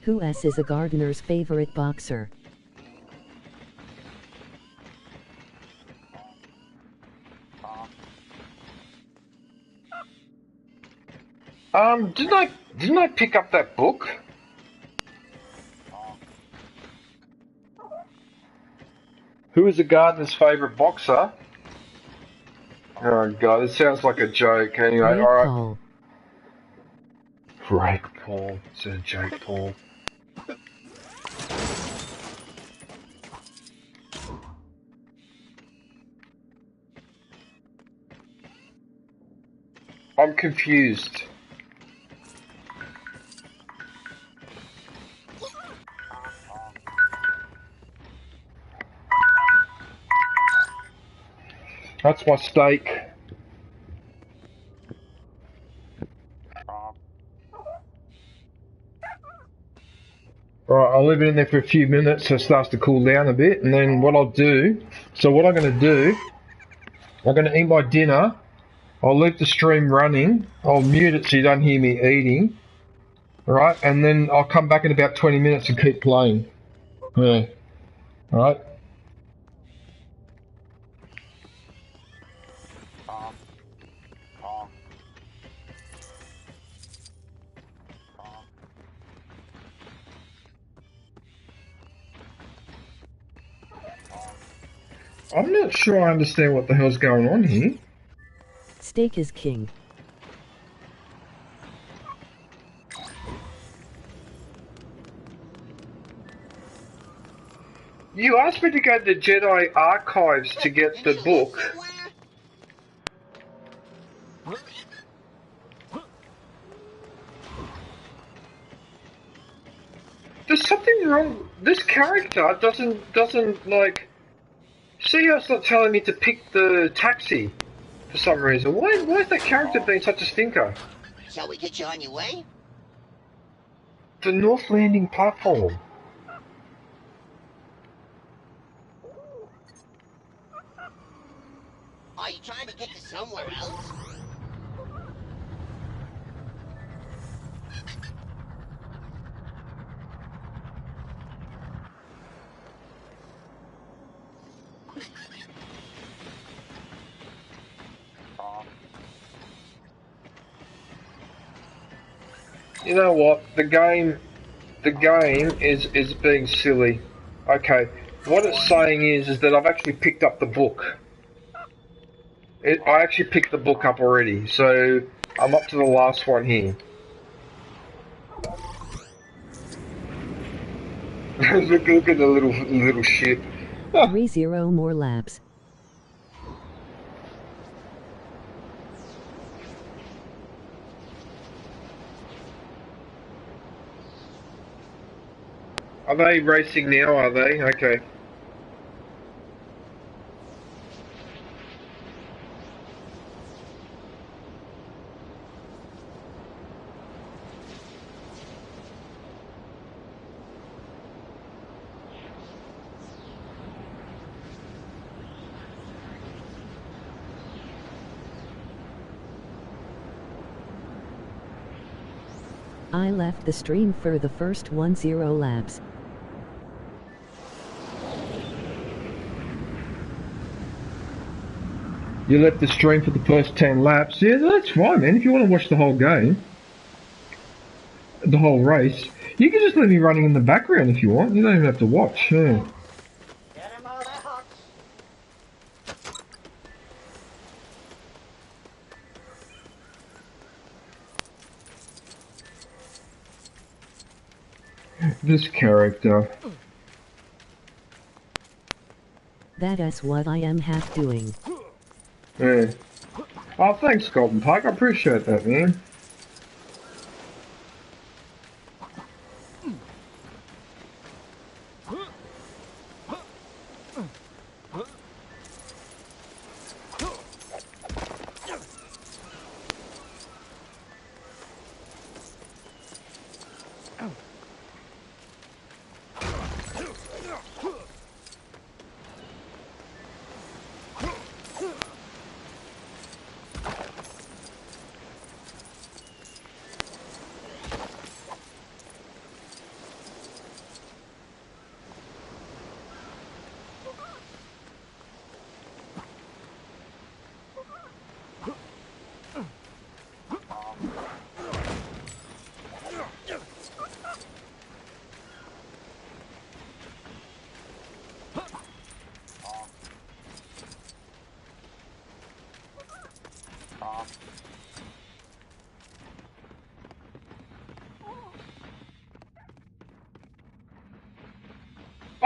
S1: Who is a gardener's favorite boxer?
S2: Didn't I pick up that book? Who is a gardener's favourite boxer? Oh god, it sounds like a joke. Anyway, alright.
S1: Paul.
S2: Rape Paul. It's a joke, Paul. I'm confused. That's my steak. Right, I'll leave it in there for a few minutes so it starts to cool down a bit, and then what I'll do, what I'm going to do, I'm going to eat my dinner, I'll leave the stream running, I'll mute it so you don't hear me eating, right, and then I'll come back in about 20 minutes and keep playing. Yeah, alright. I'm not sure I understand what the hell's going on here.
S1: Steak is king.
S2: You asked me to go to the Jedi archives to get the book. There's something wrong. This character doesn't like. See how it's not telling me to pick the taxi for some reason. Why is that character being such a stinker?
S15: Shall we get you on your way?
S2: The North Landing platform.
S15: Are you trying to get to somewhere else?
S2: You know what? The game is being silly. Okay, what it's saying is that I've actually picked up the book. I actually picked the book up already, so I'm up to the last one here. look at the little ship.
S1: 30 more laps.
S2: Are they racing now, are they? Okay.
S1: I left the stream for the first 10 laps.
S2: You left the stream for the first 10 laps. Yeah, that's fine, man. If you want to watch the whole game, the whole race, you can just leave me running in the background if you want. You don't even have to watch. Yeah. This character.
S1: That is what I am half doing.
S2: Yeah. Oh, thanks, Golden Pike. I appreciate that, man.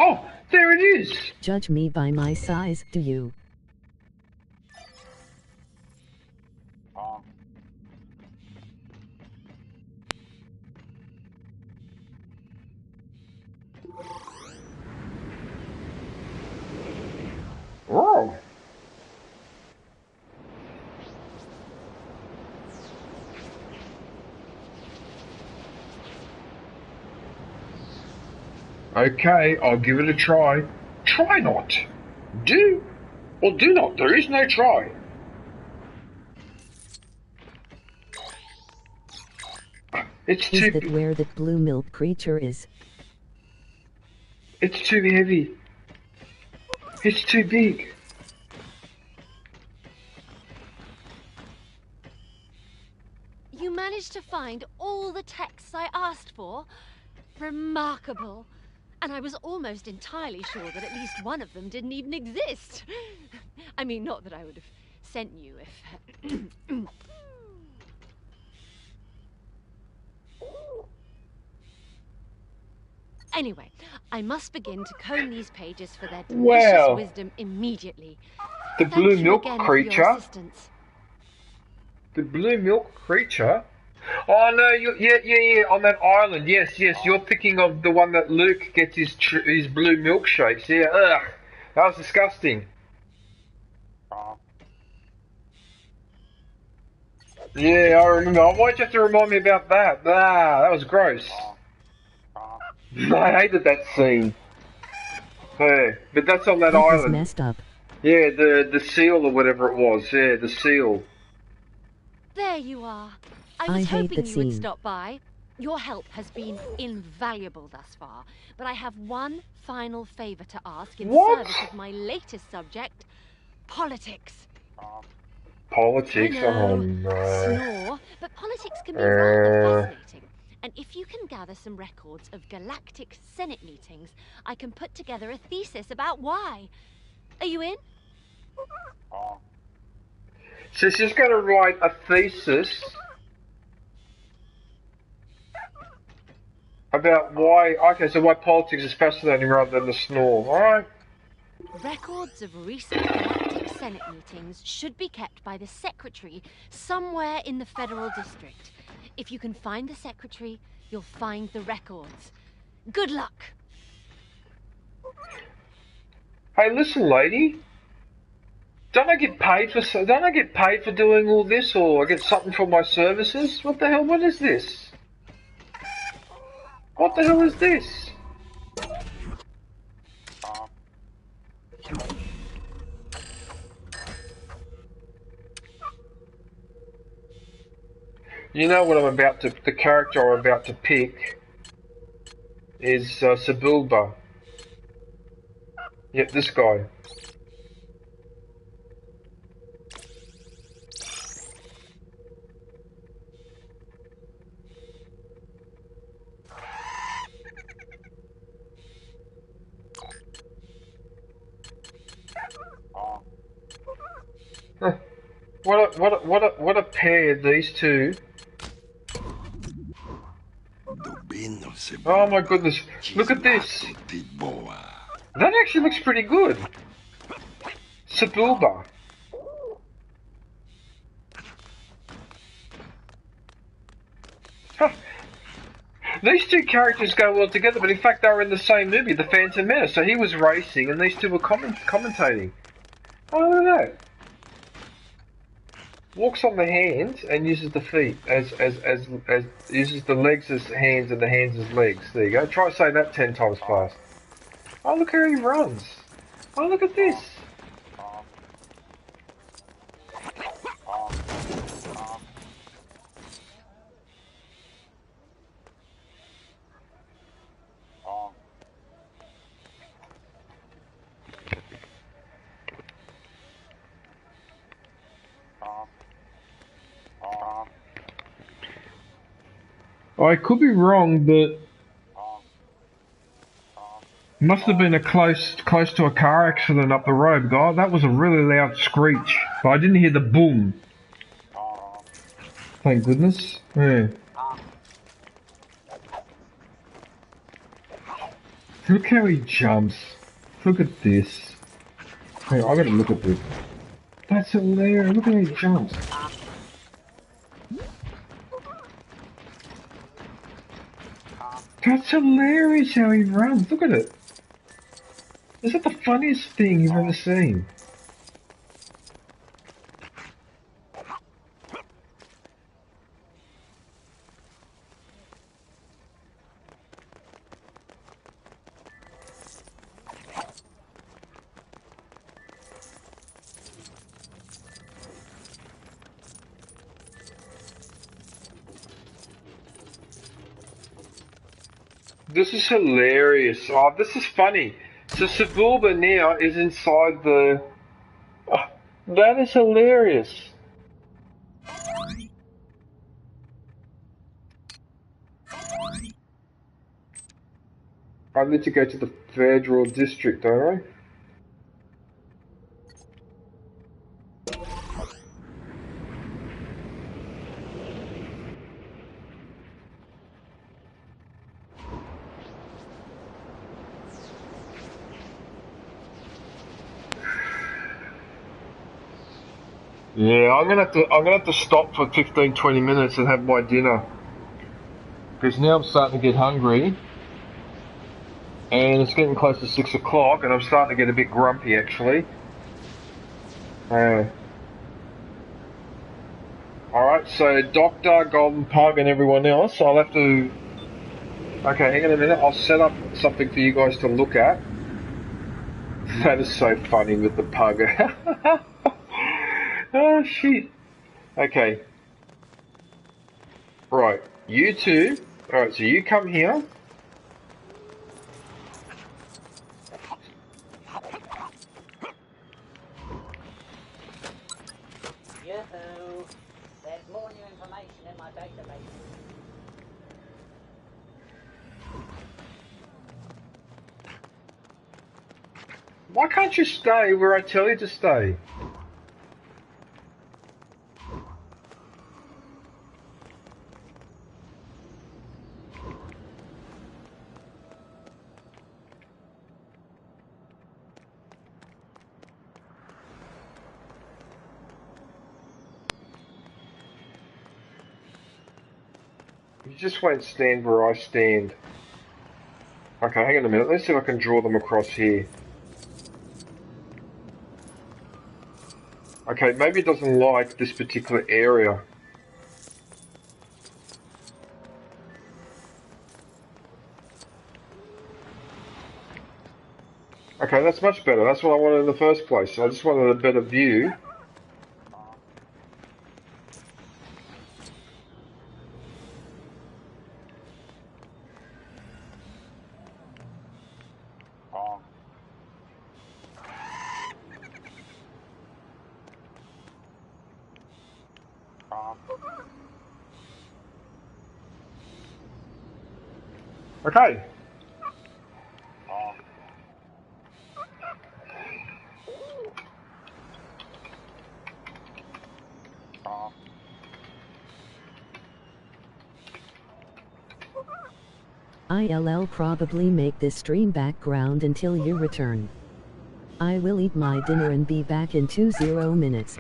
S2: Oh, there it is!
S1: Judge me by my size, do you?
S2: Oh. Okay, I'll give it a try. Try not. Do or do not. There is no try. It's
S1: Is
S2: too.
S1: that where that blue milk creature is?
S2: It's too heavy. It's too big.
S6: You managed to find all the texts I asked for? Remarkable. And I was almost entirely sure that at least one of them didn't even exist. I mean, not that I would have sent you if... Anyway, I must begin to comb these pages for their delicious wisdom immediately.
S2: The blue milk
S6: again for
S2: creature.
S6: your assistance.
S2: The blue milk creature. Oh no! Yeah. On that island, yes. You're thinking of the one that Luke gets his blue milkshakes. Yeah. Ugh, that was disgusting. Yeah, I remember. Why'd you have to remind me about that? Ah, that was gross. I hated that scene. Yeah, but that's on that island.
S1: Was messed up.
S2: Yeah, the seal or whatever it was. Yeah, the seal.
S6: There you are. I was hoping you would stop by. Your help has been invaluable thus far, but I have one final favor to ask in service of my latest subject, politics.
S2: Politics?
S6: I know,
S2: Oh no.
S6: snore, but politics can be rather fascinating. And if you can gather some records of galactic Senate meetings, I can put together a thesis about why. Are you in?
S2: So she's going to write a thesis about why... Okay, so why politics is fascinating rather than the snore. Alright.
S6: Records of recent galactic Senate meetings should be kept by the Secretary somewhere in the Federal District. If you can find the Secretary, you'll find the records. Good luck!
S2: Hey, listen, lady. Don't I get paid for doing all this, or I get something for my services? What the hell? What is this? What the hell is this? You know what the character I'm about to pick is Sebulba. Yep, this guy. Huh. What a pair, these two. Oh my goodness, look at this. That actually looks pretty good. Sebulba. Huh. These two characters go well together, but in fact they were in the same movie, The Phantom Menace. So he was racing and these two were commentating. Oh, look at that. Walks on the hands and uses the feet as uses the legs as hands and the hands as legs. There you go. Try saying that 10 times fast. Oh, look how he runs. Oh, look at this. I could be wrong, but must have been a close to a car accident up the road, guy. That was a really loud screech, but I didn't hear the boom. Thank goodness. Yeah. Look how he jumps. Look at this. Hey, I gotta look at this. That's hilarious. Look how he jumps. That's hilarious how he runs. Look at it. Is that the funniest thing you've ever seen? This is hilarious. Oh, this is funny. So Sebulba now is inside the... Oh, that is hilarious. I need to go to the Federal District, don't I? Yeah, I'm gonna have to stop for 15-20 minutes and have my dinner. Because now I'm starting to get hungry. And it's getting close to 6 o'clock, and I'm starting to get a bit grumpy, actually. Alright, so Doctor, Golden Pug, and everyone else, I'll have to... Okay, hang on a minute, I'll set up something for you guys to look at. That is so funny with the pug. Oh, shit. Okay. Right, you two. Alright, so you come here.
S8: Yoo-hoo! There's more new information in my database.
S2: Why can't you stay where I tell you to stay? You just won't stand where I stand. Okay, hang on a minute. Let's see if I can draw them across here. Okay, maybe it doesn't like this particular area. Okay, that's much better. That's what I wanted in the first place. I just wanted a better view. Okay.
S1: I'll probably make this stream background until you return. I will eat my dinner and be back in 20 minutes.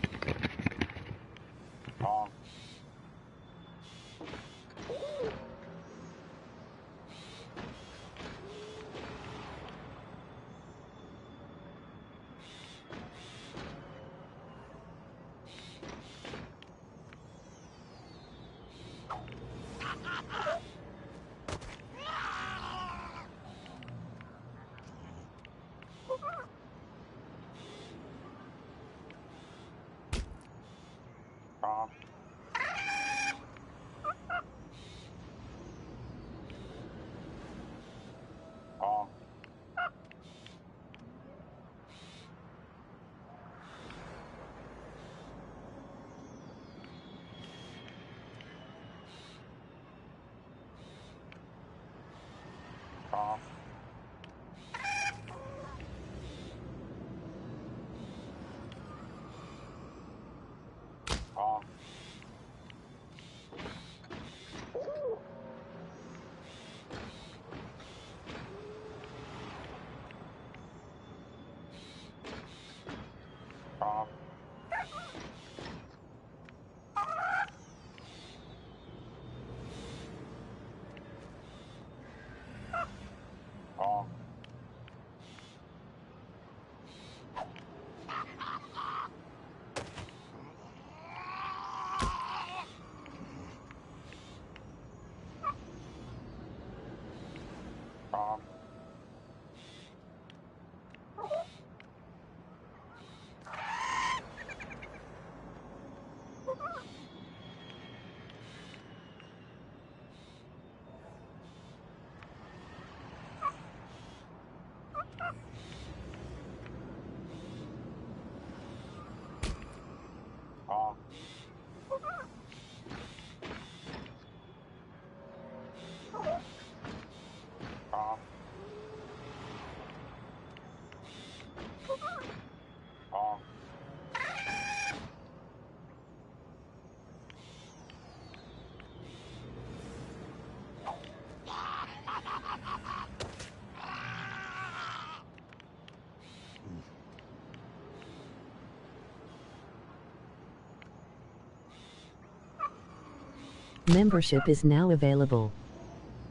S1: Membership is now available.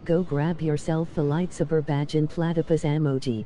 S1: Go grab yourself a lightsaber badge and platypus emoji.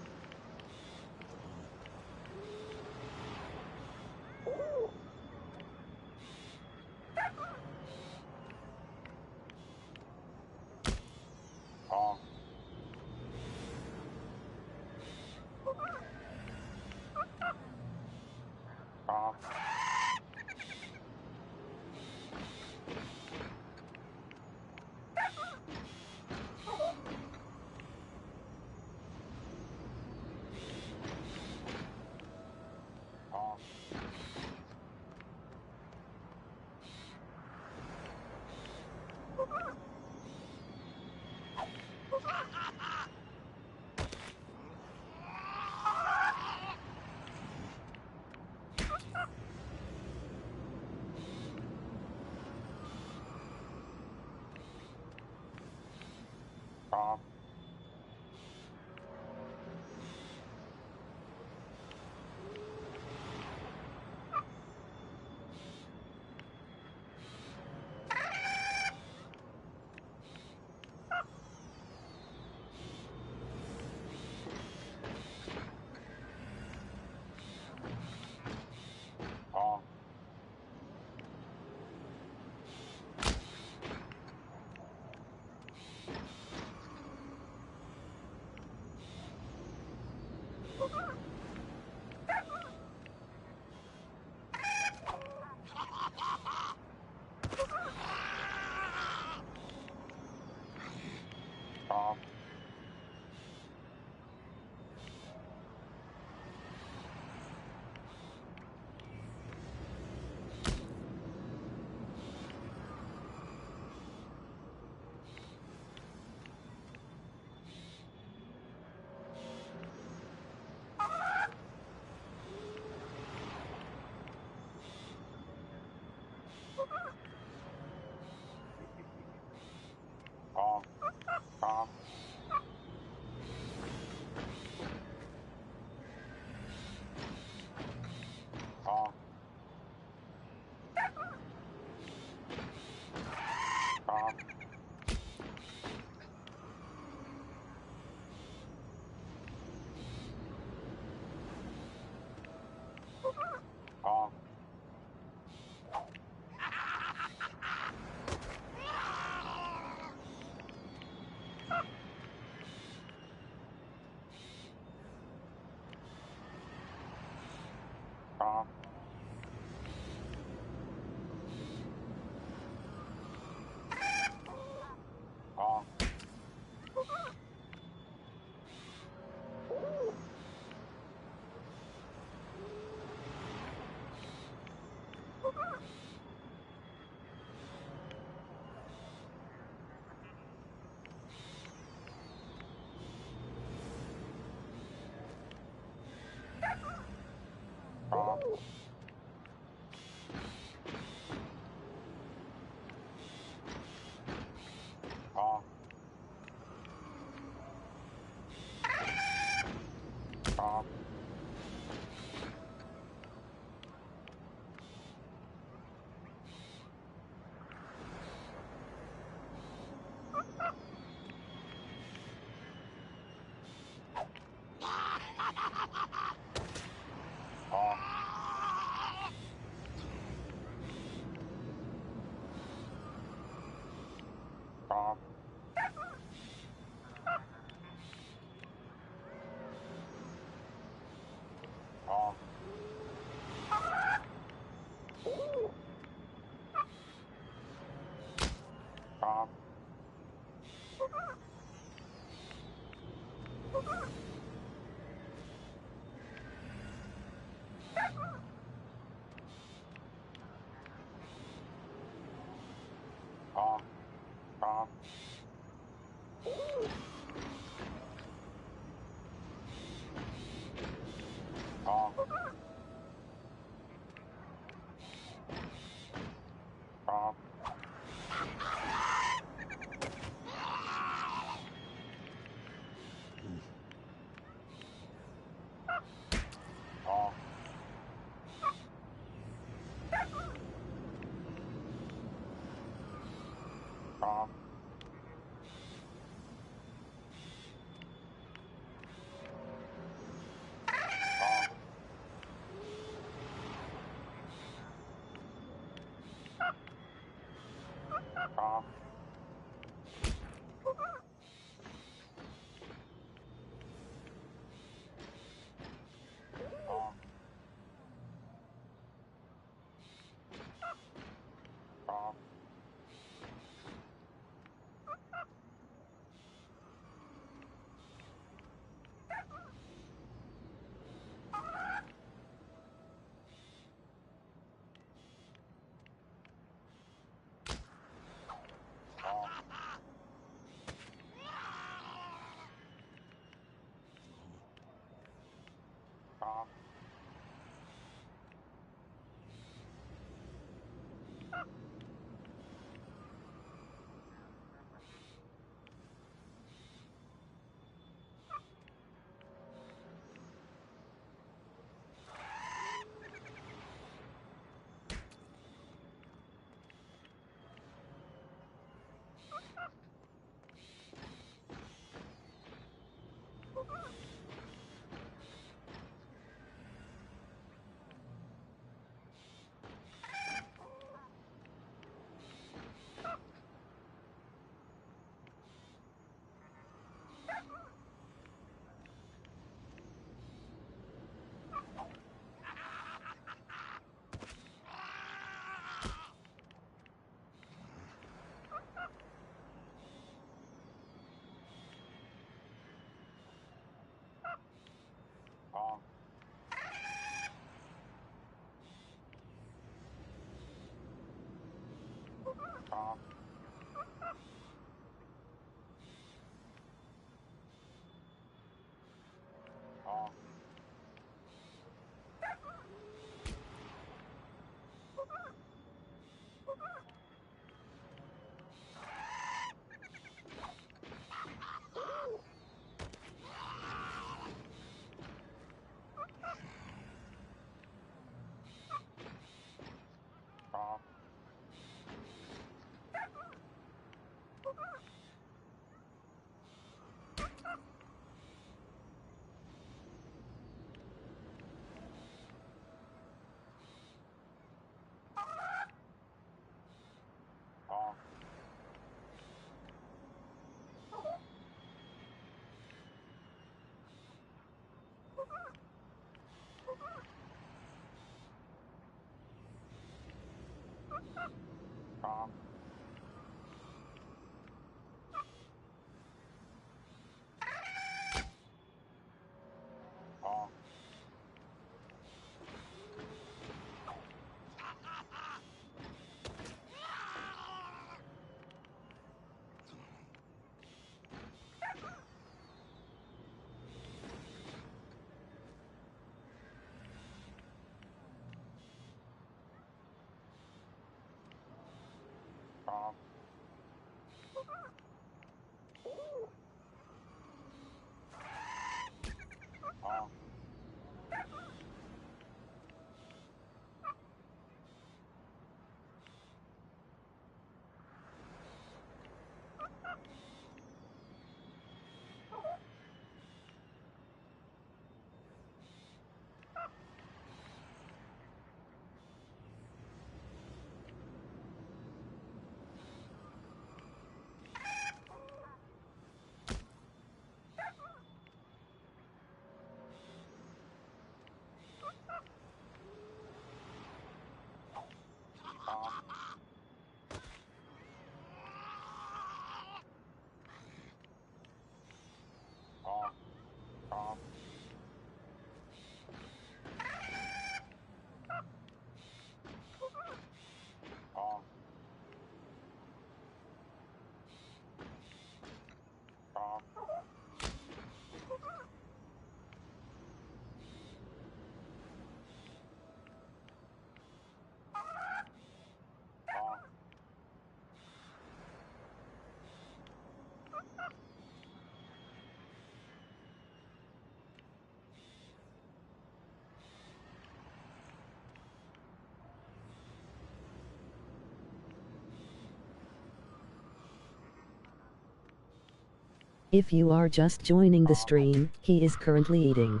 S1: If you are just joining the stream, he is currently eating.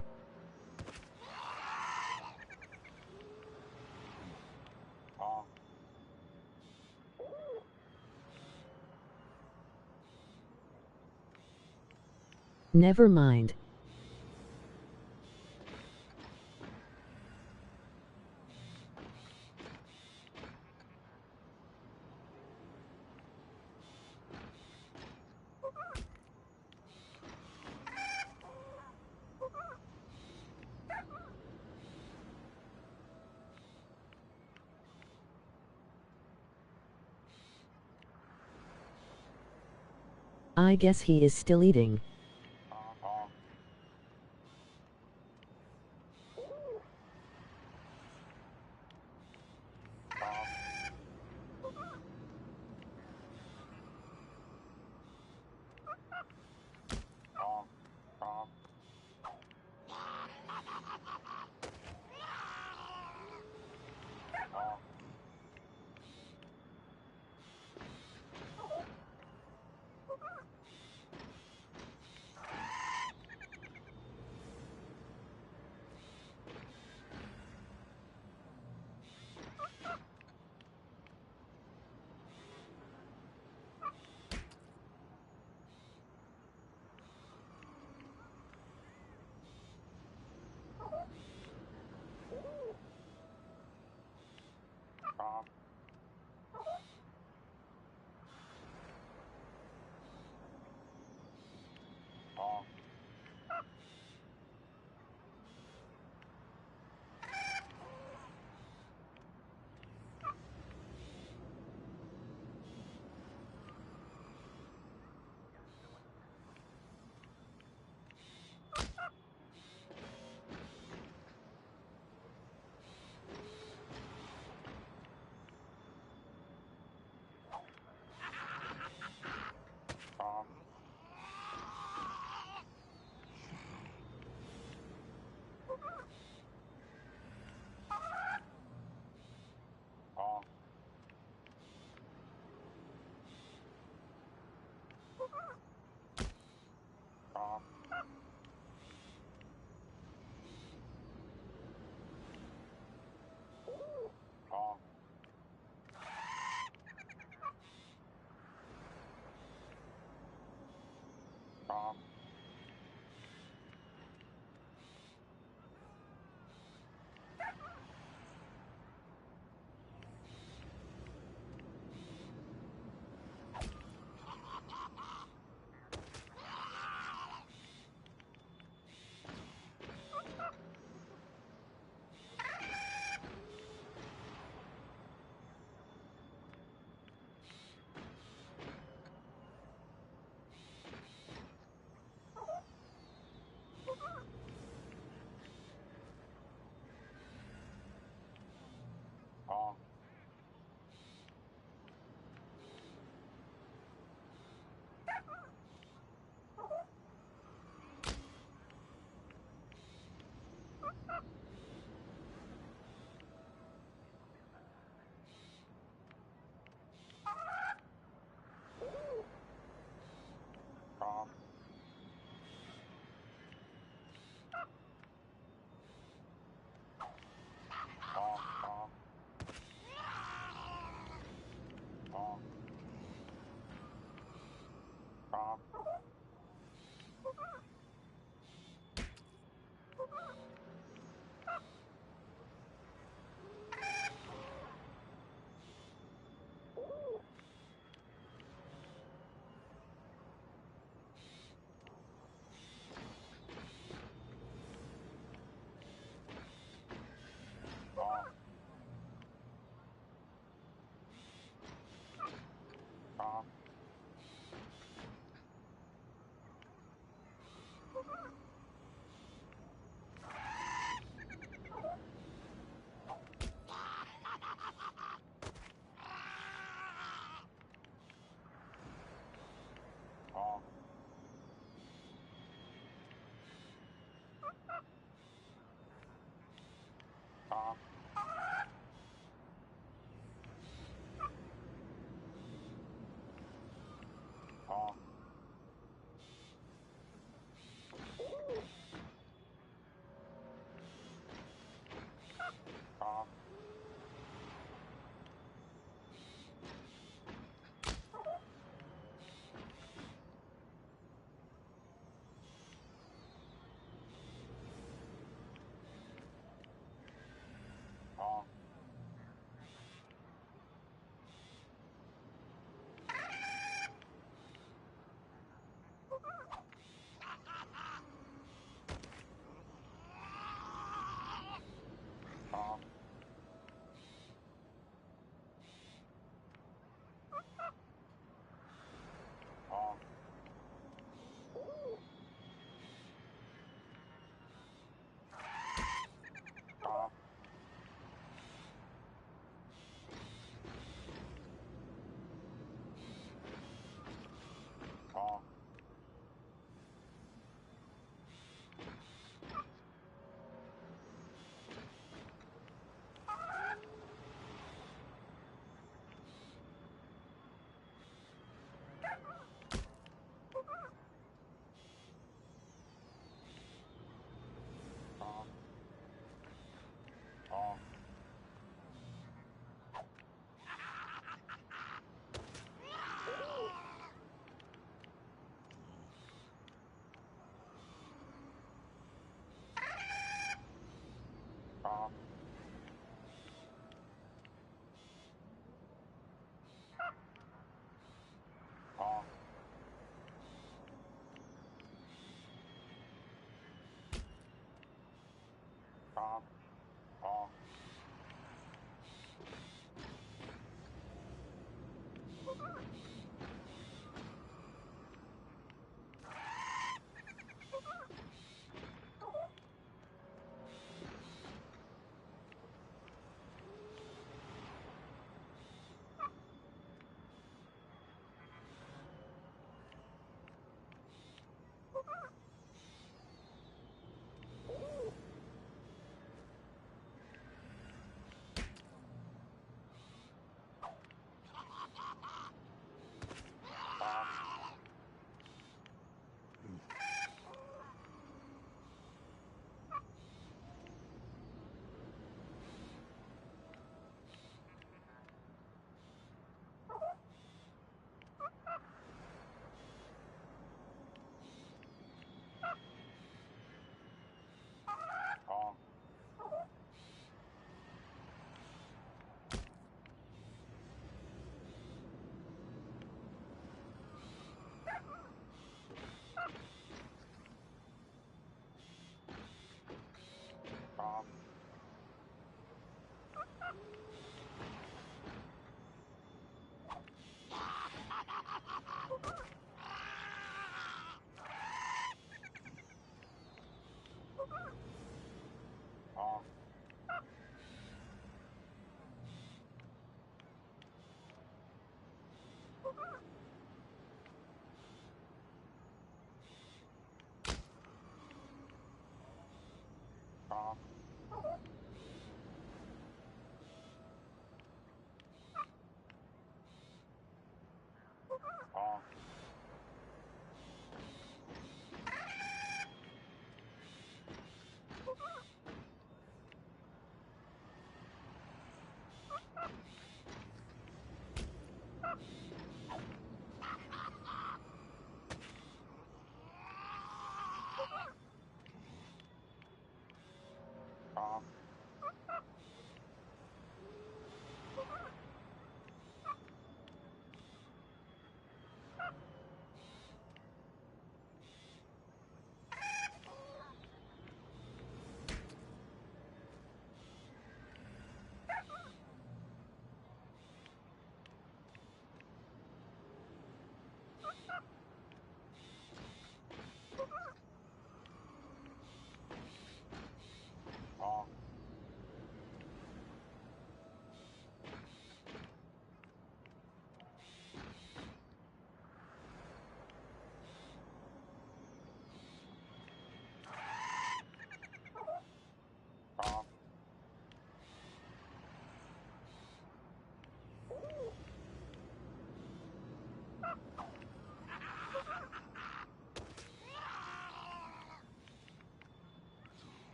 S1: Never mind. I guess he is still eating.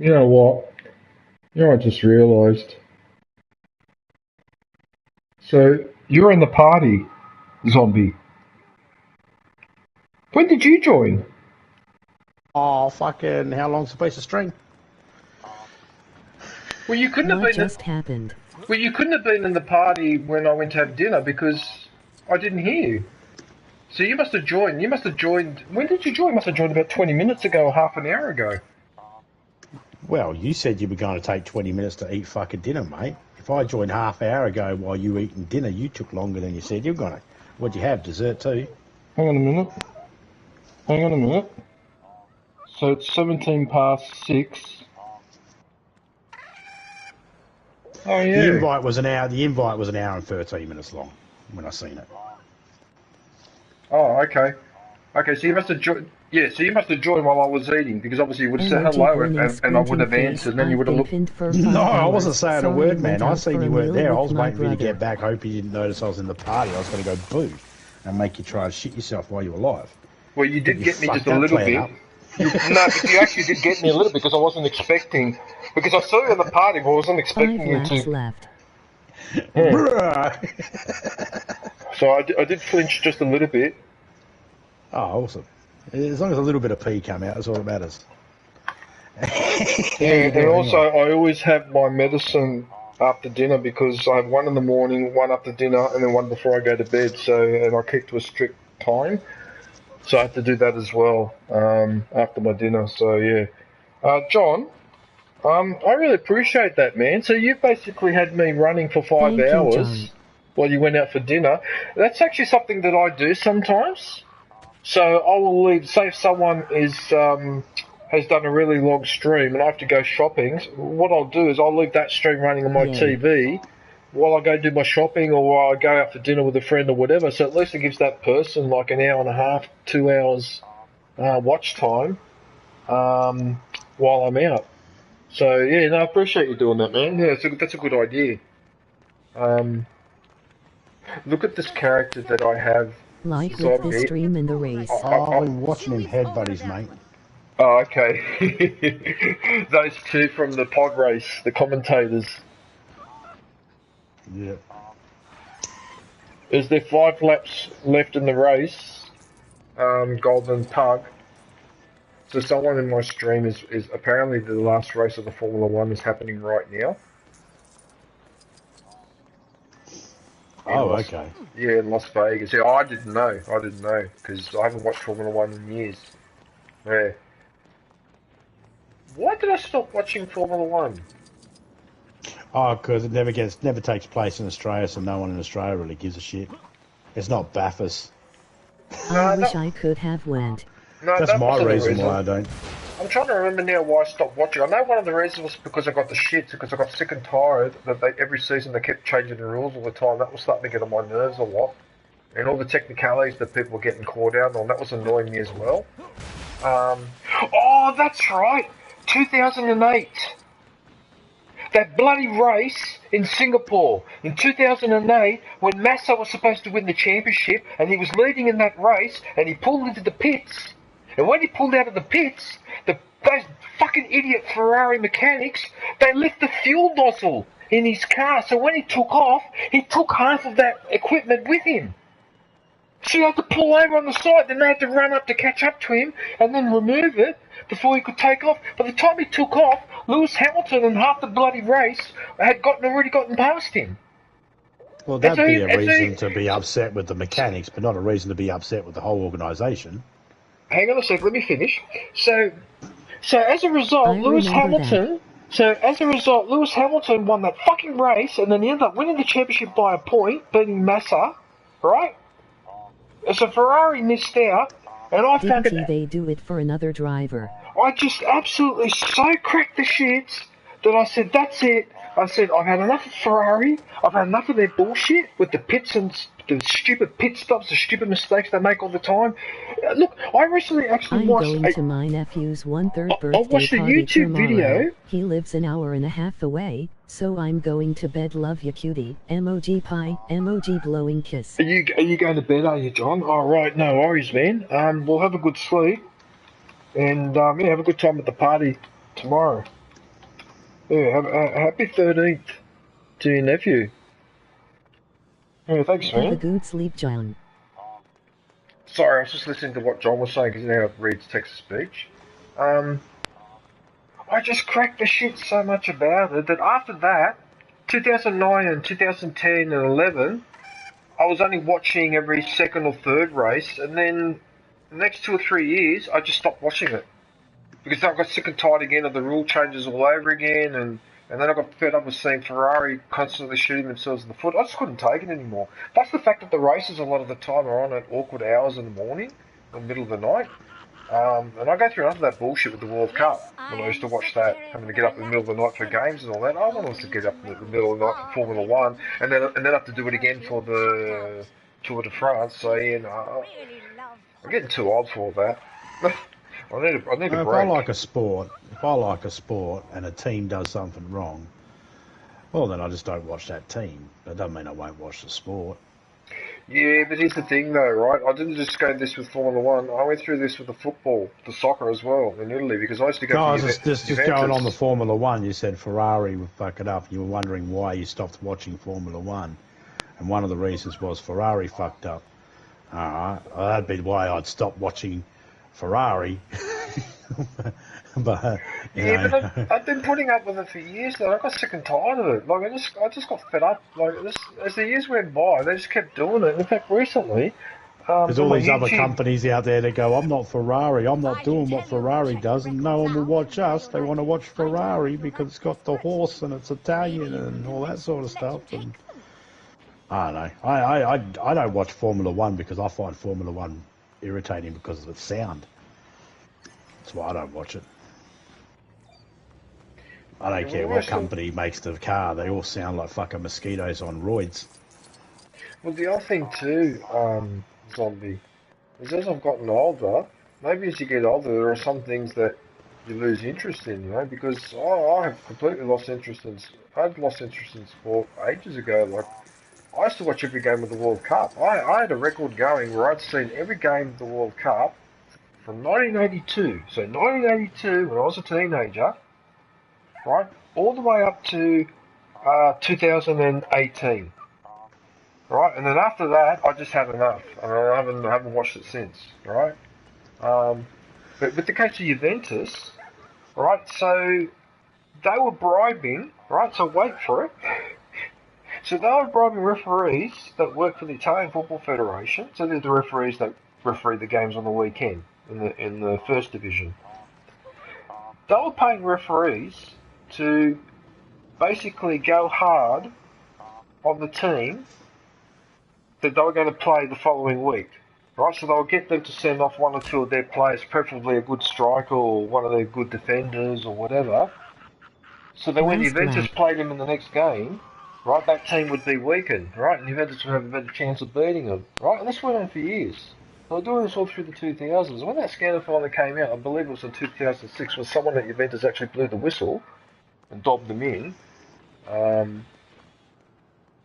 S2: You know what? You know, I just realised. So, you're in the party, zombie. When did you join?
S18: Oh, fucking, how long's a piece of string?
S2: Well, you couldn't have
S1: What
S2: been.
S1: just happened?
S2: Well, you couldn't have been in the party when I went to have dinner because I didn't hear you. So you must have joined. You must have joined. When did you join? You must have joined about 20 minutes ago or half an hour ago.
S18: Well, you said you were going to take 20 minutes to eat fucking dinner, mate. If I joined half hour ago while you were eating dinner, you took longer than you said you were going to. What'd you have, dessert too?
S2: Hang on a minute. Hang on a minute. So it's 17 past 6. Oh, yeah.
S18: The invite was an hour. The invite was an hour and 13 minutes long when I seen it.
S2: Oh, okay. Okay, so you must have joined. Yeah, so you must have joined while I was eating because obviously you would have said hello and I would have answered, and then you would have looked.
S18: No, I wasn't saying a word, man. I seen you weren't there. I was waiting for you to get back. Hope you didn't notice I was in the party. I was going to go boo and make you try and shit yourself while you were alive.
S2: Well, you did get me just a little bit. No, but you actually did get me a little bit because I wasn't expecting. Because I saw you in the party, but I wasn't expecting you to.
S1: Left.
S2: Yeah. So I did flinch just a little bit.
S18: Oh, awesome. As long as a little bit of pee come out, that's all that matters.
S2: Yeah, and also I always have my medicine after dinner because I have one in the morning, one after dinner, and then one before I go to bed. So, and I keep to a strict time. So I have to do that as well after my dinner. So yeah, John, I really appreciate that, man. So you basically had me running for 5 hours while you went out for dinner. That's actually something that I do sometimes. So I will leave. Say if someone is has done a really long stream and I have to go shopping, what I'll do is I'll leave that stream running on my TV while I go do my shopping or while I go out for dinner with a friend or whatever. So at least it gives that person like an hour and a half, 2 hours watch time while I'm out. So yeah, no, I appreciate you doing that, man. Yeah, that's a good idea. Look at this character that I have.
S1: Like with the stream in the race.
S18: I'm watching him head buddies, mate.
S2: Oh, okay. Those two from the pod race, the commentators.
S18: Yeah.
S2: Is there 5 laps left in the race? Golden Pug. So someone in my stream is apparently the last race of the Formula 1 is happening right now.
S18: Oh, okay.
S2: Yeah, in Las Vegas. Yeah, I didn't know because I haven't watched Formula 1 in years. Yeah. Why did I stop watching Formula 1?
S18: Oh, because it never takes place in Australia, so no one in Australia really gives a shit. It's not Bathurst.
S1: I wish I could have went.
S2: No,
S18: that's my reason why I don't.
S2: I'm trying to remember now why I stopped watching. I know one of the reasons was because I got the shits, because I got sick and tired that every season they kept changing the rules all the time. That was starting to get on my nerves a lot. And all the technicalities that people were getting caught out on, that was annoying me as well. Oh, that's right! 2008! That bloody race in Singapore in 2008 when Massa was supposed to win the championship and he was leading in that race and he pulled into the pits. And when he pulled out of the pits, those fucking idiot Ferrari mechanics, they left the fuel nozzle in his car. So when he took off, he took half of that equipment with him. So he had to pull over on the side, then they had to run up to catch up to him and then remove it before he could take off. By the time he took off, Lewis Hamilton and half the bloody race had already gotten past him.
S18: Well, that'd be a reason to be upset with the mechanics, but not a reason to be upset with the whole organisation.
S2: Hang on a sec, let me finish. So as a result, Lewis Hamilton won that fucking race, and then he ended up winning the championship by a point, beating Massa, right? So Ferrari missed out, and I found it.
S1: They do it for another driver.
S2: I just absolutely so cracked the shits that I said, that's it. I said, I've had enough of Ferrari. I've had enough of their bullshit with the pits and the stupid pit stops, the stupid mistakes they make all the time. Look, I recently actually watched...
S1: I'm going to my nephew's 1/3 birthday
S2: I watched a
S1: party
S2: YouTube
S1: tomorrow.
S2: video.
S1: He lives an hour and a half away, so I'm going to bed. Love you, cutie. Emoji pie, emoji blowing kiss.
S2: Are you going to bed, are you, John? All right, no worries, man. We'll have a good sleep. And, yeah, have a good time at the party tomorrow. Yeah, happy 13th to your nephew. Yeah, thanks,
S1: Have a
S2: man.
S1: good sleep, John.
S2: Sorry, I was just listening to what John was saying because now it reads text-to-speech. I just cracked the shit so much about it that after that, 2009 and 2010 and 11, I was only watching every second or third race, and then the next 2 or 3 years, I just stopped watching it. Because I got sick and tired again of the rule changes all over again, and then I got fed up with seeing Ferrari constantly shooting themselves in the foot. I just couldn't take it anymore. Plus the fact that the races a lot of the time are on at awkward hours in the morning, in the middle of the night. And I go through enough of that bullshit with the World Cup. When I used to watch that, having to get up in the middle of the night for games and all that. I wanted to get up in the middle of the night for Formula 1, and then have to do it again for the Tour de France. So, yeah, no, I'm getting too old for all that. I need a break.
S18: If I like a sport and a team does something wrong, well, then I just don't watch that team. That doesn't mean I won't watch the sport.
S2: Yeah, but here's the thing though, right? I didn't just go this with Formula 1. I went through this with the football, the soccer as well, in Italy, because I used to go to
S18: just going on the Formula 1, you said Ferrari would fuck it up. You were wondering why you stopped watching Formula 1. And one of the reasons was Ferrari fucked up. Alright, well, that'd be why I'd stop watching Ferrari. But
S2: I've been putting up with it for years now. I got sick and tired of it. Like I just got fed up. Like as the years went by, they just kept doing it. In fact, recently,
S18: there's all these other companies out there that go, I'm not Ferrari, I'm not doing what Ferrari does, and no one will watch us. They want to watch Ferrari because it's got the horse and it's Italian and all that sort of stuff. And I don't know. I don't watch Formula 1 because I find Formula 1 irritating because of its sound. That's why I don't watch it. I don't care what company makes the car. They all sound like fucking mosquitoes on roids.
S2: Well, the other thing too, Zombie, is as I've gotten older, maybe as you get older, there are some things that you lose interest in, you know, because I have completely lost interest in. I've lost interest in sport ages ago. Like, I used to watch every game of the World Cup. I had a record going where I'd seen every game of the World Cup from 1982. So 1982, when I was a teenager, right, all the way up to 2018. Right, and then after that, I just had enough, and I haven't watched it since. Right, but with the case of Juventus, right, so they were bribing, right. So wait for it. So they were bribing referees that work for the Italian Football Federation. So they're the referees that referee the games on the weekend in the first division. They were paying referees to basically go hard on the team that they were going to play the following week, right? So they'll get them to send off one or two of their players, preferably a good striker or one of their good defenders or whatever, so that when Juventus played them in the next game, right, that team would be weakened, right, and Juventus would have a better chance of beating them, right? And this went on for years. They were doing this all through the 2000s. When that scandal finally came out, I believe it was in 2006, when someone at Juventus actually blew the whistle and dobbed them in,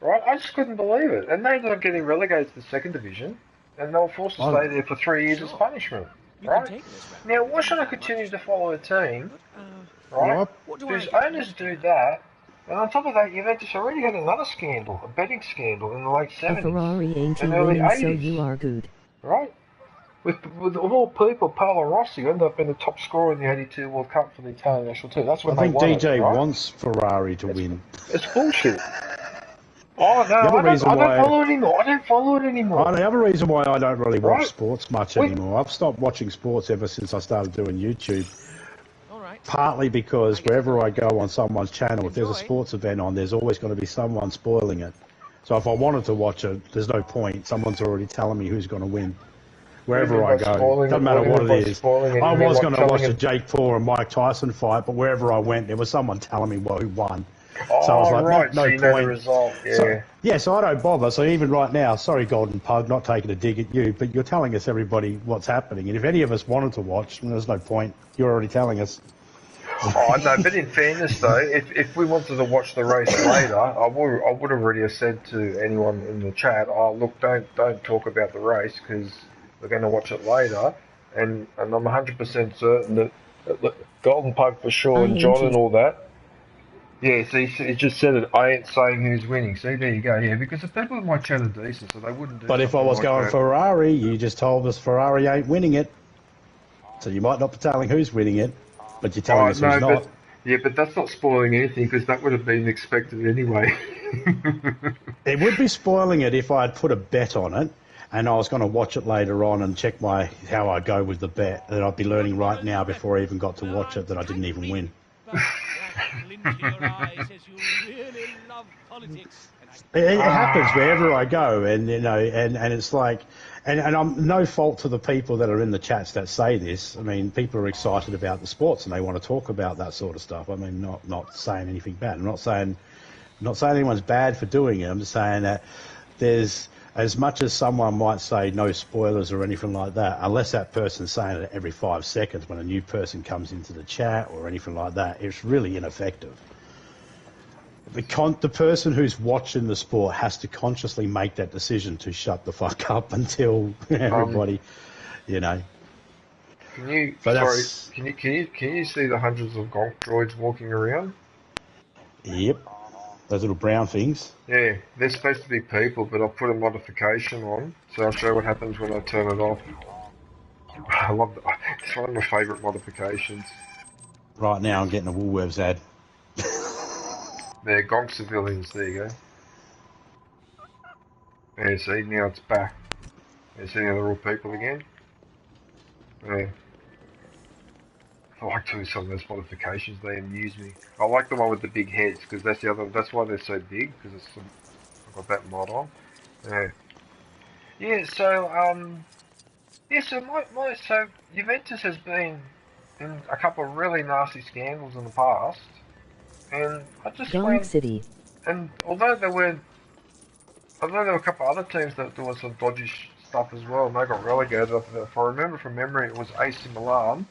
S2: right, I just couldn't believe it. And they ended up getting relegated to the second division, and they were forced to stay there for 3 years as punishment. Right? Now, why should I continue to follow a team, right, whose owners do that, and on top of that, Juventus already had another scandal, a betting scandal in the late 70s.
S1: A Ferrari ain't
S2: and early
S1: winning,
S2: 80s,
S1: so you are good.
S2: Right? With all people, Paolo Rossi ended up being the top scorer in the 82 World Cup for the Italian national team. That's when
S18: I think DJ
S2: right?
S18: wants Ferrari to win.
S2: It's bullshit. Oh, no, I don't follow it anymore. I don't follow it anymore.
S18: The other reason why I don't really watch sports much anymore, I've stopped watching sports ever since I started doing YouTube. Partly because wherever I go on someone's channel, if there's a sports event on, there's always going to be someone spoiling it. So if I wanted to watch it, there's no point. Someone's already telling me who's going to win. Wherever I go, doesn't matter what it is. I was going to watch the Jake Paul and Mike Tyson fight, but wherever I went, there was someone telling me who won. So I was like, no point.
S2: Know the result. Yeah.
S18: So I don't bother. So even right now, sorry, Golden Pug, not taking a dig at you, but you're telling us everybody what's happening. And if any of us wanted to watch, then there's no point. You're already telling us.
S2: Oh no, but in fairness though, if we wanted to watch the race later, I would have already said to anyone in the chat, oh look, don't talk about the race because we're going to watch it later, and I'm 100% certain that Golden Pug for sure and John and all that, Yeah, see, he just said it. I ain't saying who's winning. See, there you go. Yeah, because the people in my chat are decent, so they wouldn't do.
S18: But if I was going Ferrari, you just told us Ferrari ain't winning it. So you might not be telling who's winning it, but you're telling us who's not.
S2: Yeah, but that's not spoiling anything because that would have been expected anyway.
S18: It would be spoiling it if I had put a bet on it, and I was going to watch it later on and check how I go with the bet. That I'd be learning right now before I even got to watch it that I didn't even win. It happens wherever I go, and you know, and it's like, and I'm no fault to the people that are in the chats that say this. I mean, people are excited about the sports and they want to talk about that sort of stuff. I mean, not saying anything bad. I'm not saying anyone's bad for doing it. I'm just saying that there's, as much as someone might say no spoilers or anything like that, unless that person's saying it every 5 seconds when a new person comes into the chat or anything like that, it's really ineffective. The person who's watching the sport has to consciously make that decision to shut the fuck up until everybody, you know.
S2: Can you see the hundreds of gonk droids walking around?
S18: Yep. Those little brown things.
S2: Yeah, they're supposed to be people, but I'll put a modification on, so I'll show what happens when I turn it off. I love that. It's one of my favourite modifications.
S18: Right now I'm getting a Woolworths ad.
S2: They're gonk civilians, there you go. Yeah, see, now it's back. You see how they're all people again? Yeah. I like doing some of those modifications, they amuse me. I like the one with the big heads, because that's why they're so big, because I've got that mod on. Yeah. Yeah, so, so Juventus has been in a couple of really nasty scandals in the past, and I just went,
S1: City.
S2: And although there were a couple of other teams that there was some dodgy stuff as well, and they got relegated. If I remember from memory, it was AC Milan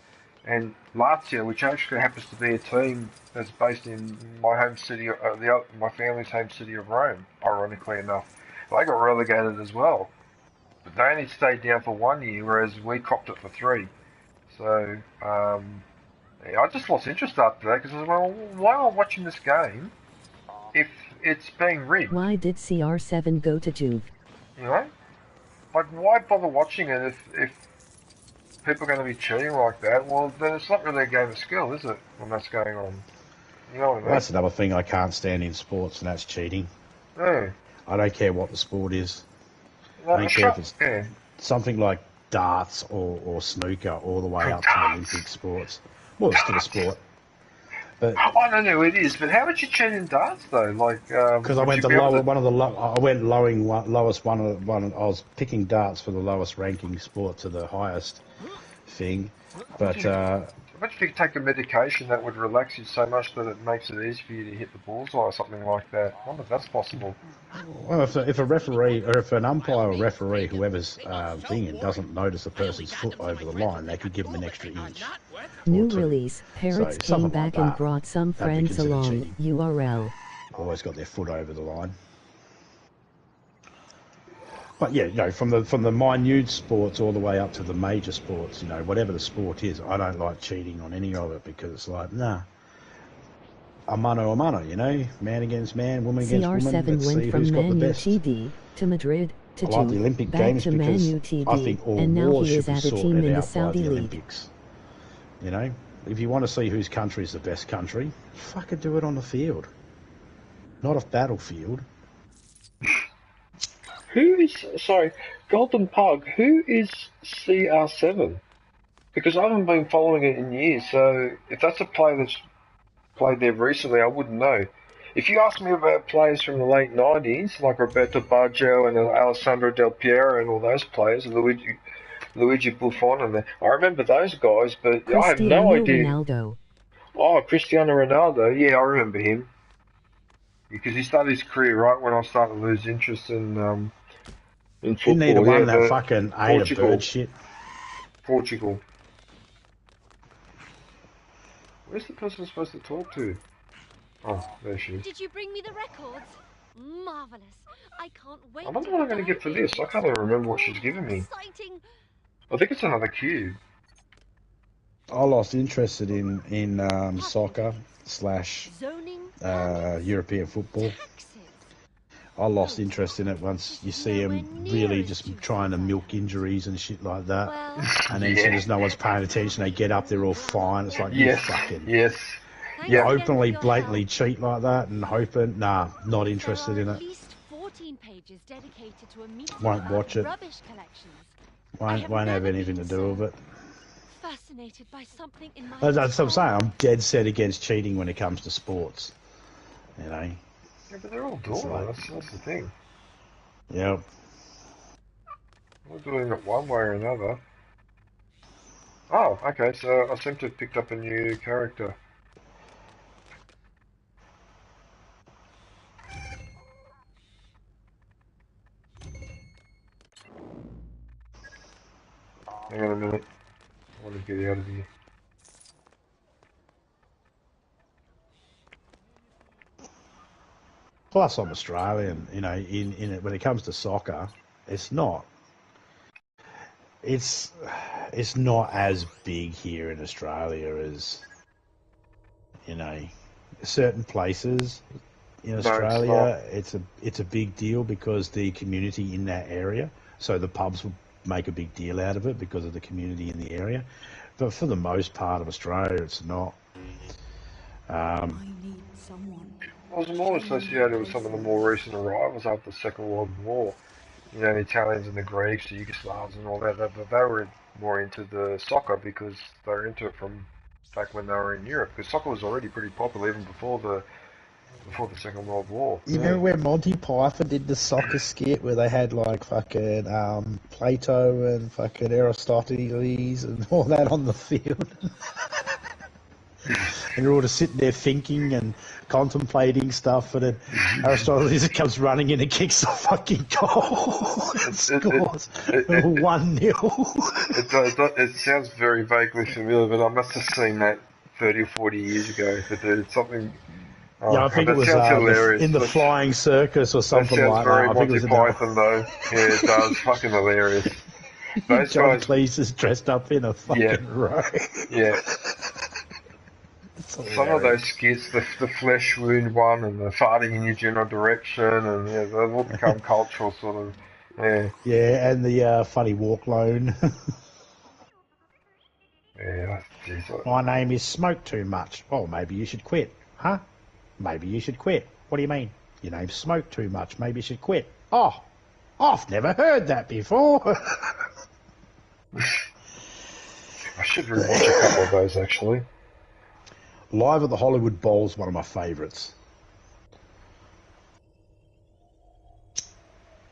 S2: and Lazio, which actually happens to be a team that's based in my home city, my family's home city of Rome. Ironically enough, they got relegated as well, but they only stayed down for 1 year, whereas we copped it for 3. So yeah, I just lost interest after that because I was like, well, why am I watching this game if it's being rigged?
S1: Why did CR7 go to Juve?
S2: You know? Like, why bother watching it if people are going to be cheating like that? Well, then it's not really a game of skill, is it, when that's going on? You know what I mean?
S18: Well, that's another thing I can't stand in sports, and that's cheating.
S2: Yeah.
S18: I don't care what the sport is.
S2: Well,
S18: I don't care if it's something like darts or snooker all the way up to Olympic sports. Well, it's still a sport. But
S2: I don't know it is, but how would you cheat in darts though? Like,
S18: because I went I was picking darts for the lowest ranking sport to the highest thing, but.
S2: I bet if you could take a medication that would relax you so much that it makes it easy for you to hit the bullseye or something like that. I wonder if that's possible.
S18: Well, if a referee, or if an umpire or referee, whoever's thinking, doesn't notice a person's foot over the line, they could give them an extra inch.
S1: New release. Parrots came back and brought some friends along. URL.
S18: Always got their foot over the line. But yeah, you know, from the minute sports all the way up to the major sports, you know, whatever the sport is, I don't like cheating on any of it because it's like, nah, a mano, you know, man against man, woman against woman.
S1: CR7 went from Man UTD to Madrid to
S18: I like the Olympic Games because I think all
S1: and now
S18: wars
S1: he
S18: should
S1: is
S18: be
S1: at a team
S18: sorted
S1: in the
S18: out by
S1: Saudi
S18: the
S1: League.
S18: Olympics. You know, if you want to see whose country is the best country, fucking do it on the field, not a battlefield.
S2: Who is, sorry, Golden Pug, who is CR7? Because I haven't been following it in years, so if that's a player that's played there recently, I wouldn't know. If you ask me about players from the late 90s, like Roberto Baggio and Alessandro Del Piero and all those players, Luigi Buffon, and I remember those guys, but I have no idea.
S1: Ronaldo.
S2: Oh, Cristiano Ronaldo, yeah, I remember him. Because he started his career right when I started to lose interest in football.
S18: You need to run that fucking Ada bird shit.
S2: Portugal. Where's the person I'm supposed to talk to? Oh, there she is.
S6: Did you bring me the records? Marvelous. I can't wait.
S2: I wonder what I'm going to get for this. I can't even remember what she's given me.
S6: Exciting.
S2: I think it's another cube.
S18: I lost interest in soccer /
S6: Zoning
S18: European football. I lost interest in it once you see them really just trying to milk injuries and shit like that. And then as soon as no one's paying attention, they get up, they're all fine. It's like, you fucking... You openly, blatantly cheat like that and hoping... Nah, not interested in it. Won't watch it. Won't have anything to do with it.
S6: Fascinated by something in my
S18: That's what I'm saying. I'm dead set against cheating when it comes to sports. You know?
S2: Yeah, but they're all doing it. That's the thing.
S18: Yep.
S2: We're doing it one way or another. Oh, okay, so I seem to have picked up a new character. Hang on a minute. I want to get out of here.
S18: Plus, I'm Australian. You know, when it comes to soccer, it's not as big here in Australia as, you know, certain places in Australia. It's a big deal because the community in that area. So the pubs will make a big deal out of it because of the community in the area. But for the most part of Australia, it's not.
S7: I need someone.
S2: I was more associated with some of the more recent arrivals after the Second World War. You know, the Italians and the Greeks, the Yugoslavs and all that. They were more into the soccer because they were into it from back when they were in Europe. Because soccer was already pretty popular even before the Second World War.
S18: You remember when Monty Python did the soccer skit where they had like fucking Plato and fucking Aristoteles and all that on the field? And you're all just sitting there thinking and contemplating stuff, and then Aristoteles comes running in and kicks the fucking goal and scores 1-0.
S2: It sounds very vaguely familiar, but I must have seen that 30 or 40 years ago. But it's something...
S18: yeah, I think it was in the Flying Circus or something like that. I think it was
S2: Monty Python, though. Yeah, it does. Fucking hilarious. Those
S18: John Cleese is dressed up in a fucking robe.
S2: Yeah. Some of those skits, the flesh wound one and the farting in your general direction, and yeah, they've all become cultural sort of. Yeah.
S18: Yeah, and the funny walk loan.
S2: Yeah, geez.
S18: My name is Smoke Too Much. Oh, maybe you should quit. Huh? Maybe you should quit. What do you mean? Your name's Smoke Too Much. Maybe you should quit. Oh, I've never heard that before.
S2: I should rewatch a couple of those, actually.
S18: Live at the Hollywood Bowl is one of my favourites.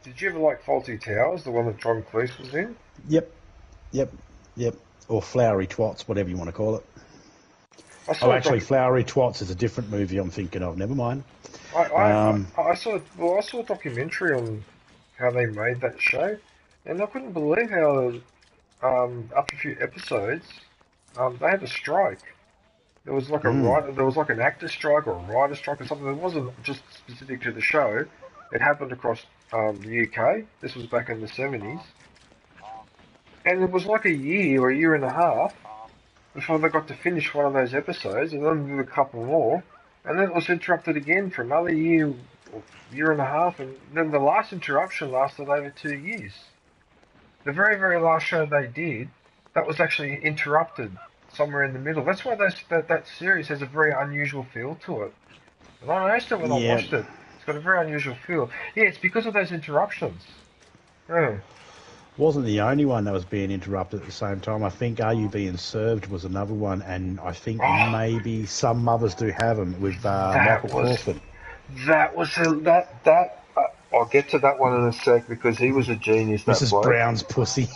S2: Did you ever like Faulty Towers, the one that John Cleese was in?
S18: Yep. Or Flowery Twats, whatever you want to call it. Actually, Flowery Twats is a different movie I'm thinking of. Never mind.
S2: I saw a documentary on how they made that show, and I couldn't believe how after a few episodes they had a strike. There was like there was like an actor strike or a writer strike or something. It wasn't just specific to the show. It happened across the UK. This was back in the 70s, and it was like a year or a year and a half before they got to finish one of those episodes, and then did a couple more, and then it was interrupted again for another year or year and a half, and then the last interruption lasted over 2 years. The very, very last show they did, that was actually interrupted somewhere in the middle. That's why that series has a very unusual feel to it. And I noticed it when I watched it. It's got a very unusual feel. Yeah, it's because of those interruptions. Yeah.
S18: Wasn't the only one that was being interrupted at the same time. I think Are You Being Served was another one, and I think maybe some mothers do have them with Michael Crawford.
S2: I'll get to that one in a sec because he was a genius. That
S18: Mrs.
S2: bloke.
S18: Brown's pussy.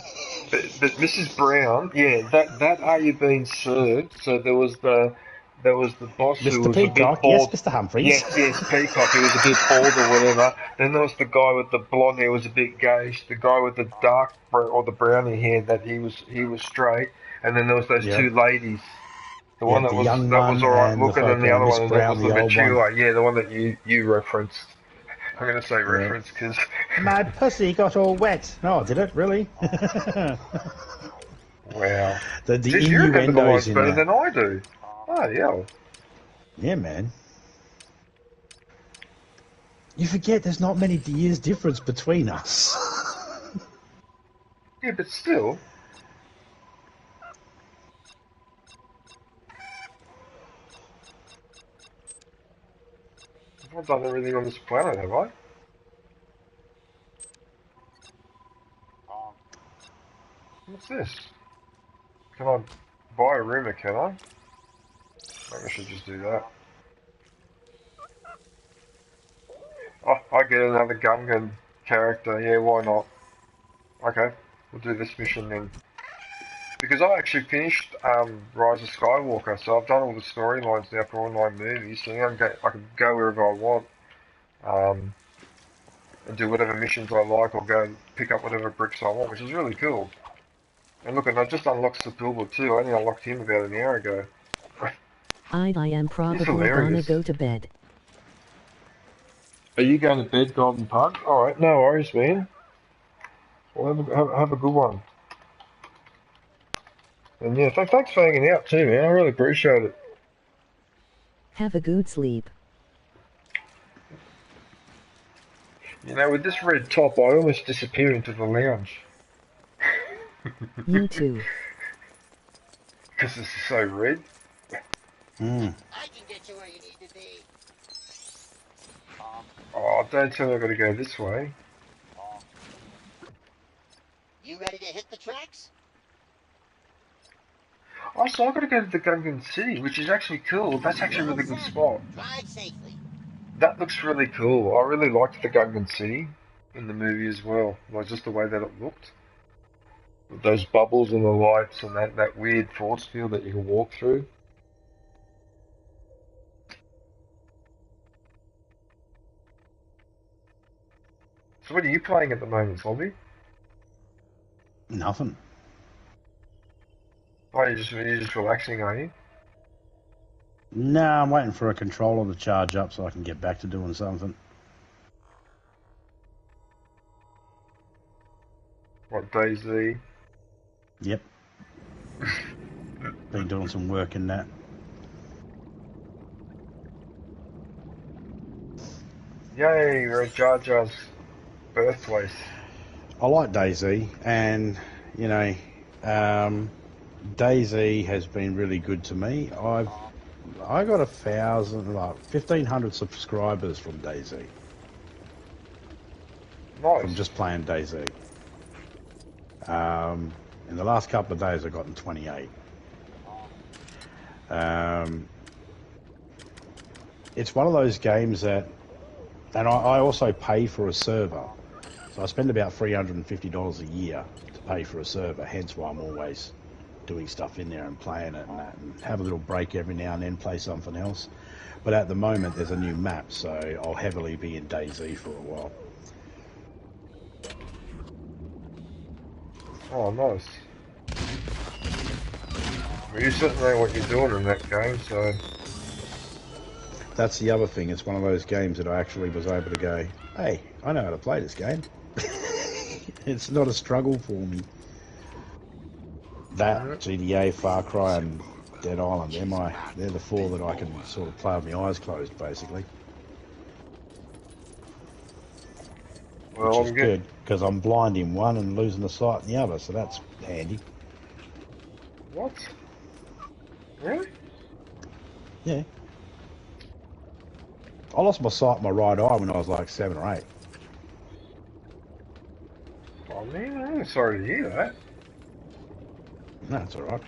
S2: But Mrs. Brown, yeah, that Are You Being Served? So there was the boss
S18: Mr.
S2: who was
S18: Peacock,
S2: a bit bald.
S18: yes, Mr. Humphries.
S2: Yes, Peacock. He was a bit bald or whatever. Then there was the guy with the blonde hair, was a bit gayish. The guy with the dark or the browny hair, that he was straight. And then there was those two ladies. The one that was alright looking, and the other one that was the mature. Yeah, the one that you referenced. I'm going to say reference because...
S18: My pussy got all wet. Oh, did it? Really?
S2: Wow.
S18: The
S2: you remember the lines
S18: innuendos in
S2: better
S18: that.
S2: than I do. Oh, yeah.
S18: Yeah, man. You forget there's not many years difference between us.
S2: Yeah, but still. I've done everything on this planet, have I? What's this? Can I buy a rumor, can I? Maybe I should just do that. Oh, I get another Gungan character, yeah, why not? Okay, we'll do this mission then. Because I actually finished Rise of Skywalker, so I've done all the storylines now for online movies, so now I can go wherever I want. And do whatever missions I like, or go and pick up whatever bricks I want, which is really cool. And look, and I just unlocked Sepulveda too. I only unlocked him about an hour ago.
S1: I am probably gonna go to bed.
S2: Are you going to bed, Golden Pug? Alright, no worries, man. Well, have a good one. And yeah, thanks for hanging out too, man. I really appreciate it.
S1: Have a good sleep.
S2: You know, with this red top, I almost disappear into the lounge.
S1: You too.
S2: Because this is so red.
S15: I can get you where you need to be.
S2: Oh, don't tell me I've got to go this way.
S15: You ready to hit the tracks?
S2: Oh, so I've got to go to the Gungan City, which is actually cool. That's actually a really good spot.
S15: Drive safely.
S2: That looks really cool. I really liked the Gungan City in the movie as well. Like, just the way that it looked. With those bubbles and the lights and that weird force field that you can walk through. So what are you playing at the moment, Slobby?
S18: Nothing.
S2: Oh, you're just relaxing, are you?
S18: No, I'm waiting for a controller to charge up so I can get back to doing something.
S2: What, DayZ?
S18: Yep. Been doing some work in that.
S2: Yay, we're at Jar Jar's birthplace.
S18: I like DayZ, and, you know, DayZ has been really good to me. I got 1,500 subscribers from DayZ.
S2: Nice.
S18: From just playing DayZ. In the last couple of days, I've gotten 28. It's one of those games that, and I also pay for a server. So I spend about $350 a year to pay for a server, hence why I'm always doing stuff in there and playing it and that, and have a little break every now and then, play something else. But at the moment, there's a new map, so I'll heavily be in DayZ for a while.
S2: Oh, nice. Well, you certainly know what you're doing in that game, so...
S18: That's the other thing, it's one of those games that I actually was able to go, hey, I know how to play this game. It's not a struggle for me. That, GTA, Far Cry and Dead Island, they're the four that I can sort of play with my eyes closed, basically.
S2: Well,
S18: which is good, because I'm blind in one and losing the sight in the other, so that's handy.
S2: What? Really?
S18: Yeah. I lost my sight in my right eye when I was like 7 or 8.
S2: Oh man, I'm sorry to hear that.
S18: No, it's alright.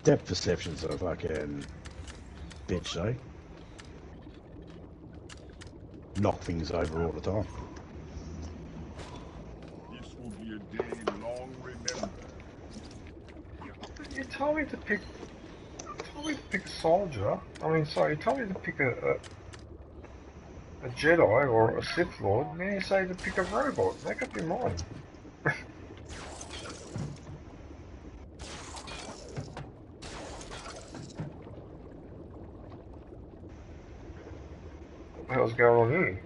S18: Depth perception's a fucking bitch, though. Knock things over all the time.
S4: This will be a day long remembered.
S2: You told me to pick. A soldier. I mean, sorry, you told me to pick a Jedi or a Sith Lord. Now you say to pick a robot. Make up your mind. What the hell's going on here?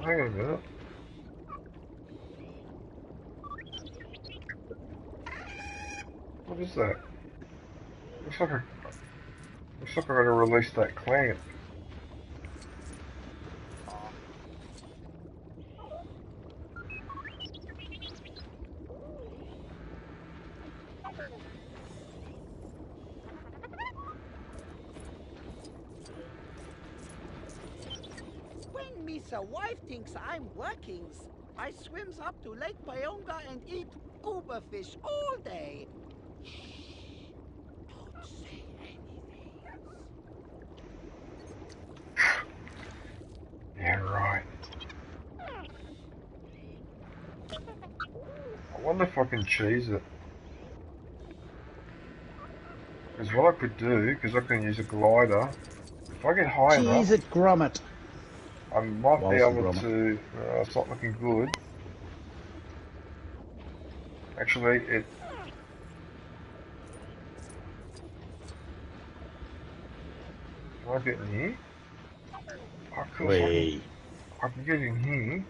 S2: Hang on a minute. What is that? Looks like I gotta release that clamp.
S15: When Misa wife thinks I'm working, I swims up to Lake Pyonga and eat scuba fish all day. Don't say anything.
S2: Yeah, right. I wonder if I can cheese it. Because what I could do, because I can use a glider, if I get high enough...
S18: Cheese it, grommet.
S2: I might be
S18: Whilst
S2: able to... it's not looking good. Actually, it... Can I get in here? Oh, cool.
S18: Wait.
S2: I can get in here.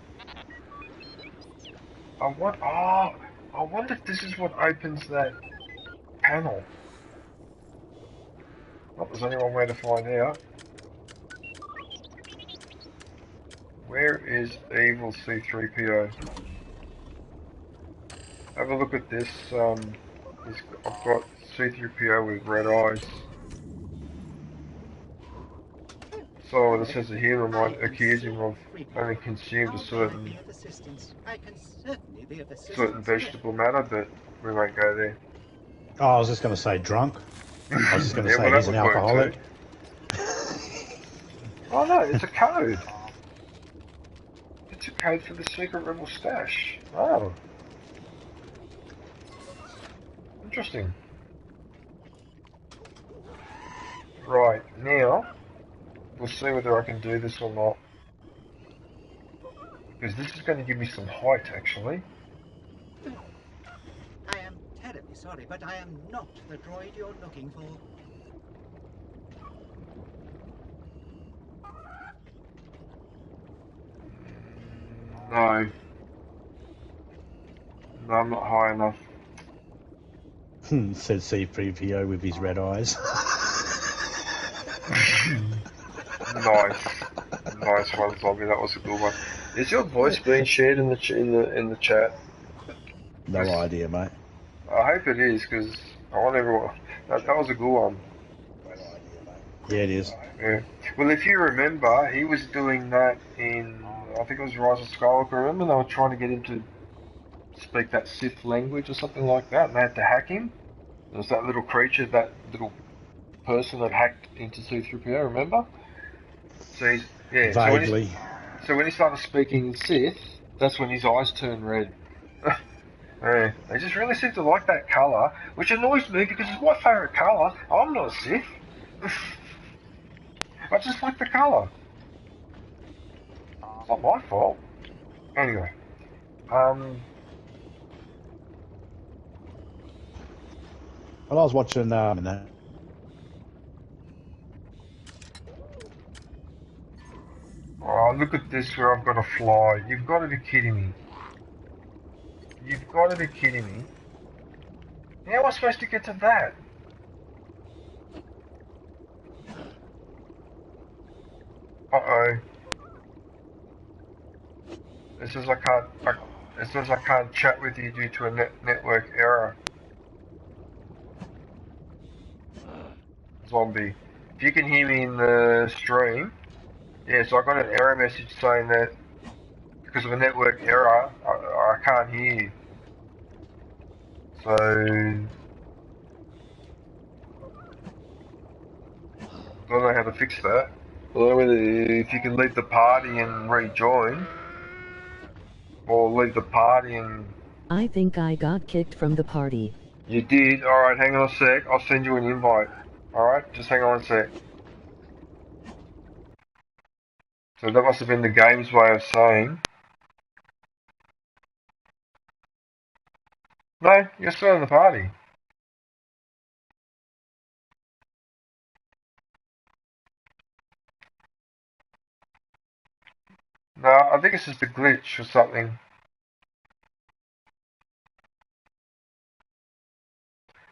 S2: I wonder if this is what opens that panel. Well, there's only one way to find out. Where is evil C3PO? Have a look at this. I've got C3PO with red eyes. So it says here accuse him of having consumed a certain vegetable matter, but we won't go there.
S18: Oh, I was just going to say drunk. I was just going to say he's an alcoholic.
S2: Oh no, it's a code. It's a code for the secret rebel stash. Oh. Interesting. Right, now, we'll see whether I can do this or not. Because this is going to give me some height, actually.
S10: I am terribly sorry, but I am not the droid you're looking for.
S2: No. No, I'm not high enough.
S18: Said C3PO with his red eyes.
S2: Nice one, Zombie. That was a good one. Is your voice being shared in the chat?
S18: No idea, mate.
S2: I hope it is, because I want everyone. That was a good one.
S18: Yeah, it is.
S2: Yeah. Well, if you remember, he was doing that in, I think it was Rise of Skywalker. Remember, they were trying to get him to speak that Sith language or something like that, and they had to hack him. There was that little creature, that little person that hacked into C3PO. Remember? So he's, yeah.
S18: Vaguely.
S2: So when he started speaking Sith, that's when his eyes turned red. Yeah, they just really seem to like that colour, which annoys me because it's my favourite colour. I'm not a Sith. I just like the colour. It's not my fault. Anyway,
S18: Well, I was watching
S2: oh, look at this where I've got to fly. You've got to be kidding me. You've got to be kidding me. How am I supposed to get to that? Uh-oh. It says I can't chat with you due to a network error. Zombie. If you can hear me in the stream, yeah, so I got an error message saying that because of a network error, I can't hear you. So, I don't know how to fix that. I don't know whether if you can leave the party and rejoin, or leave the party and...
S1: I think I got kicked from the party.
S2: You did? Alright, hang on a sec. I'll send you an invite. Alright, just hang on a sec. So that must have been the game's way of saying... No, you're still in the party. No, I think it's just a glitch or something.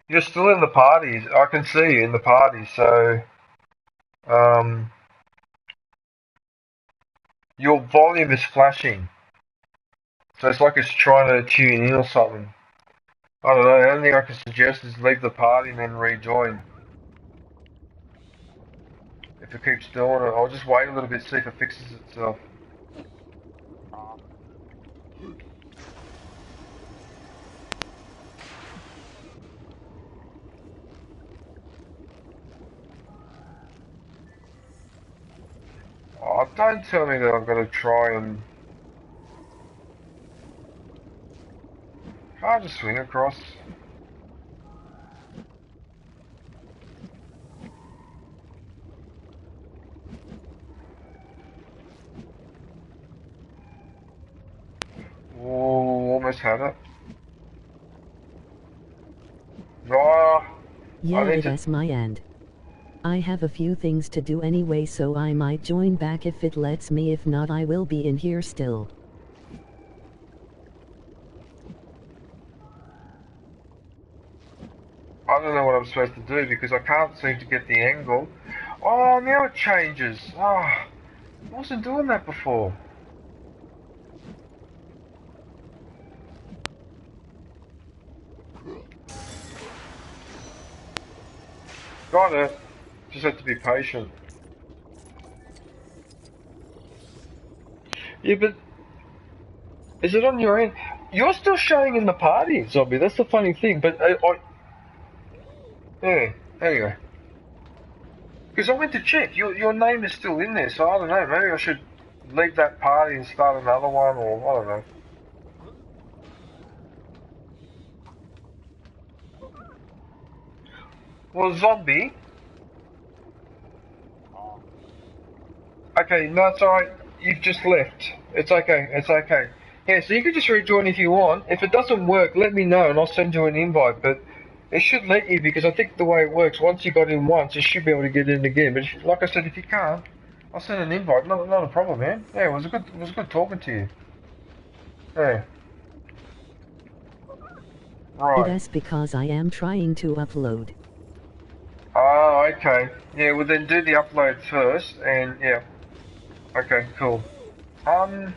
S2: You're still in the parties. I can see you in the party, so your volume is flashing. So it's like it's trying to tune in or something. I don't know, the only thing I can suggest is leave the party and then rejoin. If it keeps doing it, I'll just wait a little bit, see if it fixes itself. Oh, don't tell me that I've got to try and... Can't I just swing across? Oh, almost had it. Oh,
S1: Yeah, that's my end. I have a few things to do anyway, so I might join back if it lets me. If not, I will be in here still.
S2: I don't know what I'm supposed to do because I can't seem to get the angle. Oh, now it changes. Ah, I wasn't doing that before. Got it. Just have to be patient. Yeah, but is it on your end? You're still showing in the party, Zombie. That's the funny thing. But yeah. Anyway, because I went to check. Your name is still in there, so I don't know. Maybe I should leave that party and start another one, or I don't know. Well, Zombie. Okay, no, it's alright. You've just left. It's okay. It's okay. Yeah, so you can just rejoin if you want. If it doesn't work, let me know and I'll send you an invite. But it should let you because I think the way it works, once you got in once, you should be able to get in again. But if, like I said, if you can't, I'll send an invite. Not a problem, man. Yeah, it was good talking to you. Yeah. Right.
S1: That's because I am trying to upload.
S2: Oh, okay. Yeah, well then do the upload first, and yeah. Okay, cool. I'm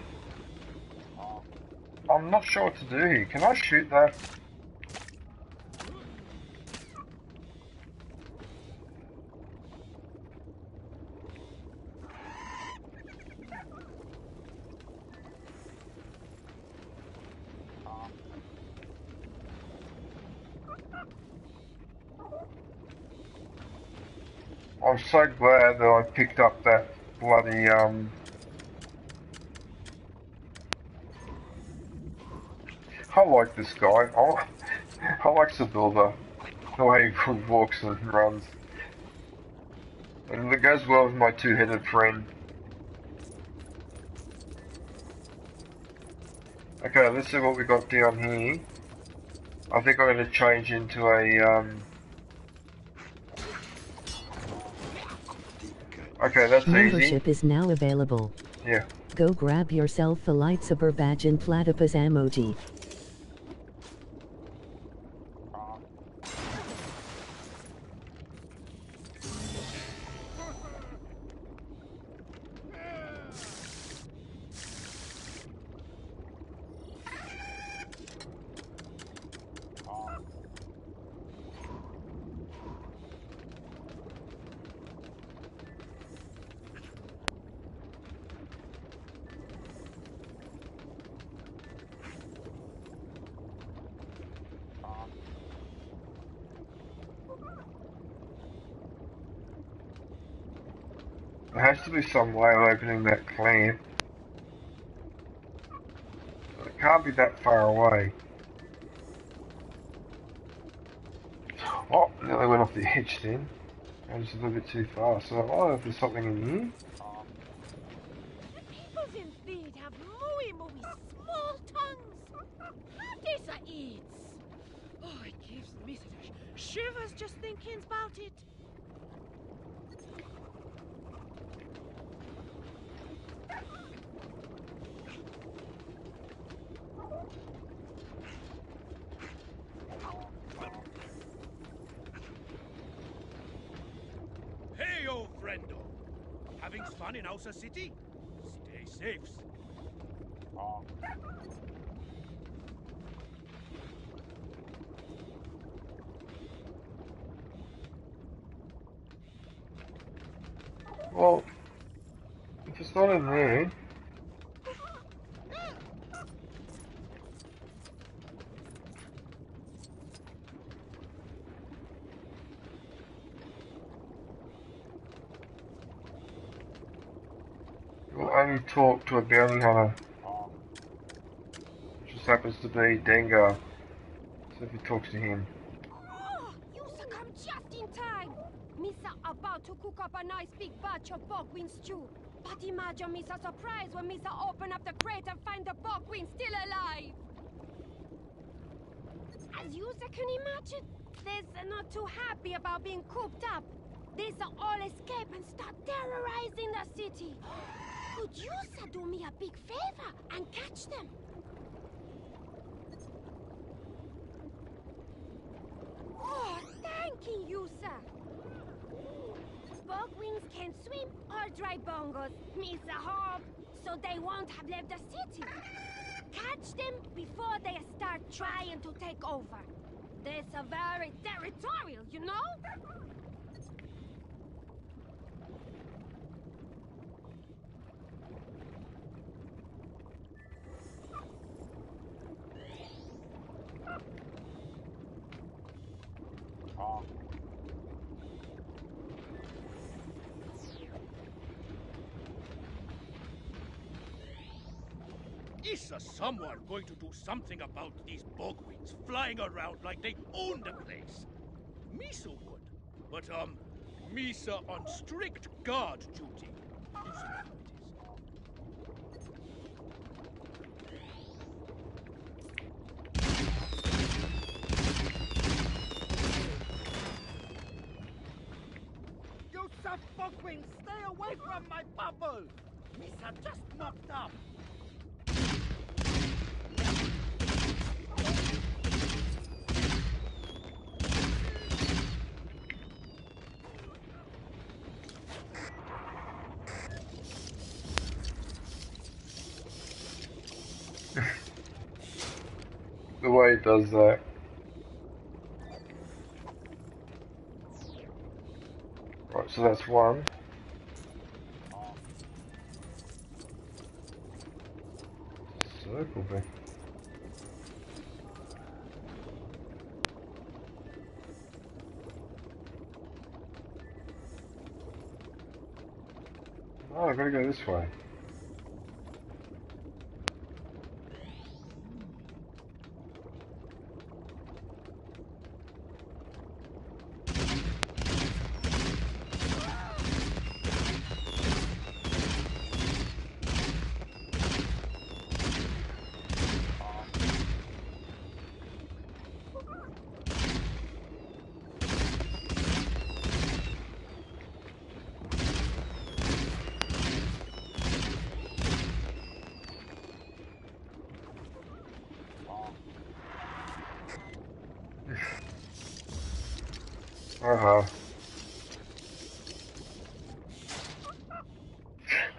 S2: not sure what to do here. Can I shoot that? I'm so glad that I picked up that bloody, I like this guy. I like the builder. The way he walks and runs. And it goes well with my two-headed friend. Okay, let's see what we got down here. I think I'm going to change into a, Okay, that's
S1: Membership is now available.
S2: Yeah.
S1: Go grab yourself a lightsaber badge and platypus emoji.
S2: There has to be some way of opening that clamp. It can't be that far away. Oh, nearly went off the edge then. I was just a little bit too far, so I don't know if there's something in here.
S9: Peoples indeed have mooey small tongues. This a eats. Oh, it gives me such shivers just thinking about it.
S3: things fun in Outer City? Stay safe.
S2: Well, if it's not in there... You'll only talk to a bounty hunter. Which just happens to be Dengar. So if you talk to him...
S9: Oh, you come just in time. Misa about to cook up a nice big batch of bogwin stew. But imagine Misa surprise when Misa open up the crate and find the bogwin still alive. As you can imagine, they're not too happy about being cooped up. They all escape and start terrorizing the city. Could you do me a big favor and catch them? Oh, thank you, Yusa. Bogwings can swim or dry bongos, Misa hope, so they won't have left the city. Catch them before they start trying to take over. They're so very territorial, you know?
S3: Is someone going to do something about these bogwings flying around like they own the place? Misa would, but Misa on strict guard duty. You see how
S15: You bogwings, stay away from my bubble! Misa just mopped up.
S2: The way it does that. Right, so that's one. Circle bit. Oh, I gotta go this way.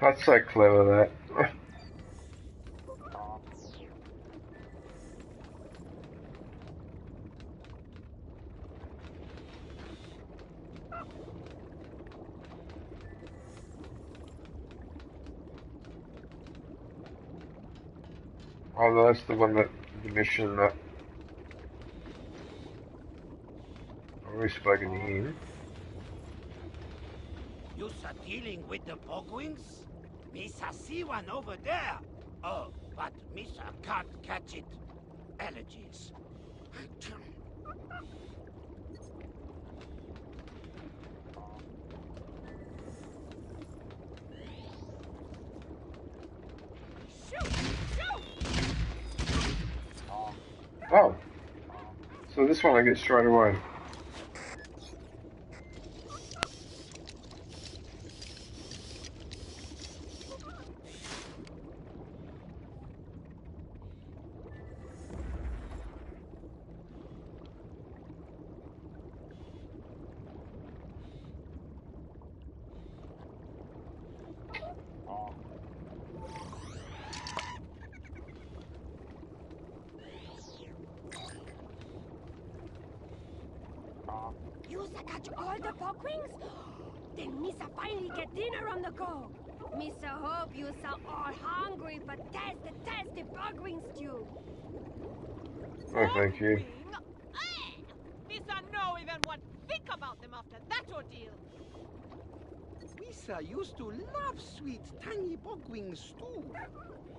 S2: That's so clever, that. Oh, that's the one that, the mission that I've already spoken to him.
S15: You are dealing with the bogwings? Misa see one over there. Oh, but Misa can't catch it. Allergies.
S2: Oh. So this one I get straight away.
S9: all the bogwings? Then Misa finally get dinner on the go. Misa hope you are all hungry for tasty bogwing stew.
S2: Oh, thank you.
S13: Misa no even what think about them after that ordeal.
S15: Misa used to love sweet, tangy bogwing stew.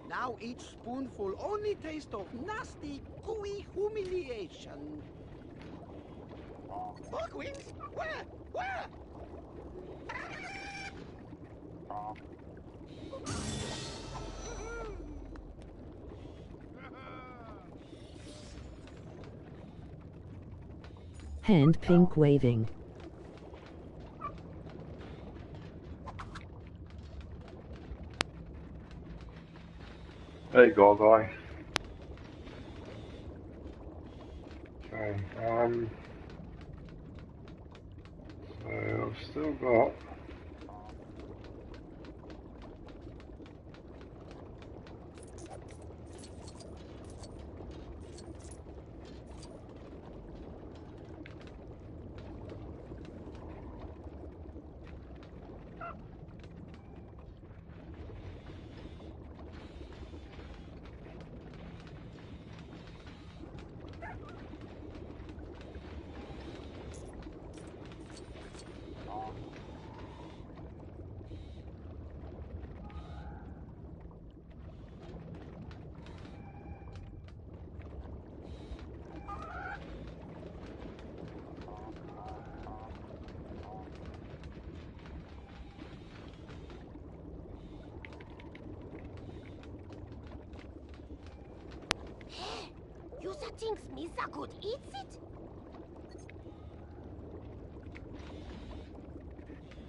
S15: Now each spoonful only taste of nasty, gooey humiliation.
S13: Bogwings? Where? Where?
S1: Hand pink waving.
S2: Hey, guy. Okay, so I've still got
S9: Yusa thinks Misa could eat it?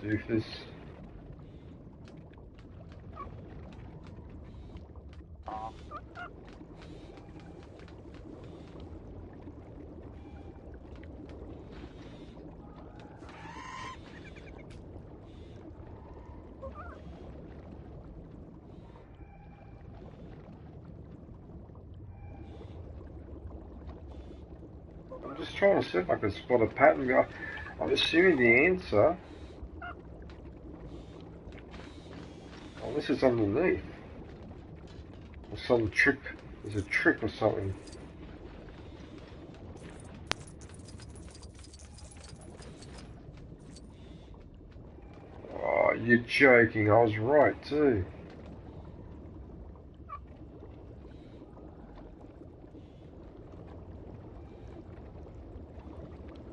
S2: doofus. I'm just trying to see if I can spot a pattern. I'm assuming the answer. Oh, this is underneath. Or some trick. There's a trick or something. Oh, you're joking. I was right too.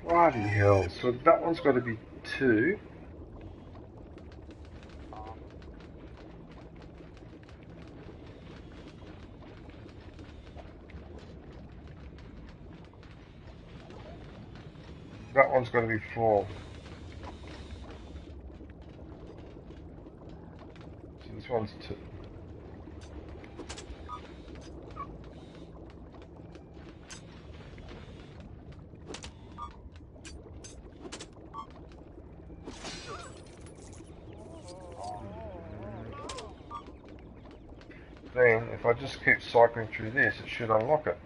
S2: Bloody hell. So that one's got to be 2. That one's got to be 4. So this one's 2. Then, if I just keep cycling through this, it should unlock it.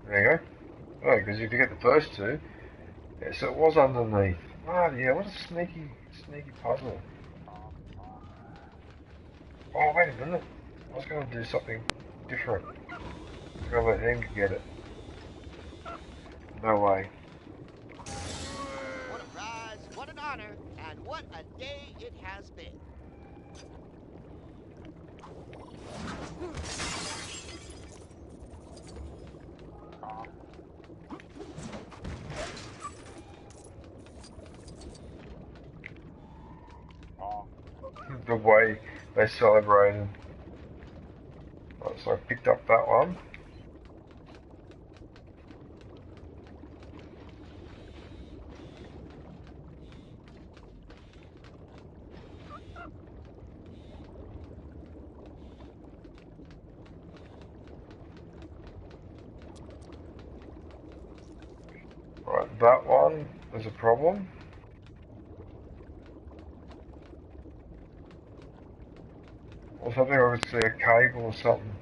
S2: There you go. Oh, because if you get the first 2, yeah, so it was underneath. Ah, yeah, what a sneaky puzzle. Oh, wait a minute. I was going to do something different. I was going to let him get it. No way.
S19: What a prize, what an honor, and what a day it has been.
S2: The way they celebrated. Right, so I picked up that one. Right, that one is a problem. Or something, or it's a cable or something.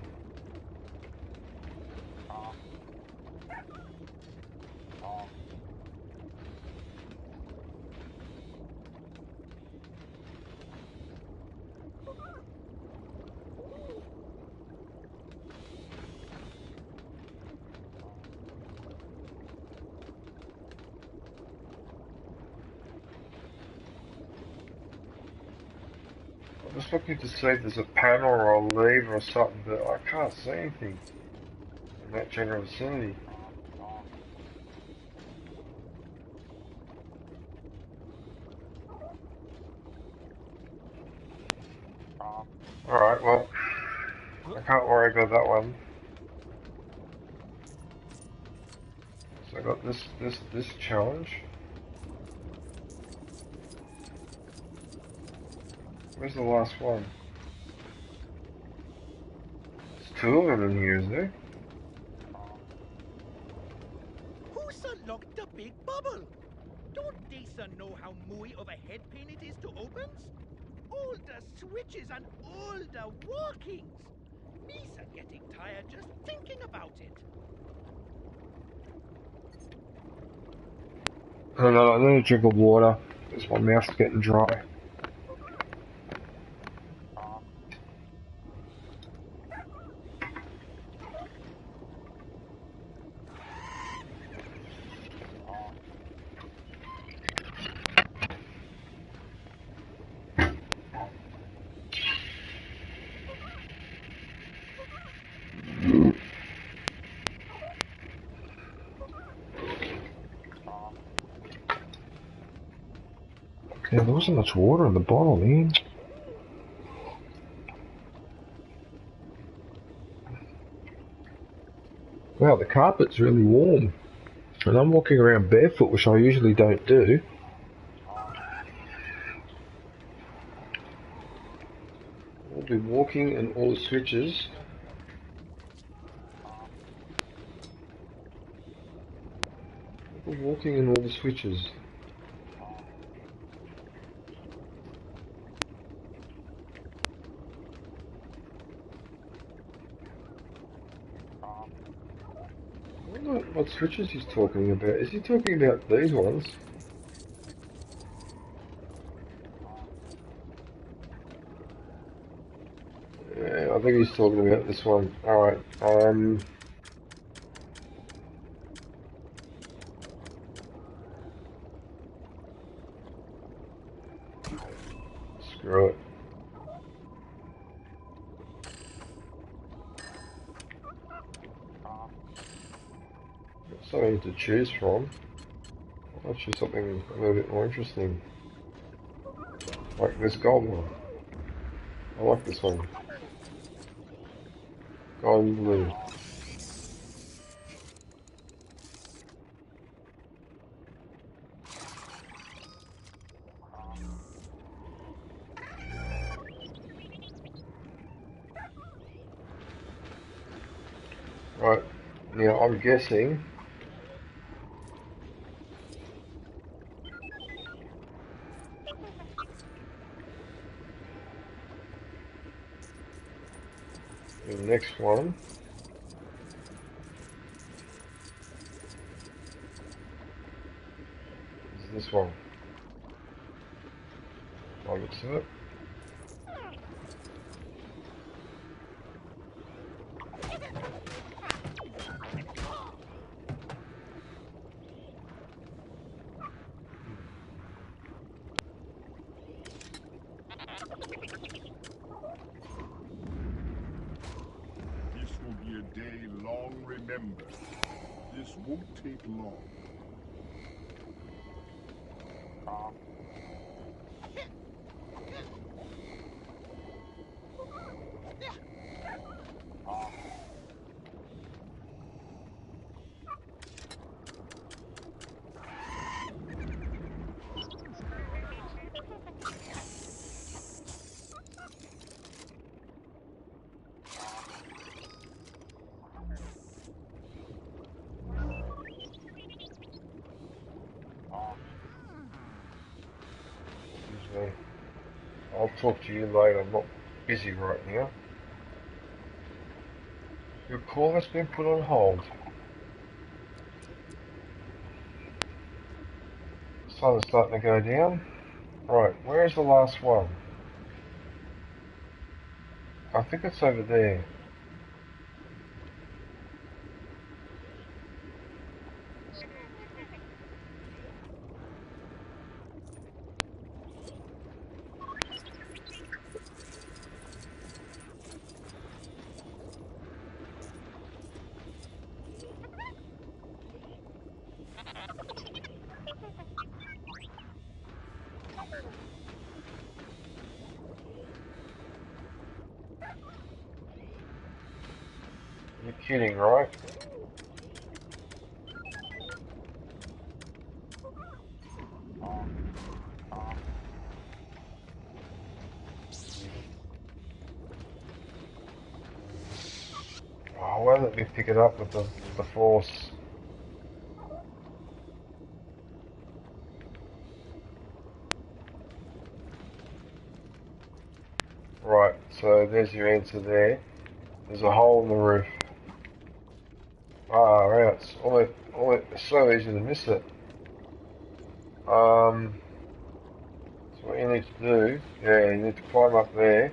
S2: I'm just looking to see if there's a panel or a lever or something, but I can't see anything in that general vicinity. Alright, well, I can't worry about that one. So I got this challenge. Where's the last one? There's two of them in here, isn't there?
S3: Who's locked the big bubble? Don't they know how mooey of a head pain it is to opens? All the switches and all the walkings. Me's getting tired just thinking about it.
S2: Hold on, I need a drink of water. Because my mouth's getting dry. Yeah, there wasn't much water in the bottle, man. Wow, the carpet's really warm. And I'm walking around barefoot, which I usually don't do. I'll be walking and all the switches. I'll be walking and all the switches. I don't know what switches he's talking about. Is he talking about these ones? Yeah, I think he's talking about this one. Alright, screw it. Got something to choose from. I'll choose something a little bit more interesting. Like this gold one. I like this one. Gold and blue. Right, now I'm guessing the next one is this one. By the looks of it.
S4: This will be a day long remembered. This won't take long.
S2: I'll talk to you later, I'm not busy right now. Your call has been put on hold. The sun is starting to go down. Right, where's the last one? I think it's over there. kidding, right? Oh, why don't we pick it up with the force? Right, so there's your answer there. There's a hole in the roof. Ah, right, it's so easy to miss it. So what you need to do, yeah, you need to climb up there.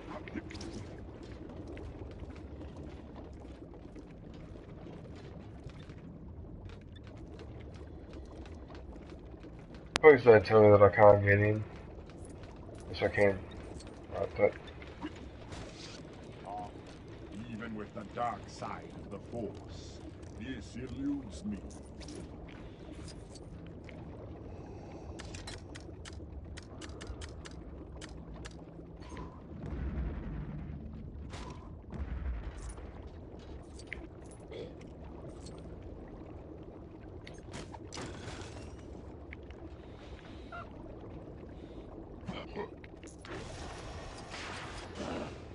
S2: Please don't tell me that I can't get in. Yes, I can. Right, but
S4: Even with the dark side of the Force, this eludes me.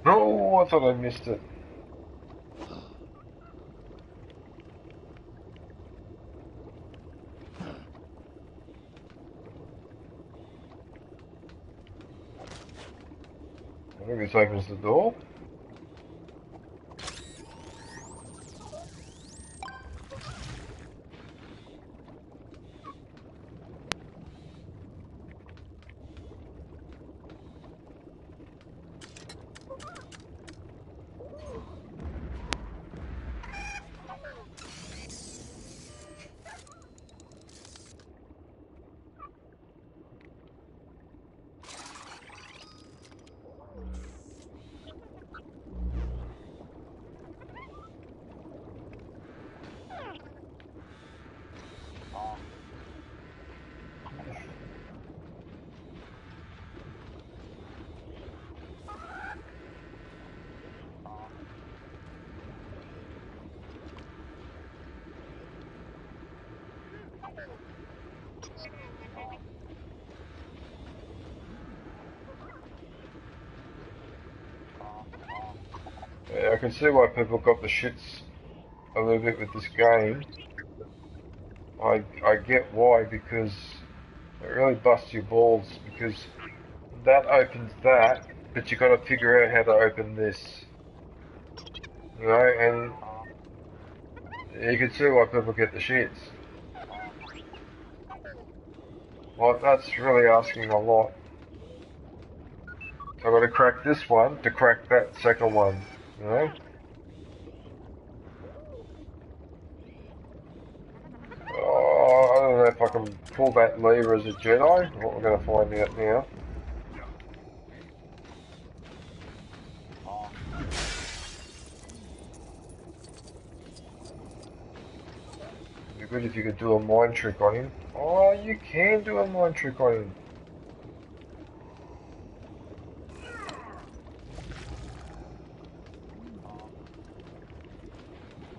S2: no, I thought I missed it. I think this opens the door. Yeah, I can see why people got the shits a little bit with this game. I get why, because it really busts your balls, because that opens that, but you got to figure out how to open this. You know, and you can see why people get the shits. Well, that's really asking a lot. So I've got to crack this one to crack that second one, you know? Oh, I don't know if I can pull that lever as a Jedi. What we're going to find out now. It'd be good if you could do a mind trick on him. Oh, you can do a mind trick on him.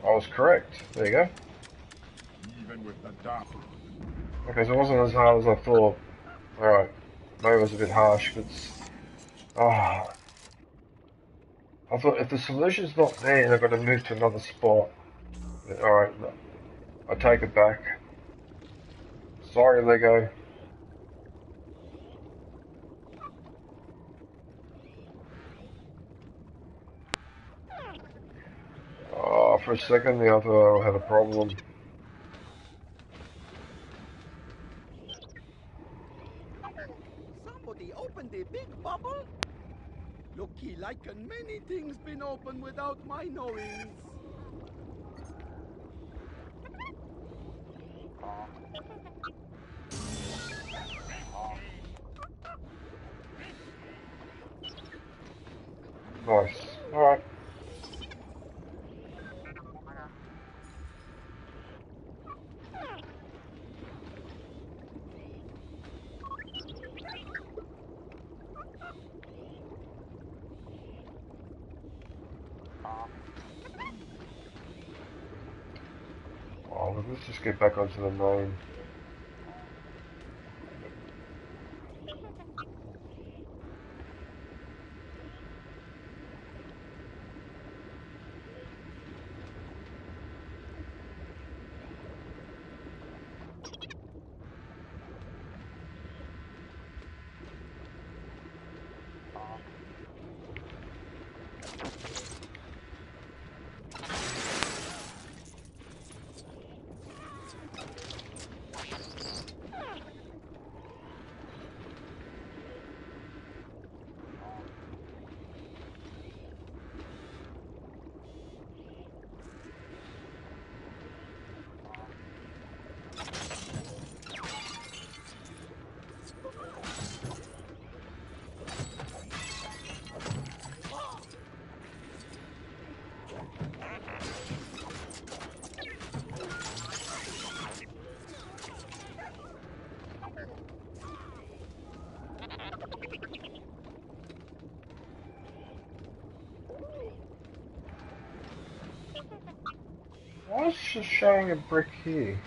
S2: I was correct. There you go.
S4: Even with the dark.
S2: Okay, so it wasn't as hard as I thought. Alright. Maybe it was a bit harsh, but... I thought if the solution's not there, I've got to move to another spot. Alright, I take it back. Sorry, Lego. Oh, for a second there I thought I had a problem.
S15: Somebody opened the big bubble? Looky like many things been opened without my knowings.
S2: Nice. Alright. let's just get back onto the main. Why is it just showing a brick here?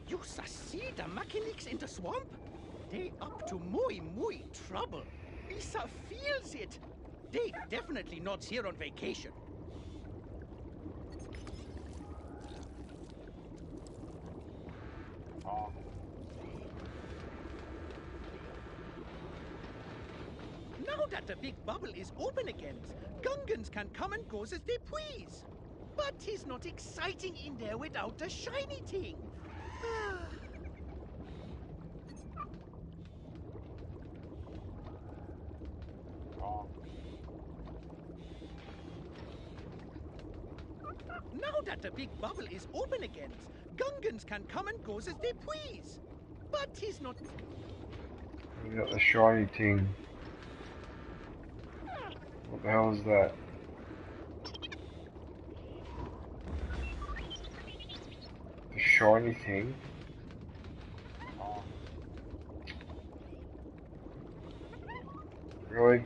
S3: You see the mechanics in the swamp? They up to muy trouble. Lisa feels it. They definitely not here on vacation. Now that the big bubble is open again, Gungans can come and go as they please. But it's not exciting in there without the shiny thing. Now that the big bubble is open again, Gungans can come and go as they please. But he's not...
S2: We got the shiny thing. What the hell is that? The shiny thing? Really?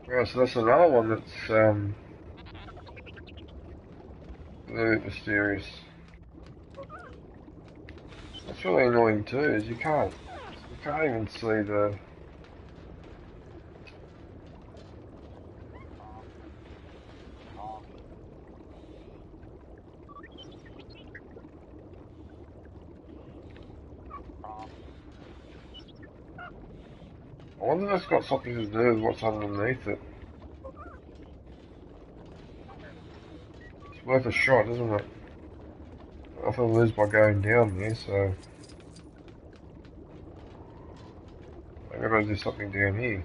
S2: Yeah, so that's another one that's a little bit mysterious. That's really annoying too, is you can't even see the... I wonder if it's got something to do with what's underneath it. It's worth a shot, isn't it? I thought I'd lose by going down there, so... I gotta do something down here.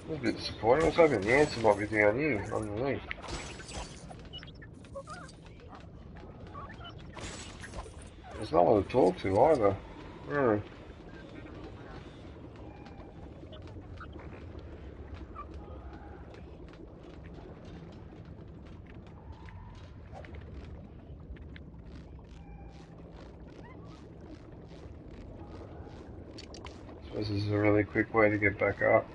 S2: I'm a bit disappointed. I was hoping the answer might be down here, underneath. There's no one to talk to either. So this is a really quick way to get back up.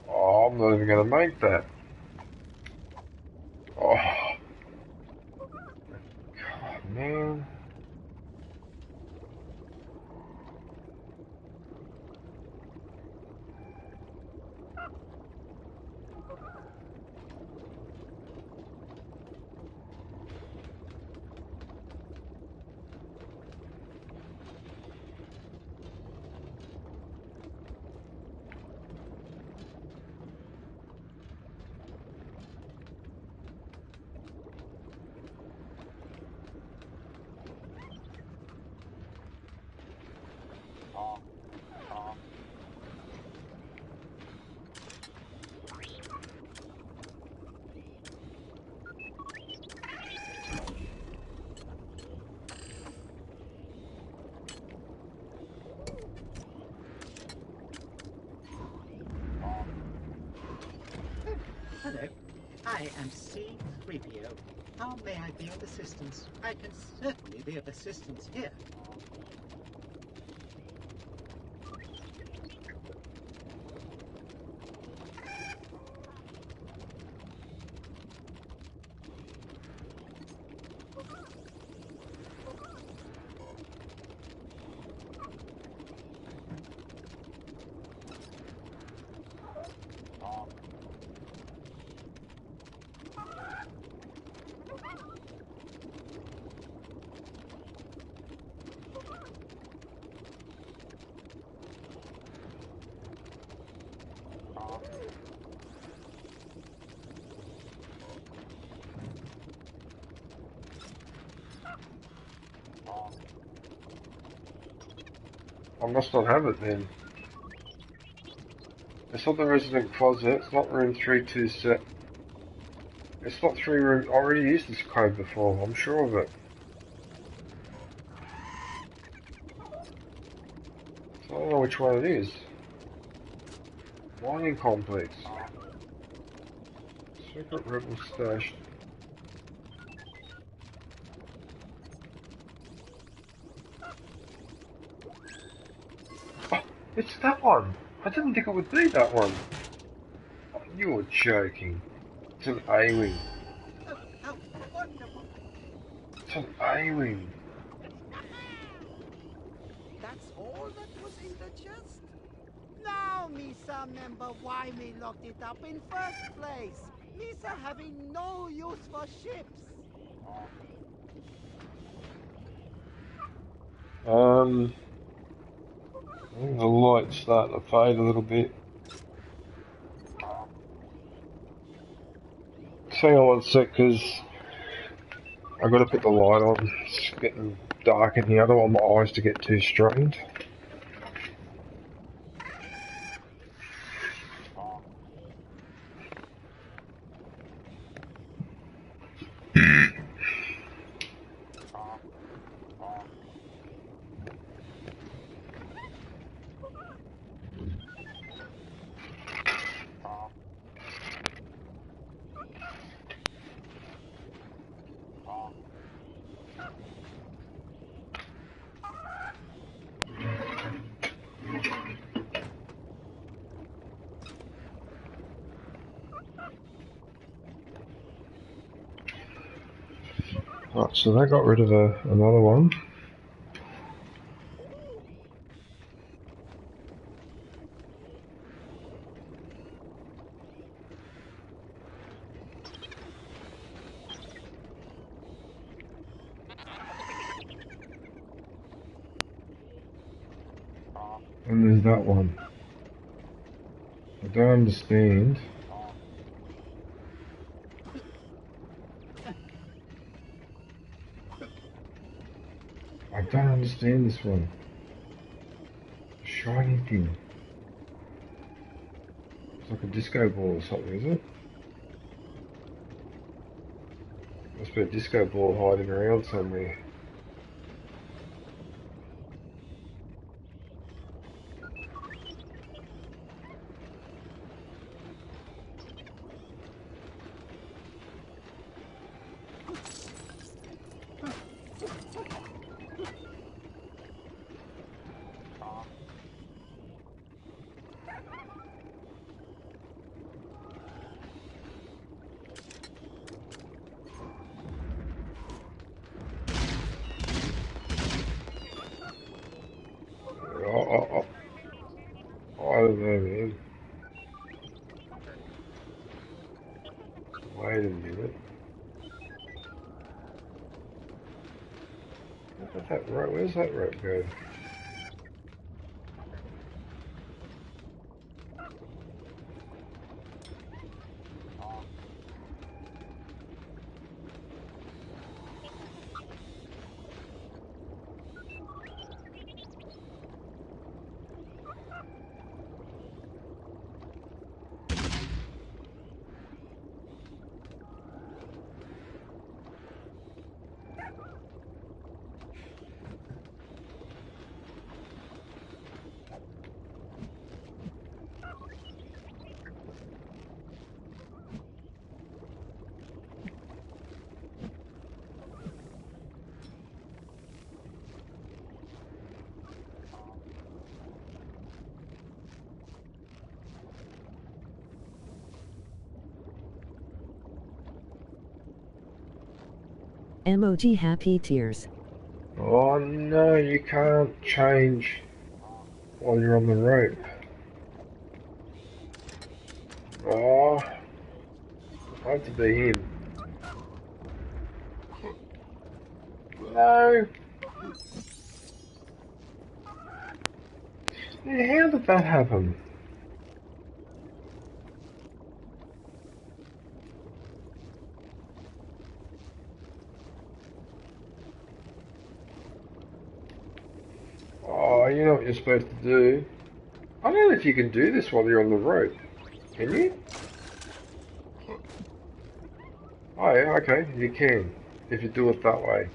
S2: I'm not even going to make that.
S10: Hello, I am C3PO. How may I be of assistance? I can certainly be of assistance here.
S2: I must not have it then. It's not the resident closet, it's not room 327. It's not 3 room. I already used this code before, I'm sure of it. So I don't know which one it is. Mining complex. Secret rebel stash. Oh, it's that one! I didn't think it would be that one. Oh, you're joking. It's an A-wing. It's an A-wing.
S15: That's all that was in the chest? Now Misa remember why me locked it up in first place. Misa having no use for ships.
S2: I think the light's starting to fade a little bit. Hang on one sec, because I've got to put the light on. It's getting dark in here, I don't want my eyes to get too strained. Right, so they got rid of another one. And there's that one. I don't understand. I don't understand this one. Shiny thing. It's like a disco ball or something, is it? Must be a disco ball hiding around somewhere. I don't know, man. Wait a minute. Where's that rope? Where's that rope go?
S1: Emoji happy tears.
S2: Oh no, you can't change while you're on the rope. Oh, I have to be him. No. Yeah, how did that happen? Oh, you know what you're supposed to do. I don't know if you can do this while you're on the rope. Can you? Oh yeah, okay, you can. If you do it that way.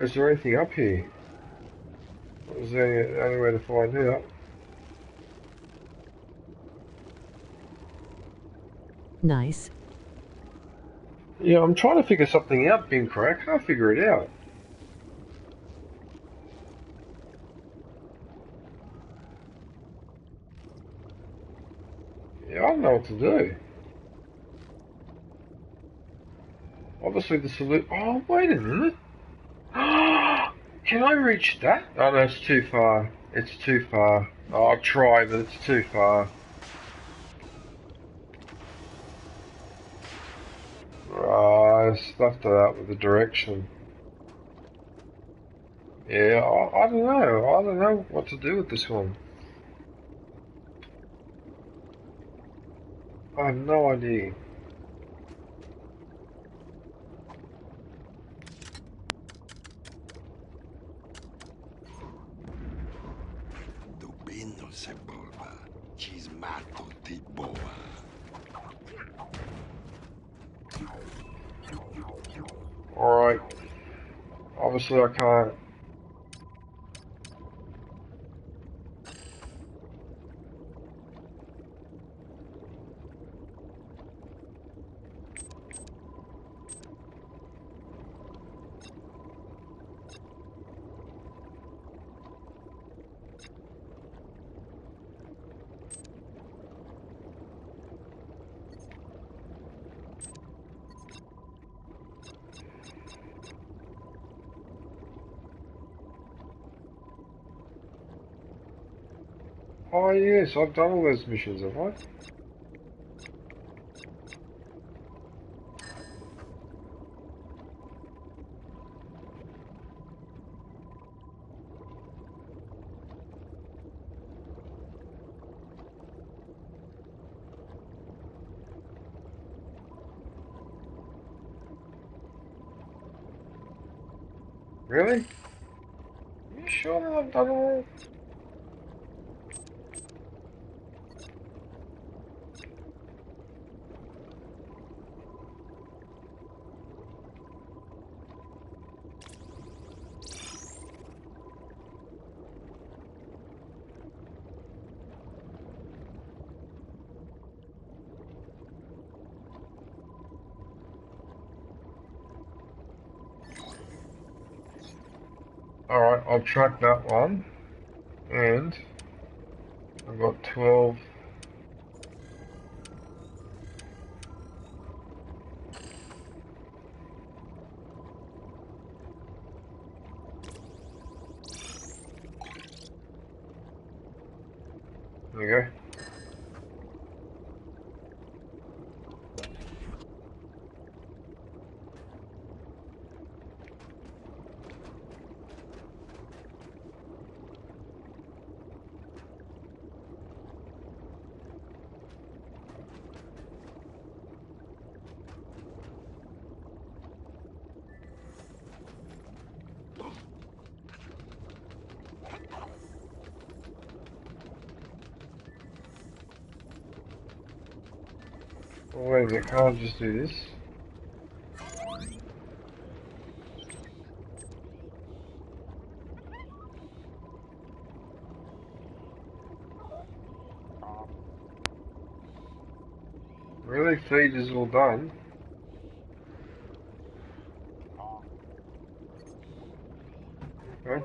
S2: Is there anything up here? Is there any way to find out?
S1: Nice.
S2: Yeah, I'm trying to figure something out, Binkra. I can't figure it out. Yeah, I don't know what to do. Obviously the solution... Oh, wait a minute. Can I reach that? Oh no, it's too far. It's too far. Oh, I'll try, but it's too far. Right, stuffed it out with the direction. Yeah, I don't know. I don't know what to do with this one. I have no idea. Alright. Obviously I can't. Oh yes, I've done all those missions, have I? Really? You sure that I've done all? Alright, I'll track that one. And I've got 12. There you go. Oh, wait a minute, can't I just do this? many feeds is all done? Okay.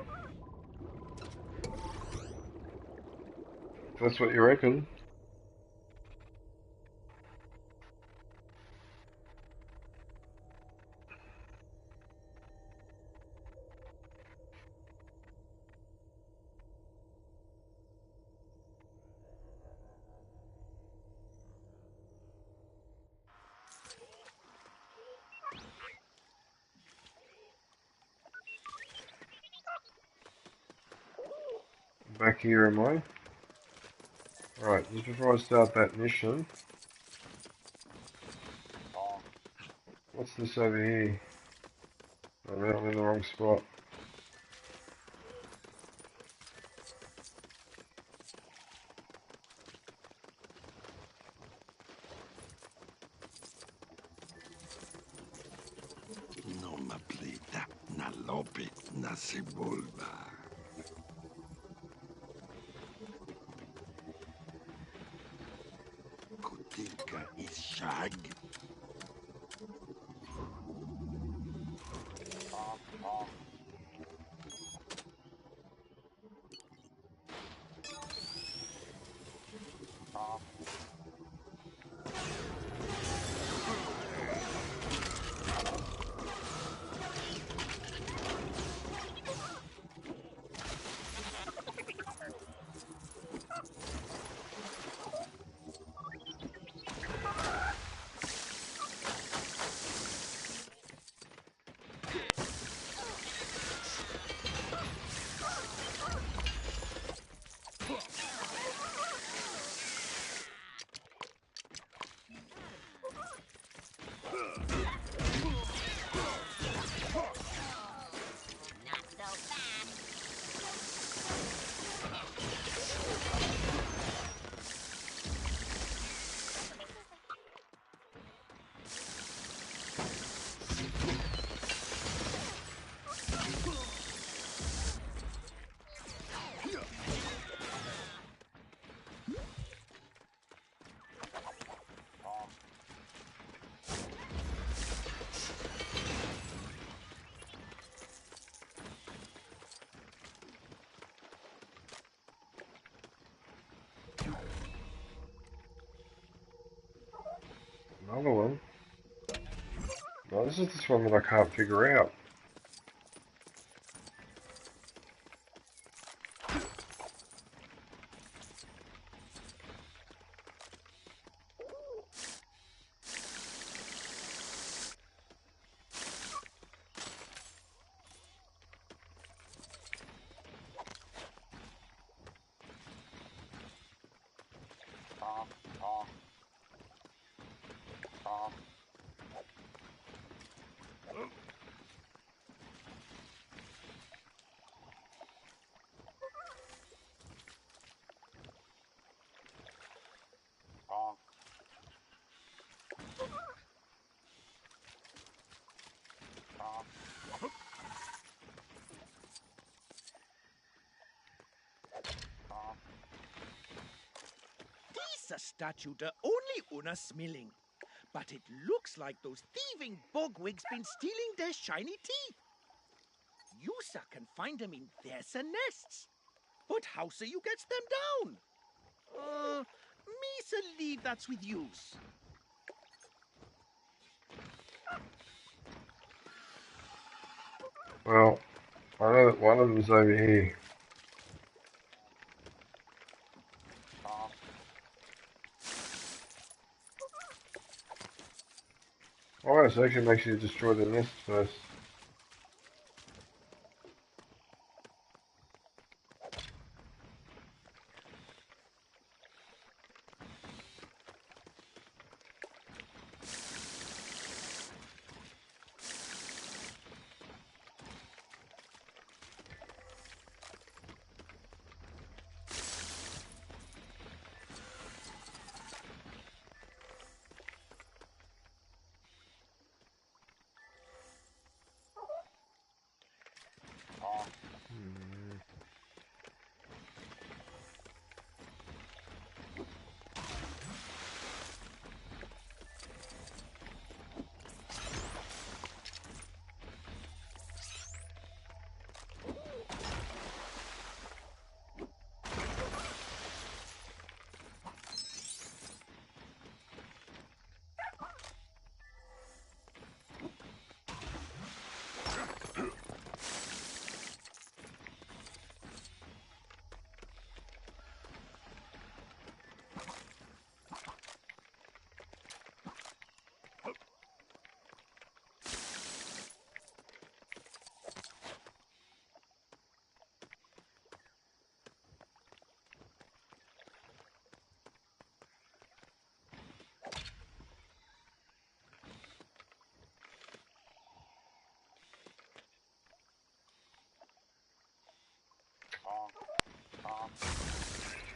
S2: If that's what you reckon. Back here, am I? Right, just before I start that mission. What's this over here? Oh, no, I'm in the wrong spot.
S16: No me plita, na lopit, na cebulba. Kutilka is shag. Another one. No, this is this one that I can't figure out.
S3: These statute are only una smelling, but it looks like those thieving bogwigs been stealing their shiny teeth. Yusa can find them in their nests, but how say you gets them down? Me say leave that's with yous.
S2: Well, I know that one of them's over here. Oh, so actually makes you destroy the nest first.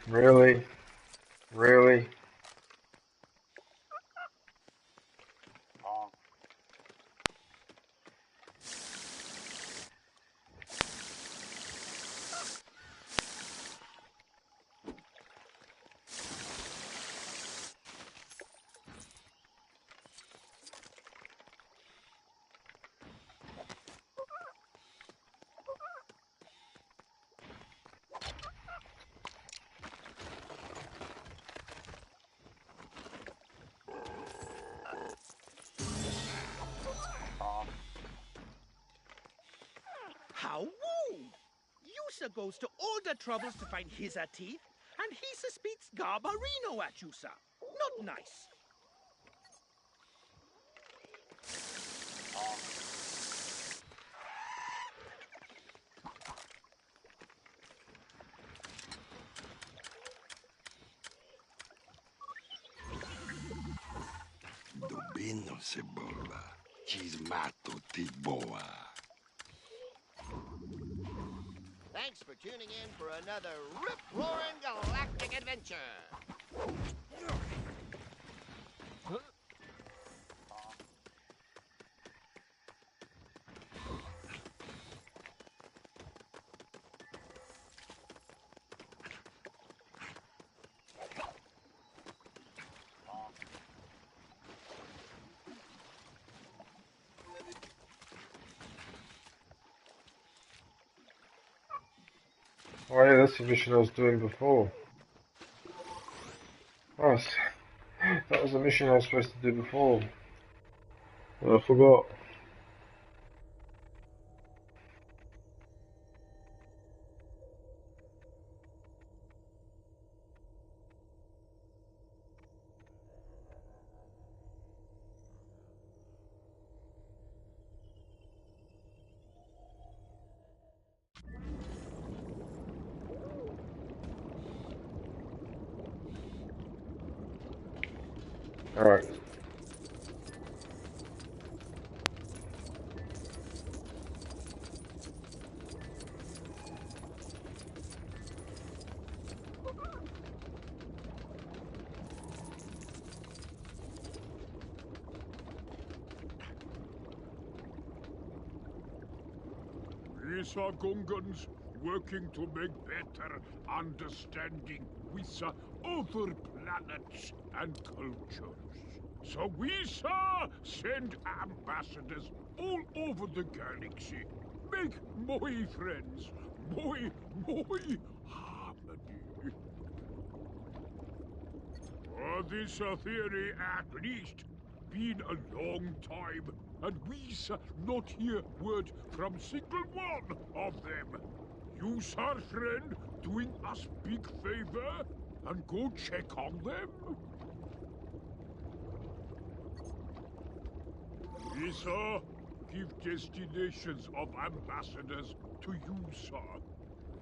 S2: Really? Really?
S3: How woo! Yusa goes to all the troubles to find his teeth, and he suspects Garbarino at Yusa. Not nice.
S16: Dubino cebola, chismato tiboa.
S19: Thanks for tuning in for another rip-roaring galactic adventure.
S2: Oh yeah, that's the mission I was doing before. Oh, that was the mission I was supposed to do before. I forgot. Alright.
S4: These are Gungans working to make better understanding with other planets and cultures. So we send ambassadors all over the galaxy. Make more friends, more harmony. This theory at least been a long time, and we not hear word from single one of them. You, sir, friend, doing us big favor, and go check on them? We, give destinations of ambassadors to you, sir.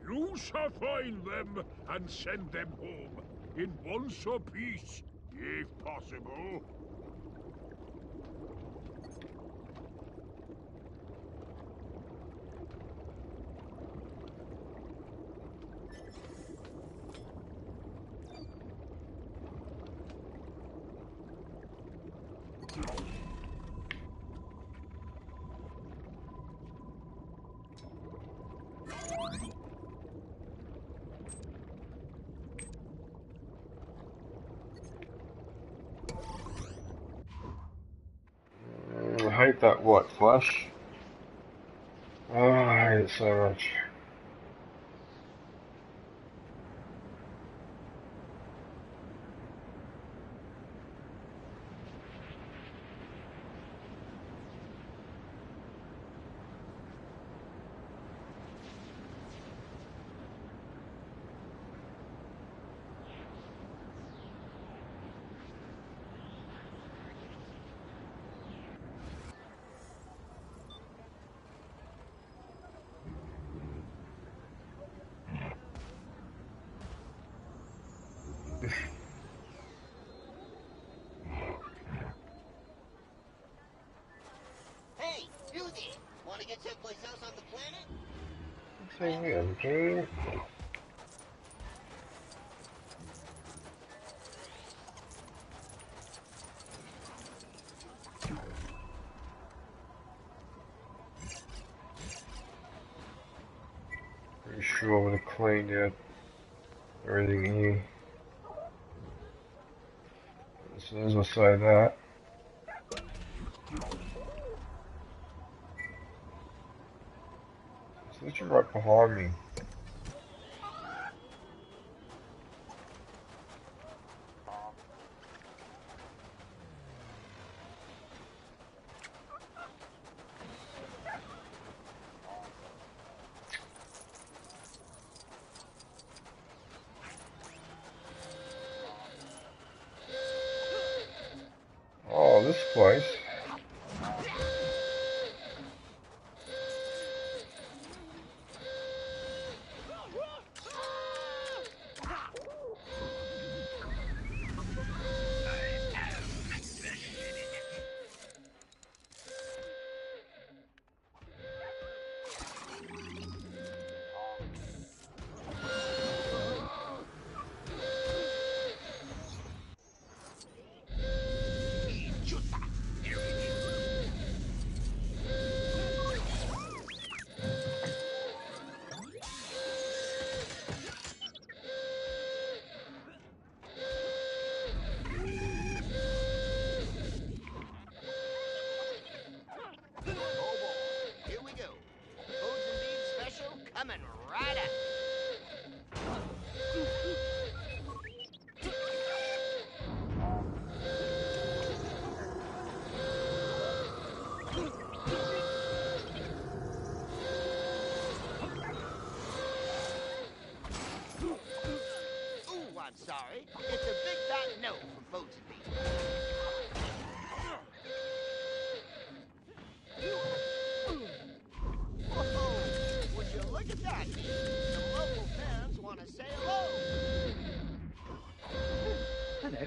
S4: You, find them and send them home in one piece, if possible.
S2: I hate that what, Flash? Oh, I hate it so much.
S19: Hey, you there! Want to get someplace else on the planet?
S2: So yeah, dude. Pretty sure I would have cleaned out everything here. As soon as I say that. It's literally right behind me. Oh, this place.
S19: Coming right up. Ooh, I'm sorry. It's a big fat no from Foes and Beats. Would you look at that? The local fans want to say hello.
S10: Hello,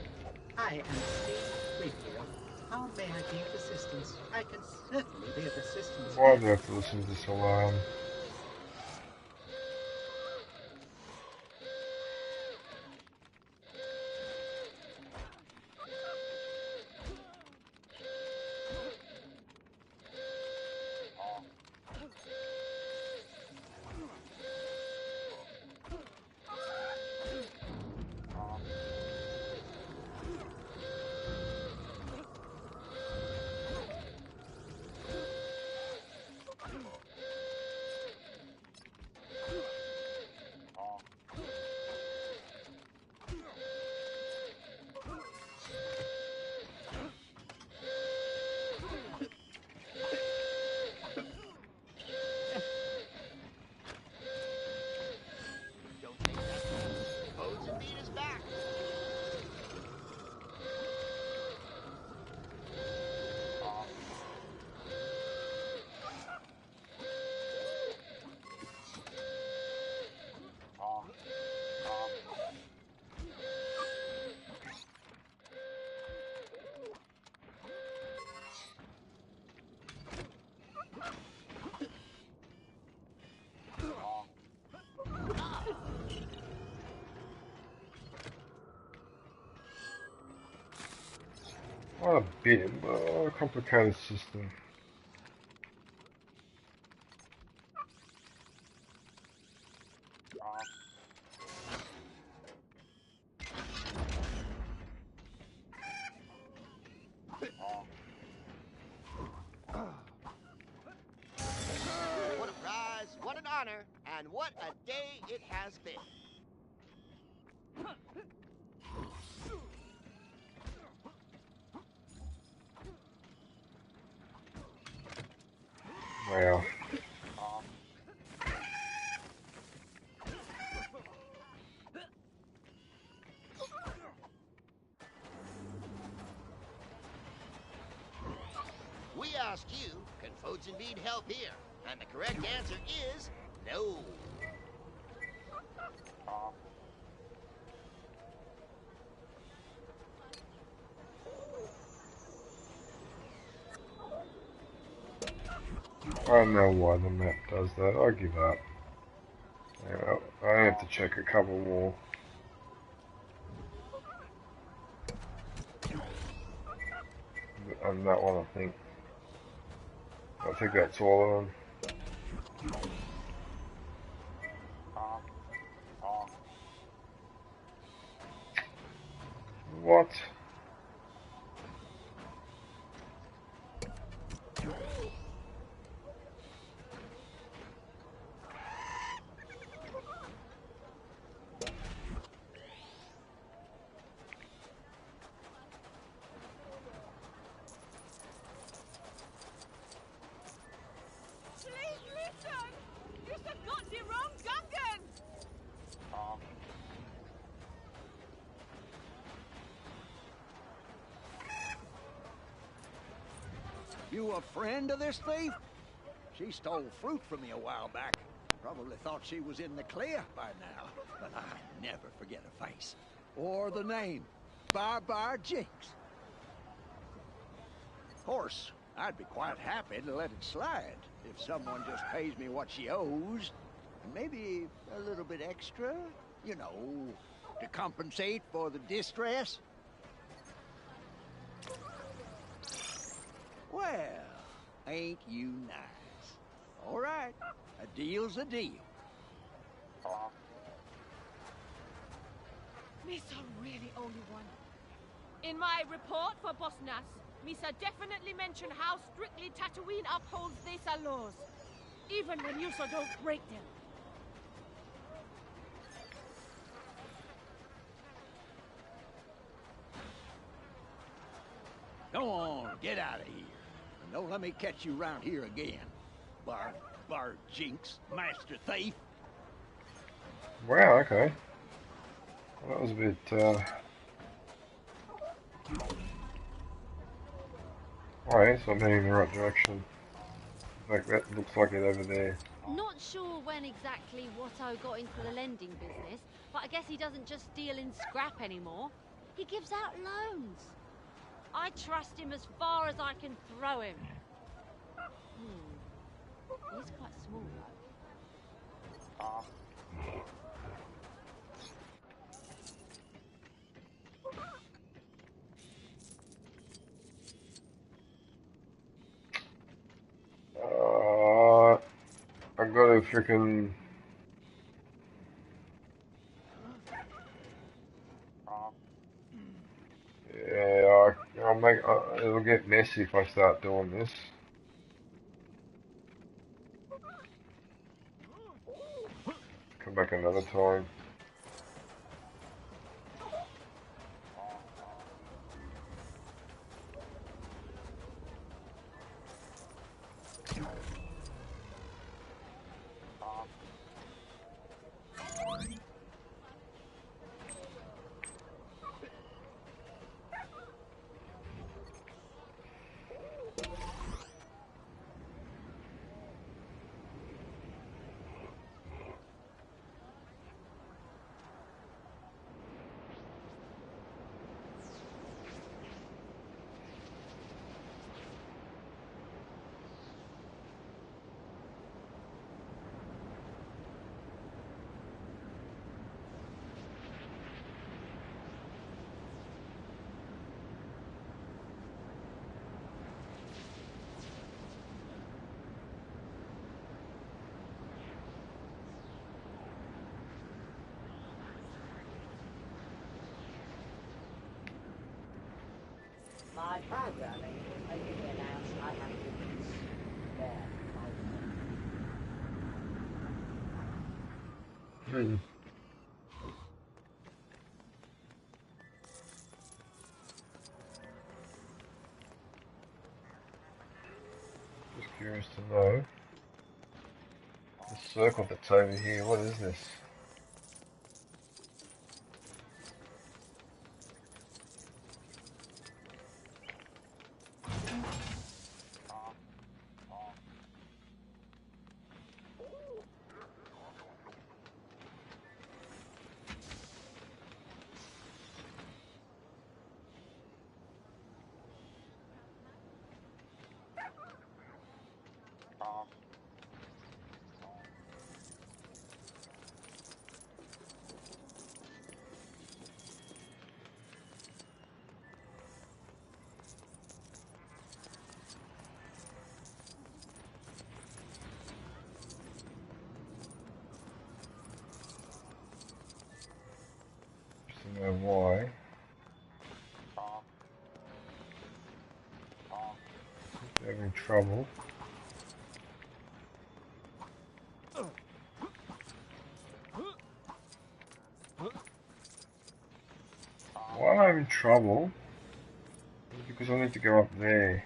S10: I am C3PO. How may I be of assistance? I can certainly be of assistance.
S2: Why do I have to listen to this alarm? Not a bit, but a complicated system.
S19: What a prize, what an honor, and what a day it has been.
S2: Wow.
S19: We asked you, can Foes and Bead help here? And the correct answer is no.
S2: I don't know why the map does that. I give up. Yeah, I have to check a couple more. And that one, I think that's all of them. What?
S13: Please listen! You have got the wrong Gungan!
S20: You a friend of this thief? She stole fruit from me a while back. Probably thought she was in the clear by now, but I never forget a face. Or the name, Bar Jinx. Of course, I'd be quite happy to let it slide if someone just pays me what she owes. And maybe a little bit extra, you know, to compensate for the distress. Well, ain't you nice? All right, a deal's a deal.
S13: Misa really owe you one. In my report for Boss Nass, Misa definitely mentioned how strictly Tatooine upholds these laws, even when you so don't break them.
S20: Go on, get out of here. And don't let me catch you around here again. Bar Jinx, master thief.
S2: Wow, okay. Well, that was a bit, Alright, so I'm heading in the right direction. In fact, that looks like it over there.
S6: Not sure when exactly Watto got into the lending business, but I guess he doesn't just deal in scrap anymore. He gives out loans. I trust him as far as I can throw him. He's quite small, though.
S2: I got a freaking. Yeah, I'll make. It'll get messy if I start doing this. Come back another time.
S8: My programming was making me announce I have to there.
S2: Just curious to know. The circle that's over here, what is this? don't know why. They're having trouble. Why am I having trouble? Because I need to go up there.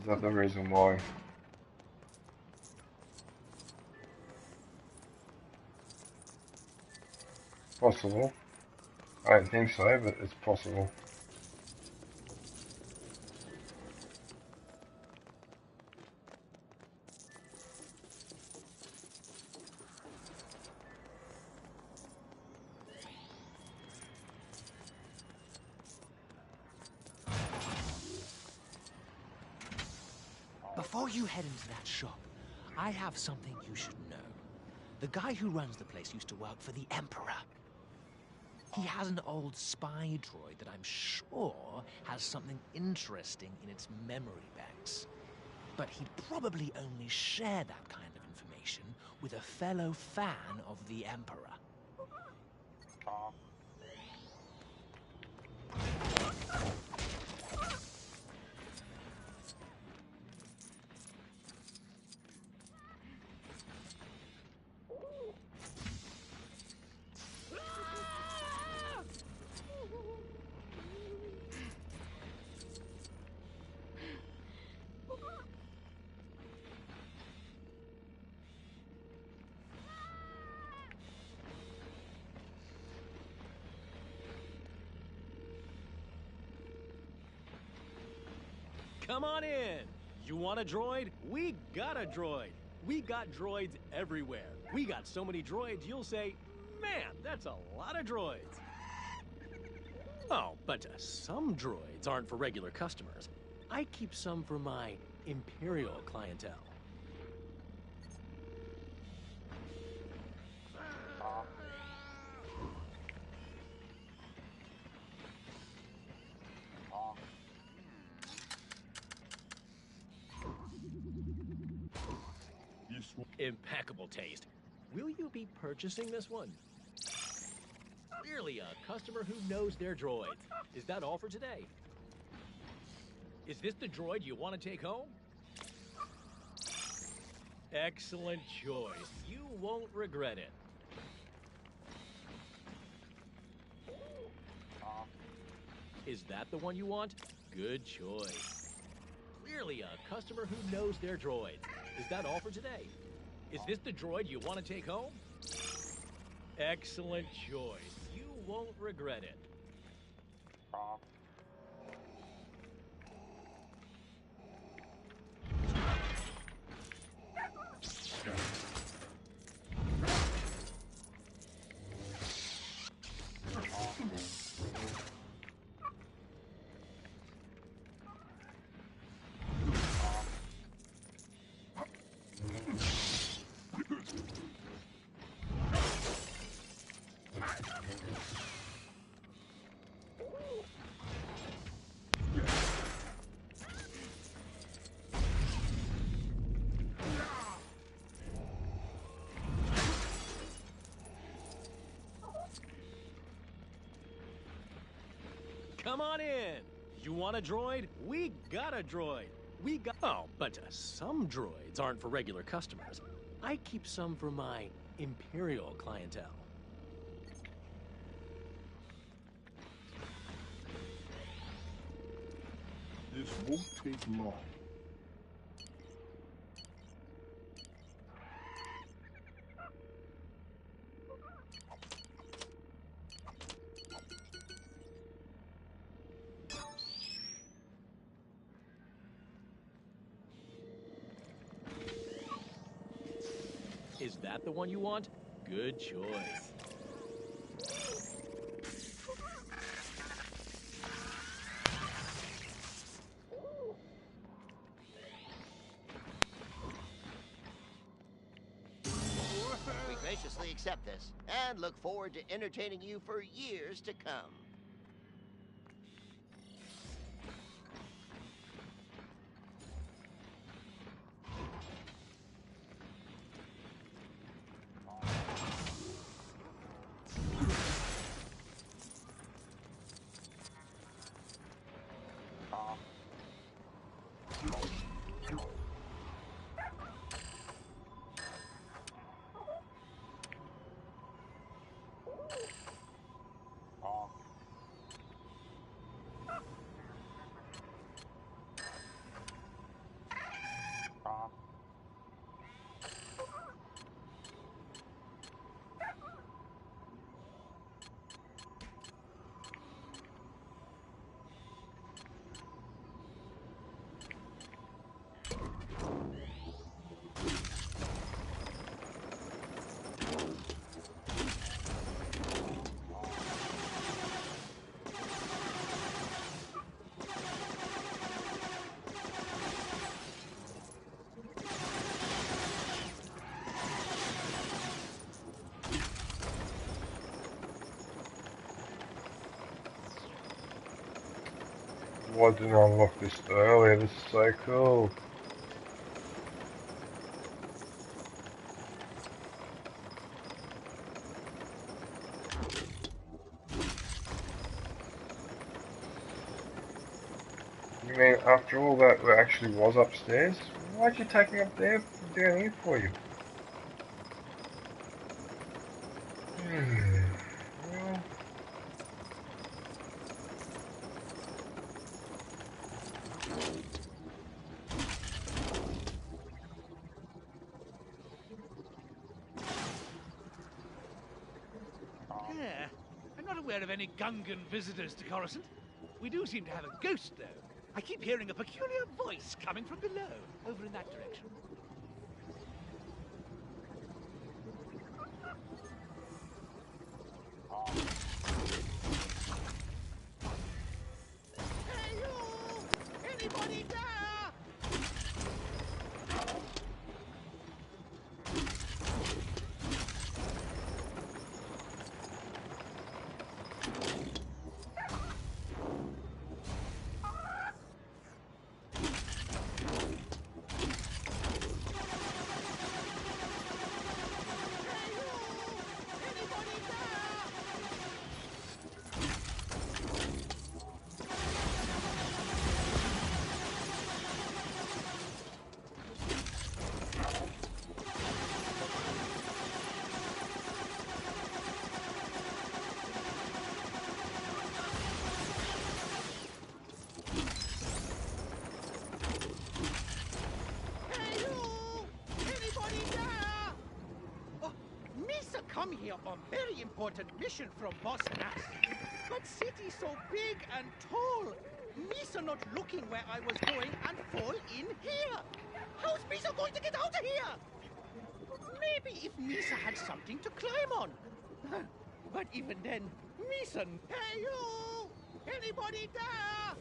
S2: Is that the reason why? Possible. I don't think so, but it's possible.
S5: Before you head into that shop, I have something you should know. The guy who runs the place used to work for the Emperor. He has an old spy droid that I'm sure has something interesting in its memory banks. But he'd probably only share that kind of information with a fellow fan of the Emperor.
S21: Come on in. You want a droid? We got a droid. We got droids everywhere. We got so many droids, you'll say, man, that's a lot of droids. Oh, but some droids aren't for regular customers. I keep some for my Imperial clientele. Impeccable taste. Will you be purchasing this one? Clearly a customer who knows their droids. Is that all for today? Is this the droid you want to take home? Excellent choice. You won't regret it. Is that the one you want? Good choice. Clearly a customer who knows their droids. Is that all for today? Is this the droid you want to take home? Excellent choice. You won't regret it. Come on in. You want a droid? We got a droid. We got... Oh, but some droids aren't for regular customers. I keep some for my Imperial clientele.
S4: This won't take long.
S21: Is that the one you want? Good choice.
S19: We graciously accept this and look forward to entertaining you for years to come.
S2: Why didn't I unlock this earlier? This is so cool. You mean after all that actually was upstairs? Why'd you take me up there, down here for you? Well,
S3: Yeah, I'm not aware of any Gungan visitors to Coruscant. We do seem to have a ghost, though. I keep hearing a peculiar voice coming from below, over in that direction. Hey, you! Anybody there? Come here on very important mission from Boss Nass. But city so big and tall. Misa not looking where I was going and fall in here. How's Misa going to get out of here? Maybe if Misa had something to climb on. But even then, Misa... Hey you! Anybody there?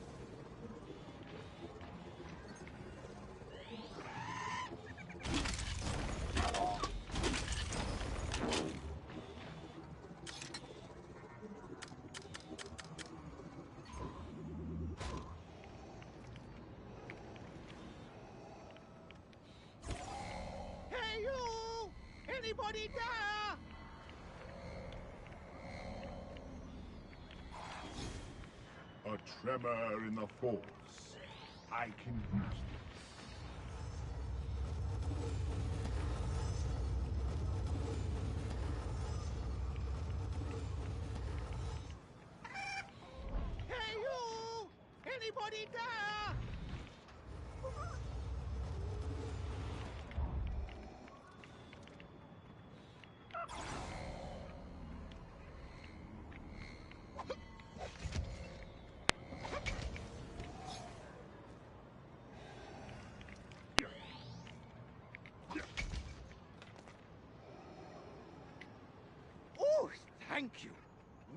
S3: Anybody there?
S4: A tremor in the force. I can use this.
S3: Hey you! Anybody there? Oh, thank you.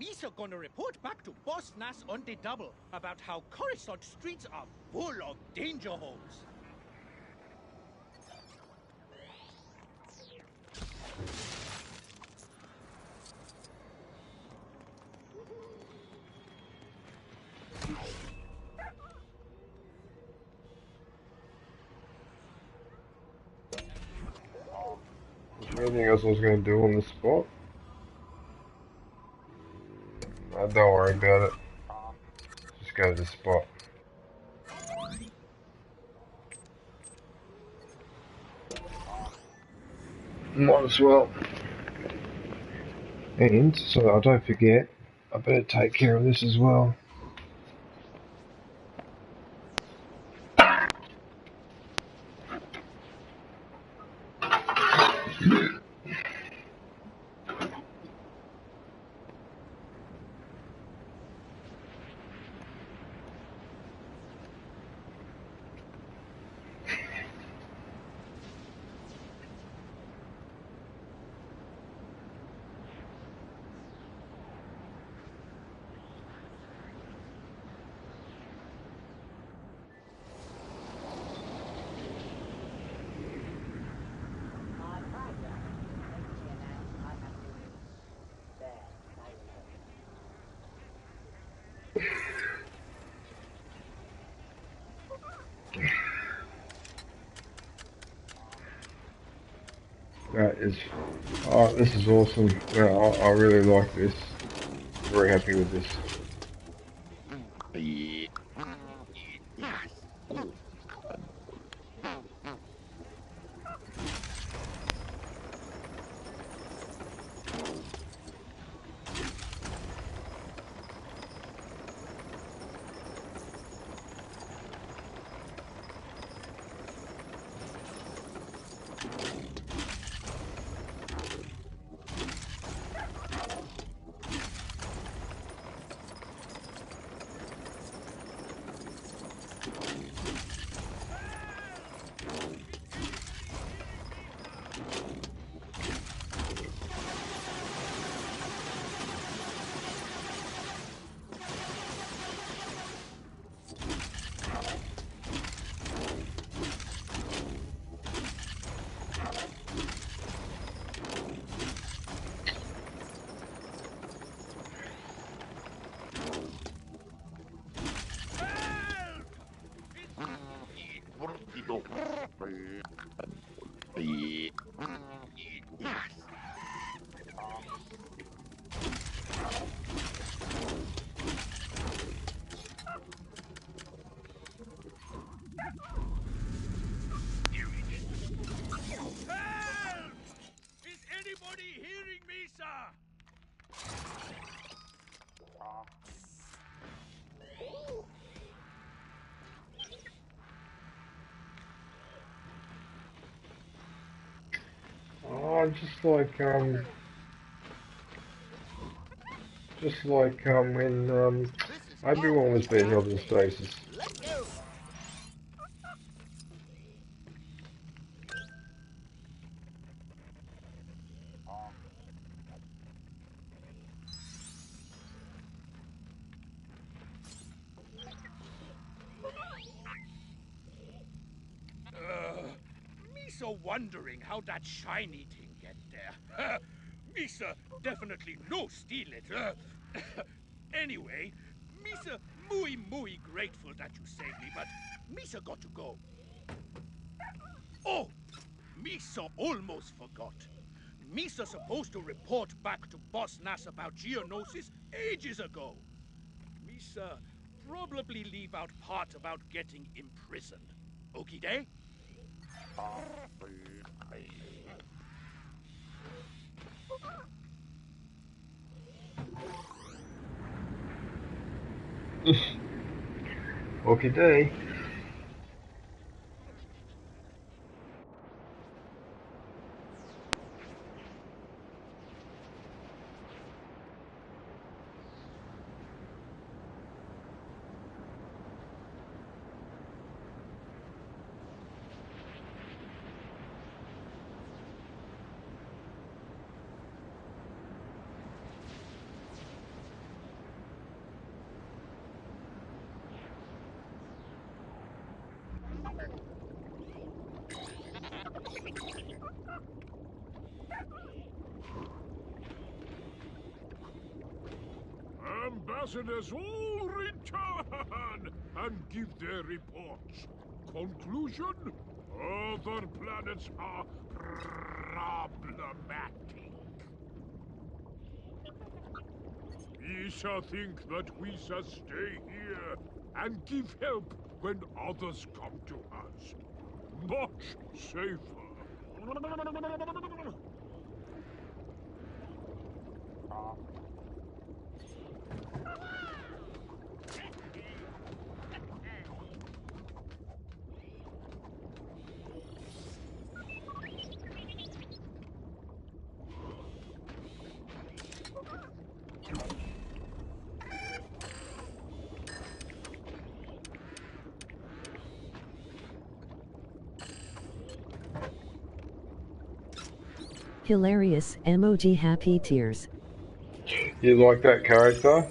S3: Misa gonna report back to Boss Nass on the double about how Coruscant streets are full of danger holes.
S2: is there anything else I was going to do on this spot? Don't worry about it. Just go to the spot. Might as well. And, so I don't forget, I better take care of this as well. That is, oh, this is awesome. Yeah, I really like this. Very happy with this. Oh, just like when everyone was being held in stasis.
S3: Misa wondering how that shiny thing get there. Misa definitely no steal it. Anyway, Misa muy grateful that you saved me, but Misa got to go. Oh, Misa almost forgot. Misa supposed to report back to Boss Nass about Geonosis ages ago. Misa probably leave out part about getting imprisoned. Okie day?
S2: Okie day.
S4: Ambassadors all return and give their reports. Conclusion? Other planets are problematic. Misa think that we shall stay here and give help when others come to us. Much safer.
S1: Hilarious emoji happy tears.
S2: You like that character?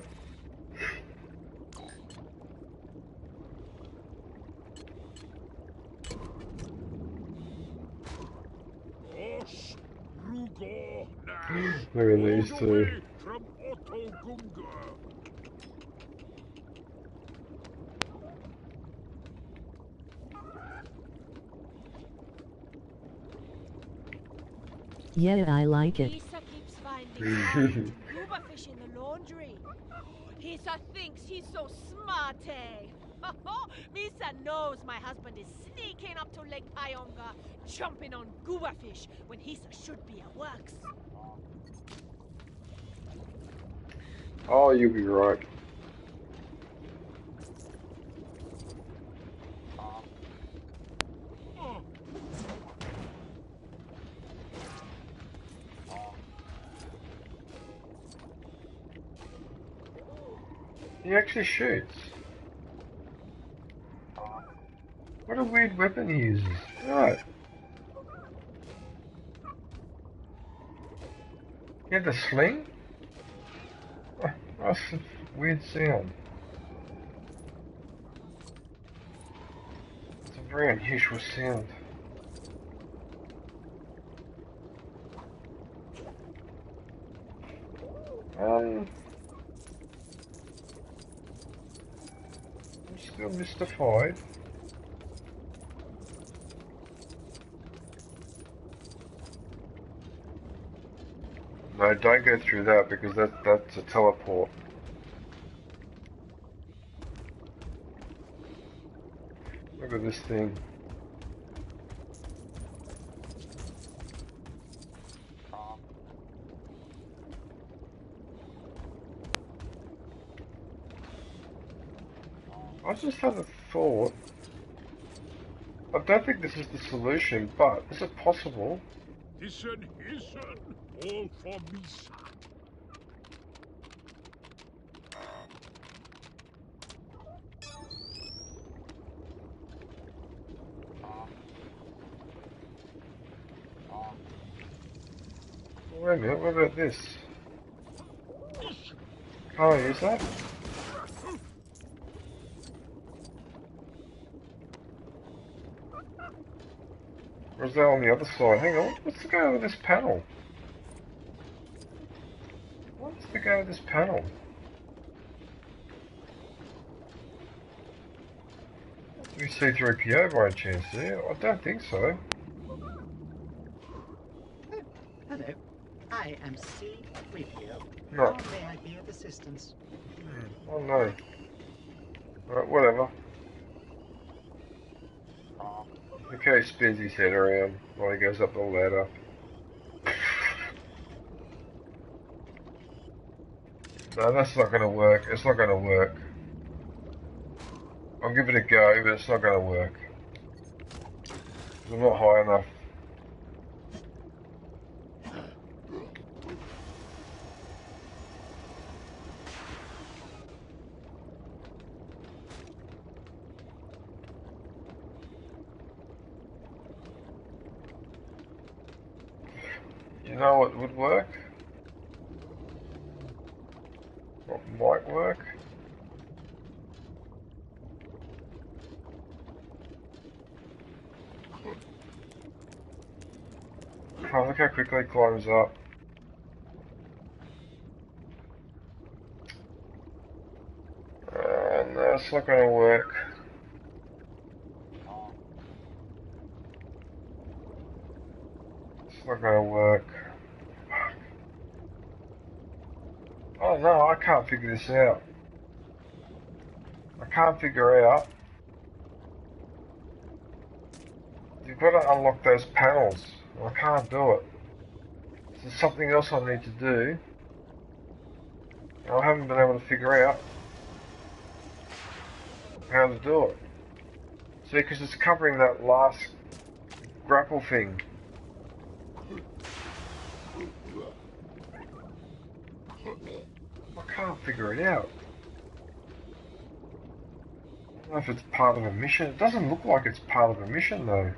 S2: Look at these two.
S4: From Otto Gunga.
S1: Yeah, I like it.
S13: Misa keeps finding scuba fish in the laundry. Misa thinks he's so smart, eh? Misa knows my husband is sneaking up to Lake Pyonga, jumping on gooba fish when Misa should be at works.
S2: Oh, you'll be right. He actually shoots. What a weird weapon he uses. Right. He had the sling? Oh, that's a weird sound. It's a very unusual sound. I'm still mystified. No, don't go through that because that's a teleport. Look at this thing. I just had a thought. I don't think this is the solution, but is it possible?
S4: Listen, all for Misa.
S2: Wait a minute, what about this? Can't I use that? Or is that on the other side? Hang on, what's the go with this panel? What's the go with this panel? Do we see C3PO by chance there? I don't think so.
S10: Hello, I am C3PO.
S2: No.
S10: How may I be of assistance?
S2: Oh no. Alright, whatever. Okay, spins his head around while he goes up the ladder. No, that's not gonna work. It's not gonna work. I'll give it a go, but it's not gonna work. I'm not high enough. You know what would work? What might work? Oh, look how quickly it climbs up. No, it's not gonna work. It's not gonna work. Oh no, I can't figure this out. I can't figure out. You've got to unlock those panels. I can't do it. There's something else I need to do. I haven't been able to figure out how to do it. See, because it's covering that last grapple thing. I can't figure it out. I don't know if it's part of a mission. It doesn't look like it's part of a mission though.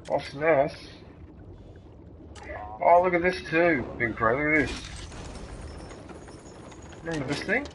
S2: Oh, SNES. Oh, look at this too, Big Pro, look at this. Remember this thing?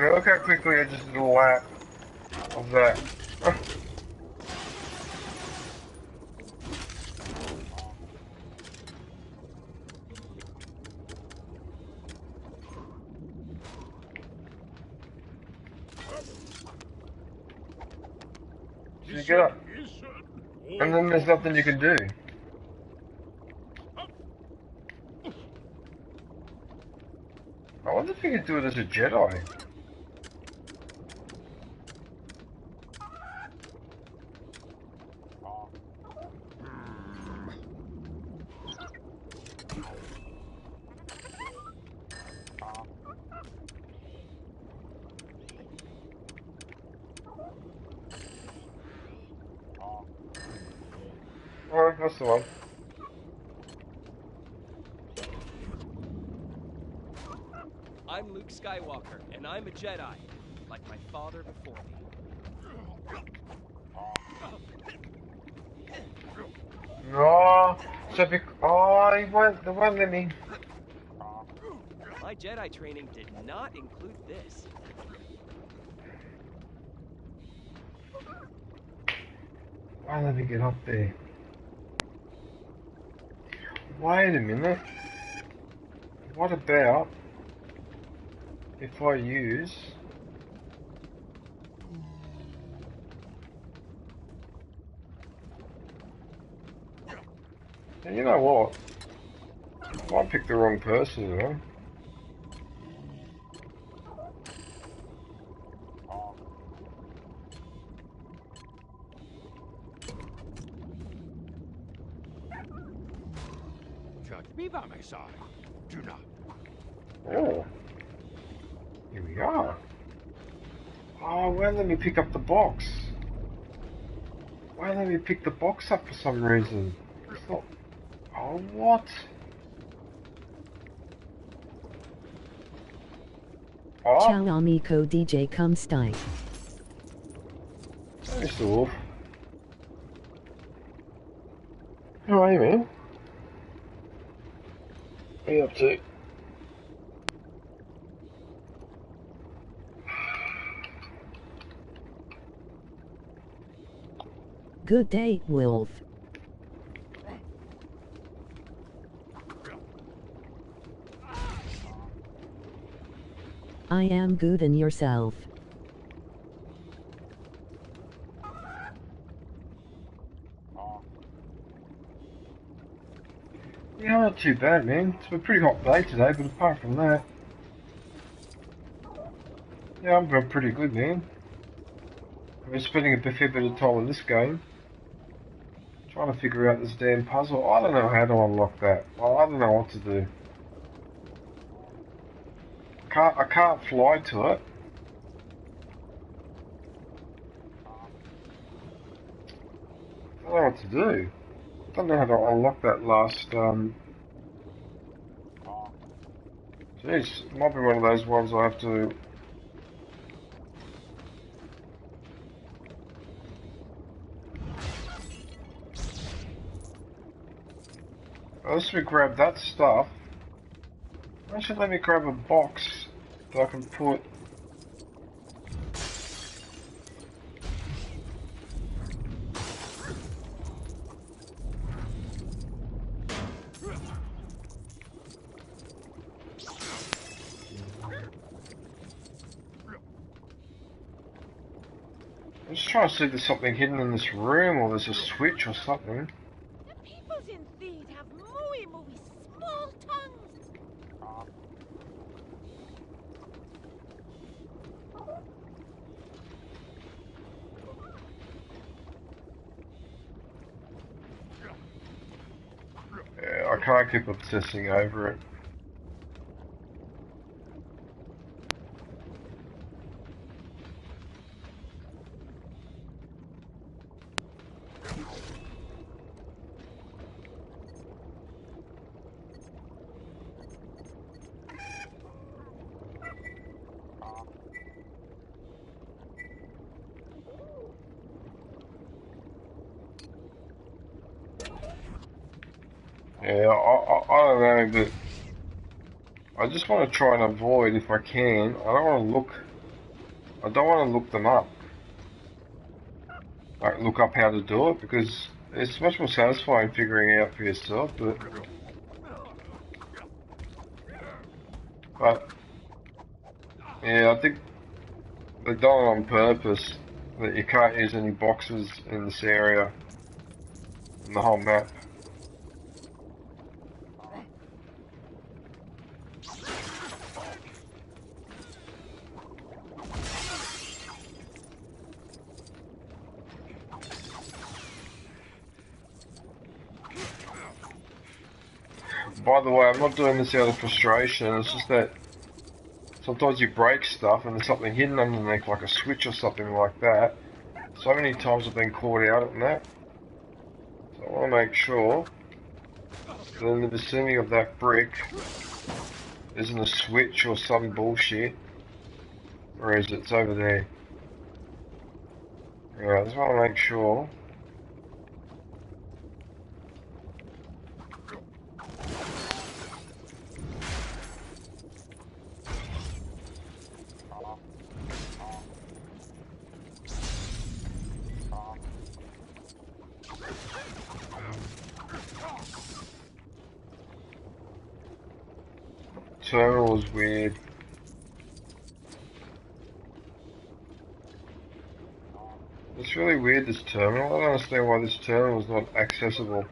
S2: mean, look how quickly I just did a lap of that. So you get up, and then there's nothing you can do. I wonder if you could do it as a Jedi. Alright, that's the one.
S11: I'm Luke Skywalker, and I'm a Jedi, like my father before me.
S2: No, so they won't let me.
S11: My Jedi training did not include this.
S2: Why let me get up there? Wait a minute. What about if I use... And you know what? I might pick the wrong person, though.
S4: Trust me by my side. Do not.
S2: Oh. Here we are. Oh, well, let me pick up the box. Why let me pick the box up for some reason? It's not... Oh, what? Oh.
S1: Ciao amico DJ come stai.
S2: Hey, Mr. Wolf. How are you, man? What are you up to?
S1: Good day, Wolf. I am good and yourself.
S2: Yeah, not too bad, man. It's been a pretty hot day today, but apart from that... Yeah, I'm doing pretty good, man. I've been spending a fair bit of time on this game. Trying to figure out this damn puzzle. I don't know how to unlock that. Well, I don't know what to do. I can't fly to it. I don't know what to do. I don't know how to unlock that last, Jeez, it might be one of those ones I have to... Unless we grab that stuff, why should let me grab a box that I can put... I'm just trying to see if there's something hidden in this room, or there's a switch or something.
S13: The peoples in Theed have mooey small tongues.
S2: Yeah, I can't keep obsessing over it. Yeah, I don't know, but I just want to try and avoid, if I can. I don't want to look I don't want to look them up. Like, look up how to do it, because it's much more satisfying figuring it out for yourself, but yeah, I think they've done it on purpose, that you can't use any boxes in this area, in the whole map. By the way, I'm not doing this out of frustration, it's just that sometimes you break stuff and there's something hidden underneath, like a switch or something like that. So many times I've been caught out on that. So I want to make sure that in the vicinity of that brick isn't a switch or some bullshit. Whereas it's over there. Yeah, I just want to make sure. Terminal is weird. It's really weird, this terminal. I don't understand why this terminal is not accessible.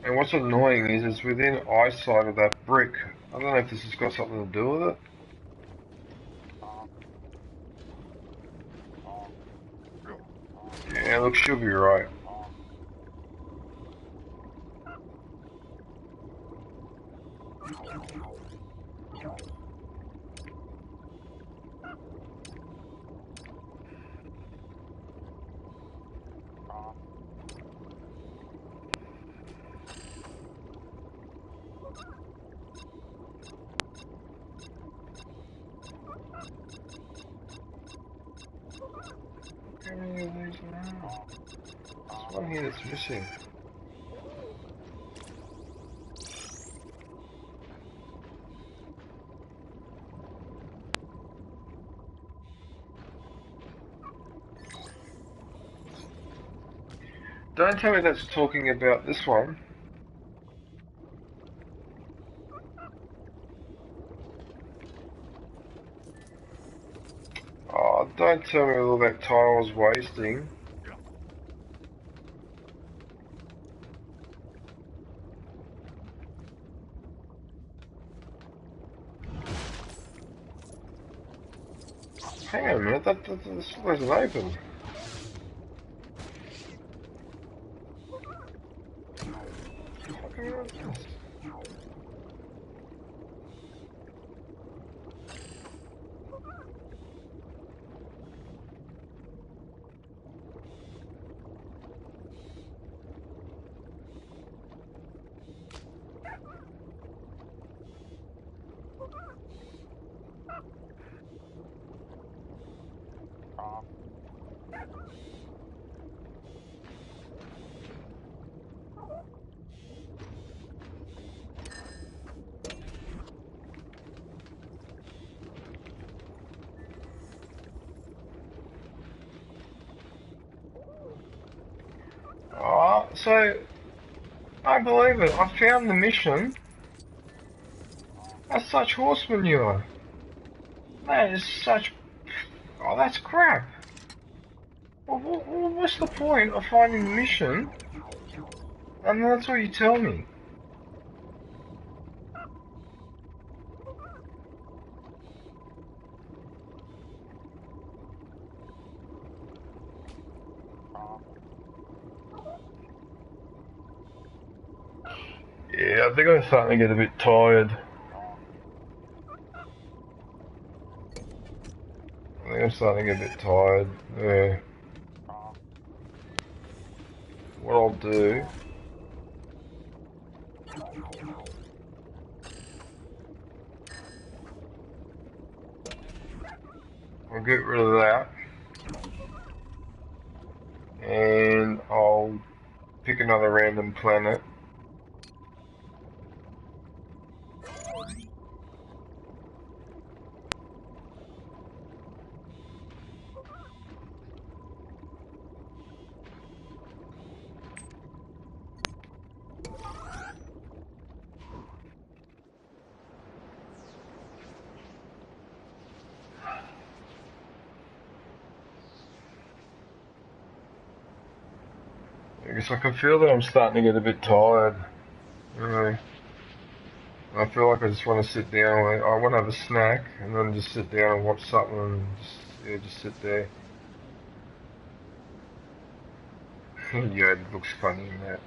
S2: And what's annoying is it's within eyesight of that brick. I don't know if this has got something to do with it. Yeah, look, she'll be right. There's one here that's missing. Don't tell me that's talking about this one. Oh, don't tell me all that time I was wasting. Hang on a minute, this still hasn't opened. So, I believe it, I found the mission. That's such horse manure. That is such... Oh, that's crap. Well, what's the point of finding the mission? And that's what you tell me. Yeah, I think I'm starting to get a bit tired. I think I'm starting to get a bit tired. Yeah. What I'll do... I'll get rid of that. And I'll pick another random planet. I guess I can feel that I'm starting to get a bit tired. Really. I feel like I just want to sit down. I want to have a snack and then just sit down and watch something and just sit there. Yeah, it looks funny in that.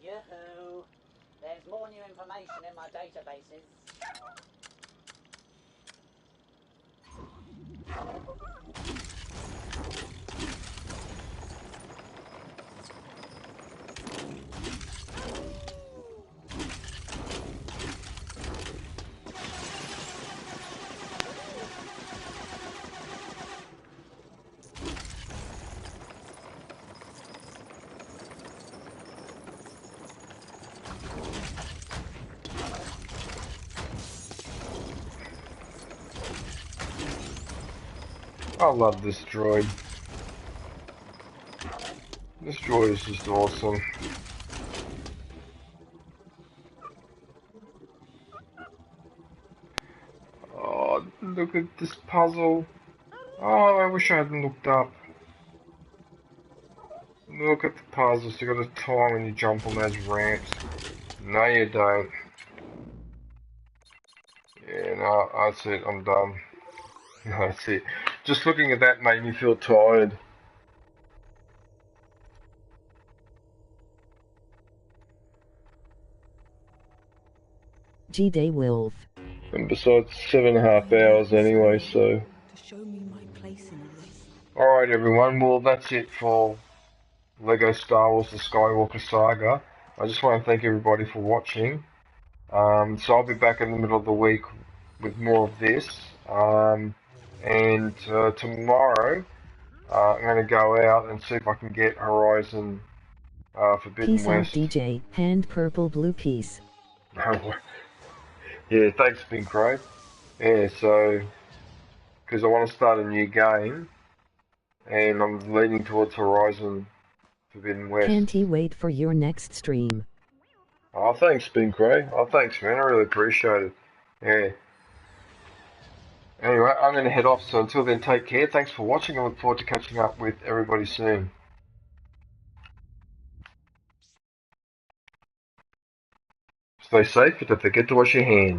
S8: Yoo-hoo! There's more new information in my databases.
S2: I love this droid. This droid is just awesome. Oh, look at this puzzle. Oh, I wish I hadn't looked up. Look at the puzzles. You got a time when you jump on those ramps. No, you don't. Yeah, no, that's it. I'm done. That's it. Just looking at that made me feel tired.
S1: G-Day Wolf.
S2: And besides, 7.5 hours anyway, so.
S7: To show me my place in this.
S2: Alright everyone, well that's it for LEGO Star Wars The Skywalker Saga. I just want to thank everybody for watching. So I'll be back in the middle of the week with more of this. And tomorrow, I'm going to go out and see if I can get Horizon Forbidden
S1: Peace
S2: West.
S1: out, DJ. Hand purple blue piece.
S2: Yeah, thanks, Pinkrow. Yeah, so, because I want to start a new game, and I'm leaning towards Horizon Forbidden West.
S1: Can't wait for your next stream.
S2: Oh, thanks, Pinkrow. Oh, thanks, man. I really appreciate it. Yeah. Anyway, I'm going to head off, so until then, take care. Thanks for watching. I look forward to catching up with everybody soon. Stay safe, but don't forget to wash your hands.